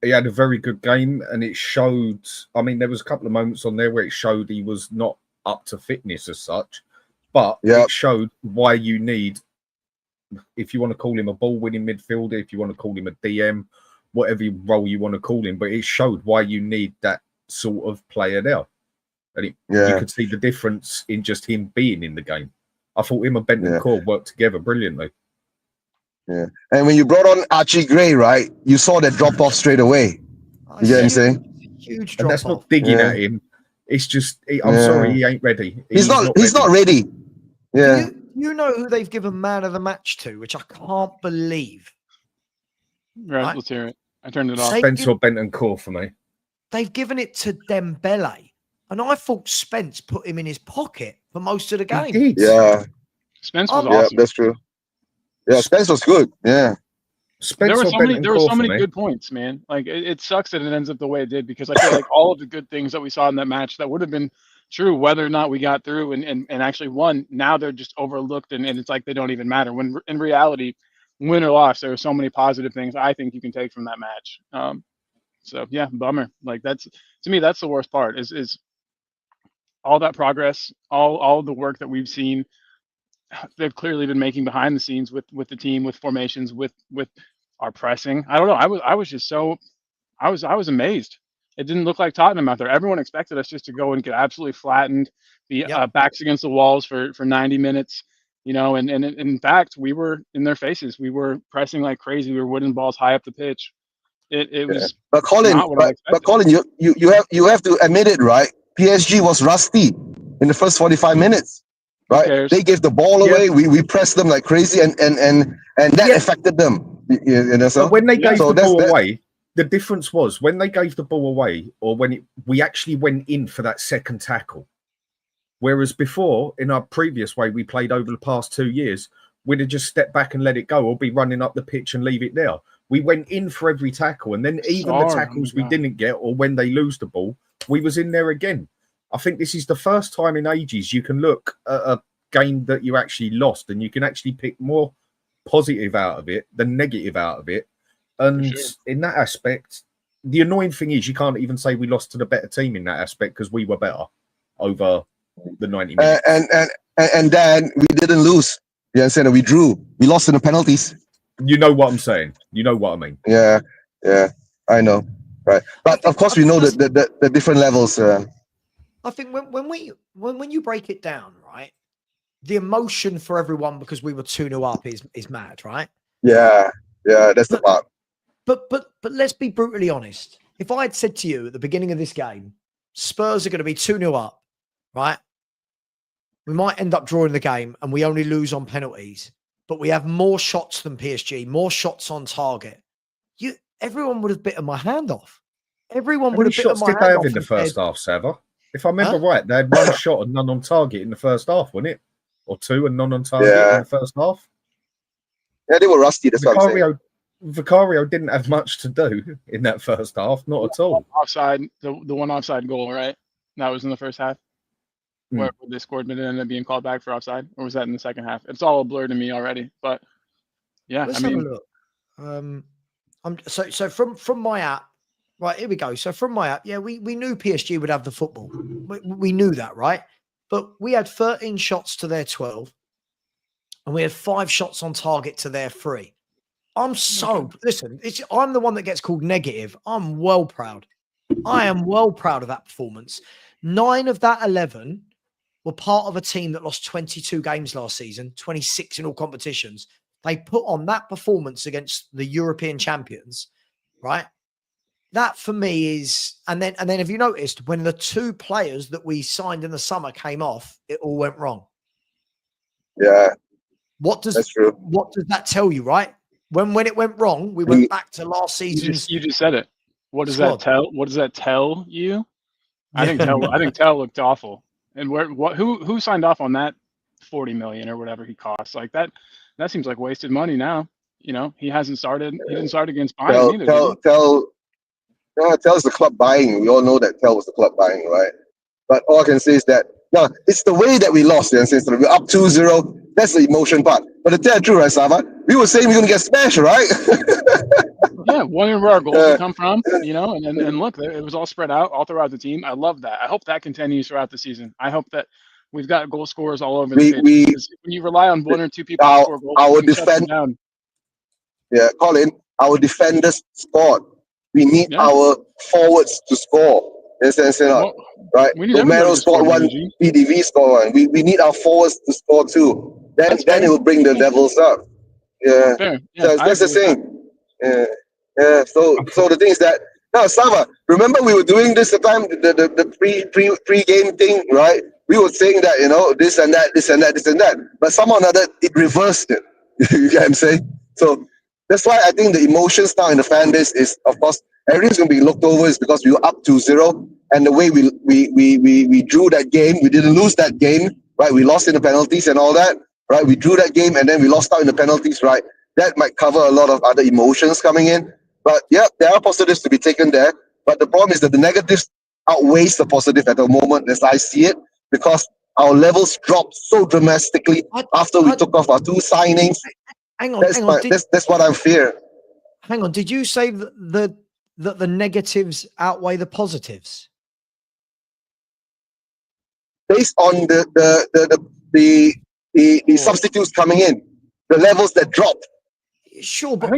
he had a very good game and it showed, there was a couple of moments on there where it showed he was not up to fitness as such, but it showed why you need, if you want to call him a ball-winning midfielder, if you want to call him a DM, whatever role you want to call him, but it showed why you need that sort of player there. And you could see the difference in just him being in the game. I thought him and Bentancur worked together brilliantly. Yeah. And when you brought on Archie Gray, right, you saw that drop off straight away. You get what I'm saying? Huge drop and that's not digging at him. It's just, I'm sorry, he ain't ready. He's not ready. Yeah. You know who they've given man of the match to, which I can't believe. Right, let's hear it. I turned it off. Spence or Bentancur for me. They've given it to Dembele. And I thought Spence put him in his pocket for most of the game. He did. Yeah. Spence was awesome. Yeah, that's true. Yeah, Spence was good. Yeah. There were so many good points, man. Like it sucks that it ends up the way it did because I feel like all of the good things that we saw in that match that would have been true whether or not we got through and actually won. Now they're just overlooked and it's like they don't even matter. When in reality, win or loss, there are so many positive things I think you can take from that match. So yeah, bummer. Like that's to me, that's the worst part is all that progress, all the work that we've seen. They've clearly been making behind the scenes with the team, with formations, with our pressing. I don't know. I was amazed. It didn't look like Tottenham out there. Everyone expected us just to go and get absolutely flattened, be backs against the walls for 90 minutes. you know, and in fact, we were in their faces. We were pressing like crazy. We were winning balls high up the pitch. It was But Colin, not what I expected. but Colin, you have to admit it, right? PSG was rusty in the first 45 minutes, right? They gave the ball away. We pressed them like crazy, and that affected them. You know, so but when they gave so the ball away, the difference was when they gave the ball away, or when we actually went in for that second tackle. Whereas before, in our previous way we played over the past 2 years, we'd have just stepped back and let it go, or be running up the pitch and leave it there. We went in for every tackle, and then even the tackles we didn't get, or when they lose the ball, we was in there again. I think this is the first time in ages you can look at a game that you actually lost, and you can actually pick more positive out of it than negative out of it. And in that aspect, the annoying thing is you can't even say we lost to the better team in that aspect, because we were better over the 90 minutes. And then we didn't lose. You understand? We drew. We lost in the penalties. You know what I'm saying. You know what I mean. Yeah, I know. Right, but of course we know the different levels. I think when you break it down, right, the emotion for everyone because we were 2-0 up is mad, right? Yeah, that's the part. But let's be brutally honest. If I had said to you at the beginning of this game, Spurs are going to be 2-0 up, right? We might end up drawing the game and we only lose on penalties, but we have more shots than PSG, more shots on target. Everyone would have bitten my hand off. Everyone would have bitten my hand off. How many shots did they have in the first half, Sava? If I remember right, they had one shot and none on target in the first half, wasn't it? Or two and none on target in the first half? Yeah, they were rusty. That's what I'm saying. Vicario didn't have much to do in that first half, not at all. Offside, the one offside goal, right? That was in the first half, where they scored, but it ended up being called back for offside, or was that in the second half? It's all a blur to me already, but yeah, Let's have a look. So from my app, right, here we go. So from my app, we knew PSG would have the football. We knew that, right? But we had 13 shots to their 12, and we had 5 shots on target to their 3. I'm listen, I'm the one that gets called negative. I'm well proud. I am well proud of that performance. 9 of that 11 were part of a team that lost 22 games last season, 26 in all competitions. They put on that performance against the European champions, right? That for me is, and then have you noticed when the 2 players that we signed in the summer came off, it all went wrong. Yeah. That's true. What does that tell you, right? When it went wrong, we went back to last season's. You just said it. What does that tell? What does that tell you? I think Tell looked awful. And who signed off on that 40 million or whatever he costs? Like that seems like wasted money now. You know, he hasn't started. He didn't start against Bayern either. Tell's the club buying. We all know that Tell was the club buying, right? But all I can say is that it's the way that we lost. We're up 2-0. That's the emotion part. But to tell the truth, right, Sava, we were saying we're going to get smashed, right? Yeah, wondering where our goals would come from, you know, and look, it was all spread out all throughout the team. I love that. I hope that continues throughout the season. I hope that we've got goal scorers all over the pitch. When you rely on 1 or 2 people to score goals, our defense down. Yeah, Colin, our defenders scored. We need our forwards to score. Right? Romero scored 1, PDV scored 1. We need our forwards to score 2. Then it will bring the levels up. Yeah, that's the thing. Yeah. So the thing is that now, Sava, remember we were doing this the time the pre-game thing, right? We were saying that this and that, but somehow or another it reversed it. You get what I'm saying? So that's why I think the emotions now in the fan base is, of course, everything's going to be looked over is because we were up 2-0, and the way we drew that game, we didn't lose that game, right? We lost in the penalties and all that, right? We drew that game and then we lost out in the penalties, right? That might cover a lot of other emotions coming in. But yeah, there are positives to be taken there. But the problem is that the negatives outweighs the positive at the moment as I see it, because our levels dropped so dramatically after we took off our 2 signings. Hang on. That's what I fear. Hang on. Did you say that the negatives outweigh the positives? Based on the substitutes coming in, the levels that dropped. Sure, but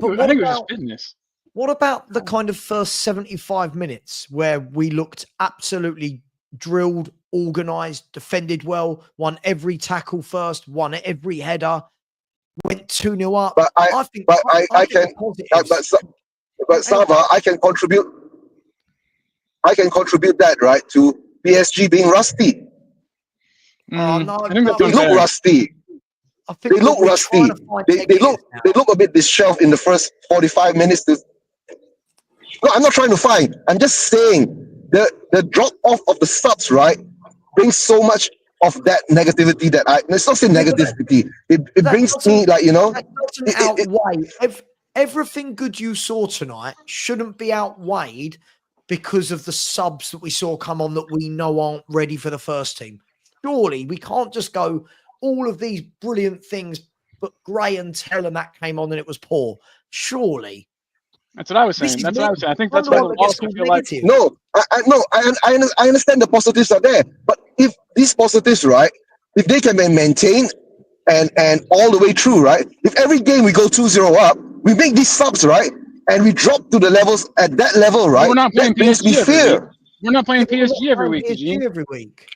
what about the kind of first 75 minutes where we looked absolutely drilled, organised, defended well, won every tackle first, won every header, went 2-0 up. But I think Sava, I can contribute that, right, to PSG being rusty. No, they look rusty. I think they look rusty. They look a bit disheveled in the first 45 minutes. No, I'm not trying to find. I'm just saying the drop off of the subs, right, brings so much of that negativity that it's not saying negativity. It brings me like, that doesn't outweigh everything good you saw tonight. Shouldn't be outweighed because of the subs that we saw come on that we know aren't ready for the first team. Surely we can't just go all of these brilliant things, but Gray and Tell and that came on and it was poor. Surely. That's what I was saying. That's what I was saying. I think that's what it was. No, I understand the positives are there, but if these positives, right, if they can be maintained and all the way through, right, if every game we go 2-0 up, we make these subs, right, and we drop to the levels at that level, right, we're not playing that brings me fear. We're not playing PSG every week, PSG every week.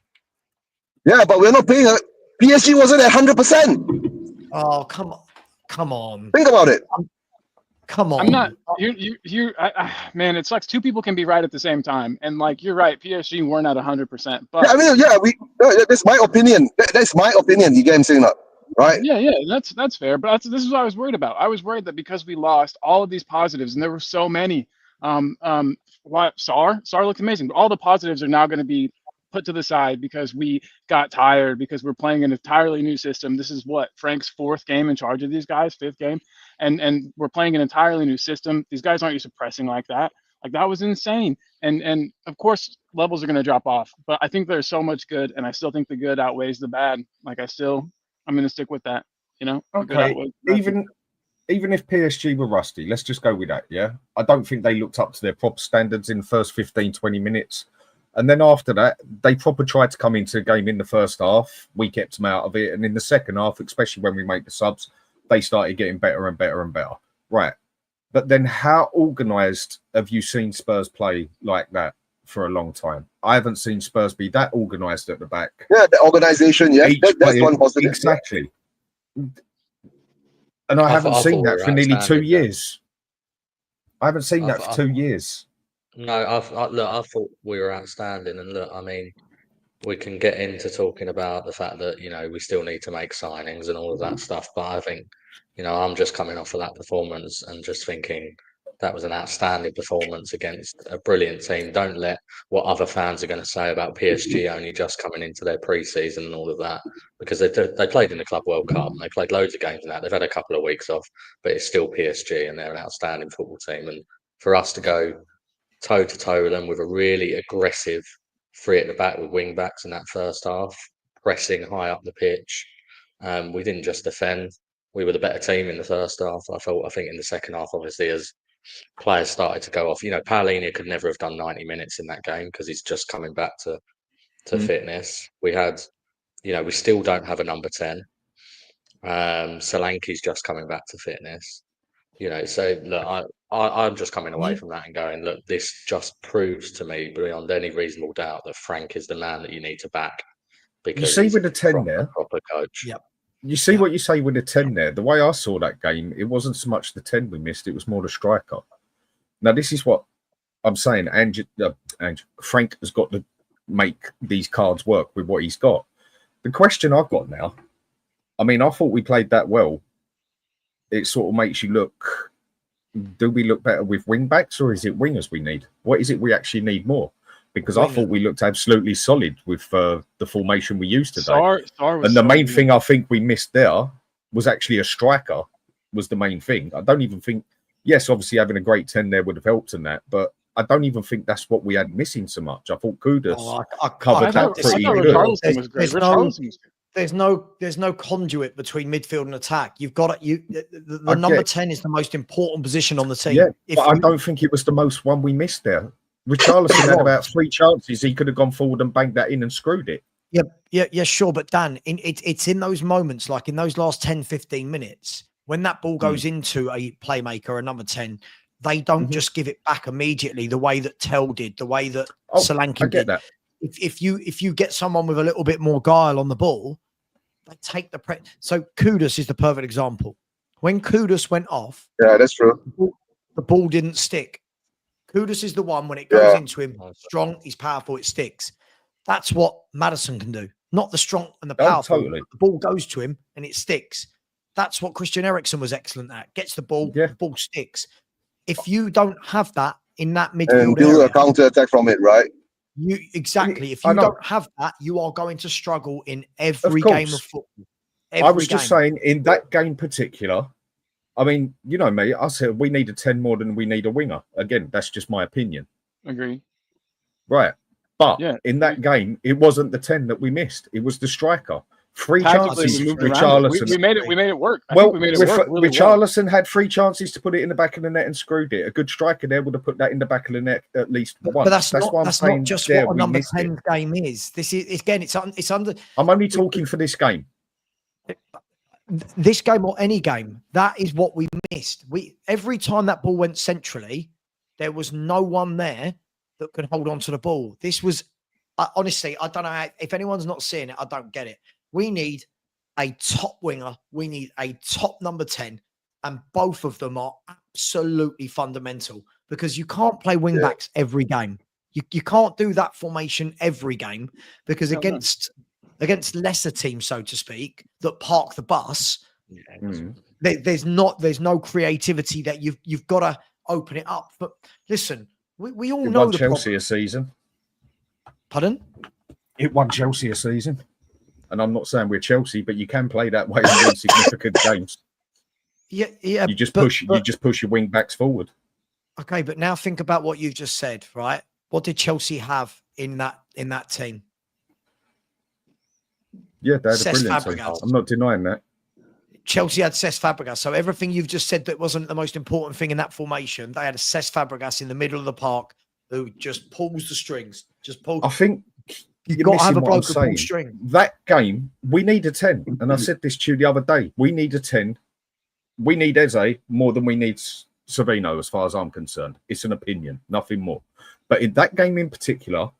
Yeah, but we're not playing. PSG wasn't at 100%. Oh, come on. Think about it. Come on. I'm not. Man, it sucks. Two people can be right at the same time, and like you're right, PSG weren't at 100%. But yeah, I mean, that's my opinion. That's my opinion. You get what I'm saying, right? Yeah, that's fair. But this is what I was worried about. I was worried that because we lost all of these positives, and there were so many. Sar looked amazing, but all the positives are now going to be put to the side because we got tired, because we're playing an entirely new system. This is what Frank's 4th game in charge of these guys, 5th game, and we're playing an entirely new system. These guys aren't used to pressing like that. Like that was insane. And of course levels are going to drop off, but I think there's so much good, and I still think the good outweighs the bad. Like I'm going to stick with that. Okay. Even if PSG were rusty, let's just go with that. Yeah, I don't think they looked up to their proper standards in the first 15-20 minutes. And then after that, they proper tried to come into the game in the first half. We kept them out of it. And in the second half, especially when we made the subs, they started getting better and better and better. Right. But then how organised have you seen Spurs play like that for a long time? I haven't seen Spurs be that organised at the back. Yeah, the organisation, yeah. That's one positive. Exactly. And I haven't seen that for nearly 2 years. I haven't seen that for 2 years. No, I thought we were outstanding, and look, I mean, we can get into talking about the fact that we still need to make signings and all of that stuff, but I think I'm just coming off of that performance and just thinking that was an outstanding performance against a brilliant team. Don't let what other fans are going to say about PSG only just coming into their pre-season and all of that, because they played in the Club World Cup and they played loads of games in that. They've had a couple of weeks off, but it's still PSG and they're an outstanding football team. And for us to go toe-to-toe with them with a really aggressive 3 at the back with wing backs in that first half, pressing high up the pitch. We didn't just defend. We were the better team in the first half. I think in the second half, obviously, as players started to go off, Paolini could never have done 90 minutes in that game because he's just coming back to fitness. We had, we still don't have a number 10. Solanke's just coming back to fitness. So look, I'm just coming away from that and going, look, this just proves to me beyond any reasonable doubt that Frank is the man that you need to back. Because you see with the 10 there, proper coach. Yep. You see what you say with the 10 there. The way I saw that game, it wasn't so much the 10 we missed; it was more the striker. Now, this is what I'm saying. Frank has got to make these cards work with what he's got. The question I've got now, I mean, I thought we played that well. It sort of makes you look, do we look better with wing backs or is it wingers we need? What is it we actually need more? Because I thought we looked absolutely solid with the formation we used today. And the main thing I think we missed there was actually a striker was the main thing. I don't even think, yes, obviously having a great 10 there would have helped in that, but I don't even think that's what we had missing so much. I thought Kudus covered that pretty good. There's no conduit between midfield and attack. You've got it. The number 10 is the most important position on the team. Yeah, but I don't think it was the most one we missed there. Richarlison had about 3 chances. He could have gone forward and banged that in and screwed it. Yeah, sure. But Dan, it's in those moments, like in those last 10, 15 minutes, when that ball goes into a playmaker, a number 10, they don't just give it back immediately the way that Tell did, the way that Solanke did. That. if you get someone with a little bit more guile on the ball, they take the press. So Kudus is the perfect example. When Kudus went off, Yeah, that's true. the ball didn't stick. Kudus is the one, when it goes into him, strong, he's powerful, it sticks. That's what Maddison can do. Not the strong and the powerful. Totally. The ball goes to him and it sticks. That's what Christian Eriksen was excellent at. Gets the ball, the ball sticks. If you don't have that in that midfield and do a counter attack from it, right? If you don't have that, you are going to struggle in every game of football. I was just saying, in that game particular, I mean, you know me, I said we need a 10 more than we need a winger. Again, that's just my opinion. Agree. Right. But in that game, it wasn't the 10 that we missed. It was the striker. 3 chances. Richarlison. We made it work. Richarlison had 3 chances to put it in the back of the net and screwed it. A good striker there would have put that in the back of the net at least once. But that's not just what a number 10 game is. This is, again, it's under. I'm only talking for this game. This game or any game, that is what we missed. Every time that ball went centrally, there was no one there that could hold on to the ball. This was, honestly, I don't know if anyone's not seeing it, I don't get it. We need a top winger. We need a top number 10. And both of them are absolutely fundamental, because you can't play wing backs every game. You can't do that formation every game, because against lesser teams, so to speak, that park the bus, there's no creativity that you've got to open it up. But listen, we all know the Chelsea a season. Pardon? It won Chelsea a season. And I'm not saying we're Chelsea, but you can play that way in significant games. Yeah. You just push your wing backs forward. Okay, but now think about what you've just said, right? What did Chelsea have in that team? Yeah, they had a brilliant team. I'm not denying that. Chelsea had Cesc Fabregas. So everything you've just said that wasn't the most important thing in that formation, they had a Cesc Fabregas in the middle of the park who just pulls the strings. I think you've got to have a bloke who pulls string. That game, we need a 10. And I said this to you the other day. We need a 10. We need Eze more than we need Savino, as far as I'm concerned. It's an opinion, nothing more. But in that game in particular,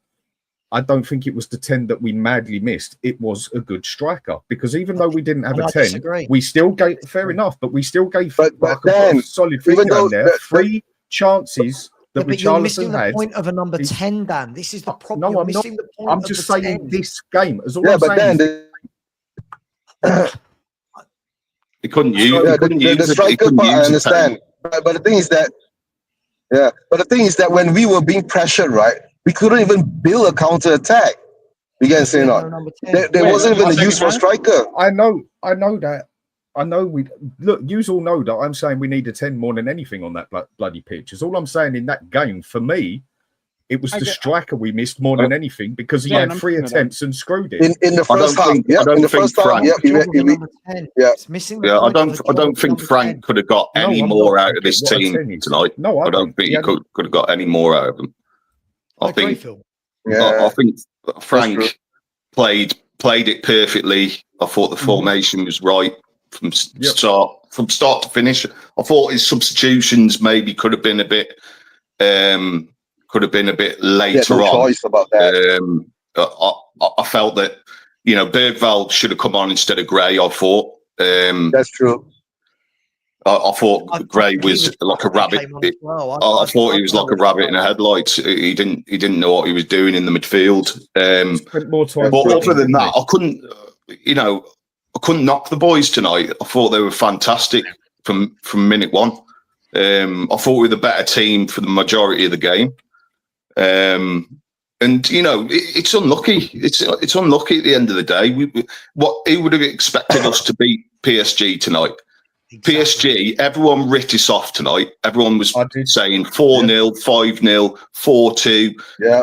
I don't think it was the 10 that we madly missed. It was a good striker, because even though we didn't have a 10, we still gave, fair enough, but we still gave a solid figure in there. 3 chances that you're missing had. The point of a number 10, Dan. This is the problem. No, I'm just saying this game. As all I'm saying. He couldn't use the striker part, I understand. But the thing is that, when we were being pressured, right, we couldn't even build a counter attack. You guys say not? There wasn't even a use for a striker. I know that. I know you all know that I'm saying we need a 10 more than anything on that bloody pitch. Is all I'm saying in that game. For me, it was the striker we missed more than anything, because he had 3 attempts and screwed it. In the first half, I don't think Frank could have got any more out of this team tonight. No, I don't think he could have got any more out of them. I think Frank played it perfectly. I thought the formation was right from start to finish. I thought his substitutions maybe could have been a bit later on. Choice about that. I felt that Bergvall should have come on instead of Gray. I thought that's true. I thought Gray was like a rabbit. I thought he was like a rabbit in a headlights. He didn't know what he was doing in the midfield. But other than that, I couldn't knock the boys tonight. I thought they were fantastic from minute one. I thought we were the better team for the majority of the game. And it's unlucky. It's unlucky at the end of the day. Who would have expected us to beat PSG tonight? Exactly. PSG, everyone writ us off tonight. Everyone was saying 4-0, 5-0, 4-2. Yeah.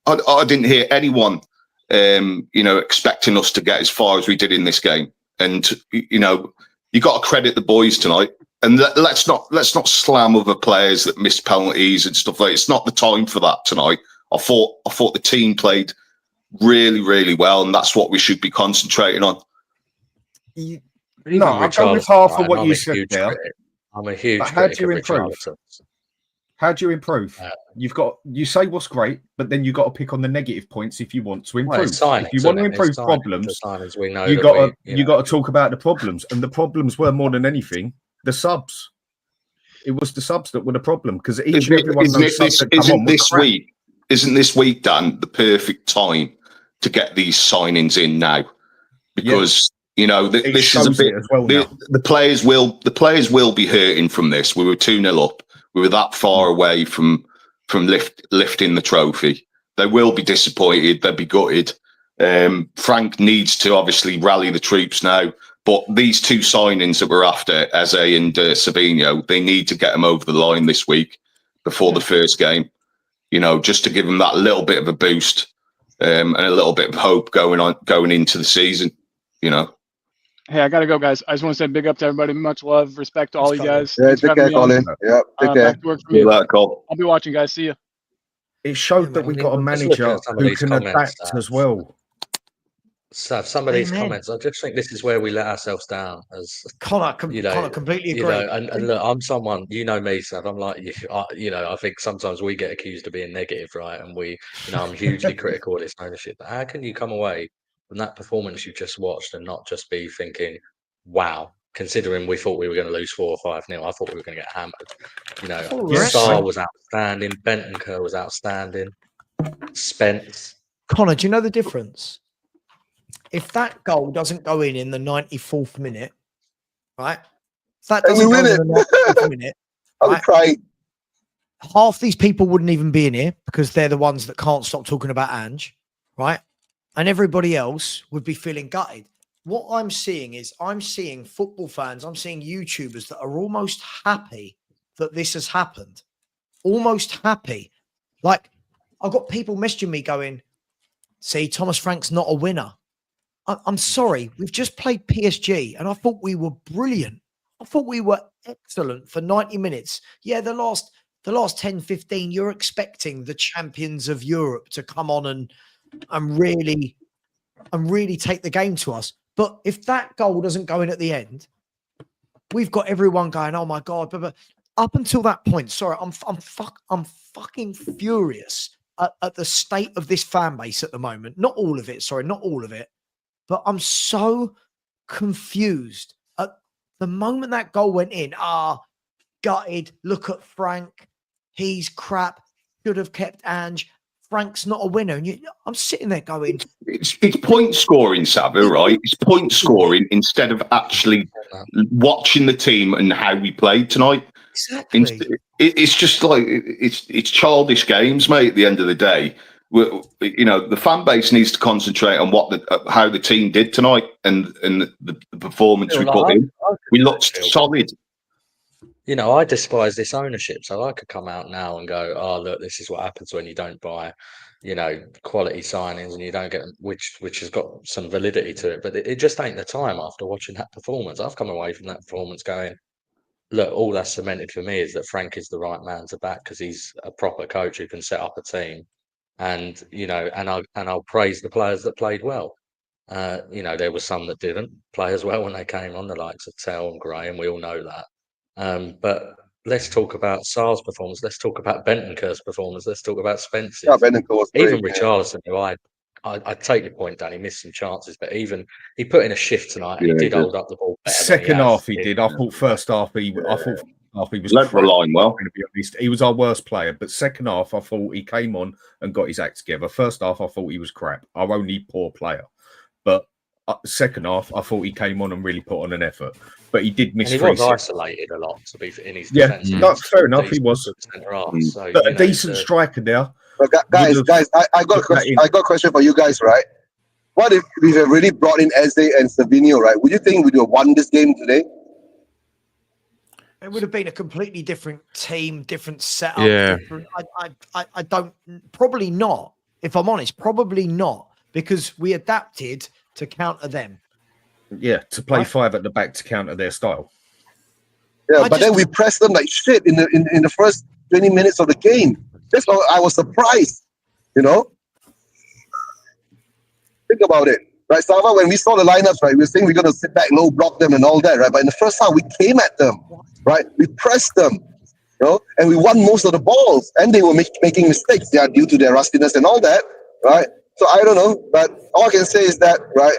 I didn't hear anyone expecting us to get as far as we did in this game. And you got to credit the boys tonight. And let's not slam other players that missed penalties and stuff like that. It's not the time for that tonight. I thought the team played really, really well, and that's what we should be concentrating on. I'm with half of what you said there. I'm a huge critic of Richarlison. How do you improve? You say what's great, but then you got to pick on the negative points if you want to improve. Signings, if you want to improve problems, you got to talk about the problems. And the problems were more than anything the subs. It was the subs that were the problem because isn't this week, Dan, the perfect time to get these signings in now? Because this is a bit. The players will be hurting from this. We were 2-0 up. We were that far away from lifting the trophy. They will be disappointed. They'll be gutted. Frank needs to obviously rally the troops now. But these two signings that we're after, Eze and Savinho, they need to get them over the line this week before the first game. Just to give them that little bit of a boost and a little bit of hope going into the season. Hey, I gotta go, guys. I just want to say big up to everybody. Much love, respect to all you guys. Yeah, take care, Colin. Yeah, take care. Back to work for me. I'll be watching, guys. See you. It showed that we got a manager who can adapt as well. So some of these comments, I just think this is where we let ourselves down. As Connor, completely agree. And look, I'm someone, me, Sav. I'm like I think sometimes we get accused of being negative, right? And I'm hugely critical of this ownership. But how can you come away from that performance you just watched and not just be thinking, "Wow"? Considering we thought we were going to lose 4 or 5-0, I thought we were going to get hammered. Sarr was outstanding. Bentancur was outstanding. Spence. Connor, do you know the difference? If that goal doesn't go in the 94th minute, right? If that doesn't go in the 94th minute, right? Half these people wouldn't even be in here because they're the ones that can't stop talking about Ange, right? And everybody else would be feeling gutted. What I'm seeing football fans, I'm seeing YouTubers that are almost happy that this has happened. Almost happy. Like, I've got people messaging me going, see, Thomas Frank's not a winner. I'm sorry, we've just played PSG and I thought we were brilliant. I thought we were excellent for 90 minutes. Yeah, the last 10, 15, you're expecting the champions of Europe to come on and really take the game to us. But if that goal doesn't go in at the end, we've got everyone going, oh my God. But up until that point, sorry, I'm fucking furious at the state of this fan base at the moment. Not all of it. But I'm so confused. At the moment that goal went in, gutted, look at Frank. He's crap. Should have kept Ange. Frank's not a winner. And I'm sitting there going... It's point scoring, Sabu, right? It's point scoring instead of actually watching the team and how we played tonight. Exactly. It's just like... It's childish games, mate, at the end of the day. The fan base needs to concentrate on how the team did tonight and the performance we put in. We looked solid. I despise this ownership, so I could come out now and go, "Oh, look, this is what happens when you don't buy, quality signings and you don't get them," which has got some validity to it. But it just ain't the time after watching that performance. I've come away from that performance going, "Look, all that's cemented for me is that Frank is the right man to back because he's a proper coach who can set up a team." And I'll praise the players that played well. There were some that didn't play as well when they came on, the likes of Tell and Graham. We all know that. But let's talk about Sarr's performance. Let's talk about Bentancur's performance. Let's talk about Spence's. Yeah, Bentancur was great, even Richarlison, who I take your point, Dan. He missed some chances, but even he put in a shift tonight. And he did hold up the ball better. Second half, he did. I thought first half he was led the line well. To be honest, he was our worst player. But second half, I thought he came on and got his act together. First half, I thought he was crap. Our only poor player. But second half, I thought he came on and really put on an effort. But he did miss. And he was isolated a lot to be in his defense. Yeah, fair enough. He was. So, but a decent striker there. But guys, I got a question for you guys, right? What if we have really brought in Eze and Savinho, right? Would you think we would have won this game today? It would have been a completely different team, different setup. Yeah. I don't, probably not, if I'm honest, probably not, because we adapted to counter them. Yeah, to play five at the back to counter their style. Yeah, but then we pressed them like shit in the first 20 minutes of the game. That's why I was surprised, Think about it. Right, Sava, when we saw the lineups, right, we were saying we're going to sit back, low block them and all that, right? But in the first half, we came at them, right? We pressed them, you know, and we won most of the balls, and they were making mistakes. They are due to their rustiness and all that, right? So I don't know, but all I can say is that, right,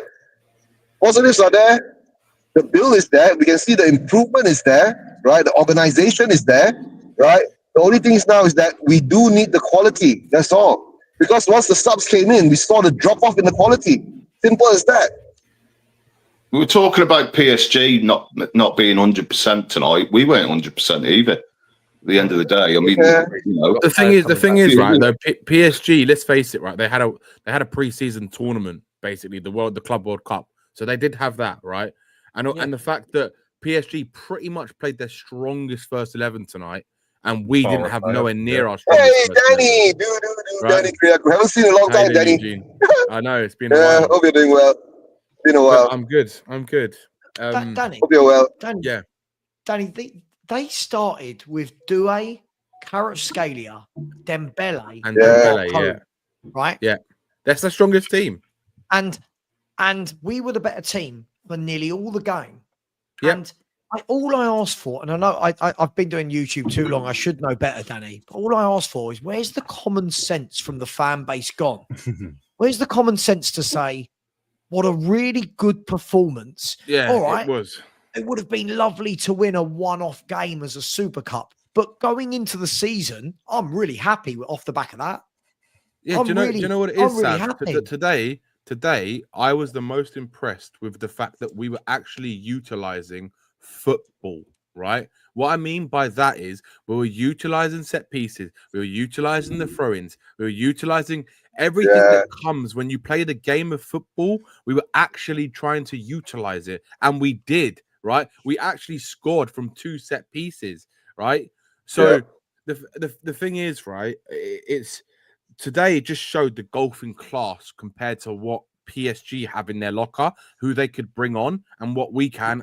positives are there, the bill is there, we can see the improvement is there, right? The organization is there, right? The only thing is now is that we do need the quality. That's all. Because once the subs came in, we saw the drop off in the quality. Simple as that. We were talking about PSG not being 100% tonight. We weren't 100% either. At the end of the day, I mean, you know, the thing is, right? Though PSG, let's face it, right? They had a pre-season tournament, basically the Club World Cup. So they did have that, right? And the fact that PSG pretty much played their strongest first 11 tonight, and we didn't have nowhere near our strongest. Hey, Danny, Danny, we haven't seen in a long time, Danny. Eugene. I know it's been a while. Hope you're doing well. Been a while. I'm good. Danny, hope you're well. Danny, they started with Doué, Kvaratskhelia, Dembele, and Dembele, right? Yeah, that's the strongest team. And we were the better team for nearly all the game. Yep. And all I asked for, and I know I've been doing YouTube too long, I should know better, Danny, but all I asked for is where's the common sense from the fan base gone? Where's the common sense to say, what a really good performance. Yeah, all right. It would have been lovely to win a one-off game as a Super Cup. But going into the season, I'm really happy off the back of that. Yeah, do you know what it is, I'm really Sam? happy. Today, I was the most impressed with the fact that we were actually utilizing football, right? What I mean by that is we were utilizing set pieces, we were utilizing the throw-ins, we were utilizing everything that comes when you play the game of football. We were actually trying to utilize it, and we did, right? We actually scored from 2 set pieces, right? So the thing is, right, it's today it just showed the golfing class compared to what PSG have in their locker, who they could bring on, and what we can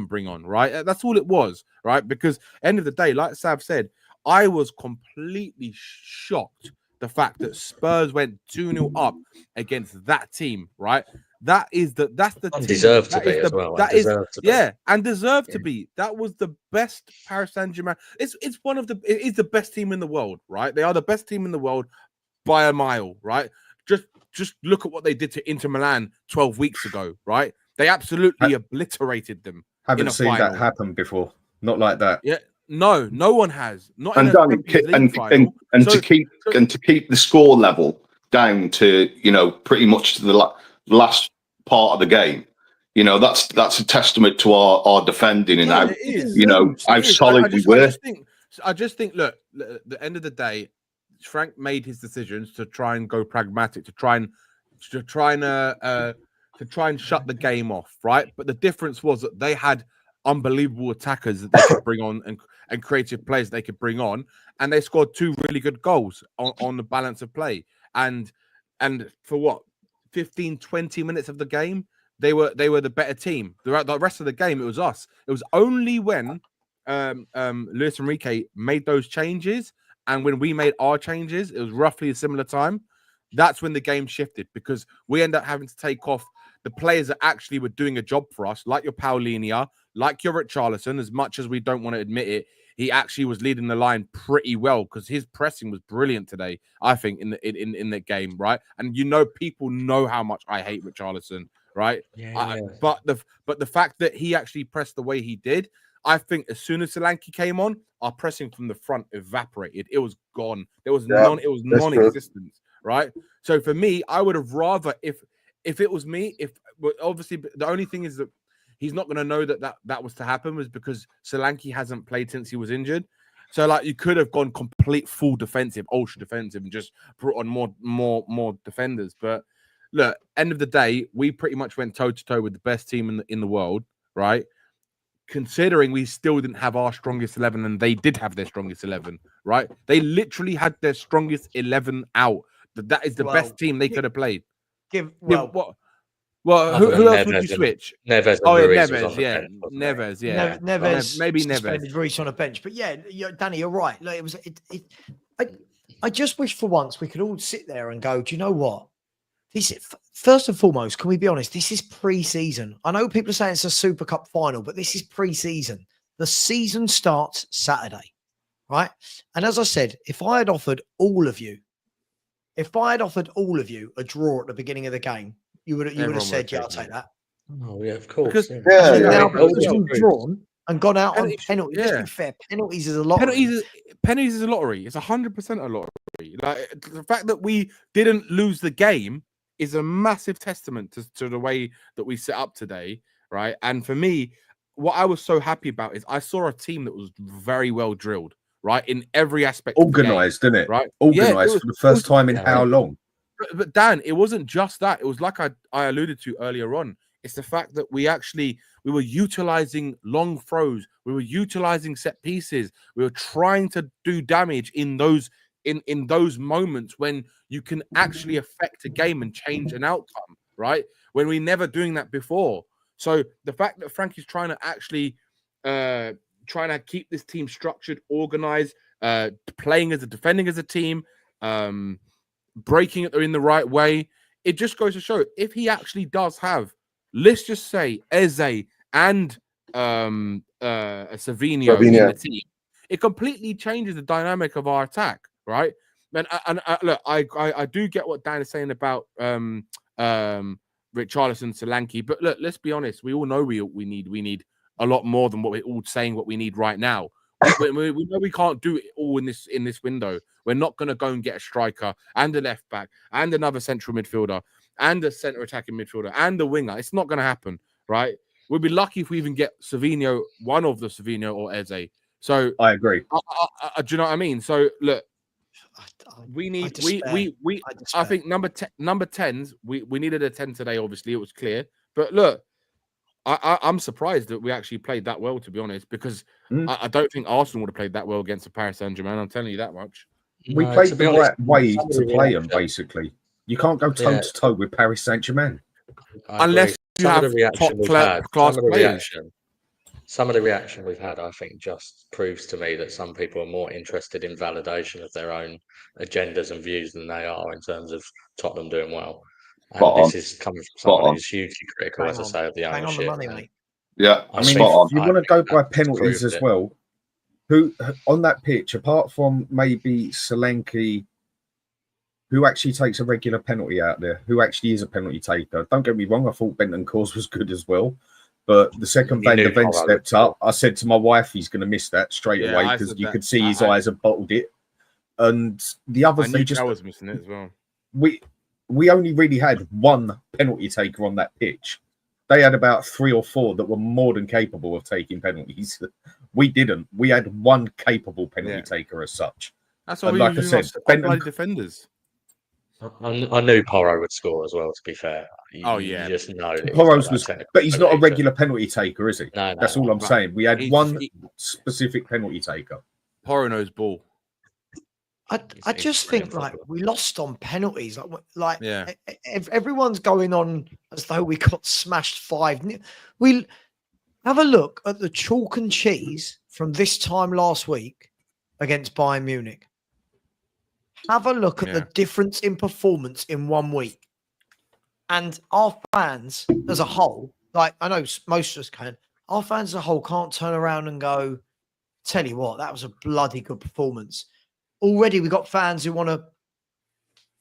bring on, right? That's all it was, right? Because end of the day, like Sav said, I was completely shocked the fact that Spurs went 2-0 up against that team, right? That's the team. Deserved to be as well. And deserved to be. That was the best Paris Saint-Germain. It is the best team in the world, right? They are the best team in the world by a mile, right? Just look at what they did to Inter Milan 12 weeks ago, right? They absolutely obliterated them. Haven't seen that happen before. Not like that. Yeah. No one has. Not and in to keep the score level down to, you know, pretty much to the last part of the game. You know, that's a testament to our defending and how, you know, how solid we were. I just think, look, at the end of the day, Frank made his decisions to try and go pragmatic, to try and shut the game off, right? But the difference was that they had unbelievable attackers that they could bring on and creative players they could bring on, and they scored 2 really good goals on the balance of play. And for what, 15-20 minutes of the game, they were the better team. The rest of the game, it was us. It was only when Luis Enrique made those changes, and when we made our changes, it was roughly a similar time. That's when the game shifted, because we ended up having to take off the players that actually were doing a job for us, like your Paulinho, like your Richarlison. As much as we don't want to admit it, he actually was leading the line pretty well, because his pressing was brilliant today, I think, in the game, right? And you know, people know how much I hate Richarlison, right? But the fact that he actually pressed the way he did, I think as soon as Solanke came on, our pressing from the front evaporated. It was gone. There was non-existent, right? So for me, I would have rather, if it was me, obviously the only thing is that he's not going to know that was to happen, was because Solanke hasn't played since he was injured. So like, you could have gone complete full defensive, ultra defensive, and just brought on more defenders. But look, end of the day, we pretty much went toe to toe with the best team in the world, right? Considering we still didn't have our strongest 11, and they did have their strongest 11, right? They literally had their strongest 11 out. That is the best team they could have played. Who else would you switch? Neves. Neves. Maybe Neves. Reece on a bench, but Danny, you're right. Like, I just wish for once we could all sit there and go, do you know what? First and foremost, can we be honest? This is pre-season. I know people are saying it's a Super Cup final, but this is pre-season. The season starts Saturday. right? And as I said, if I had offered all of you a draw at the beginning of the game, you would have said, yeah, I'll take that. Oh yeah, of course. Because And then now All because we've drawn and gone out on penalties. Let's yeah. be fair, penalties is a lottery. Penalties is a lottery. It's 100% a lottery. Like the fact that we didn't lose the game is a massive testament to the way that we set up today, right? And for me, what I was so happy about is I saw a team that was very well drilled, right, in every aspect. Organized, didn't it? Right, organized for the first time in how long? But Dan, it wasn't just that. It was like I alluded to earlier on. It's the fact that we were utilizing long throws, we were utilizing set pieces, we were trying to do damage in those moments when you can actually affect a game and change an outcome, right? When we never doing that before. So the fact that Frankie's trying to actually trying to keep this team structured, organized, defending as a team, breaking it in the right way, it just goes to show if he actually does have, let's just say, Eze and Savinho in the team, it completely changes the dynamic of our attack, right? And look, I do get what Dan is saying about Richarlison, Solanke, but look, let's be honest, we all know we need a lot more than what we're all saying what we need right now. We know we can't do it all in this window. We're not going to go and get a striker and a left back and another central midfielder and a centre attacking midfielder and a winger. It's not going to happen, right? We'll be lucky if we even get Savinho, one of the Savinho or Eze. So I agree. Do you know what I mean? So look, we need I think number 10s. We needed a 10 today. Obviously, it was clear. But look, I'm surprised that we actually played that well, to be honest, because I don't think Arsenal would have played that well against the Paris Saint-Germain. I'm telling you that much. We played the right way to play them, basically. You can't go toe-to-toe with Paris Saint-Germain. Unless you have top-class players. Some of the reaction we've had, I think, just proves to me that some people are more interested in validation of their own agendas and views than they are in terms of Tottenham doing well. And this is coming from someone who's hugely critical, as I say, of the ownership. Bang on the money, mate. Yeah, I mean, if you want to go by penalties as well, who on that pitch, apart from maybe Solanke, who actually takes a regular penalty out there, who actually is a penalty taker? Don't get me wrong, I thought Bentancur's was good as well. But the second Van de Ven stepped up, I said to my wife, he's going to miss that straight away because you could see his eyes have bottled it. And the others, I was missing it as well. We only really had one penalty taker on that pitch. They had about 3 or 4 that were more than capable of taking penalties. We didn't. We had one capable penalty taker as such. That's why like I said, defenders. I knew Porro would score as well, to be fair. You just know. Porro's was, but he's not a regular penalty taker, is he? No, that's all I'm saying. We had one specific penalty taker. Porro knows ball. I just think like we lost on penalties. Like everyone's going on as though we got smashed 5-0. We have a look at the chalk and cheese from this time last week against Bayern Munich. Have a look at the difference in performance in 1 week. And our fans as a whole, like I know most of us can, our fans as a whole can't turn around and go, tell you what, that was a bloody good performance. Already we've got fans who want to,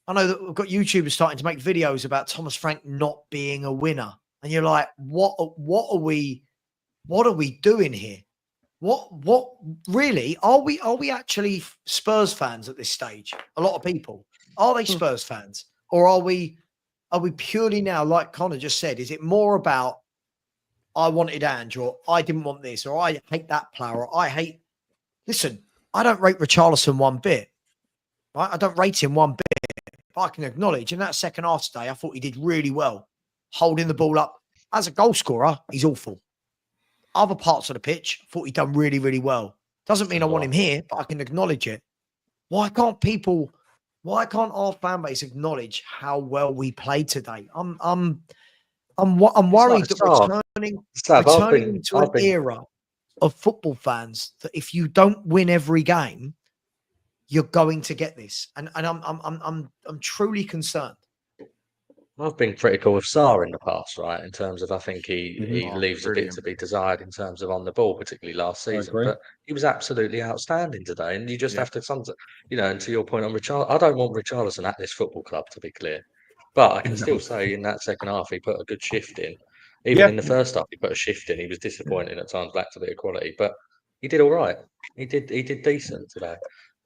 I know that we've got YouTubers starting to make videos about Thomas Frank not being a winner. And you're like, what are we doing here? What really are we actually Spurs fans at this stage? A lot of people, are they Spurs fans, or are we purely now, like Connor just said, is it more about I wanted Ange, or I didn't want this, or I hate that player, or listen, I don't rate Richarlison one bit, right? I don't rate him one bit, but I can acknowledge in that second half today, I thought he did really well, holding the ball up. As a goal scorer, he's awful. Other parts of the pitch, I thought he'd done really, really well. Doesn't mean I want him here, but I can acknowledge it. Why can't our fan base acknowledge how well we played today? I'm worried that returning to an era of football fans that if you don't win every game, you're going to get this. And I'm truly concerned. I've been critical of Sarr in the past, right? In terms of, I think he Oh, leaves a bit brilliant. to be desired in terms of on the ball, particularly last season. agree. But he was absolutely outstanding today, and you just Yeah. have to, and to your point on Richard, I don't want Richarlison at this football club, to be clear. But I can still say in that second half he put a good shift in. Even in the first half, he put a shift in. He was disappointing at times, lacked a bit of quality, but he did all right. He did decent today,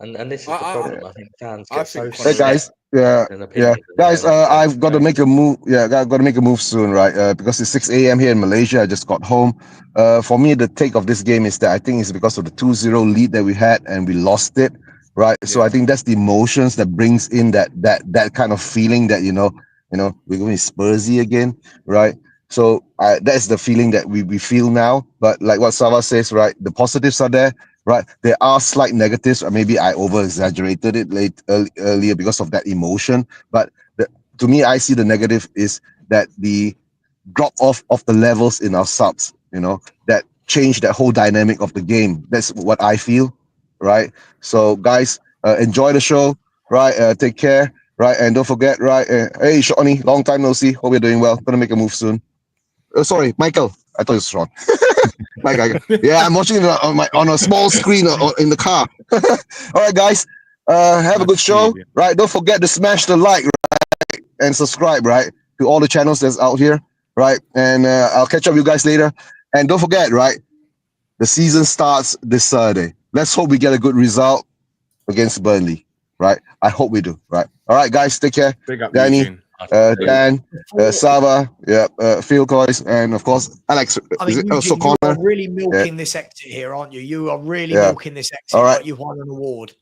and this is the problem. I think fans I get so think Hey set guys, yeah, in yeah, opinions. guys. I've got to make a move. Yeah, got to make a move soon, right? Because it's 6 a.m. here in Malaysia. I just got home. For me, the take of this game is that I think it's because of the 2-0 lead that we had and we lost it, right? So I think that's the emotions that brings in that kind of feeling that we're going to Spursy again, right? So that's the feeling that we feel now. But like what Sava says, right? The positives are there. Right, there are slight negatives, or maybe I over-exaggerated it earlier because of that emotion. But to me, I see the negative is that the drop off of the levels in our subs, that change that whole dynamic of the game. That's what I feel, right? So, guys, enjoy the show, right? Take care, right? And don't forget, right? Hey, Shawnee, long time no see. Hope you're doing well. Gonna make a move soon. Sorry, Michael. I thought it was Sean. Yeah, I'm watching it on a small screen in the car. All right, guys. Have a good show. Right. Don't forget to smash the like, right, and subscribe, right, to all the channels that's out here, right. And I'll catch up with you guys later. And don't forget, right, the season starts this Saturday. Let's hope we get a good result against Burnley, right? I hope we do, right? All right, guys. Take care. Big up, Danny. Eugene. Dan, Sava, Phil Coys, and of course Alex. I mean, Eugene, you are really milking this exit here, aren't you? You are really milking this exit. All right. Like you've won an award.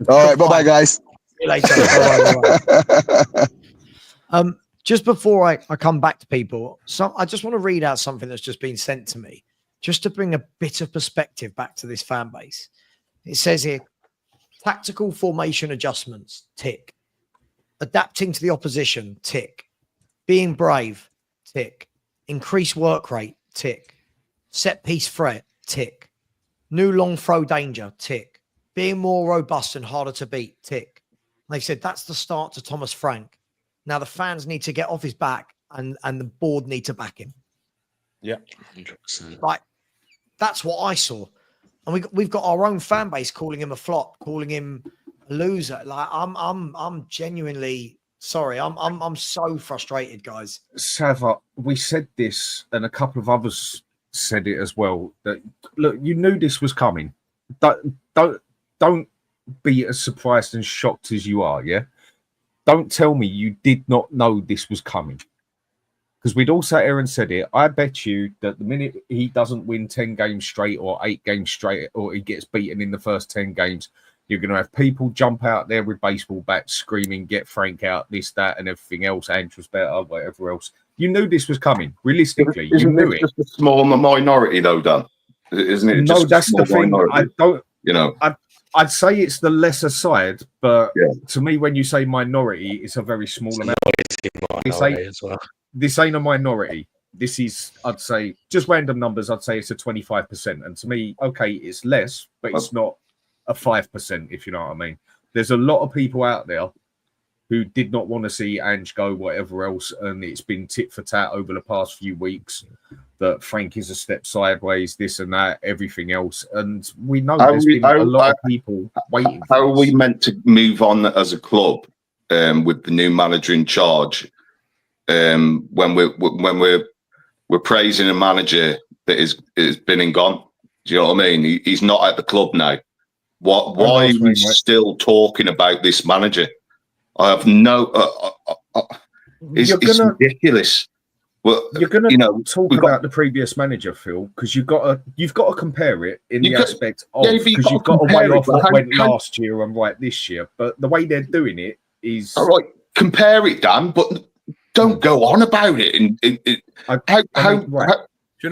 All right, bye-bye, guys. See you later. Bye-bye. Just before I come back to people, I just want to read out something that's just been sent to me, just to bring a bit of perspective back to this fan base. It says here, tactical formation adjustments, tick. Adapting to the opposition, tick. Being brave, tick. Increase work rate, tick. Set piece threat, tick. New long throw danger, tick. Being more robust and harder to beat, tick. They said that's the start to Thomas Frank. Now the fans need to get off his back and the board need to back him. Yeah, 100%. Like that's what I saw. And we've got our own fan base calling him a flop, calling him a loser. Like I'm genuinely sorry. I'm so frustrated, guys. Sava, we said this, and a couple of others said it as well. That look, you knew this was coming. Don't be as surprised and shocked as you are. Yeah, don't tell me you did not know this was coming. Because we'd all sat here and said it. I bet you that the minute he doesn't win 10 games straight or 8 games straight, or he gets beaten in the first 10 games, you're going to have people jump out there with baseball bats screaming, get Frank out, this, that, and everything else. Andrew's better, whatever else. You knew this was coming. Realistically, you knew it. Just a small minority, though, Dan. Isn't it? No, that's the thing. Minority? I don't. I'd say it's the lesser side, but to me, when you say minority, it's a very small amount. This ain't a minority. This is, I'd say, just random numbers. I'd say it's a 25%. And to me, okay, it's less, but it's not a 5%, if you know what I mean. There's a lot of people out there who did not want to see Ange go, whatever else. And it's been tit for tat over the past few weeks that Frank is a step sideways, this and that, everything else. And we know there's been a lot of people waiting. How are we meant to move on as a club with the new manager in charge? When we're praising a manager that is been and gone, do you know what I mean? He's not at the club now. Why are we still talking about this manager? I have no. It's ridiculous. Well, you're going to talk about the previous manager, Phil, because you've got to compare it in the aspect of because you've got to weigh off what went last year and right this year. But the way they're doing it is all right. Compare it, Dan, but don't go on about it.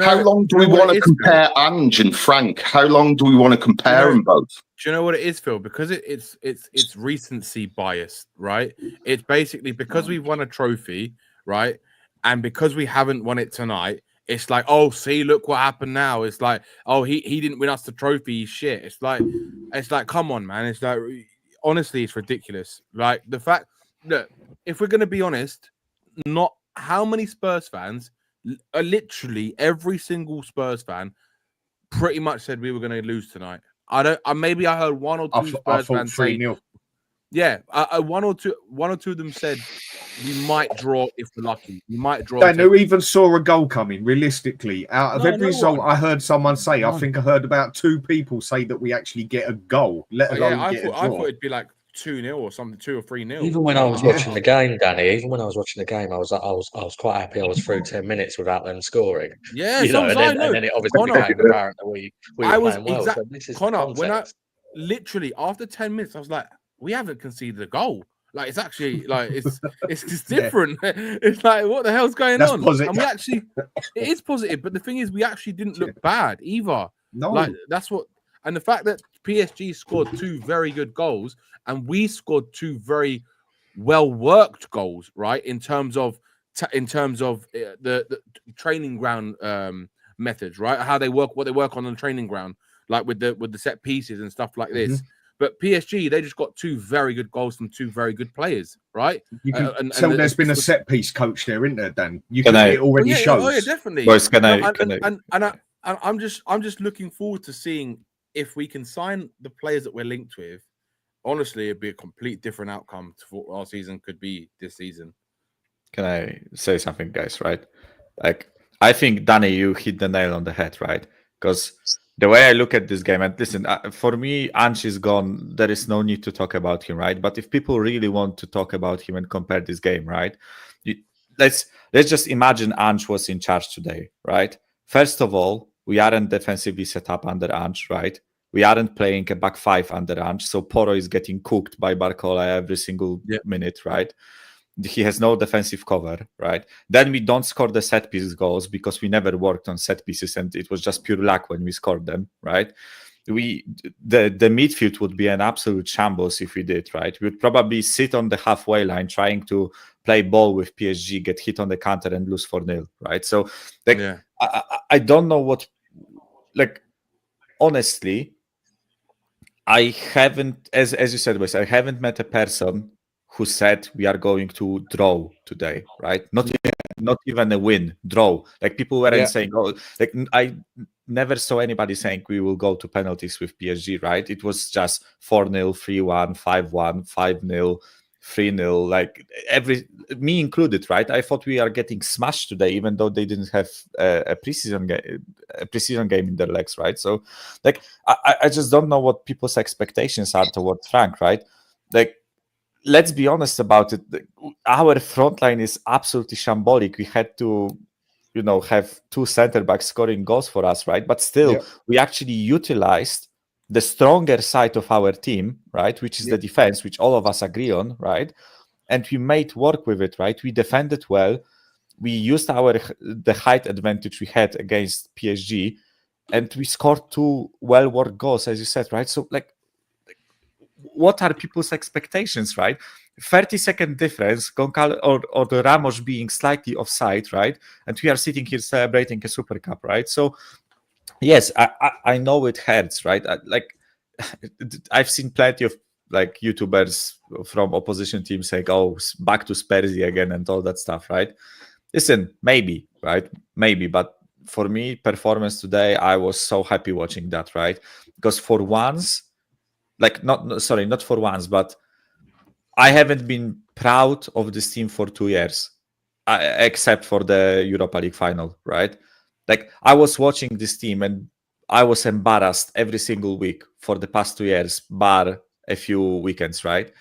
How long do we want to compare Ange and Frank? How long do we want to compare them both? Do you know what it is, Phil? Because it's recency bias, right? It's basically because we've won a trophy, right? And because we haven't won it tonight, it's like, oh, see, look what happened now. It's like, oh, he didn't win us the trophy. He's shit. It's like, come on, man. It's like, honestly, it's ridiculous. Like the fact that if we're going to be honest, not how many Spurs fans, literally every single Spurs fan, pretty much said we were going to lose tonight. Maybe I heard one or two Spurs fans say 3-0. Yeah, one or two of them said we might draw if we're lucky. We might draw. Dan, who even saw a goal coming? Realistically, out of every result one. I heard someone say, I think I heard about 2 people say that we actually get a goal, let alone get a draw. I thought it'd be like 2-0 or something, 2 or 3-0. Even when I was watching the game, Danny, I was quite happy I was through 10 minutes without them scoring. Yeah, you know, and then it obviously became apparent that we were playing well. So this is Connor, when I literally after 10 minutes, I was like, we haven't conceded a goal. Like it's actually like it's different. It's like what the hell's going on? Positive. And we actually it is positive, but the thing is we actually didn't look bad either. No, like that's what. And the fact that PSG scored 2 very good goals and we scored 2 very well worked goals, right? In terms of the training ground methods, right? How they work, what they work on the training ground, like with the set pieces and stuff like this. But PSG, they just got 2 very good goals from 2 very good players, right? You can tell there's been a set piece coach there, isn't there, Dan? It already shows. Oh yeah, definitely. Boys, I'm just looking forward to seeing if we can sign the players that we're linked with. Honestly, it'd be a complete different outcome to what our season could be this season. Can I say something, guys? Right? Like, I think, Danny, you hit the nail on the head, right? Because the way I look at this game, and listen, for me, Ange is gone. There is no need to talk about him, right? But if people really want to talk about him and compare this game, right? Let's just imagine Ange was in charge today, right? First of all, we aren't defensively set up under Ange, right? We aren't playing a back 5 under Ange, so Porro is getting cooked by Barcola every single minute, right? He has no defensive cover, right? Then we don't score the set piece goals because we never worked on set pieces and it was just pure luck when we scored them, right? The midfield would be an absolute shambles if we did, right? We would probably sit on the halfway line trying to play ball with PSG, get hit on the counter and lose 4-0, right? So I don't know what, like, honestly, I haven't, as you said, Wes, I haven't met a person who said we are going to draw today, right? Not even a win, draw. Like people weren't saying, oh, like I never saw anybody saying we will go to penalties with PSG, right? It was just 4-0, 3-1, 5-1, 5-0, 3-0, like me included, right? I thought we are getting smashed today, even though they didn't have a preseason game in their legs, right? So, like, I just don't know what people's expectations are towards Frank, right? Like, let's be honest about it. Our front line is absolutely shambolic. We had to, have 2 center backs scoring goals for us, right? But still, we actually utilized the stronger side of our team, right? Which is the defense, which all of us agree on, right? And we made work with it, right? We defended well. We used the height advantage we had against PSG, and we scored 2 well-worked goals, as you said, right? So, like, what are people's expectations, right? 30-second difference, Goncalo or the Ramos being slightly offside, right? And we are sitting here celebrating a Super Cup, right? So, yes, I know it hurts, right? I've seen plenty of like YouTubers from opposition teams saying, "Oh, back to Spursy again" and all that stuff, right? Listen, maybe, right? Maybe, but for me, performance today, I was so happy watching that, right? Because for once, not for once, but I haven't been proud of this team for 2 years, except for the Europa League final, right? Like, I was watching this team and I was embarrassed every single week for the past 2 years, bar a few weekends, right?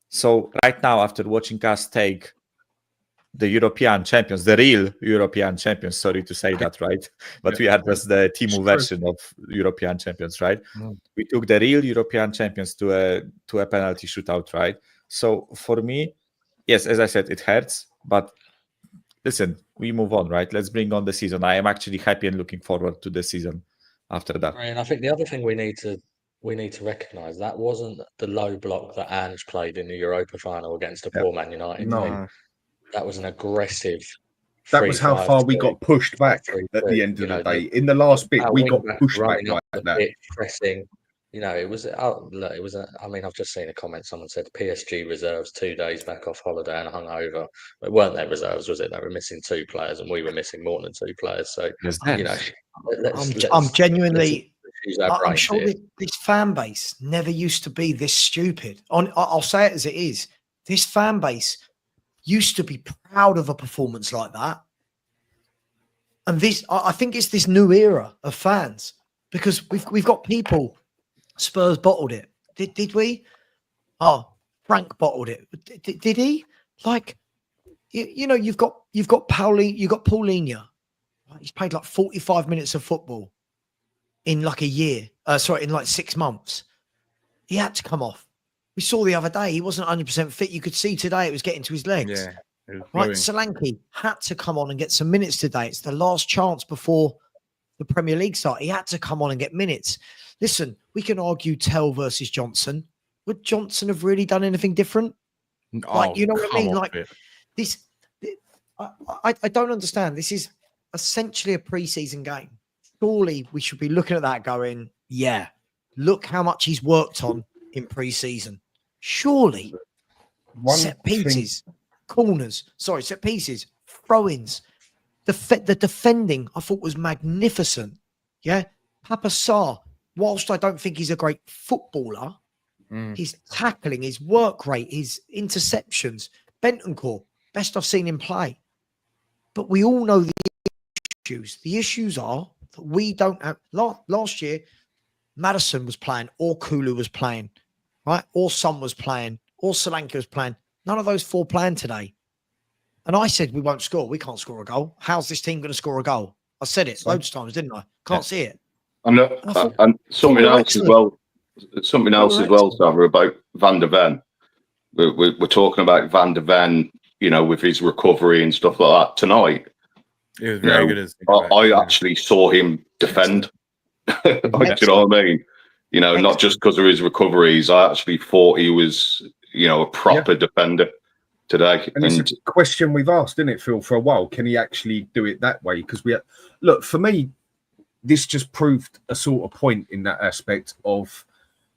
So right now, after watching us take the European champions, the real European champions, sorry to say that, right? But we are just the Timu version of European champions, right? We took the real European champions to a penalty shootout, right? So for me, yes, as I said, it hurts, but listen, we move on, right? Let's bring on the season. I am actually happy and looking forward to the season after that. And I think the other thing we need to recognise, that wasn't the low block that Ange played in the Europa final against a poor Man United team. That was an aggressive. That was how far we got pushed back at the end of the day. In the last bit, we got pushed back like that. Pressing. it was. Look, it was. I mean, I've just seen a comment. Someone said PSG reserves 2 days back off holiday and hung over. It weren't their reserves, was it? They were missing 2 players, and we were missing more than 2 players. So I'm genuinely. use our I'm brains sure here. this fan base never used to be this stupid. I'll say it as it is. This fan base used to be proud of a performance like that. And I think it's this new era of fans, because we've got people. Spurs bottled it. Did we? Oh, Frank bottled it. Did he? Like, you've got Paulinho. He's played like 45 minutes of football in like a year. In like 6 months. He had to come off. We saw the other day he wasn't 100% fit. You could see today it was getting to his legs. Yeah. Right, Solanke had to come on and get some minutes today. It's the last chance before the Premier League start. He had to come on and get minutes. Listen, we can argue Tell versus Johnson. Would Johnson have really done anything different? Like, you know what I mean? Like this, I don't understand. This is essentially a preseason game. Surely we should be looking at that going, yeah, look how much he's worked on in preseason. Surely. Set pieces. Corners, set pieces, throw-ins. The defending, I thought, was magnificent. Yeah, Papa Sarr, whilst I don't think he's a great footballer, his tackling, his work rate, his interceptions, Bentancur, best I've seen him play. But we all know the issues. The issues are that we don't have. Last year, Maddison was playing, or Kulu was playing, right? Or Son was playing, or Solanke was playing. None of those 4 playing today. And I said, we won't score. We can't score a goal. How's this team going to score a goal? I said it loads of times, didn't I? Can't see it. And something else as well, Sava, about Van der Ven. We're talking about Van der Ven, with his recovery and stuff like that tonight. He was very good. I actually saw him defend. Do you know what I mean? Not just because of his recoveries. I actually thought he was, a proper defender today. And it's a question we've asked, isn't it, Phil, for a while? Can he actually do it that way? Because look, for me, this just proved a sort of point in that aspect of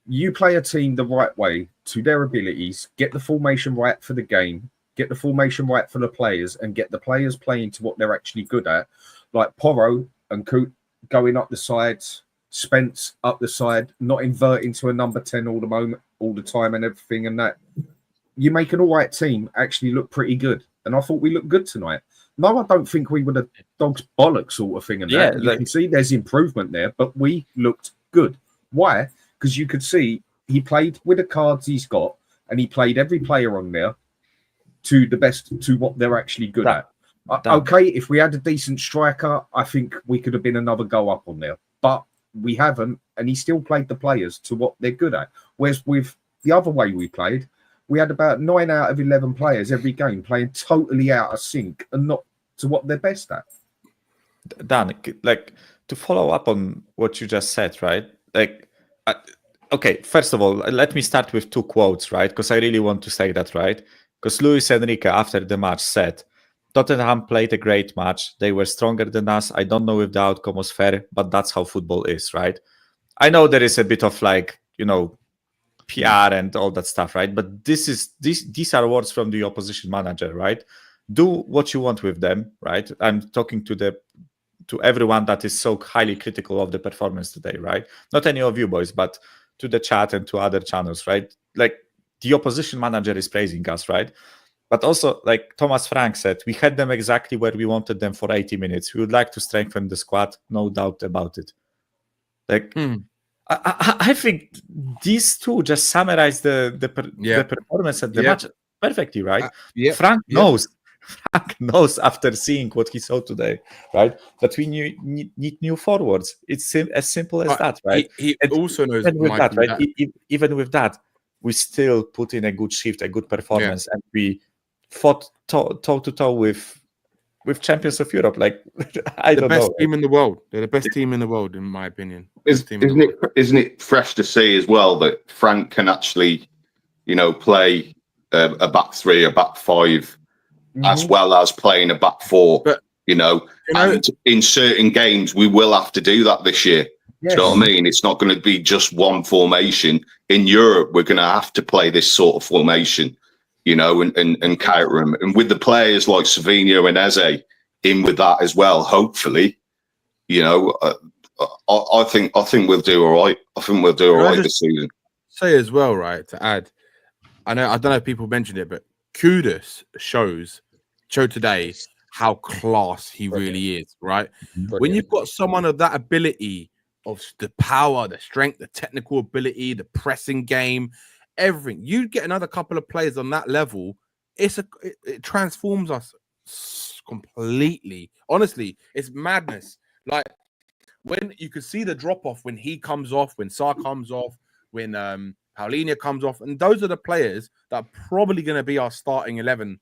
you play a team the right way to their abilities, get the formation right for the game, get the formation right for the players, and get the players playing to what they're actually good at. Like Porro and Coot going up the sides, Spence up the side, not inverting to a number 10 all the time and everything, and that you make an all right team actually look pretty good. And I thought we looked good tonight. No, I don't think we would have dogs bollocks sort of thing. And that you can see there's improvement there, but we looked good. Why? Because you could see he played with the cards he's got, and he played every player on there to the best, to what they're actually good at. Okay, if we had a decent striker, I think we could have been another goal up on there. But we haven't, and he still played the players to what they're good at. Whereas with the other way we played, we had about 9 out of 11 players every game playing totally out of sync and not to what they're best at. Dan, like, to follow up on what you just said, right? Like, okay, first of all, let me start with 2 quotes, right? Because I really want to say that, right? Because Luis Enrique, after the match, said, Tottenham played a great match. They were stronger than us. I don't know if the outcome was fair, but that's how football is, right? I know there is a bit of like, PR and all that stuff, right? But these are words from the opposition manager, right? Do what you want with them, right? I'm talking to everyone that is so highly critical of the performance today, right? Not any of you boys, but to the chat and to other channels, right? Like, the opposition manager is praising us, right? But also, like Thomas Frank said, we had them exactly where we wanted them for 80 minutes. We would like to strengthen the squad, no doubt about it. Like, I think these 2 just summarize the performance at the match perfectly, right? Frank knows. Frank knows after seeing what he saw today, right? That we need new forwards. It's as simple as that, right? He also knows even with that, right? Even with that, we still put in a good shift, a good performance, and we fought toe to toe with champions of Europe. Like, I don't know. The best team in the world. They're the best team in the world, in my opinion. Isn't it fresh to see as well that Frank can actually, play a back 3, a back 5, as well as playing a back 4. But, and in certain games we will have to do that this year. Do you know what I mean? It's not going to be just one formation. In Europe, we're going to have to play this sort of formation, you know, and counter them. And with the players like Savinho and Eze in with that as well, hopefully, you know, I think we'll do all right. I think we'll do all right this season. Say as well, right, to add, I don't know if people mentioned it, but Kudus showed today how class he really is, right? Brilliant. When you've got someone of that ability, of the power, the strength, the technical ability, the pressing game, everything, you get another couple of players on that level, it transforms us completely. Honestly, it's madness. Like, when you can see the drop off when he comes off, when Sarr comes off, when Paulinho comes off, and those are the players that are probably going to be our starting 11,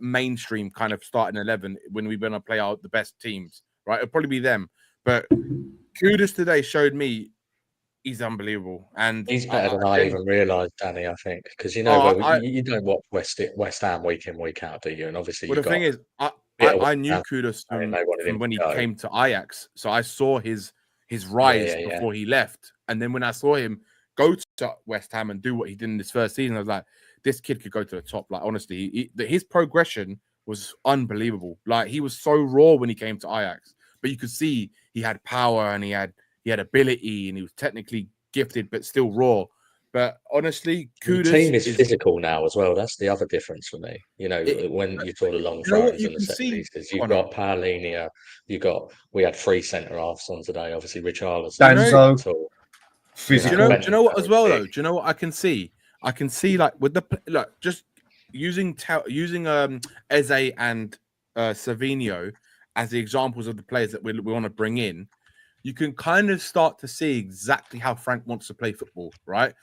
mainstream kind of starting 11 when we're going to play out the best teams, right? It'll probably be them. But Kudus today showed me he's unbelievable, and he's better than I even realised, Danny. I think because you know you don't watch West Ham week in week out, do you? And obviously, well, the thing is, I knew Kudus from when he came to Ajax, so I saw his rise before he left, and then when I saw him go to West Ham and do what he did in his first season, I was like, this kid could go to the top. Like, honestly, his progression was unbelievable. Like, he was so raw when he came to Ajax, but you could see he had power and he had ability and he was technically gifted, but still raw. But honestly, Kudus, the team is physical now as well. That's the other difference for me. You know, when you saw the long throws and the set pieces, you've got Paulinho, we had 3 centre halves on today. Obviously, Richarlison, Danzo. Physical. Do you know what as well though? Do you know what I can see? I can see like with just using Eze and Savinho as the examples of the players that we want to bring in. You can kind of start to see exactly how Frank wants to play football, right?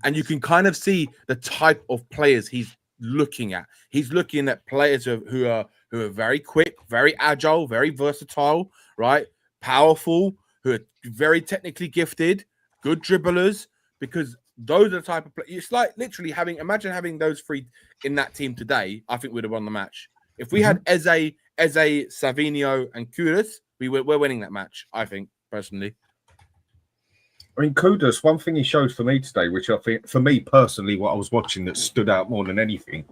And you can kind of see the type of players he's looking at. He's looking at players who are very quick, very agile, very versatile, right? Powerful, who are very technically gifted, good dribblers, because those are the type of players. It's like literally imagine having those 3 in that team today. I think we'd have won the match. If we had Eze, Savinho, and Kudus, we're winning that match, I think, personally. I mean, Kudus, one thing he showed for me today, which I think, for me personally, what I was watching that stood out more than anything,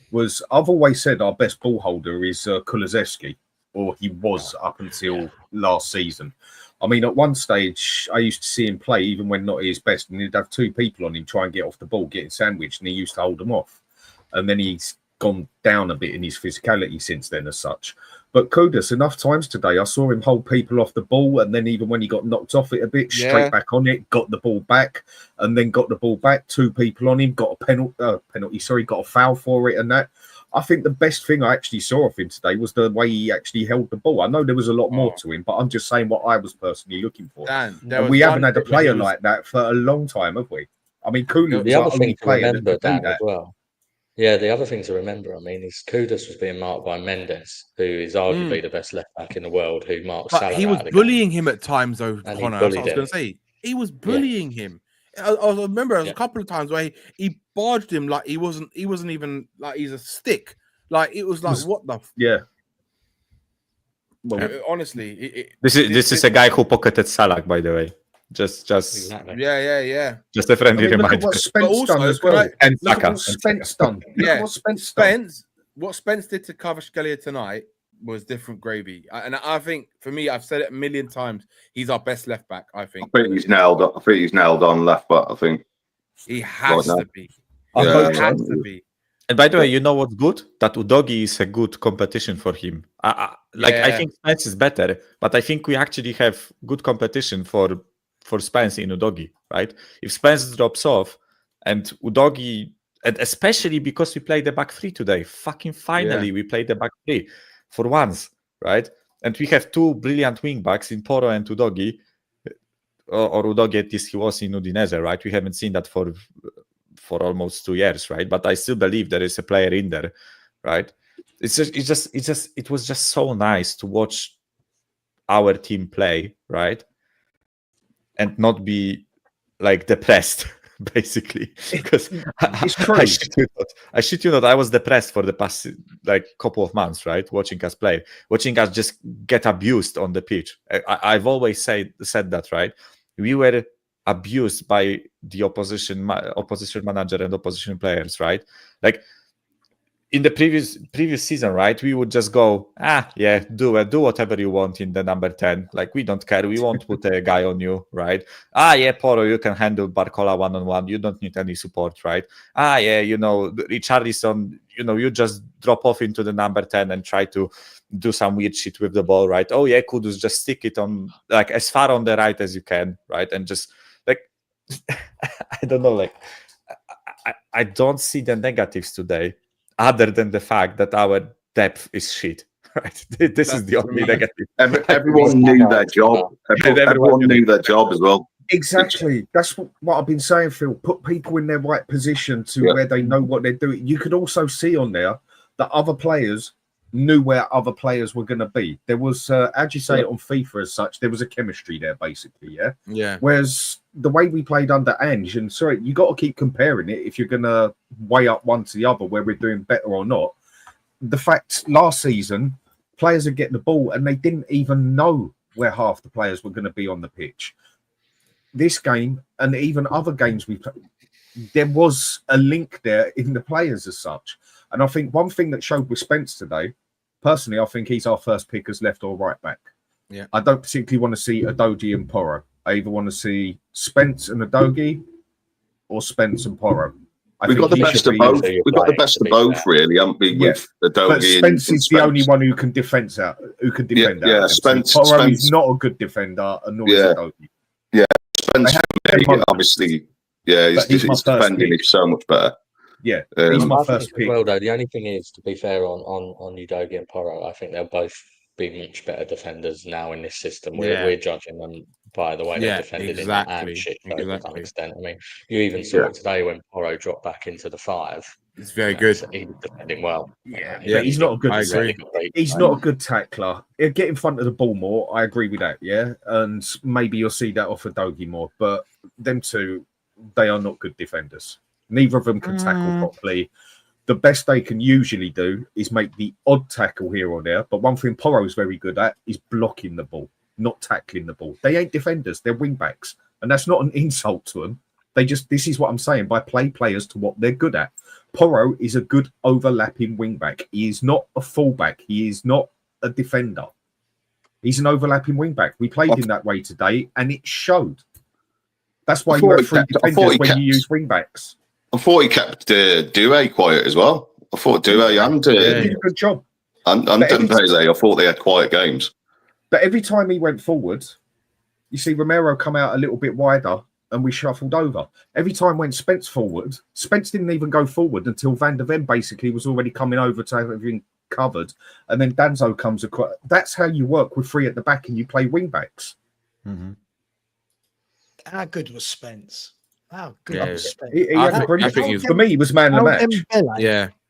was I've always said our best ball holder is Kulusevski, or he was up until last season. I mean, at one stage, I used to see him play even when not at his best, and he'd have 2 people on him try and get off the ball, getting sandwiched, and he used to hold them off. And then he's gone down a bit in his physicality since then as such. But Kudus, enough times today, I saw him hold people off the ball, and then even when he got knocked off it a bit, straight back on it, got the ball back, and then got the ball back, 2 people on him, got a penalty, got a foul for it and that. I think the best thing I actually saw of him today was the way he actually held the ball. I know there was a lot more to him, but I'm just saying what I was personally looking for. Dan, and we haven't had a player like that for a long time, have we? I mean, Kudus the other thing to remember, Dan, as well. Yeah, the other thing to remember, I mean, is Kudus was being marked by Mendes, who is arguably the best left back in the world, who marked Salah. He was bullying him at times, though, Connor. That's what I was going to say. He was bullying him. I remember there was a couple of times where he barged him like he wasn't even like he's a stick. Like it was like what the well, honestly, this is a guy who pocketed Salah, by the way. Just exactly. Yeah. Just a friendly reminder. Look at what Spence done as well. And Saka. What Spence done. Yeah, What Spence did to Kvaratskhelia tonight was different gravy. And I think for me, I've said it a million times, he's our best left back. I think he's nailed on left back. I think he has to be. He has to be. And by the way, you know what's good? That Udogi is a good competition for him. I think Spence is better, but I think we actually have good competition for Spence in Udogi, right? If Spence drops off and Udogi, and especially because we played the back 3 today, finally we played the back 3 for once, right? And we have 2 brilliant wing backs in Porro and Udogi, or Udogi at least he was in Udinese, right? We haven't seen that for almost 2 years, right? But I still believe there is a player in there, right? It was just so nice to watch our team play, right? And not be like depressed basically. Because it's true. I shit you not, I was depressed for the past like couple of months, right? Watching us play, watching us just get abused on the pitch. I've always said that, right? We were abused by the opposition manager and opposition players, right? Like in the previous season, right? We would just go, do whatever you want in the number 10. Like, we don't care. We won't put a guy on you, right? Poro, you can handle Barcola one-on-one. You don't need any support, right? Richarlison, you just drop off into the number 10 and try to do some weird shit with the ball, right? Kudus, just stick it on, like, as far on the right as you can, right? And just, like, I don't know, like, I don't see the negatives today, other than the fact that our depth is shit. Right? This is the only negative. Everyone knew their job. Everyone knew their job as well. Exactly. That's what I've been saying, Phil. Put people in their right position to where they know what they're doing. You could also see on there that other players knew where other players were going to be. There was, how'd you say it on FIFA as such, there was a chemistry there, basically, Yeah. Whereas the way we played under Ange, and sorry, you got to keep comparing it if you're going to weigh up one to the other, where we're doing better or not. The fact last season, players are getting the ball and they didn't even know where half the players were going to be on the pitch. This game, and even other games we played, there was a link there in the players as such. And I think one thing that showed with Spence today, personally, I think he's our first pick as left or right back. Yeah. I don't particularly want to see Udogie and Porro. I either want to see Spence and Udogie or Spence and Porro. We've got the best of both. We've got the best of both, really, haven't we? With Udogie, but Spence is the only one who can defend out. Yeah, Spence. Porro is not a good defender, and nor is Udogie. Yeah, Spence obviously. Yeah, his defending is so much better. Yeah, he's my first pick. Well, though, the only thing is, to be fair on Udogie and Porro, I think they'll both be much better defenders now in this system. We're judging them by the way they defended in the shit to some extent. I mean, you even saw it today when Porro dropped back into the 5. It's very good. He was defending well. But he's not a good. He's not a good tackler. He'll get in front of the ball more. I agree with that. Yeah, and maybe you'll see that off Udogie more. But them two, they are not good defenders. Neither of them can tackle properly. The best they can usually do is make the odd tackle here or there. But one thing Porro's very good at is blocking the ball, not tackling the ball. They ain't defenders. They're wing backs. And that's not an insult to them. This is what I'm saying, by play players to what they're good at. Porro is a good overlapping wing back. He is not a fullback. He is not a defender. He's an overlapping wing back. We played him that way today, and it showed. That's why you have 3 defenders when you use wing backs. I thought he kept Doué quiet as well. I thought Doué and he did a good job. And Dembele, I thought they had quiet games. But every time he went forward, you see Romero come out a little bit wider and we shuffled over. Every time when Spence forward, Spence didn't even go forward until Van der Ven basically was already coming over to have everything covered. And then Danzo comes across. That's how you work with 3 at the back and you play wing backs. Mm-hmm. How good was Spence? How good was Spence? He had a brilliant. For me, he was man of the match.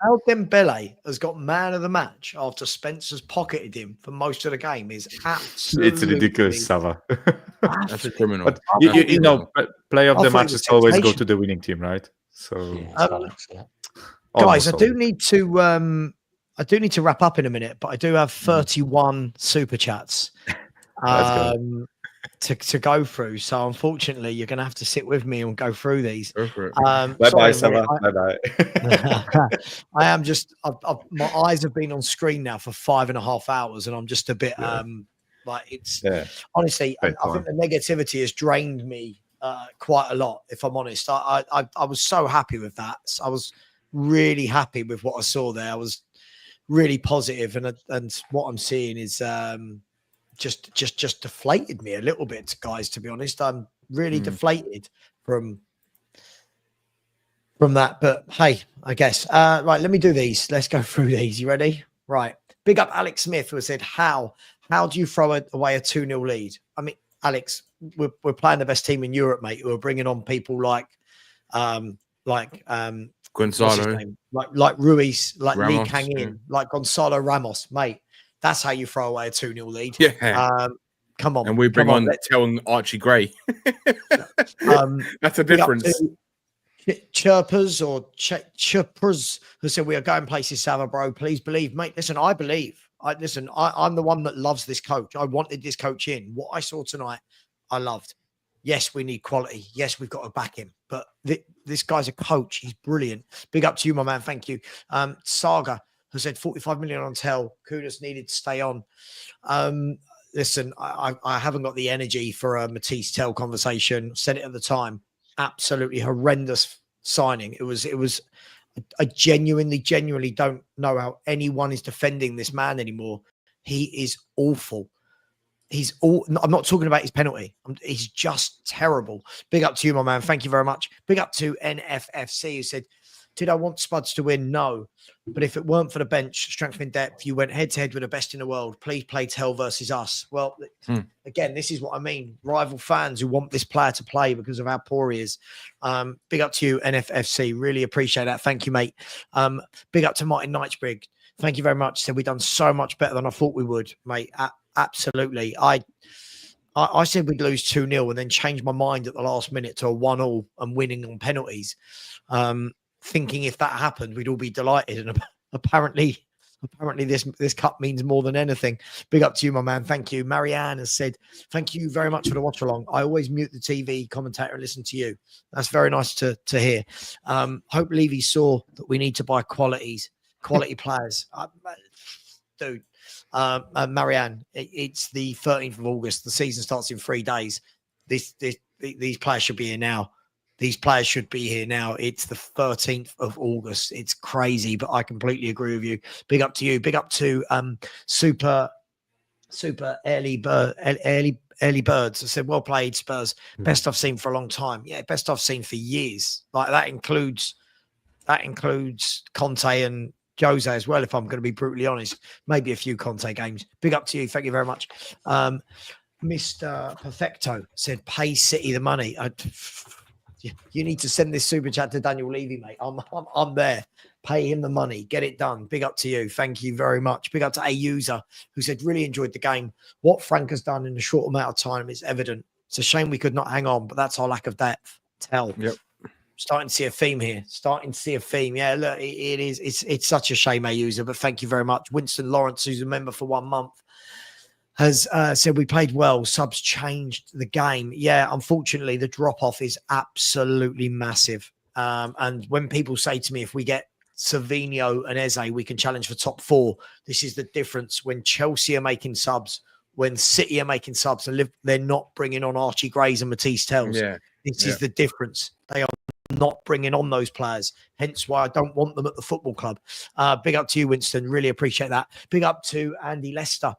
How Dembele has got man of the match after Spence pocketed him for most of the game is absolutely... It's ridiculous, Sava. That's a criminal. But you know, play of the matches always go to the winning team, right? So, guys, I do need to wrap up in a minute, but I do have 31 super chats to go through. So unfortunately, you're going to have to sit with me and go through these. Bye-bye, Sava. Bye-bye. I am just, my eyes have been on screen now for 5.5 hours, and I'm just a bit like it's honestly, I think the negativity has drained me quite a lot. If I'm honest, I was so happy with that. I was really happy with what I saw there. I was really positive, and what I'm seeing is just deflated me a little bit, guys. To be honest, I'm really deflated from that. But hey, I guess right. Let me do these. Let's go through these. You ready? Right. Big up Alex Smith, who said, "How do you throw away a 2-0 lead?" I mean, Alex, we're playing the best team in Europe, mate. Who are bringing on people like Gonzalo, like Ruiz, like Ramos, Lee Kang In, like Gonzalo Ramos, mate. That's how you throw away a 2-0 lead. Yeah. Come on. And we bring on telling Archie Gray. That's a difference. Chirpers or Chirpers who said we are going places, Sava, bro. Please believe, mate. Listen, I believe. I'm the one that loves this coach. I wanted this coach in. What I saw tonight, I loved. Yes, we need quality. Yes, we've got to back him. But this guy's a coach. He's brilliant. Big up to you, my man. Thank you. Saga who said 45 million on Tell. Kudus needed to stay on. Listen, I haven't got the energy for a Matisse Tell conversation. Said it at the time. Absolutely horrendous signing. It was. I genuinely don't know how anyone is defending this man anymore. He is awful. I'm not talking about his penalty. He's just terrible. Big up to you, my man. Thank you very much. Big up to NFFC who said, did I want Spuds to win? No. But if it weren't for the bench, strength in depth, you went head to head with the best in the world. Please play Tell versus us. Well, again, this is what I mean. Rival fans who want this player to play because of how poor he is. Big up to you, NFFC. Really appreciate that. Thank you, mate. Big up to Martin Knightsbrig. Thank you very much. Said we've done so much better than I thought we would, mate. Absolutely. I said we'd lose 2-0 and then changed my mind at the last minute to a 1-1 and winning on penalties. Thinking if that happened, we'd all be delighted. And apparently this cup means more than anything. Big up to you, my man. Thank you. Marianne has said, thank you very much for the watch along. I always mute the TV commentator and listen to you. That's very nice to hear. Hope Levy saw that we need to buy quality players. Dude. Marianne, it's the 13th of August. The season starts in 3 days. These players should be here now. These players should be here now. It's the 13th of August. It's crazy, but I completely agree with you. Big up to you. Big up to super early birds. I said, well played, Spurs. Best I've seen for a long time. Yeah, best I've seen for years. Like that includes Conte and Jose as well, if I'm going to be brutally honest. Maybe a few Conte games. Big up to you. Thank you very much. Mr. Perfecto said, pay City the money. You need to send this super chat to Daniel Levy, mate. I'm there. Pay him the money. Get it done. Big up to you. Thank you very much. Big up to a user who said, really enjoyed the game. What Frank has done in a short amount of time is evident. It's a shame we could not hang on, but that's our lack of depth. Tell. Yep. Starting to see a theme here. Yeah, look, it is. It's such a shame, a user, but thank you very much. Winston Lawrence, who's a member for 1 month, has said we played well. Subs changed the game. Yeah, unfortunately, the drop-off is absolutely massive. And when people say to me, if we get Savinho and Eze, we can challenge for top 4. This is the difference. When Chelsea are making subs, when City are making subs, and they're not bringing on Archie Grays and Matisse Tells. Yeah. This is the difference. They are not bringing on those players. Hence why I don't want them at the football club. Big up to you, Winston. Really appreciate that. Big up to Andy Lester.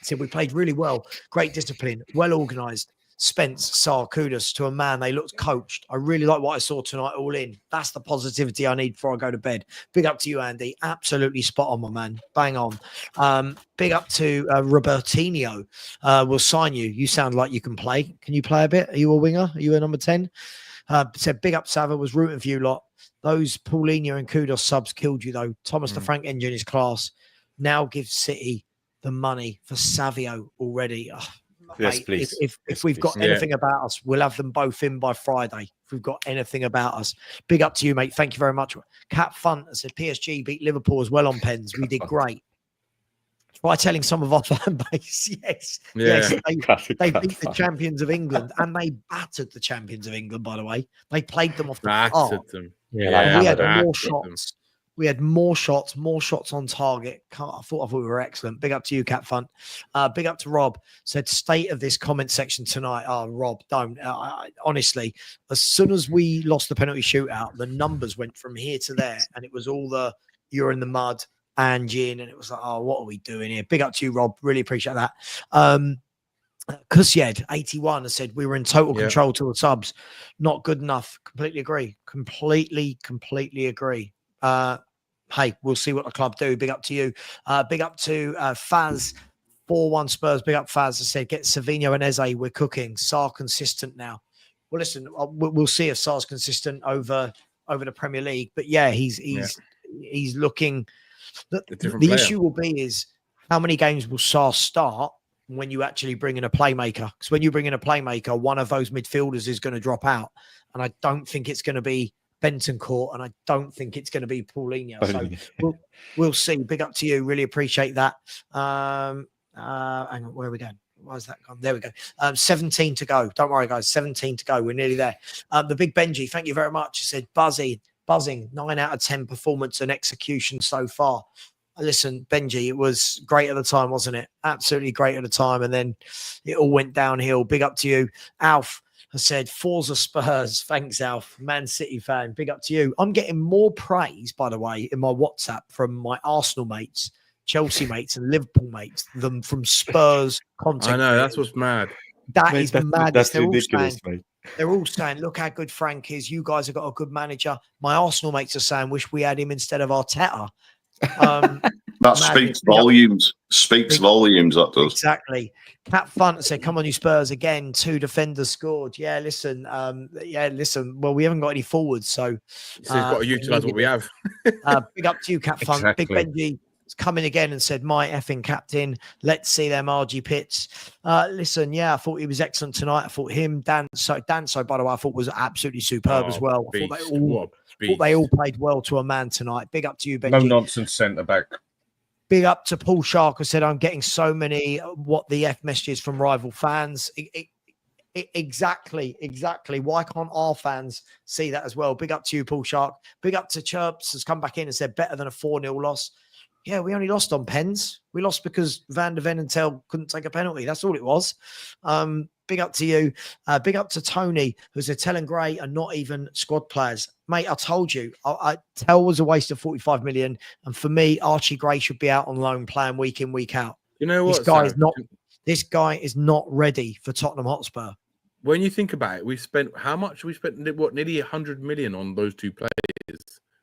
Said we played really well. Great discipline. Well organised. Spence, Sar, kudos to a man. They looked coached. I really like what I saw tonight all in. That's the positivity I need before I go to bed. Big up to you, Andy. Absolutely spot on, my man. Bang on. Big up to Robertinho. We'll sign you. You sound like you can play. Can you play a bit? Are you a winger? Are you a number 10? Said big up Sava, was rooting for you lot. Those Paulinho and Kudos subs killed you though. Thomas the Frank engine is class. Now give City the money for Savio already. Oh, yes, mate, please. If we've got anything about us, we'll have them both in by Friday. If we've got anything about us. Big up to you, mate. Thank you very much. Cat Fun said PSG beat Liverpool as well on pens. We did great. Try telling some of our fan base, yes, they beat the champions of England, and they battered the champions of England. By the way, they played them off the park. Yeah, we had more shots. We had more shots on target. I thought we were excellent. Big up to you, Cat Fun. Big up to Rob. Said state of this comment section tonight. Oh, Rob, don't. Honestly, as soon as we lost the penalty shootout, the numbers went from here to there, and it was all the you're in the mud. And Jin, and it was like, oh, what are we doing here? Big up to you, Rob. Really appreciate that. Kusyed 81 has said we were in total control to the subs. Not good enough. Completely agree. Completely agree. Hey, we'll see what the club do. Big up to you. Big up to Faz 4-1 Spurs. Big up Faz. I said get Savinho and Eze. We're cooking. Sar consistent now. Well, listen, we'll see if Sar's consistent over the Premier League. But yeah, he's looking. The issue will be is how many games will Sar start when you actually bring in a playmaker? Because when you bring in a playmaker, one of those midfielders is going to drop out. And I don't think it's going to be Benton Court, and I don't think it's going to be Paulinho. So we'll see. Big up to you. Really appreciate that. Hang on, where are we going? Where's that gone? There we go. 17 to go. Don't worry, guys. 17 to go. We're nearly there. The big Benji, thank you very much. He said buzzing, 9 out of 10 performance and execution so far. Listen, Benji, it was great at the time, wasn't it? Absolutely great at the time. And then it all went downhill. Big up to you. Alf has said, Forza Spurs. Thanks, Alf. Man City fan. Big up to you. I'm getting more praise, by the way, in my WhatsApp from my Arsenal mates, Chelsea mates and Liverpool mates than from Spurs content. I know, that's what's mad. That is mad. That's ridiculous, mate. They're all saying, look how good Frank is. You guys have got a good manager. My Arsenal mates are saying, wish we had him instead of Arteta. That speaks volumes. Speaks volumes, that does. Exactly. Pat Funt said, come on, you Spurs again. 2 defenders scored. Yeah, listen. Well, we haven't got any forwards, so we've got to utilize what we have. Big up to you, Cat Funt. Exactly. Big Benji coming again and said, my effing captain. Let's see them RG Pitts. Listen, yeah, I thought he was excellent tonight. I thought him, Danso, by the way, I thought was absolutely superb as well. I thought they all played well to a man tonight. Big up to you, Benji. No nonsense centre back. Big up to Paul Shark, who said, I'm getting so many what the F messages from rival fans. Exactly. Why can't our fans see that as well? Big up to you, Paul Shark. Big up to Chirps, has come back in and said, better than a 4-0 loss. Yeah, we only lost on pens. We lost because Van der Ven and Tel couldn't take a penalty. That's all it was. Big up to you. Big up to Tony, who said Tel and Gray are not even squad players. Mate, I told you, Tel was a waste of 45 million. And for me, Archie Gray should be out on loan playing week in, week out. You know what? This guy is not ready for Tottenham Hotspur. When you think about it, we spent how much? We spent nearly 100 million on those two players.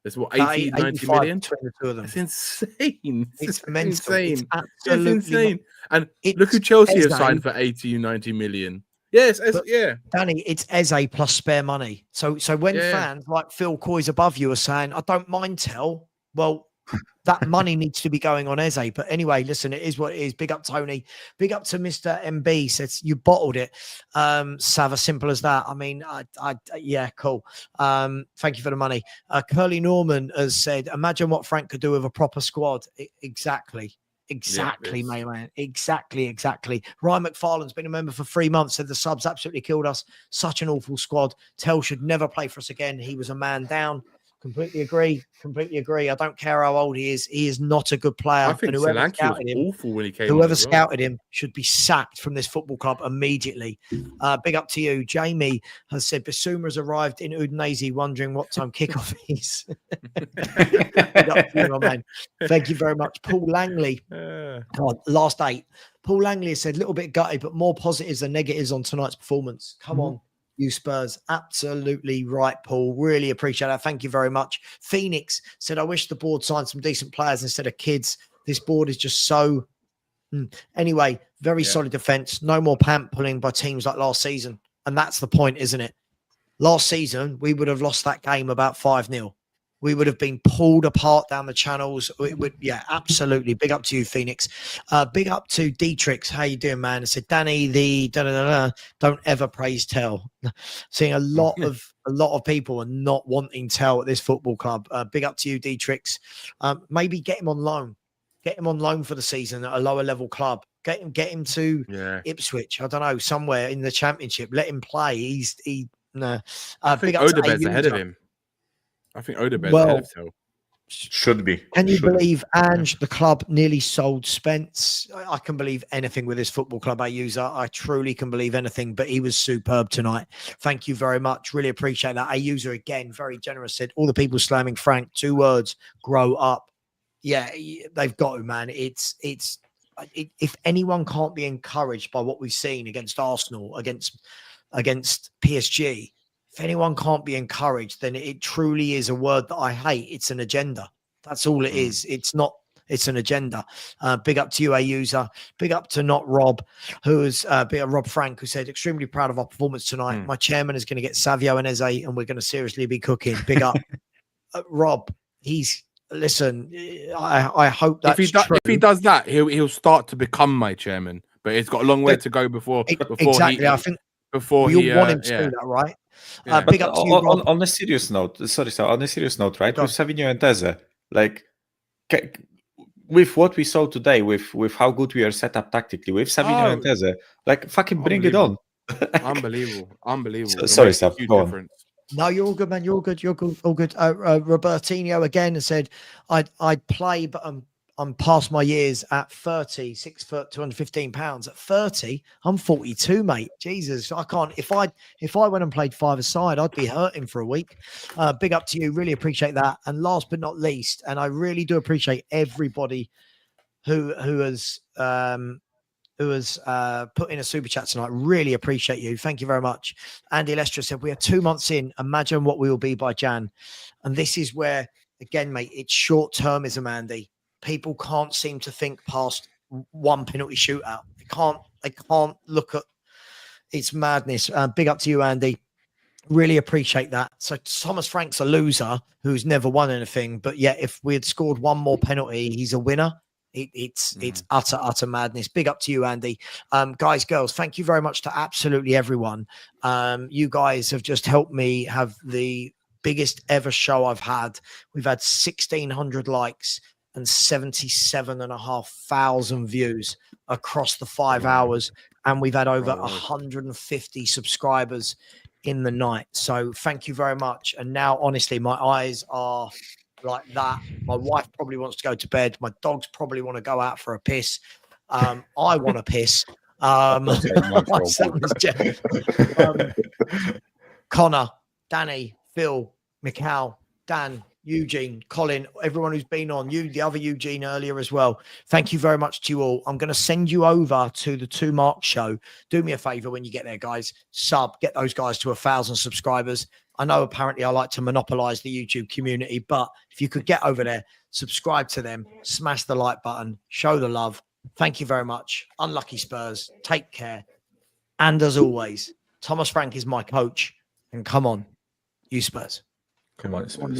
It's what 80, 90 million between the two of them. It's insane. It's mental. Insane. It's It's insane. And look who Chelsea have signed for 80, 90 million. Yes, yeah. Danny, it's Eze plus spare money. So when fans like Phil Coys above you are saying, I don't mind Tel, well, that money needs to be going on Eze. But anyway, listen, it is what it is. Big up, Tony. Big up to Mr. MB. Says you bottled it. Sav, as simple as that. I mean, yeah, cool. Thank you for the money. Curly Norman has said, imagine what Frank could do with a proper squad. Exactly, man. Exactly. Ryan McFarlane's been a member for 3 months. Said the subs absolutely killed us. Such an awful squad. Tel should never play for us again. He was a man down. Completely agree. I don't care how old he is. He is not a good player. I think Solanke was awful when he came. Whoever scouted him should be sacked from this football club immediately. Big up to you. Jamie has said Basuma has arrived in Udinese wondering what time kickoff is. Big up to you, my man. Thank you very much. Paul Langley. God, last 8. Paul Langley has said a little bit gutted, but more positives than negatives on tonight's performance. Come on. You Spurs, absolutely right, Paul. Really appreciate that. Thank you very much. Phoenix said, I wish the board signed some decent players instead of kids. This board is just so... Anyway, very solid defence. No more pant pulling by teams like last season. And that's the point, isn't it? Last season, we would have lost that game about 5-0. We would have been pulled apart down the channels. It would, yeah, absolutely. Big up to you, Phoenix. Big up to Dietrich. How you doing, man? I said, Danny, don't ever praise Tel. Seeing a lot of people are not wanting Tel at this football club. Big up to you, Dietrich. Maybe get him on loan. Get him on loan for the season at a lower level club. Get him to Ipswich. I don't know, somewhere in the Championship. Let him play. I think Odebed's ahead of him. I think Odebed's ahead of Tel. Should be. Can you believe Ange, the club, nearly sold Spence? I can believe anything with this football club, Ayuso. I truly can believe anything, but he was superb tonight. Thank you very much. Really appreciate that. Ayuso, again, very generous, said, all the people slamming Frank, 2 words, grow up. Yeah, they've got to, man. If anyone can't be encouraged by what we've seen against Arsenal, against PSG, if anyone can't be encouraged, then it truly is a word that I hate. It's an agenda. That's all it is. It's an agenda. Big up to you, Ayuso. Big up to not Rob, Rob Frank, who said, extremely proud of our performance tonight. My chairman is going to get Savio and Eze, and we're going to seriously be cooking. Big up. Rob, listen, I hope that's true. If he does that, he'll start to become my chairman. But it's got a long way to go before exactly. I think before we all want him to do that, right? Big up to you, Rob. On a serious note, sorry, sir. On a serious note, right? With Savinho and Eze, like with what we saw today, with how good we are set up tactically, with Savinho and Eze, like fucking bring it on. Unbelievable. Sorry, Sav. Go on. No, you're all good, man. You're all good. You're good. All good. Robertinho again said, I'd play, but I'm past my years at 30, 6 foot, 215 pounds. At 30, I'm 42, mate. Jesus, I can't. If I went and played 5-a-side, I'd be hurting for a week. Big up to you. Really appreciate that. And last but not least, and I really do appreciate everybody who has put in a super chat tonight. Really appreciate you. Thank you very much. Andy Lester said, we are 2 months in. Imagine what we will be by Jan. And this is where, again, mate, it's short-termism, Andy. People can't seem to think past one penalty shootout. They can't look at, it's madness. Big up to you, Andy. Really appreciate that. So Thomas Frank's a loser who's never won anything, but yet if we had scored one more penalty, he's a winner. It's utter madness. Big up to you, Andy. Guys, girls, thank you very much to absolutely everyone. You guys have just helped me have the biggest ever show I've had. We've had 1,600 likes and 77,500 views across the 5 hours, and we've had over 150 subscribers in the night. So thank you very much. And now, honestly, my eyes are like that. My wife probably wants to go to bed. My dogs probably want to go out for a piss. I want to piss. Connor, Danny, Phil, Mikhail, Dan, Eugene, Colin, everyone who's been on, you, the other Eugene earlier as well. Thank you very much to you all. I'm going to send you over to the 2 Mark show. Do me a favor when you get there, guys. Get those guys to 1,000 subscribers. I know apparently I like to monopolize the YouTube community, but if you could get over there, subscribe to them, smash the like button, show the love. Thank you very much. Unlucky Spurs. Take care. And as always, Thomas Frank is my coach. And come on, you Spurs. Come on, Spurs.